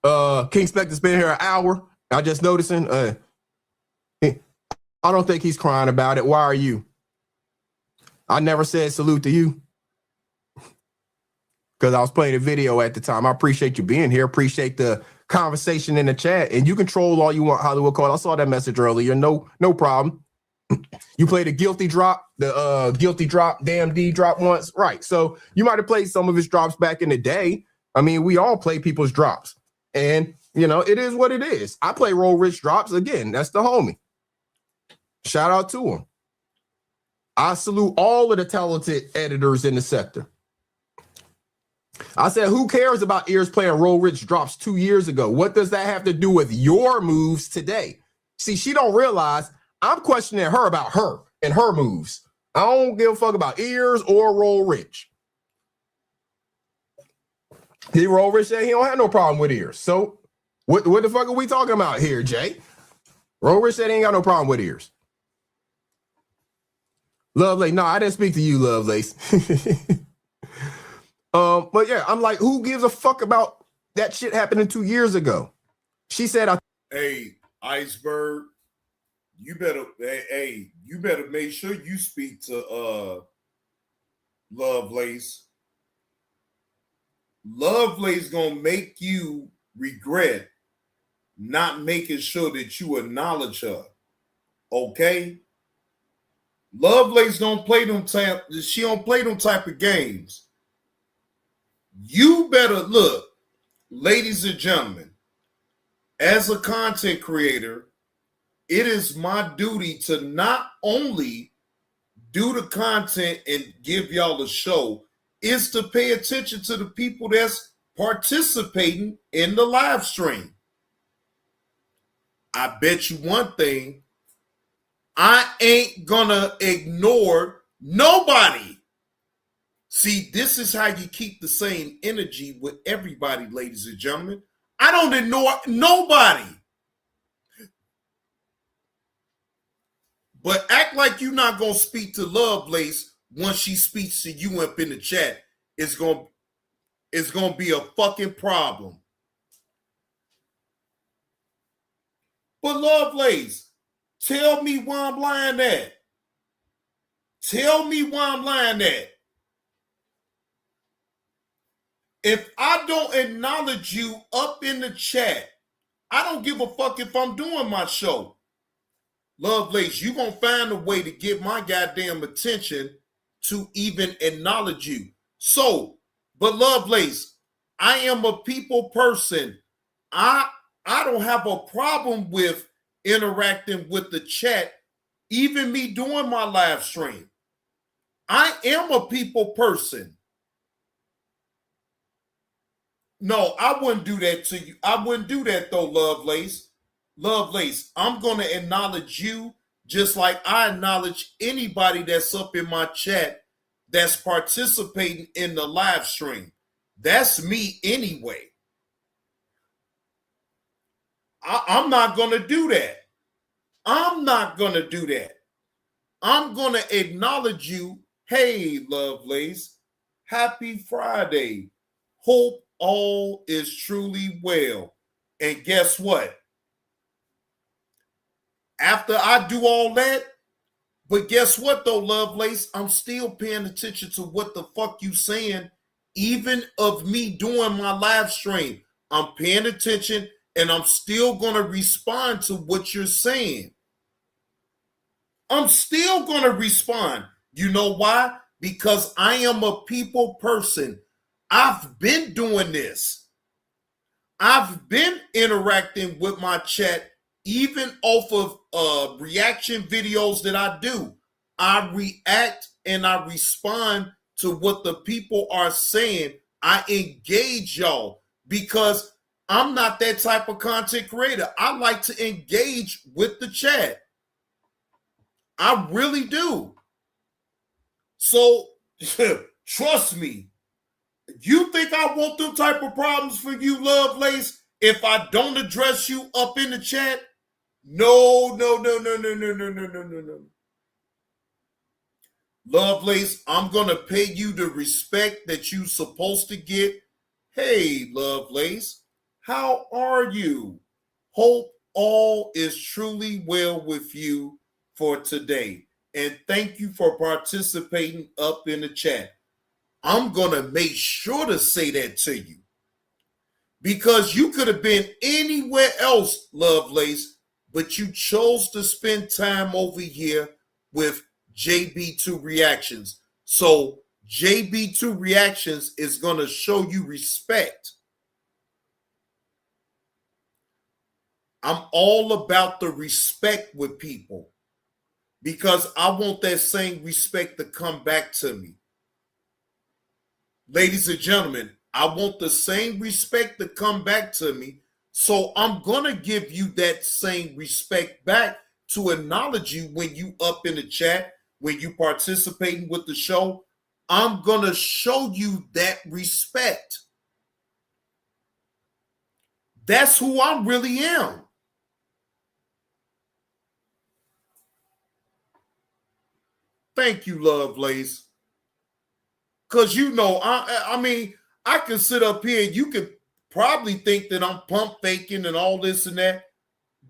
King Specter's been here an hour. I just noticing. I don't think he's crying about it. Why are you? I never said salute to you because I was playing a video at the time. I appreciate you being here. Appreciate the conversation in the chat. And you can troll all you want, Hollywood Code. I saw that message earlier. No problem. You played a guilty drop, damn D drop once. Right. So you might have played some of his drops back in the day. I mean, we all play people's drops. And, you know, it is what it is. I play Roll Rich drops. Again, that's the homie. Shout out to him. I salute all of the talented editors in the sector. I said, who cares about Ears playing Roll Rich drops 2 years ago? What does that have to do with your moves today? See, she don't realize I'm questioning her about her and her moves. I don't give a fuck about Ears or Roll Rich. He Roll Rich said he don't have no problem with Ears. So what the fuck are we talking about here, Jay? Roll Rich said he ain't got no problem with Ears. Lovelace, no, I didn't speak to you, Lovelace. But yeah, I'm like, who gives a fuck about that shit happening 2 years ago? She said, hey, Iceberg, you better make sure you speak to Lovelace. Lovelace gonna make you regret not making sure that you acknowledge her. Okay? Lovelace don't play them type, she don't play them type of games. You better look, ladies and gentlemen, as a content creator, it is my duty to not only do the content and give y'all a show, is to pay attention to the people that's participating in the live stream. I bet you one thing, I ain't gonna ignore nobody. See, this is how you keep the same energy with everybody, ladies and gentlemen. I don't ignore nobody. But act like you're not going to speak to Lovelace once she speaks to you up in the chat. It's going to be a fucking problem. But Lovelace, tell me why I'm lying at. Tell me why I'm lying at. If I don't acknowledge you up in the chat, I don't give a fuck if I'm doing my show. Lovelace, you gonna find a way to get my goddamn attention to even acknowledge you. So, but Lovelace, I am a people person. I don't have a problem with interacting with the chat, even me doing my live stream. I am a people person. No, I wouldn't do that to you. I wouldn't do that though, Lovelace. Lovelace, I'm going to acknowledge you just like I acknowledge anybody that's up in my chat that's participating in the live stream. That's me anyway. I'm not going to do that. I'm not going to do that. I'm going to acknowledge you. Hey, Lovelace, happy Friday. Hope all is truly well. And guess what? After I do all that, but guess what though, Lovelace? I'm still paying attention to what the fuck you saying, even of me doing my live stream. I'm paying attention and I'm still going to respond to what you're saying. I'm still going to respond. You know why? Because I am a people person. I've been doing this. I've been interacting with my chat, even off of reaction videos that I do. I react and I respond to what the people are saying. I engage y'all because I'm not that type of content creator. I like to engage with the chat. I really do. So, trust me. You think I want them type of problems for you, Lovelace, if I don't address you up in the chat? No. Lovelace, I'm going to pay you the respect that you're supposed to get. Hey, Lovelace, how are you? Hope all is truly well with you for today. And thank you for participating up in the chat. I'm going to make sure to say that to you. Because you could have been anywhere else, Lovelace, but you chose to spend time over here with JB2 Reactions. So JB2 Reactions is going to show you respect. I'm all about the respect with people because I want that same respect to come back to me. Ladies and gentlemen, I want the same respect to come back to me. So I'm going to give you that same respect back to acknowledge you when you up in the chat, when you participating with the show. I'm going to show you that respect. That's who I really am. Thank you, Lovelace. Because, you know, I mean, I can sit up here and you could probably think that I'm pump faking and all this and that.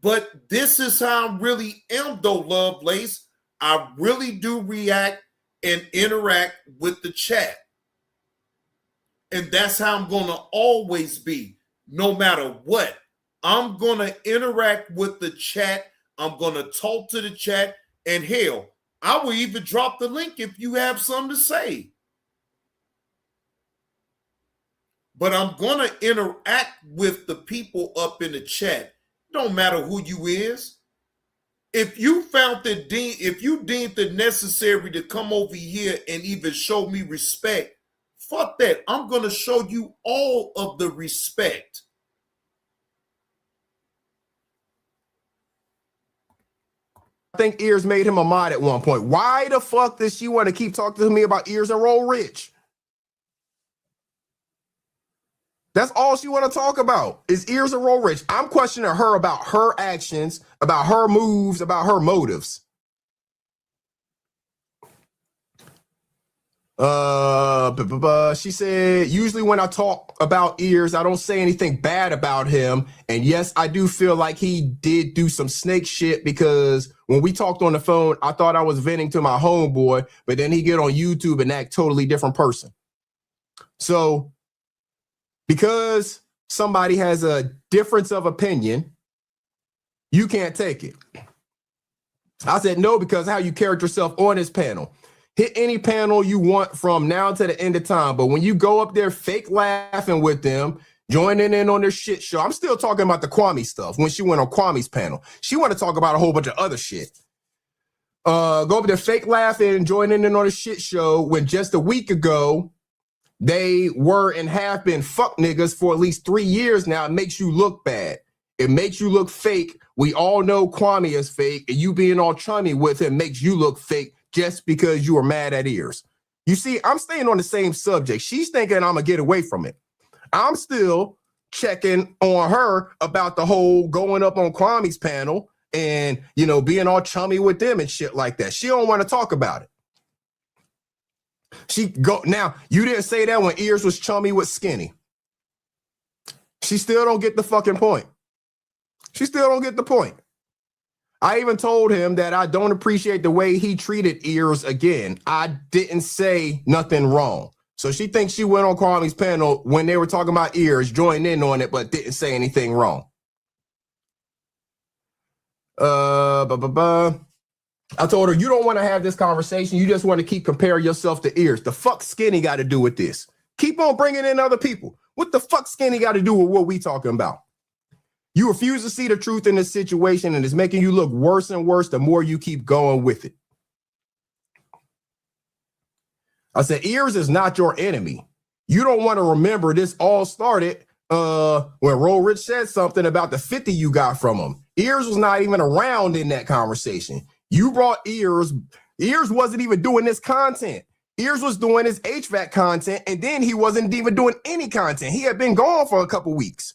But this is how I really am, though, Lovelace. I really do react and interact with the chat. And that's how I'm going to always be, no matter what. I'm going to interact with the chat. I'm going to talk to the chat. And hell, I will even drop the link if you have something to say. But I'm going to interact with the people up in the chat. Don't matter who you is. If you found that if you deemed it necessary to come over here and even show me respect, fuck that. I'm going to show you all of the respect. I think Ears made him a mod at one point. Why the fuck does she want to keep talking to me about Ears and Roll Rich? That's all she want to talk about is Ears and Roll Rich. I'm questioning her about her actions, about her moves, about her motives. She said, usually when I talk about Ears, I don't say anything bad about him. And yes, I do feel like he did do some snake shit because when we talked on the phone, I thought I was venting to my homeboy, but then he get on YouTube and act totally different person. So because somebody has a difference of opinion, you can't take it. I said no, because how you character yourself on this panel. Hit any panel you want from now to the end of time. But when you go up there fake laughing with them, joining in on their shit show, I'm still talking about the Kwame stuff. When she went on Kwame's panel, she wanted to talk about a whole bunch of other shit. Go up there fake laughing and joining in on a shit show when just a week ago, they were and have been fuck niggas for at least 3 years now. It makes you look bad. It makes you look fake. We all know Kwame is fake, and you being all chummy with him makes you look fake just because you are mad at Ears. You see, I'm staying on the same subject. She's thinking I'm going to get away from it. I'm still checking on her about the whole going up on Kwame's panel and, you know, being all chummy with them and shit like that. She don't want to talk about it. Now, you didn't say that when Ears was chummy with Skinny. She still don't get the fucking point. She still don't get the point. I even told him that I don't appreciate the way he treated Ears again. I didn't say nothing wrong. So she thinks she went on Kwame's panel when they were talking about Ears, joined in on it, but didn't say anything wrong. I told her, you don't want to have this conversation. You just want to keep comparing yourself to Ears. The fuck Skinny got to do with this? Keep on bringing in other people. What the fuck Skinny got to do with what we talking about? You refuse to see the truth in this situation, and it's making you look worse and worse the more you keep going with it. I said, Ears is not your enemy. You don't want to remember this all started when Roll Rich said something about the 50 you got from him. Ears was not even around in that conversation. You brought Ears. Ears wasn't even doing this content. Ears was doing his HVAC content, and then he wasn't even doing any content. He had been gone for a couple weeks.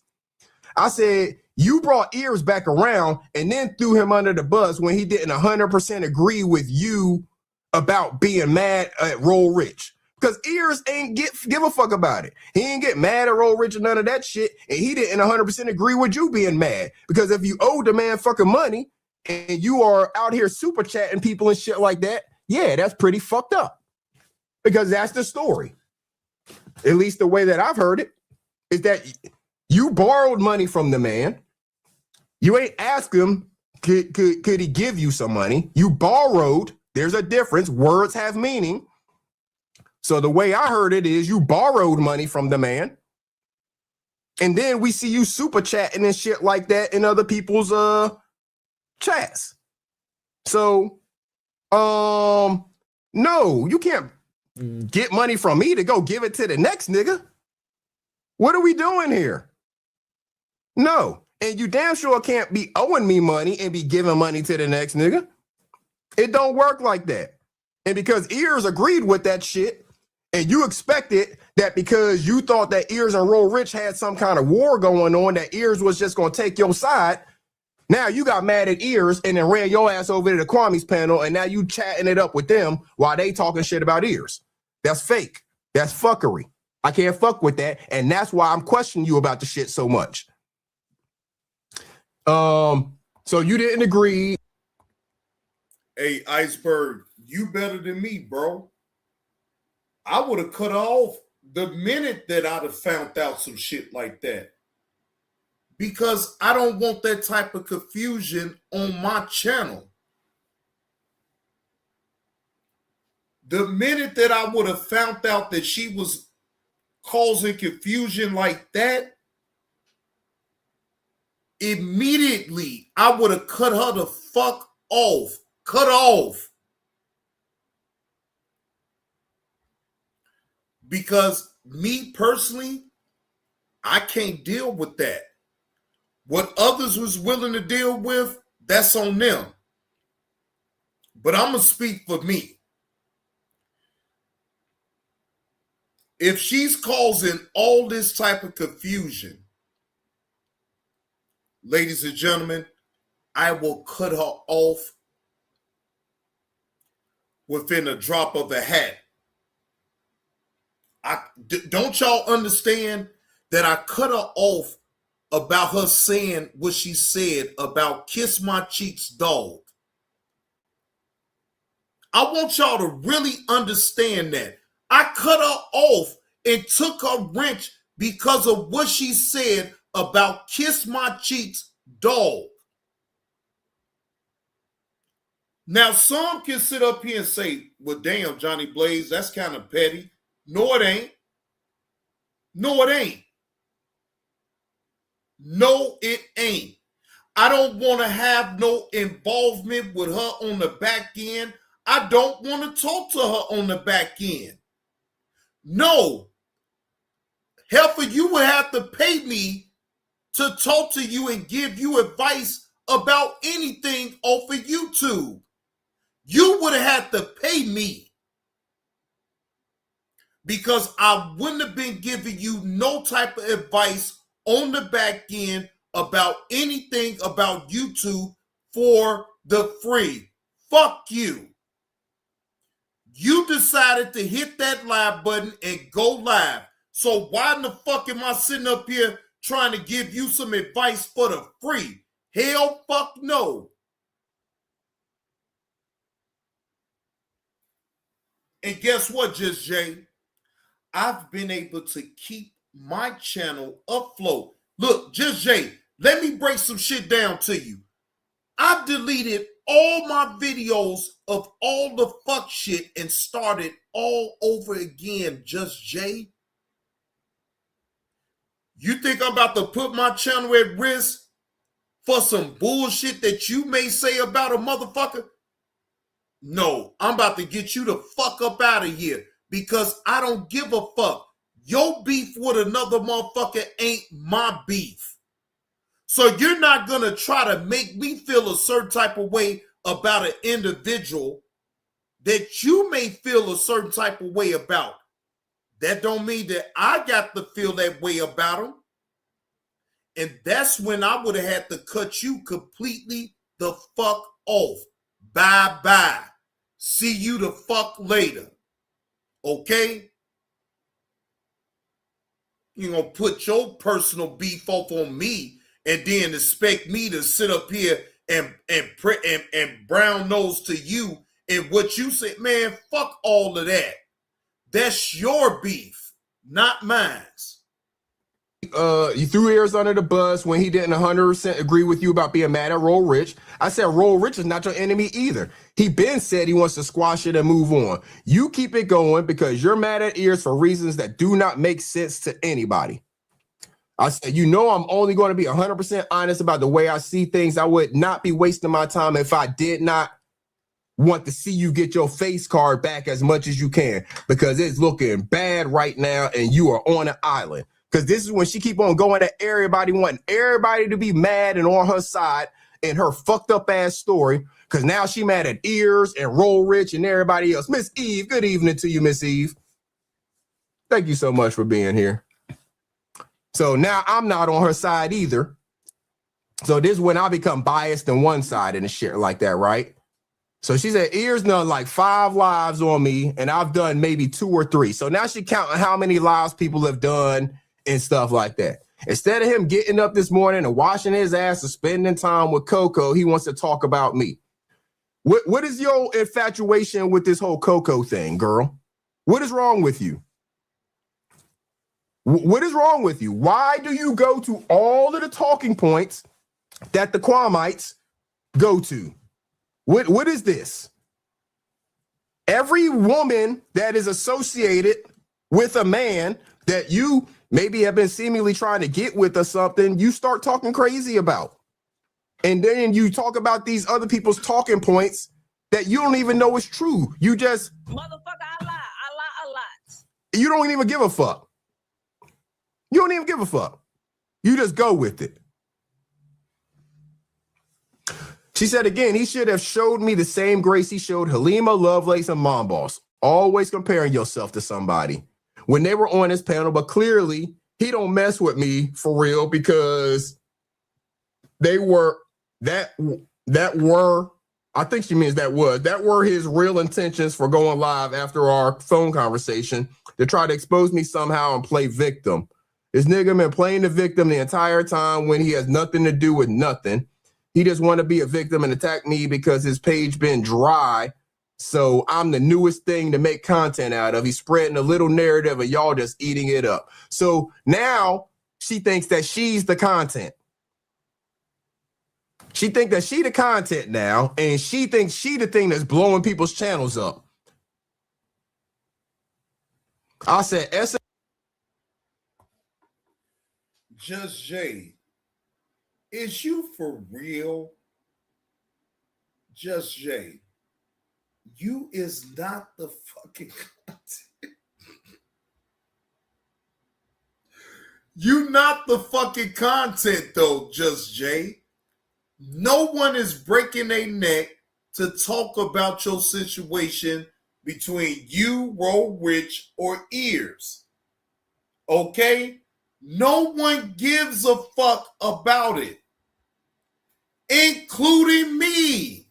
I said, you brought Ears back around and then threw him under the bus when he didn't 100% agree with you about being mad at Roll Rich. Because Ears ain't give a fuck about it. He ain't get mad at Roll Rich or none of that shit, and he didn't 100% agree with you being mad. Because if you owe the man fucking money and you are out here super chatting people and shit like that, yeah, that's pretty fucked up. Because that's the story. At least the way that I've heard it is that you borrowed money from the man. You ain't asked him, could he give you some money? You borrowed. There's a difference. Words have meaning. So the way I heard it is you borrowed money from the man. And then we see you super chatting and shit like that in other people's chats. So, no, you can't get money from me to go give it to the next nigga. What are we doing here? No. And you damn sure can't be owing me money and be giving money to the next nigga. It don't work like that. And because Ears agreed with that shit, and you expected that because you thought that Ears and Roll Rich had some kind of war going on, that Ears was just going to take your side. Now you got mad at Ears and then ran your ass over to the Kwame's panel, and now you chatting it up with them while they talking shit about Ears. That's fake. That's fuckery. I can't fuck with that, and that's why I'm questioning you about the shit so much. So you didn't agree. Hey, Iceberg, you better than me, bro. I would have cut off the minute that I'd have found out some shit like that. Because I don't want that type of confusion on my channel. The minute that I would have found out that she was causing confusion like that, immediately I would have cut her the fuck off. Cut off. Because me personally, I can't deal with that. What others was willing to deal with, that's on them. But I'm going to speak for me. If she's causing all this type of confusion, ladies and gentlemen, I will cut her off within a drop of a hat. Don't y'all understand that I cut her off about her saying what she said about Kiss My Cheeks dog? I want y'all to really understand that. I cut her off and took her wrench because of what she said about Kiss My Cheeks dog. Now, some can sit up here and say, well, damn, Johnny Blaze, that's kind of petty. No, it ain't. No, it ain't. No, it ain't. I don't want to have no involvement with her on the back end. I don't want to talk to her on the back end. No. Heifer, you would have to pay me to talk to you and give you advice about anything off of YouTube. You would have had to pay me, because I wouldn't have been giving you no type of advice on the back end about anything about YouTube for the free. Fuck you. You decided to hit that live button and go live. So why in the fuck am I sitting up here trying to give you some advice for the free? Hell fuck no. And guess what, Just Jay? I've been able to keep my channel afloat. Look, Just Jay, let me break some shit down to you. I deleted all my videos of all the fuck shit and started all over again, Just Jay. You think I'm about to put my channel at risk for some bullshit that you may say about a motherfucker? No, I'm about to get you the fuck up out of here, because I don't give a fuck. Your beef with another motherfucker ain't my beef. So you're not going to try to make me feel a certain type of way about an individual that you may feel a certain type of way about. That don't mean that I got to feel that way about them. And that's when I would have had to cut you completely the fuck off. Bye-bye. See you the fuck later. Okay? You're going to put your personal beef off on me and then expect me to sit up here and brown nose to you and what you say. Man, fuck all of that. That's your beef, not mine. You threw ears under the bus when he didn't 100% agree with you about being mad at Roll Rich. I said Roll Rich is not your enemy either. He been said he wants to squash it and move on. You keep it going because you're mad at ears for reasons that do not make sense to anybody. I said, you know, I'm only going to be 100% honest about the way I see things. I would not be wasting my time if I did not want to see you get your face card back as much as you can, because it's looking bad right now and you are on an island. Because this is when she keep on going at everybody, wanting everybody to be mad and on her side in her fucked up ass story. Because now she mad at Ears and Roll Rich and everybody else. Miss Eve, good evening to you, Miss Eve. Thank you so much for being here. So now I'm not on her side either. So this is when I become biased on one side and shit like that, right? So she said, Ears done like 5 lives on me, and I've done maybe 2 or 3. So now she counting how many lives people have done and stuff like that. Instead of him getting up this morning and washing his ass and spending time with Coco, he wants to talk about me. What is your infatuation with this whole Coco thing, girl? What is wrong with you? What is wrong with you? Why do you go to all of the talking points that the Kwamites go to? What is this? Every woman that is associated with a man that you maybe have been seemingly trying to get with or something, you start talking crazy about. And then you talk about these other people's talking points that you don't even know is true. You just... Motherfucker, I lie a lot. You don't even give a fuck. You don't even give a fuck. You just go with it. She said again, he should have showed me the same grace he showed Halima, Lovelace, and Mom Boss. Always comparing yourself to somebody. When they were on his panel, but clearly he don't mess with me for real, because they were I think she means that were his real intentions for going live after our phone conversation, to try to expose me somehow and play victim. This nigga been playing the victim the entire time when he has nothing to do with nothing. He just want to be a victim and attack me because his page been dry So I'm the newest thing to make content out of. He's spreading a little narrative of y'all just eating it up. So now she thinks that she's the content. She thinks that she the content now, and she thinks she the thing that's blowing people's channels up. I said, Just Jay, is you for real? Just Jay, you is not the fucking content. You not the fucking content though, Just Jay. No one is breaking their neck to talk about your situation between you, Roll Rich, or Ears. Okay? No one gives a fuck about it, including me.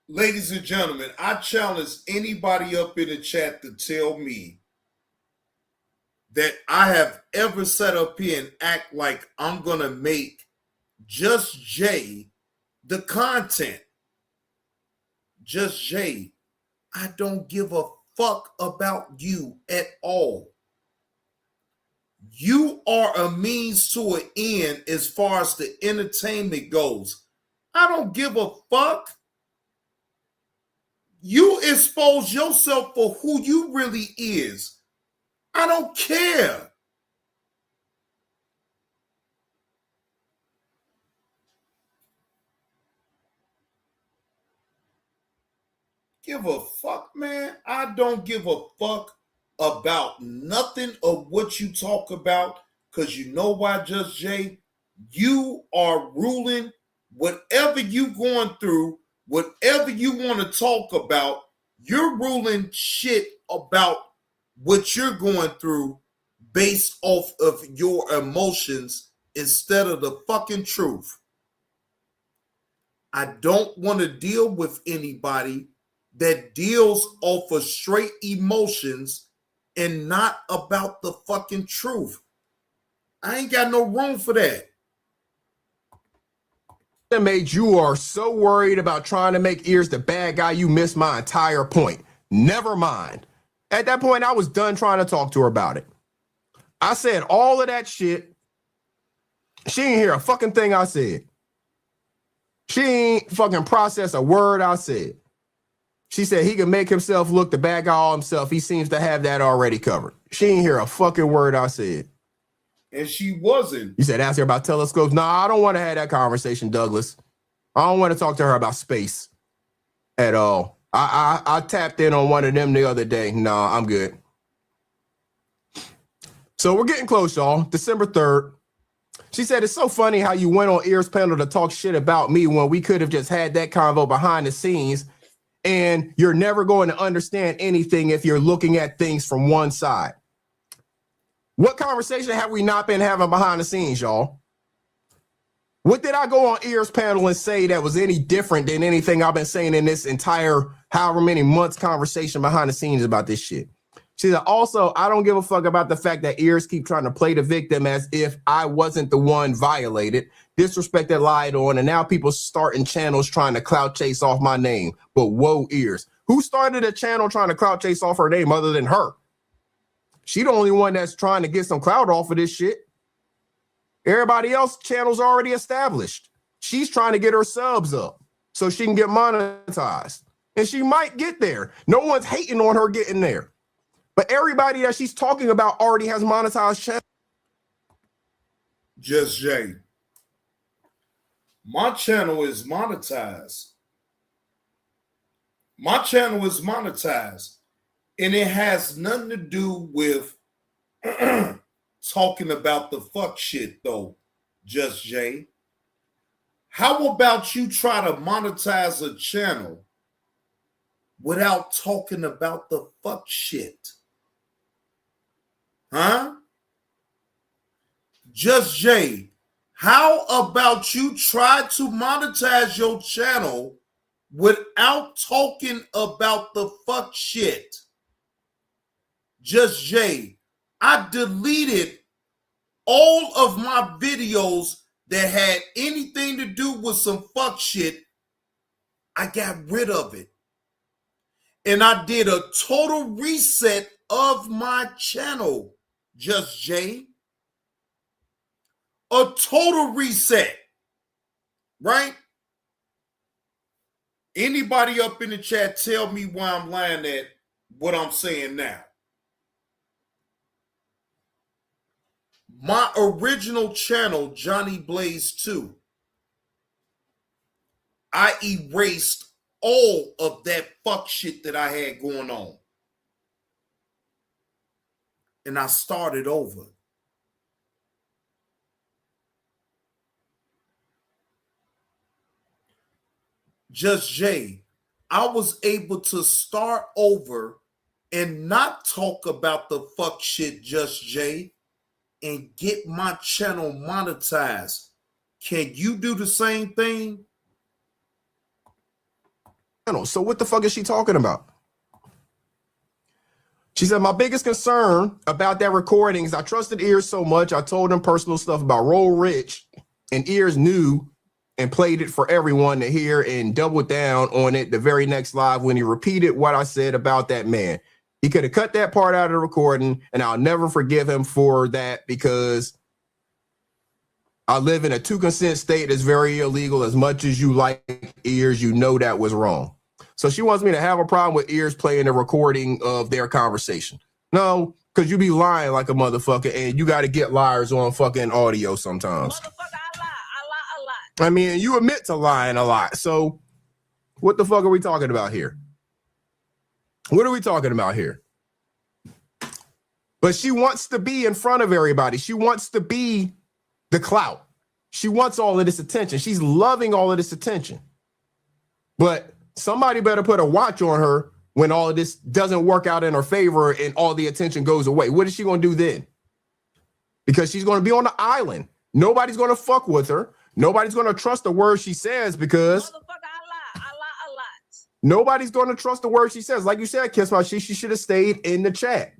Ladies and gentlemen, I challenge anybody up in the chat to tell me that I have ever sat up here and act like I'm going to make Just Jay the content. Just Jay, I don't give a fuck about you at all. You are a means to an end as far as the entertainment goes. I don't give a fuck. You expose yourself for who you really is. I don't care. Give a fuck, man. I don't give a fuck about nothing of what you talk about, because you know why, Just Jay? You are ruling whatever you going through, whatever you want to talk about, you're ruling shit about what you're going through based off of your emotions instead of the fucking truth. I don't want to deal with anybody that deals off of straight emotions and not about the fucking truth. I ain't got no room for that. That made you are so worried about trying to make Ears the bad guy, you missed my entire point. Never mind. At that point, I was done trying to talk to her about it. I said all of that shit. She didn't hear a fucking thing I said. She ain't fucking process a word I said. She said he can make himself look the bad guy all himself. He seems to have that already covered. She ain't hear a fucking word I said. And she wasn't. You said ask her about telescopes. Nah, I don't want to have that conversation, Douglas. I don't want to talk to her about space at all. I tapped in on one of them the other day. Nah, I'm good. So we're getting close, y'all. December 3rd. She said, it's so funny how you went on Ears panel to talk shit about me when we could have just had that convo behind the scenes. And you're never going to understand anything if you're looking at things from one side. What conversation have we not been having behind the scenes, y'all? What did I go on Ears panel and say that was any different than anything I've been saying in this entire however many months conversation behind the scenes about this shit? She said, also, I don't give a fuck about the fact that Ears keep trying to play the victim as if I wasn't the one violated, disrespected, lied on, and now people starting channels trying to clout chase off my name. But whoa, Ears. Who started a channel trying to clout chase off her name other than her? She the only one that's trying to get some clout off of this shit. Everybody else channel's already established. She's trying to get her subs up so she can get monetized. And she might get there. No one's hating on her getting there. But everybody that she's talking about already has monetized channels. Just Jay. My channel is monetized. My channel is monetized. And it has nothing to do with talking about the fuck shit, though, Just Jay. How about you try to monetize a channel without talking about the fuck shit? Huh? Just Jay, how about you try to monetize your channel without talking about the fuck shit? Just Jay, I deleted all of my videos that had anything to do with some fuck shit, I got rid of it. And I did a total reset of my channel, Just Jay. A total reset, right? Anybody up in the chat, tell me why I'm lying at what I'm saying now. My original channel, Johnny Blaze 2, I erased all of that fuck shit that I had going on. And I started over. Just Jay, I was able to start over and not talk about the fuck shit Just Jay and get my channel monetized. Can you do the same thing? So what the fuck is she talking about? She said, my biggest concern about that recording is I trusted Ears so much. I told him personal stuff about Roll Rich, and Ears knew and played it for everyone to hear and doubled down on it the very next live when he repeated what I said about that man. He could have cut that part out of the recording, and I'll never forgive him for that because I live in a 2-consent state that's very illegal. As much as you like Ears, you know that was wrong. So she wants me to have a problem with Ears playing a recording of their conversation. No, because you be lying like a motherfucker, and you got to get liars on fucking audio sometimes. I mean, you admit to lying a lot. So what the fuck are we talking about here? What are we talking about here? But she wants to be in front of everybody. She wants to be the clout. She wants all of this attention. She's loving all of this attention. But somebody better put a watch on her when all of this doesn't work out in her favor and all the attention goes away. What is she going to do then? Because she's going to be on the island. Nobody's going to fuck with her. Nobody's going to trust the words she says because nobody's going to trust the words she says. Like you said, Kiss My She should have stayed in the chat.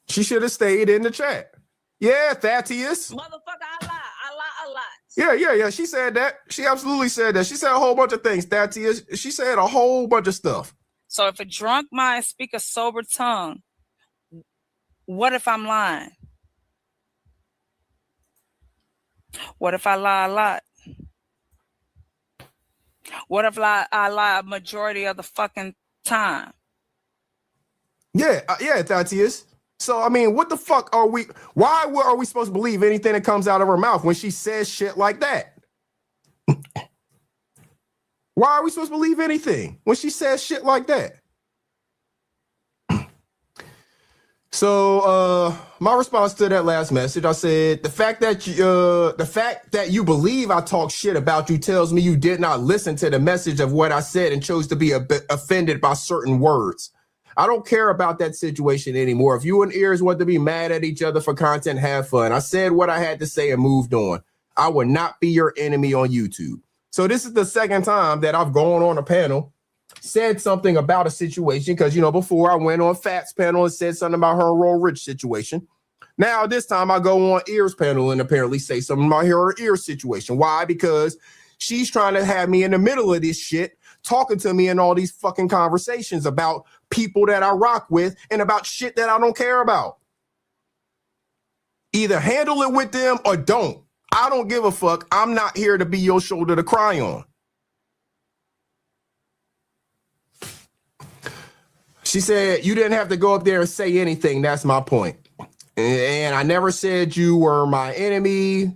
She should have stayed in the chat. Yeah, Thaddeus. Motherfucker, I lie a lot. Yeah. She said that. She absolutely said that. She said a whole bunch of things, Thaddeus. She said a whole bunch of stuff. So if a drunk mind speak a sober tongue, what if I'm lying? What if I lie a lot? What if I lie a majority of the fucking time? Yeah, Thaddeus. So, I mean, what the fuck are we? Why are we supposed to believe anything that comes out of her mouth when she says shit like that? Why are we supposed to believe anything when she says shit like that? So, my response to that last message, I said, the fact that you believe I talk shit about you tells me you did not listen to the message of what I said and chose to be offended by certain words. I don't care about that situation anymore. If you and Ears want to be mad at each other for content, have fun. I said what I had to say and moved on. I will not be your enemy on YouTube. So this is the second time that I've gone on a panel, said something about a situation, because, you know, before I went on Fat's panel and said something about her Roll Rich situation. Now, this time I go on Ears panel and apparently say something about her Ears situation. Why? Because she's trying to have me in the middle of this shit, talking to me in all these fucking conversations about people that I rock with and about shit that I don't care about. Either handle it with them or don't. I don't give a fuck. I'm not here to be your shoulder to cry on. She said, you didn't have to go up there and say anything. That's my point. And I never said you were my enemy.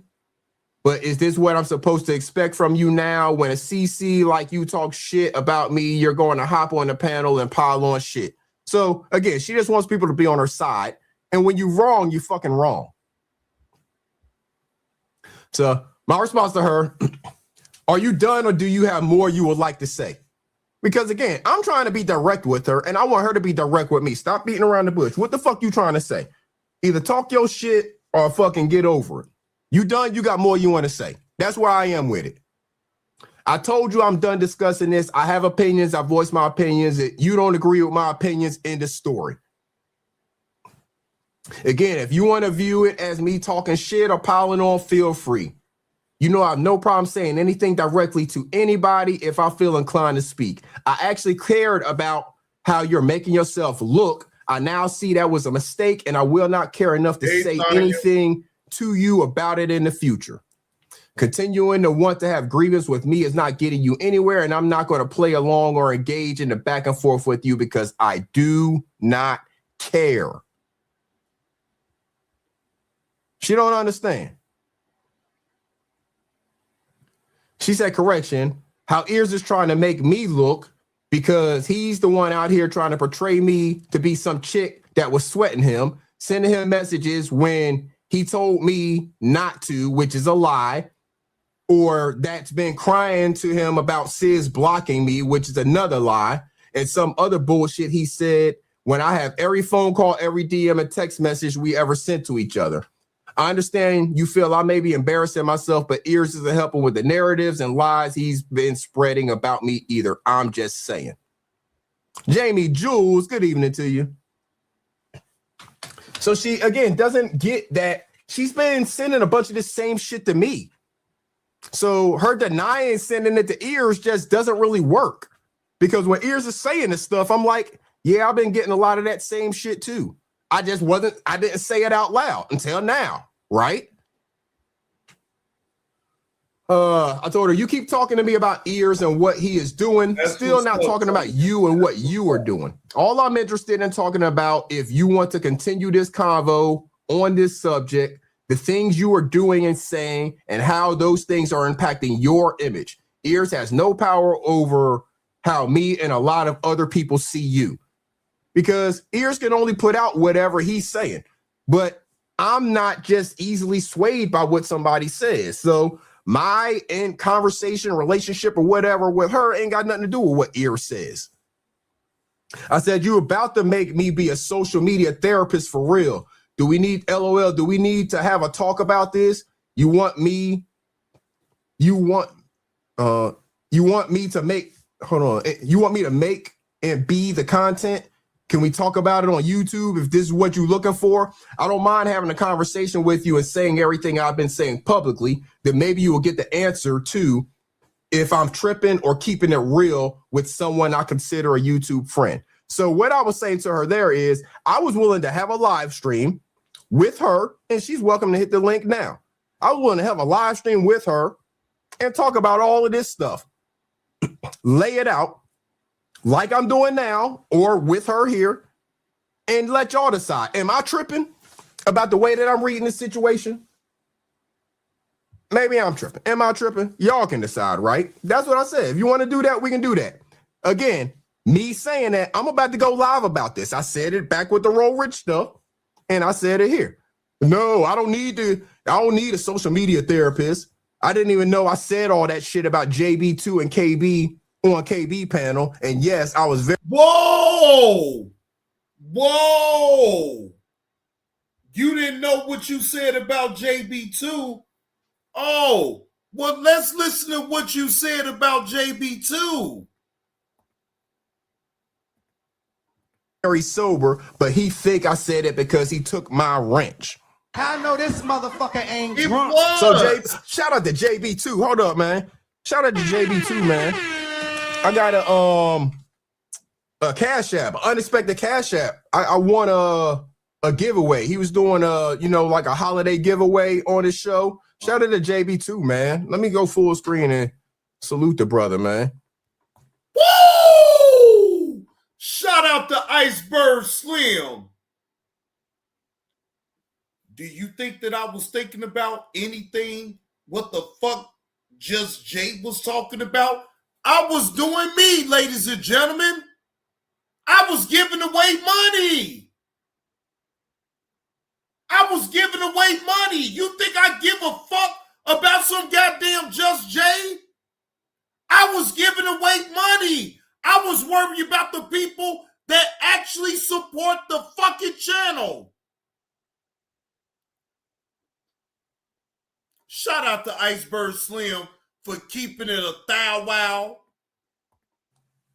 But is this what I'm supposed to expect from you now? When a CC like you talk shit about me, you're going to hop on the panel and pile on shit. So again, she just wants people to be on her side. And when you're wrong, you fucking wrong. So my response to her, are you done or do you have more you would like to say? Because again, I'm trying to be direct with her and I want her to be direct with me. Stop beating around the bush. What the fuck you trying to say? Either talk your shit or fucking get over it. You done? You got more you want to say. That's where I am with it. I told you I'm done discussing this. I have opinions. I voice my opinions. You don't agree with my opinions. End of story. Again, if you want to view it as me talking shit or piling on, feel free. You know, I have no problem saying anything directly to anybody if I feel inclined to speak. I actually cared about how you're making yourself look. I now see that was a mistake, and I will not care enough to say anything to you about it in the future. Continuing to want to have grievance with me is not getting you anywhere, and I'm not going to play along or engage in the back and forth with you because I do not care. She don't understand. She said, correction, how Ears is trying to make me look because he's the one out here trying to portray me to be some chick that was sweating him, sending him messages when he told me not to, which is a lie, or that's been crying to him about Sis blocking me, which is another lie, and some other bullshit he said when I have every phone call, every DM and text message we ever sent to each other. I understand you feel I may be embarrassing myself, but Ears isn't helping with the narratives and lies he's been spreading about me either. I'm just saying. Jamie Jules, good evening to you. So she, again, doesn't get that she's been sending a bunch of this same shit to me. So her denying sending it to Ears just doesn't really work. Because when Ears is saying this stuff, I'm like, yeah, I've been getting a lot of that same shit too. I didn't say it out loud until now, right? I told her, you keep talking to me about Ears and what he is doing, still not talking about you and what you are doing. All I'm interested in talking about, if you want to continue this convo on this subject, the things you are doing and saying and how those things are impacting your image. Ears has no power over how me and a lot of other people see you. Because Ears can only put out whatever he's saying. But I'm not just easily swayed by what somebody says. So my conversation, relationship, or whatever with her ain't got nothing to do with what Ears says. I said, you about to make me be a social media therapist for real. Do we need, LOL, do we need to have a talk about this? You want me to make, hold on. You want me to make and be the content? Can we talk about it on YouTube if this is what you're looking for? I don't mind having a conversation with you and saying everything I've been saying publicly. Then maybe you will get the answer to if I'm tripping or keeping it real with someone I consider a YouTube friend. So what I was saying to her there is I was willing to have a live stream with her, and she's welcome to hit the link now. I was willing to have a live stream with her and talk about all of this stuff. Lay it out like I'm doing now or with her here and let y'all decide. Am I tripping about the way that I'm reading this situation? Maybe I'm tripping. Am I tripping? Y'all can decide, right? That's what I said. If you want to do that, we can do that. Again, me saying that, I'm about to go live about this. I said it back with the Roll Rich stuff, and I said it here. No, I don't need a social media therapist. I didn't even know I said all that shit about JB2 and KB on KB panel. And yes, I was very. Whoa! You didn't know what you said about JB2? Oh, well, let's listen to what you said about JB2. Very sober, but he think I said it because he took my wrench. I know this motherfucker ain't drunk. So shout out to JB2. Hold up, man. Shout out to JB2, man. I got a Cash App, an unexpected Cash App. I won a giveaway. He was doing like a holiday giveaway on his show. Shout out to JB2, man. Let me go full screen and salute the brother, man. Woo! Shout out to Iceberg Slim. Do you think that I was thinking about anything? What the fuck Just Jay was talking about? I was doing me, ladies and gentlemen. I was giving away money. I was giving away money. You think I give a fuck about some goddamn Just Jay? I was giving away money. I was worried about the people that actually support the fucking channel. Shout out to Iceberg Slim for keeping it a thou wow.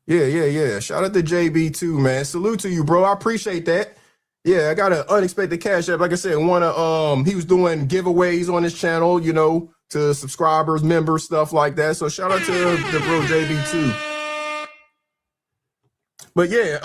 Yeah. Shout out to JB2, man. Salute to you, bro. I appreciate that. Yeah, I got an unexpected cash app. Like I said, he was doing giveaways on his channel, you know, to subscribers, members, stuff like that. So shout out to the bro JB too. But yeah,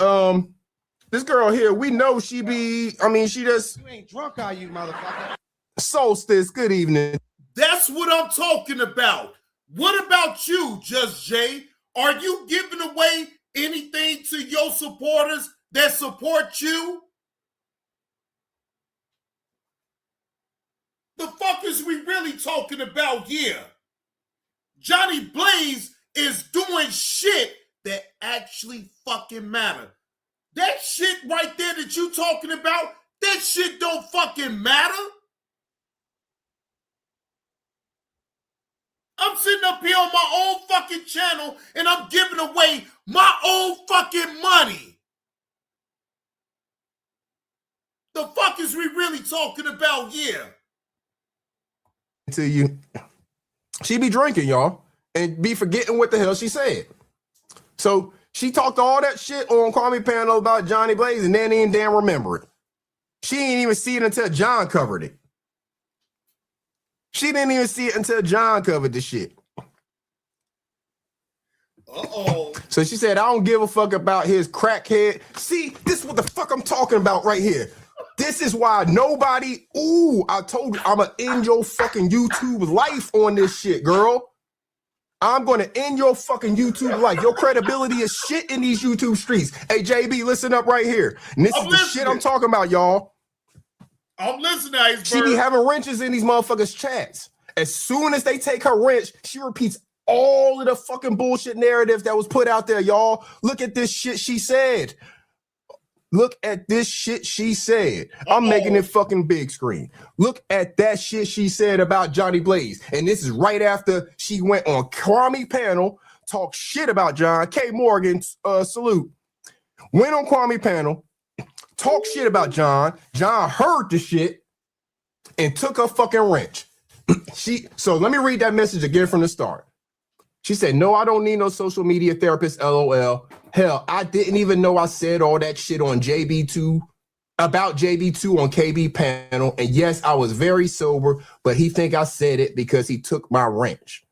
this girl here, we know she just You ain't drunk, are you, motherfucker? Solstice, good evening. That's what I'm talking about. What about you, Just Jay? Are you giving away anything to your supporters that support you? The fuck is we really talking about here? Johnny Blaze is doing shit that actually fucking matter. That shit right there that you talking about, that shit don't fucking matter. I'm sitting up here on my own fucking channel and I'm giving away my own fucking money. The fuck is we really talking about here? To you, she be drinking, y'all, and be forgetting what the hell she said. So she talked all that shit on Kwame panel about Johnny Blaze and then ain't damn remember it. She didn't even see it until John covered it. She didn't even see it until John covered the shit. Uh-oh. So she said, I don't give a fuck about his crackhead. See, this is what the fuck I'm talking about right here. This is why nobody, I told you, I'm going to end your fucking YouTube life on this shit, girl. I'm going to end your fucking YouTube life. Your credibility is shit in these YouTube streets. Hey, JB, listen up right here. And this is the shit I'm talking about, y'all. I'm listening, Iceberg. She be having wrenches in these motherfuckers' chats. As soon as they take her wrench, she repeats all of the fucking bullshit narratives that was put out there, y'all. Look at this shit she said. Look at this shit she said. I'm making it fucking big screen. Look at that shit she said about Johnny Blaze. And this is right after she went on Kwame panel, talked shit about John. K. Morgan, salute. Went on Kwame panel, talked shit about John. John heard the shit and took her fucking wrench. So let me read that message again from the start. She said, no, I don't need no social media therapist, LOL. Hell, I didn't even know I said all that shit on JB2, about JB2 on KB panel. And yes, I was very sober, but he think I said it because he took my wrench.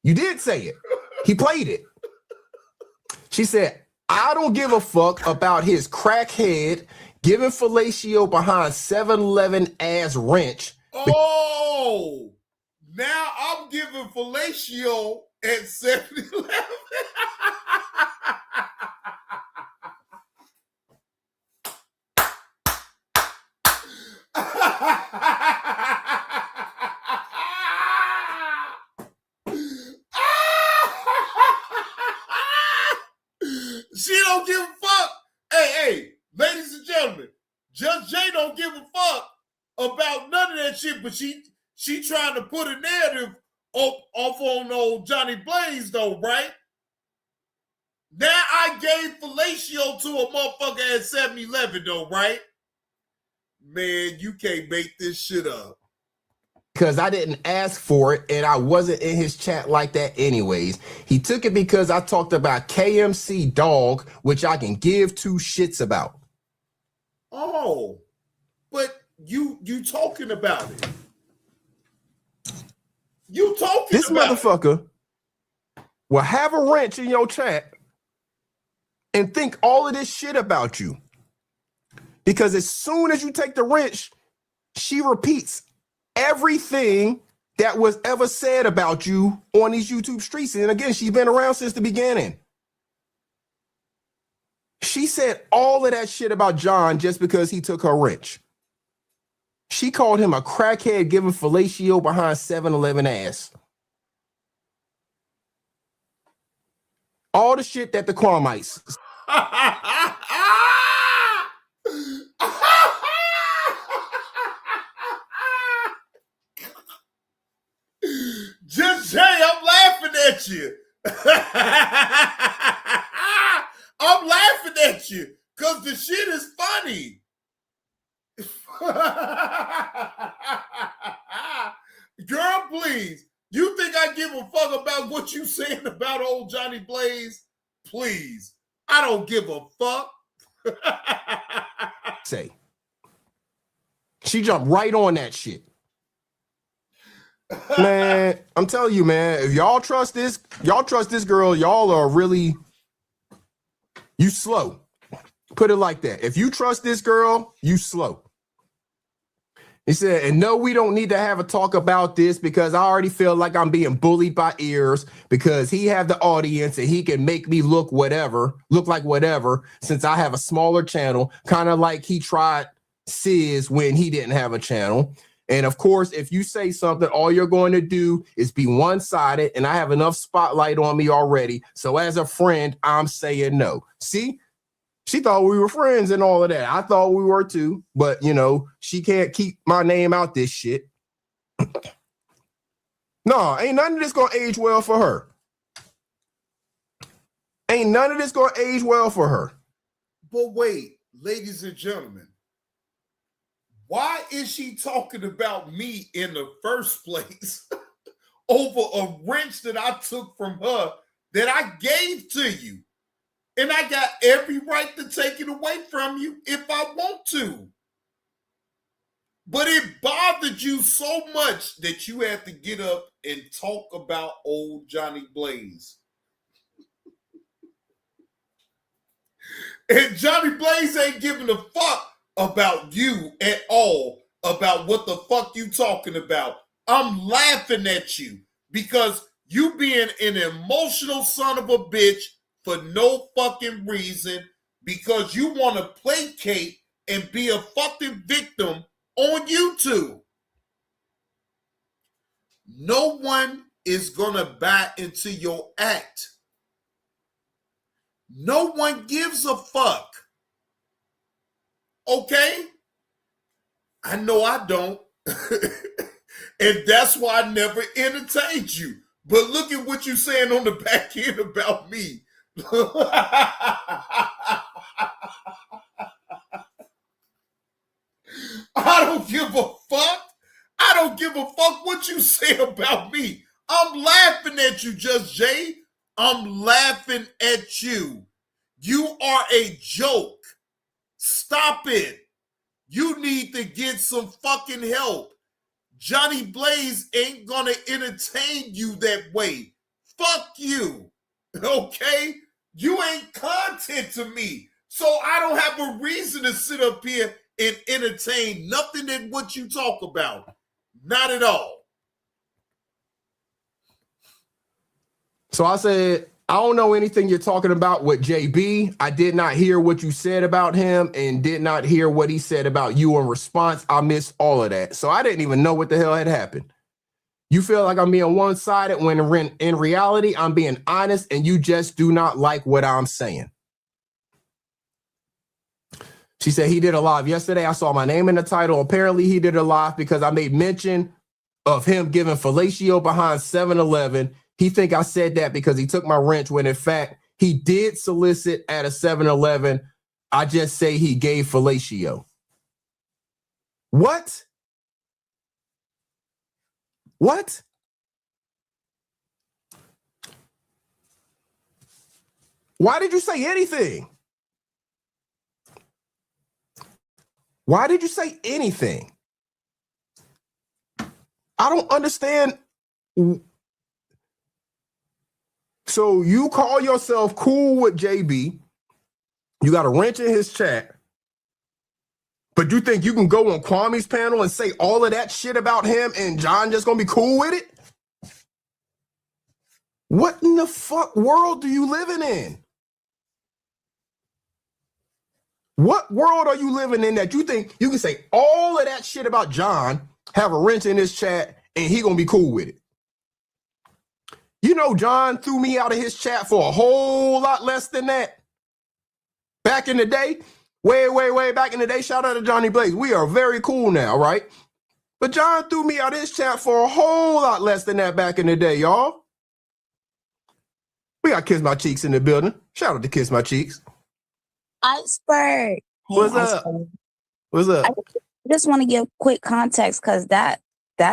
You did say it. He played it. She said, I don't give a fuck about his crackhead giving fellatio behind 7-Eleven ass wrench. Oh, now I'm giving fellatio at 7-Eleven. She don't give a fuck. Hey, ladies and gentlemen, Just Jay don't give a fuck about none of that shit, but she trying to put a narrative off on old Johnny Blaze though, right? Now I gave fellatio to a motherfucker at 7-Eleven though, right? Man, you can't make this shit up. Because I didn't ask for it and I wasn't in his chat like that anyways. He took it because I talked about KMC dog, which I can give two shits about. Oh, but you talking about it. You talking this about motherfucker will have a wrench in your chat and think all of this shit about you. Because as soon as you take the wrench, she repeats everything that was ever said about you on these YouTube streets. And again, she's been around since the beginning. She said all of that shit about John just because he took her wrench. She called him a crackhead giving fellatio behind 7-Eleven ass. All the shit that the Quamites. Just Jay, I'm laughing at you. I'm laughing at you because the shit is funny. Girl, please. You think I give a fuck about what you saying about old Johnny Blaze? Please. I don't give a fuck. say. She jumped right on that shit. Man, I'm telling you, man, if y'all trust this girl, y'all are really, you slow. Put it like that. If you trust this girl, you slow. He said, and no, we don't need to have a talk about this because I already feel like I'm being bullied by ears because he have the audience and he can make me look like whatever, since I have a smaller channel, kind of like he tried Sis when he didn't have a channel. And of course, if you say something, all you're going to do is be one-sided, and I have enough spotlight on me already. So as a friend, I'm saying no. See? She thought we were friends and all of that. I thought we were too, but she can't keep my name out this shit. No, ain't none of this gonna age well for her. Ain't none of this gonna age well for her. But wait, ladies and gentlemen, why is she talking about me in the first place over a wrench that I took from her that I gave to you? And I got every right to take it away from you if I want to. But it bothered you so much that you had to get up and talk about old Johnny Blaze. And Johnny Blaze ain't giving a fuck about you at all, about what the fuck you talking about. I'm laughing at you because you being an emotional son of a bitch for no fucking reason because you want to placate and be a fucking victim on YouTube. No one is gonna buy into your act. No one gives a fuck. Okay? I know I don't. And that's why I never entertained you. But look at what you're saying on the back end about me. I don't give a fuck. I don't give a fuck what you say about me. I'm laughing at you, Just Jay. I'm laughing at you. You are a joke. Stop it. You need to get some fucking help. Johnny Blaze ain't gonna entertain you that way. Fuck you. Okay? You ain't content to me. So I don't have a reason to sit up here and entertain nothing in what you talk about. Not at all. So I said, I don't know anything you're talking about with JB. I did not hear what you said about him and did not hear what he said about you in response. I missed all of that. So I didn't even know what the hell had happened. You feel like I'm being one-sided when in reality, I'm being honest and you just do not like what I'm saying. She said he did a live yesterday. I saw my name in the title. Apparently he did a live because I made mention of him giving fellatio behind 7-Eleven. He think I said that because he took my wrench when in fact he did solicit at a 7-Eleven. I just say he gave fellatio. What? What? Why did you say anything? Why did you say anything? I don't understand. So you call yourself cool with JB. You got a wrench in his chat. But you think you can go on Kwame's panel and say all of that shit about him and John just gonna be cool with it? What in the fuck world are you living in? What world are you living in that you think you can say all of that shit about John, have a wrench in his chat, and he gonna be cool with it? You know John threw me out of his chat for a whole lot less than that. Back in the day, way back in the day, shout out to Johnny Blaze. We are very cool now, right? But John threw me out of his chat for a whole lot less than that back in the day, y'all. We got Kiss My Cheeks in the building. Shout out to Kiss My Cheeks. Iceberg. What's up? What's up? I just want to give quick context because that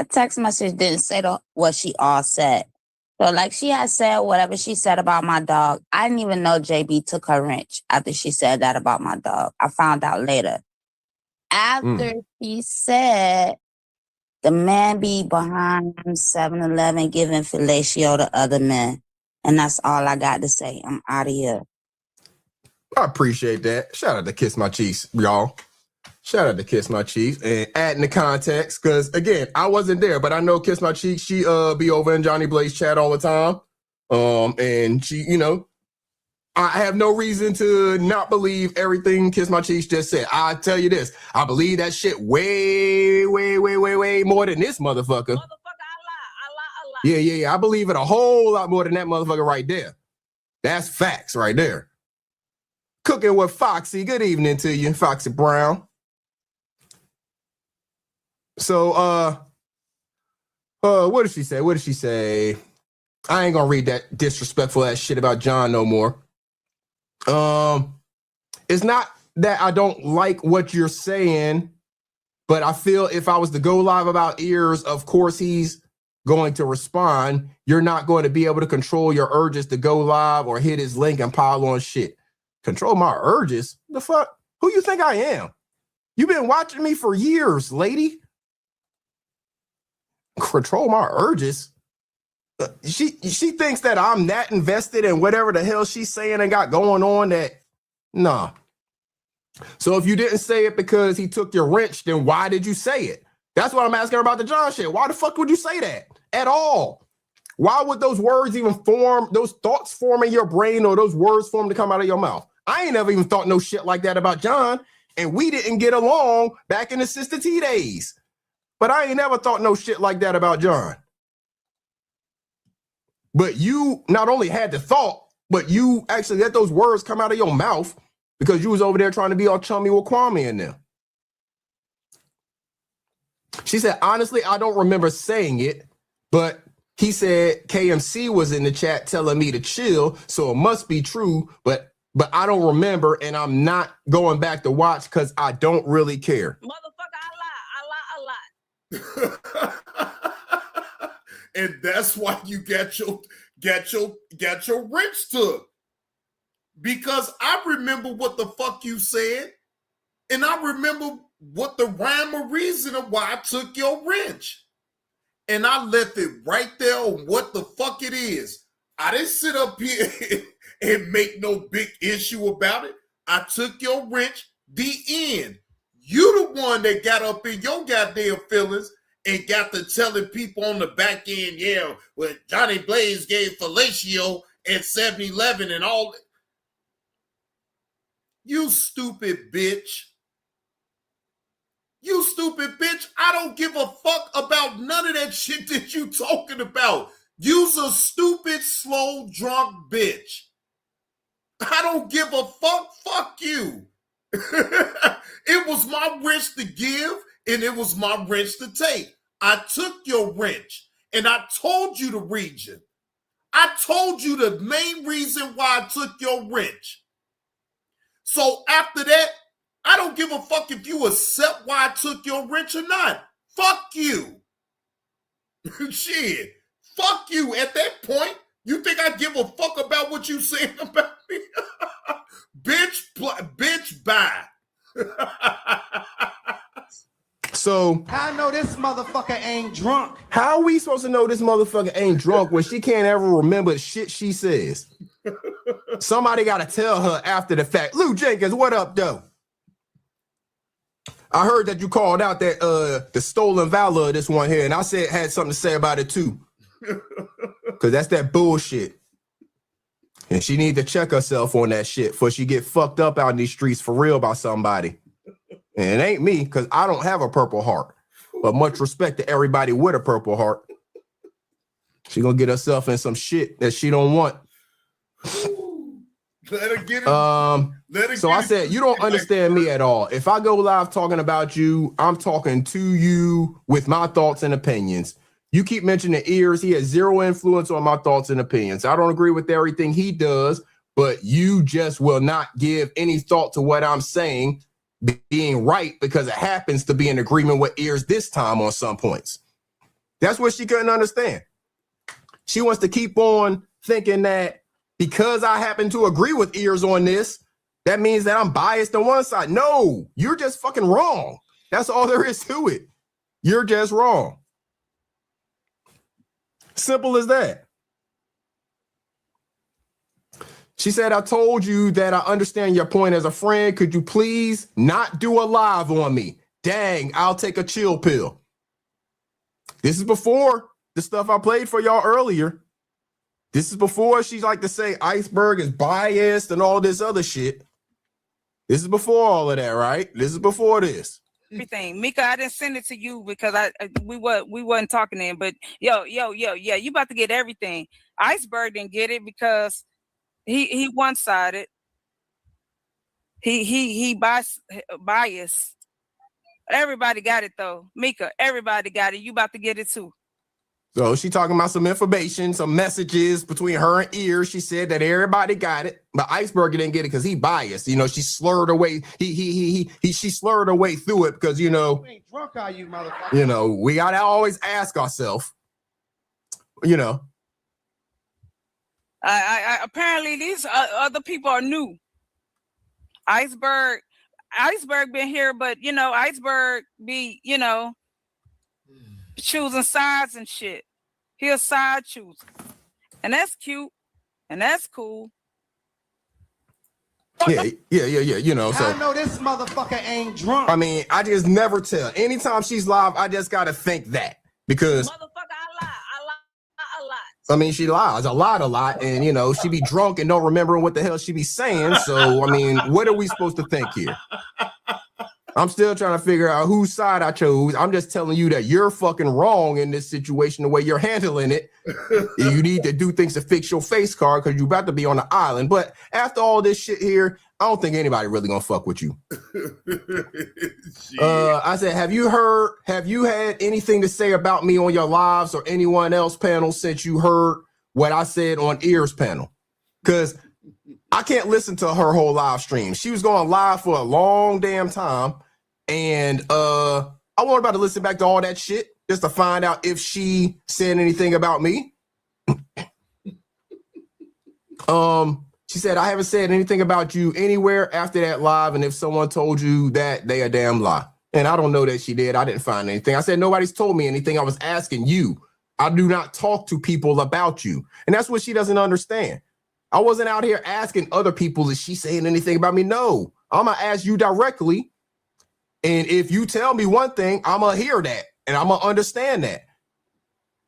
text message didn't say what she all said. So like she had said whatever she said about my dog. I didn't even know JB took her wrench after she said that about my dog. I found out later. after she said the man be behind 7-Eleven giving fellatio to other men. And that's all I got to say. I'm out of here. I appreciate that. Shout out to Kiss My Cheeks, y'all. Shout out to Kiss My Cheeks and adding the context, because again, I wasn't there, but I know Kiss My Cheeks, she be over in Johnny Blaze chat all the time. And she, you know, I have no reason to not believe everything Kiss My Cheeks just said. I tell you this, I believe that shit way more than this motherfucker. Yeah. I believe it a whole lot more than that motherfucker right there. That's facts right there. Cooking with Foxy. Good evening to you, Foxy Brown. So, what did she say? I ain't gonna read that disrespectful ass shit about John no more. It's not that I don't like what you're saying, but I feel if I was to go live about ears, of course he's going to respond. You're not going to be able to control your urges to go live or hit his link and pile on shit. Control my urges? The fuck? Who you think I am? You've been watching me for years, lady. Control my urges? She thinks that I'm that invested in whatever the hell she's saying and got going on that, nah. So if you didn't say it because he took your wrench, then why did you say it? That's what I'm asking her about the John shit. Why the fuck would you say that at all? Why would those words even form, those thoughts form in your brain or those words form to come out of your mouth? I ain't never even thought no shit like that about John, and we didn't get along back in the Sister T days. But I ain't never thought no shit like that about John. But you not only had the thought, but you actually let those words come out of your mouth because you was over there trying to be all chummy with Kwame in there. She said, honestly, I don't remember saying it, but he said KMC was in the chat telling me to chill, so it must be true, but I don't remember, and I'm not going back to watch because I don't really care. I lie. And that's why you get your wrench took. Because I remember what the fuck you said, and I remember what the rhyme or reason of why I took your wrench. And I left it right there on what the fuck it is. I didn't sit up here and make no big issue about it. I took your wrench, the end. You the one that got up in your goddamn feelings and got to telling people on the back end, yeah, when Johnny Blaze gave fellatio at 7-Eleven and all that. You stupid bitch. You stupid bitch. I don't give a fuck about none of that shit that you talking about. You's a stupid, slow, drunk bitch. I don't give a fuck. Fuck you. It was my wrench to give, and it was my wrench to take. I took your wrench, and I told you the reason. I told you the main reason why I took your wrench. So after that, I don't give a fuck if you accept why I took your wrench or not. Fuck you. Shit. Fuck you. At that point, you think I give a fuck about what you saying about me? Bitch, bye. So I know this motherfucker ain't drunk. How are we supposed to know this motherfucker ain't drunk when she can't ever remember shit she says? Somebody got to tell her after the fact. Lou Jenkins, what up, though? I heard that you called out that the stolen valor of this one here, and I said had something to say about it too. Because that's that bullshit. And she need to check herself on that shit before she get fucked up out in these streets for real by somebody. And it ain't me, because I don't have a purple heart. But much respect to everybody with a purple heart. She gonna get herself in some shit that she don't want. Let her get it. So I said, you don't understand me at all. If I go live talking about you, I'm talking to you with my thoughts and opinions. You keep mentioning ears. He has zero influence on my thoughts and opinions. I don't agree with everything he does, but you just will not give any thought to what I'm saying being right because it happens to be in agreement with ears this time on some points. That's what she couldn't understand. She wants to keep on thinking that because I happen to agree with ears on this, that means that I'm biased on one side. No, you're just fucking wrong. That's all there is to it. You're just wrong. Simple as that. She said, I told you that I understand your point as a friend. Could you please not do a live on me? Dang, I'll take a chill pill. This is before the stuff I played for y'all earlier. This is before she's like to say Iceberg is biased and all this other shit. This is before all of that, right? This is before this. Everything, Mika, I didn't send it to you because we wasn't talking then. But yeah, you about to get everything. Iceberg didn't get it because he one-sided. He biased. Everybody got it though, Mika. Everybody got it. You about to get it too. So she talking about some information, some messages between her and Ears. She said that everybody got it, but Iceberg didn't get it because he biased. You know, she slurred away. She slurred her way through it because you ain't drunk, are you, motherfucker? You know, we gotta always ask ourselves. You know, I apparently these other people are new. Iceberg been here, but Iceberg be choosing sides and shit. He a side chooser, and that's cute, and that's cool. Yeah. You know, so I know this motherfucker ain't drunk. I mean, I just never tell. Anytime she's live, I just gotta think that because I lie a lot. I mean, she lies a lot, and she be drunk and don't remember what the hell she be saying. So I mean, what are we supposed to think here? I'm still trying to figure out whose side I chose. I'm just telling you that you're fucking wrong in this situation, the way you're handling it. You need to do things to fix your face card because you're about to be on the island. But after all this shit here, I don't think anybody really gonna fuck with you. I said, have you had anything to say about me on your lives or anyone else panel since you heard what I said on Ears panel? Because I can't listen to her whole live stream. She was going live for a long damn time. And I wasn't about to listen back to all that shit just to find out if she said anything about me. She said, I haven't said anything about you anywhere after that live. And if someone told you that, they a damn lie. And I don't know that she did. I didn't find anything. I said, nobody's told me anything. I was asking you. I do not talk to people about you. And that's what she doesn't understand. I wasn't out here asking other people, is she saying anything about me? No, I'm going to ask you directly. And if you tell me one thing, I'm going to hear that and I'm going to understand that.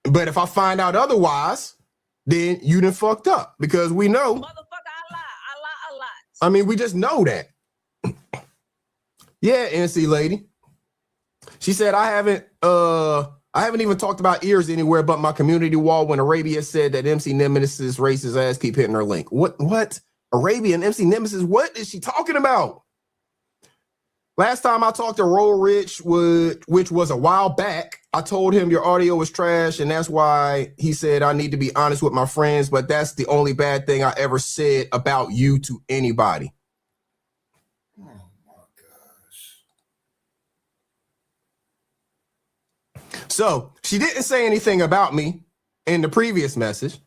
But if I find out otherwise, then you done fucked up because we know. Motherfucker, I lie a lot. I mean, we just know that. Yeah, NC lady. She said, I haven't even talked about Ears anywhere but my community wall when Arabia said that MC Nemesis racist ass keep hitting her link. What? Arabia and MC Nemesis, what is she talking about? Last time I talked to Roll Rich, which was a while back, I told him your audio was trash, and that's why he said I need to be honest with my friends, but that's the only bad thing I ever said about you to anybody. Oh my gosh. So she didn't say anything about me in the previous message.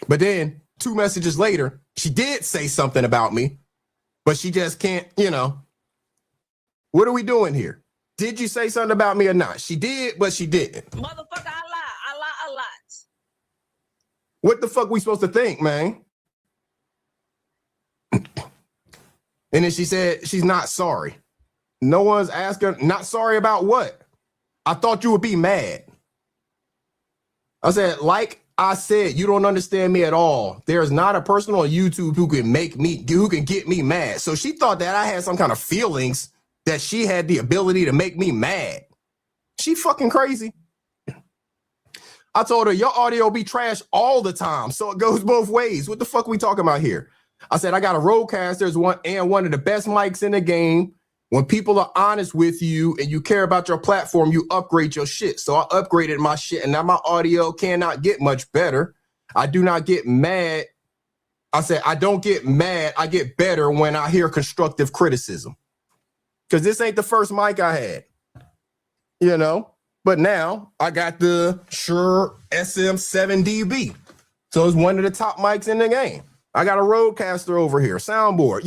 But then 2 messages later, she did say something about me, but she just can't, what are we doing here? Did you say something about me or not? She did, but she didn't. Motherfucker, I lie a lot. What the fuck we supposed to think, man? And then she said she's not sorry. No one's asking, not sorry about what? I thought you would be mad. I said, like I said, you don't understand me at all. There's not a person on YouTube who can get me mad. So she thought that I had some kind of feelings that she had the ability to make me mad. She fucking crazy. I told her your audio be trash all the time. So it goes both ways. What the fuck we talking about here? I said, I got a Rodecaster one of the best mics in the game. When people are honest with you and you care about your platform, you upgrade your shit. So I upgraded my shit and now my audio cannot get much better. I do not get mad. I said, I don't get mad. I get better when I hear constructive criticism. Because this ain't the first mic I had, But now I got the Shure SM7DB. So it's one of the top mics in the game. I got a Rodecaster over here, soundboard,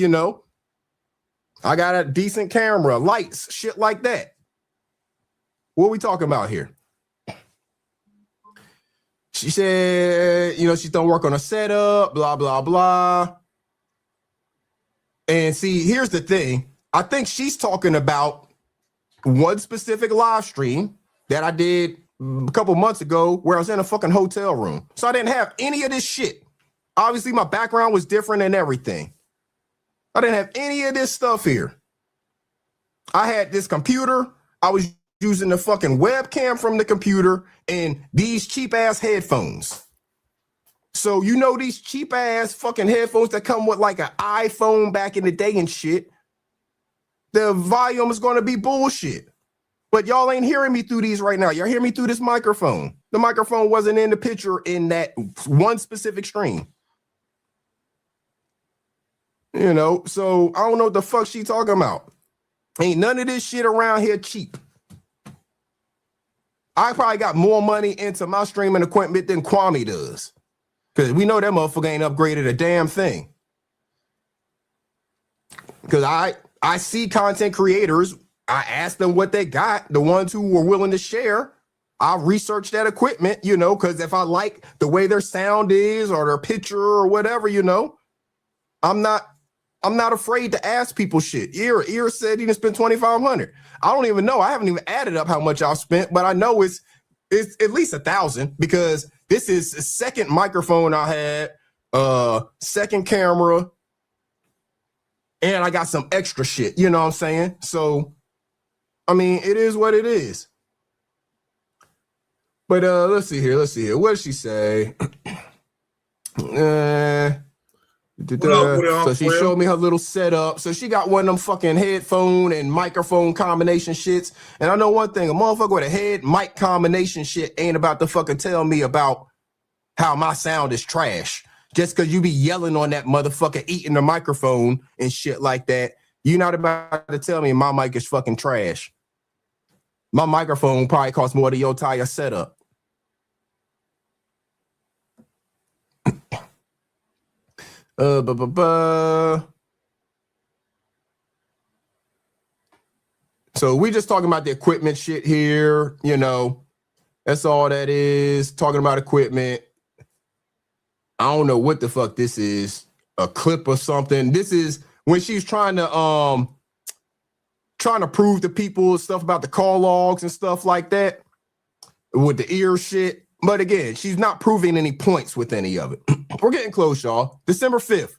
I got a decent camera, lights, shit like that. What are we talking about here? She said, you know, she's done work on a setup, blah, blah, blah. And see, here's the thing. I think she's talking about one specific live stream that I did a couple months ago where I was in a fucking hotel room. So I didn't have any of this shit. Obviously, my background was different and everything. I didn't have any of this stuff here. I had this computer. I was using the fucking webcam from the computer and these cheap ass headphones. So you know these cheap ass fucking headphones that come with like an iPhone back in the day and shit. The volume is going to be bullshit. But y'all ain't hearing me through these right now. Y'all hear me through this microphone. The microphone wasn't in the picture in that one specific stream. You know, so I don't know what the fuck she talking about. Ain't none of this shit around here cheap. I probably got more money into my streaming equipment than Kwame does. Because we know that motherfucker ain't upgraded a damn thing. Because I see content creators, I ask them what they got, the ones who were willing to share. I research that equipment, you know, because if I like the way their sound is or their picture or whatever, you know, I'm not afraid to ask people shit. Ear said he didn't spend $2,500. I don't even know. I haven't even added up how much I've spent, but I know it's at least $1,000 because this is the second microphone I had, second camera, and I got some extra shit. You know what I'm saying? So, I mean, it is what it is. But let's see here. What did she say? So she showed me her little setup. So she got one of them fucking headphone and microphone combination shits. And I know one thing, a motherfucker with a head mic combination shit ain't about to fucking tell me about how my sound is trash. Just because you be yelling on that motherfucker, eating the microphone and shit like that, you're not about to tell me my mic is fucking trash. My microphone probably costs more than your entire setup. So we just talking about the equipment shit here, you know. That's all that is. Talking about equipment. I don't know what the fuck this is. A clip or something. This is when she's trying to prove to people stuff about the call logs and stuff like that with the ear shit. But again, she's not proving any points with any of it. We're getting close, y'all. December 5th.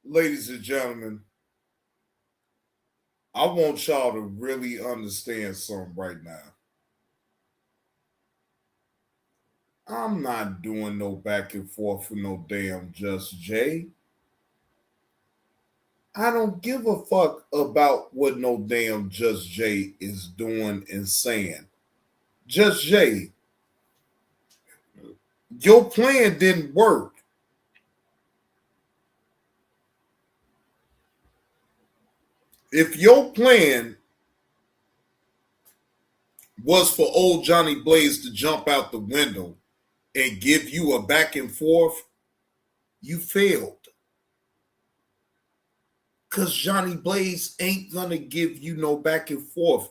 Ladies and gentlemen, I want y'all to really understand something right now. I'm not doing no back and forth with no damn Just Jay. I don't give a fuck about what no damn Just Jay is doing and saying. Just Jay, your plan didn't work. If your plan was for old Johnny Blaze to jump out the window and give you a back and forth, you failed. Because Johnny Blaze ain't going to give you no back and forth.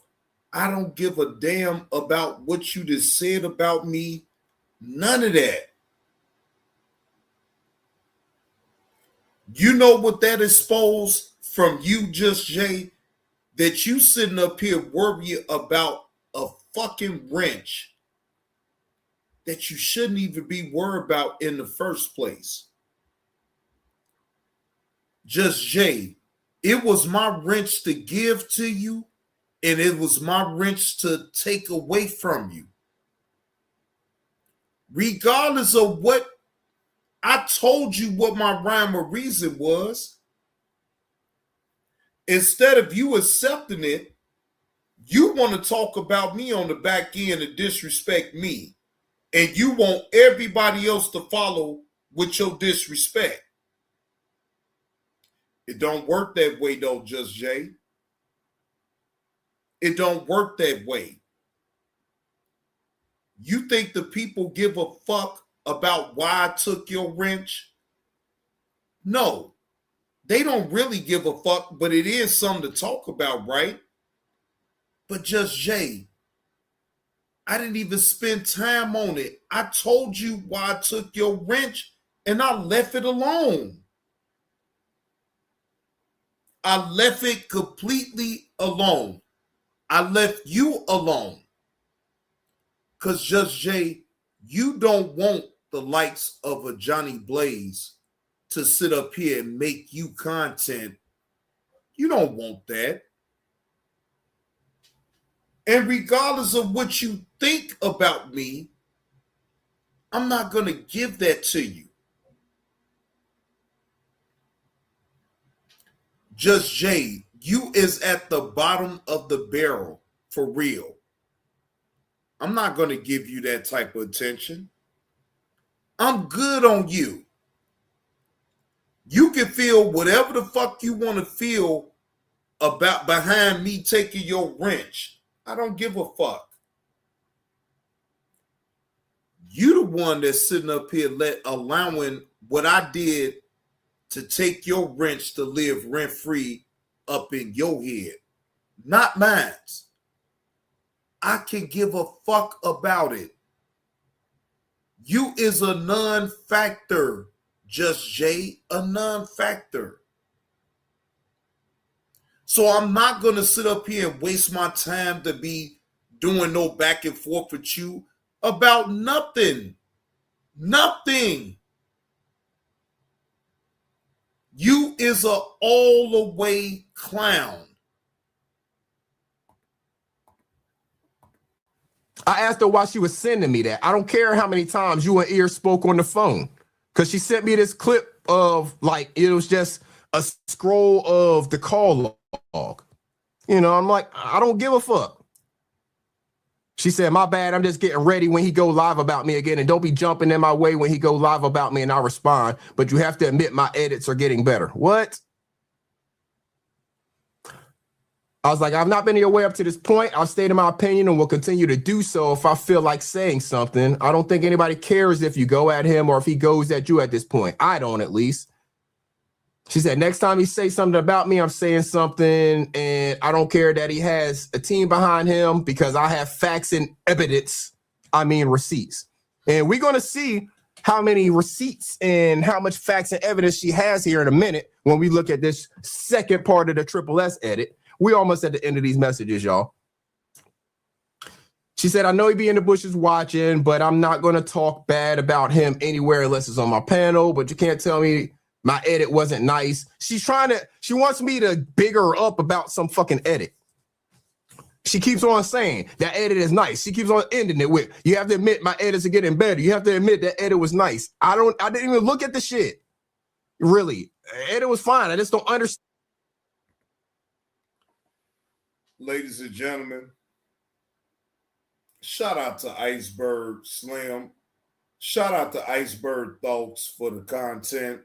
I don't give a damn about what you just said about me. None of that. You know what that exposed from you, Just Jay? That you sitting up here worrying about a fucking wrench that you shouldn't even be worried about in the first place. Just Jay, it was my wrench to give to you, and it was my wrench to take away from you. Regardless of what I told you, what my rhyme or reason was, instead of you accepting it, you want to talk about me on the back end and disrespect me. And you want everybody else to follow with your disrespect. It don't work that way, though, Just Jay. It don't work that way. You think the people give a fuck about why I took your wrench? No, they don't really give a fuck, but it is something to talk about, right? But Just Jay, I didn't even spend time on it. I told you why I took your wrench and I left it alone. I left it completely alone. I left you alone. Because Just Jay, you don't want the likes of a Johnny Blaze to sit up here and make you content. You don't want that. And regardless of what you think about me, I'm not going to give that to you. Just Jay, you is at the bottom of the barrel for real. I'm not going to give you that type of attention. I'm good on you. You can feel whatever the fuck you want to feel about behind me taking your wrench. I don't give a fuck. You the one that's sitting up here allowing what I did to take your wrench to live rent-free up in your head. Not mine. I can give a fuck about it. You is a non-factor, Just Jay, a non-factor. So I'm not going to sit up here and waste my time to be doing no back and forth with you about nothing. Nothing. You is a all-the-way clown. I asked her why she was sending me that. I don't care how many times you and Ear spoke on the phone. Because she sent me this clip of, like, it was just a scroll of the call log. You know, I'm like, I don't give a fuck. She said, my bad, I'm just getting ready when he go live about me again. And don't be jumping in my way when he go live about me and I respond. But you have to admit my edits are getting better. What? I was like, I've not been your way up to this point. I've stated my opinion and will continue to do so if I feel like saying something. I don't think anybody cares if you go at him or if he goes at you at this point. I don't, at least. She said, next time he say something about me, I'm saying something, and I don't care that he has a team behind him because I have facts and evidence. I mean, receipts. And we're going to see how many receipts and how much facts and evidence she has here in a minute when we look at this second part of the Triple S edit. We almost at the end of these messages, y'all. She said, I know he be in the bushes watching, but I'm not going to talk bad about him anywhere unless it's on my panel. But you can't tell me my edit wasn't nice. She wants me to big her up about some fucking edit. She keeps on saying that edit is nice. She keeps on ending it with, you have to admit my edits are getting better. You have to admit that edit was nice. I didn't even look at the shit. Really. Edit was fine. I just don't understand. Ladies and gentlemen, shout out to Iceberg Slim. Shout out to Iceberg Thoughts for the content.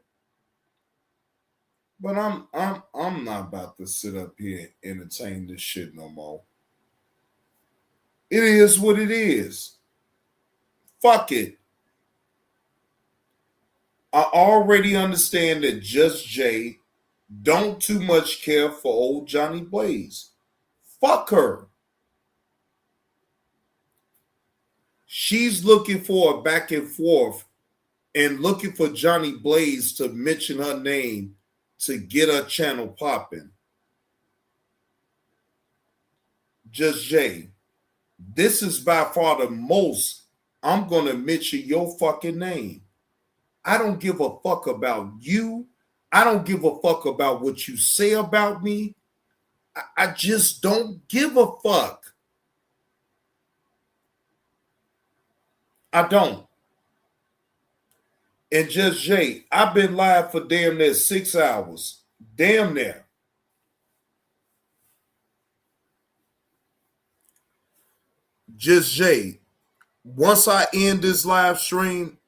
But I'm not about to sit up here and entertain this shit no more. It is what it is. Fuck it. I already understand that Just Jay don't too much care for old Johnny Blaze. Fuck her. She's looking for a back and forth and looking for Johnny Blaze to mention her name to get her channel popping. Just Jay, this is by far the most I'm going to mention your fucking name. I don't give a fuck about you. I don't give a fuck about what you say about me. I just don't give a fuck. I don't. And Just Jay, I've been live for damn near 6 hours. Damn near. Just Jay, once I end this live stream,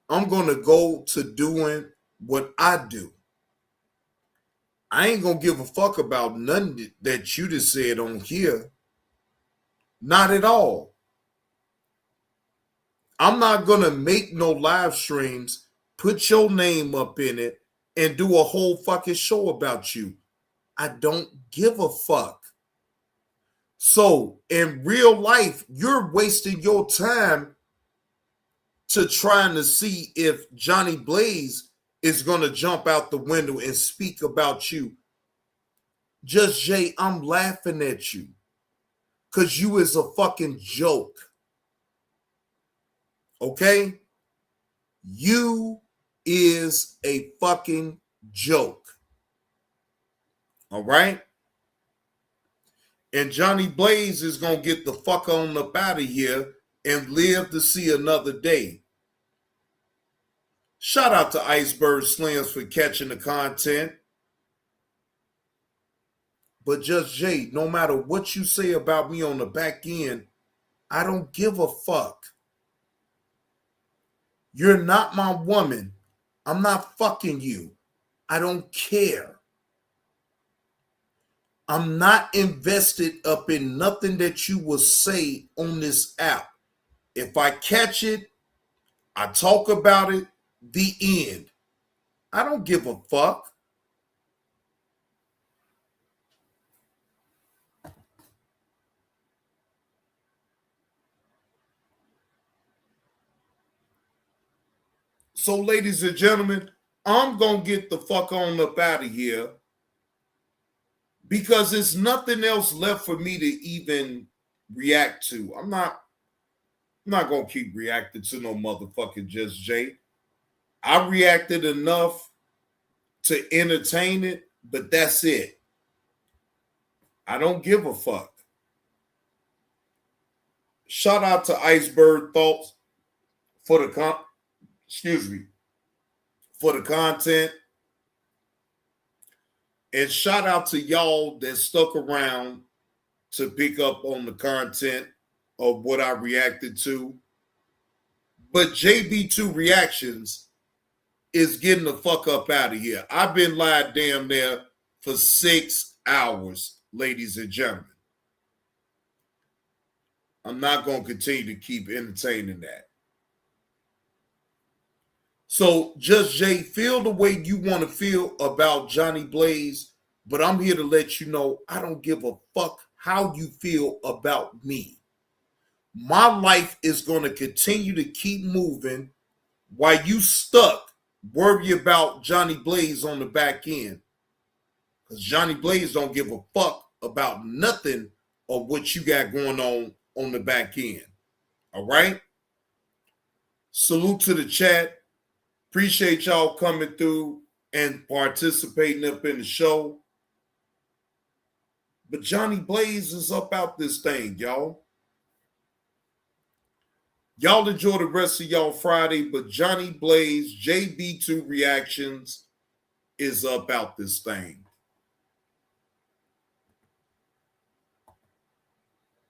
I'm going to go to doing what I do. I ain't going to give a fuck about nothing that you just said on here. Not at all. I'm not going to make no live streams, put your name up in it, and do a whole fucking show about you. I don't give a fuck. So in real life, you're wasting your time to trying to see if Johnny Blaze is going to jump out the window and speak about you. Just Jay, I'm laughing at you because you is a fucking joke. Okay? You is a fucking joke. All right? And Johnny Blaze is going to get the fuck on up out of here and live to see another day. Shout out to Iceberg Slams for catching the content. But Just Jay, no matter what you say about me on the back end, I don't give a fuck. You're not my woman. I'm not fucking you. I don't care. I'm not invested up in nothing that you will say on this app. If I catch it, I talk about it, the end. I don't give a fuck. So, ladies and gentlemen, I'm going to get the fuck on up out of here because there's nothing else left for me to even react to. I'm not going to keep reacting to no motherfucking Just Jay. I reacted enough to entertain it, but that's it. I don't give a fuck. Shout out to Iceberg Thoughts for the for the content. And shout out to y'all that stuck around to pick up on the content of what I reacted to. But JB2 Reactions is getting the fuck up out of here. I've been live damn there for 6 hours, ladies and gentlemen. I'm not going to continue to keep entertaining that. So, Just Jay, feel the way you want to feel about Johnny Blaze, but I'm here to let you know I don't give a fuck how you feel about me. My life is going to continue to keep moving while you stuck worry about Johnny Blaze on the back end. Because Johnny Blaze don't give a fuck about nothing of what you got going on the back end. All right? Salute to the chat. Appreciate y'all coming through and participating up in the show. But Johnny Blaze is up out this thing, y'all. Y'all enjoy the rest of y'all Friday, but Johnny Blaze, JB2 Reactions is up out this thing.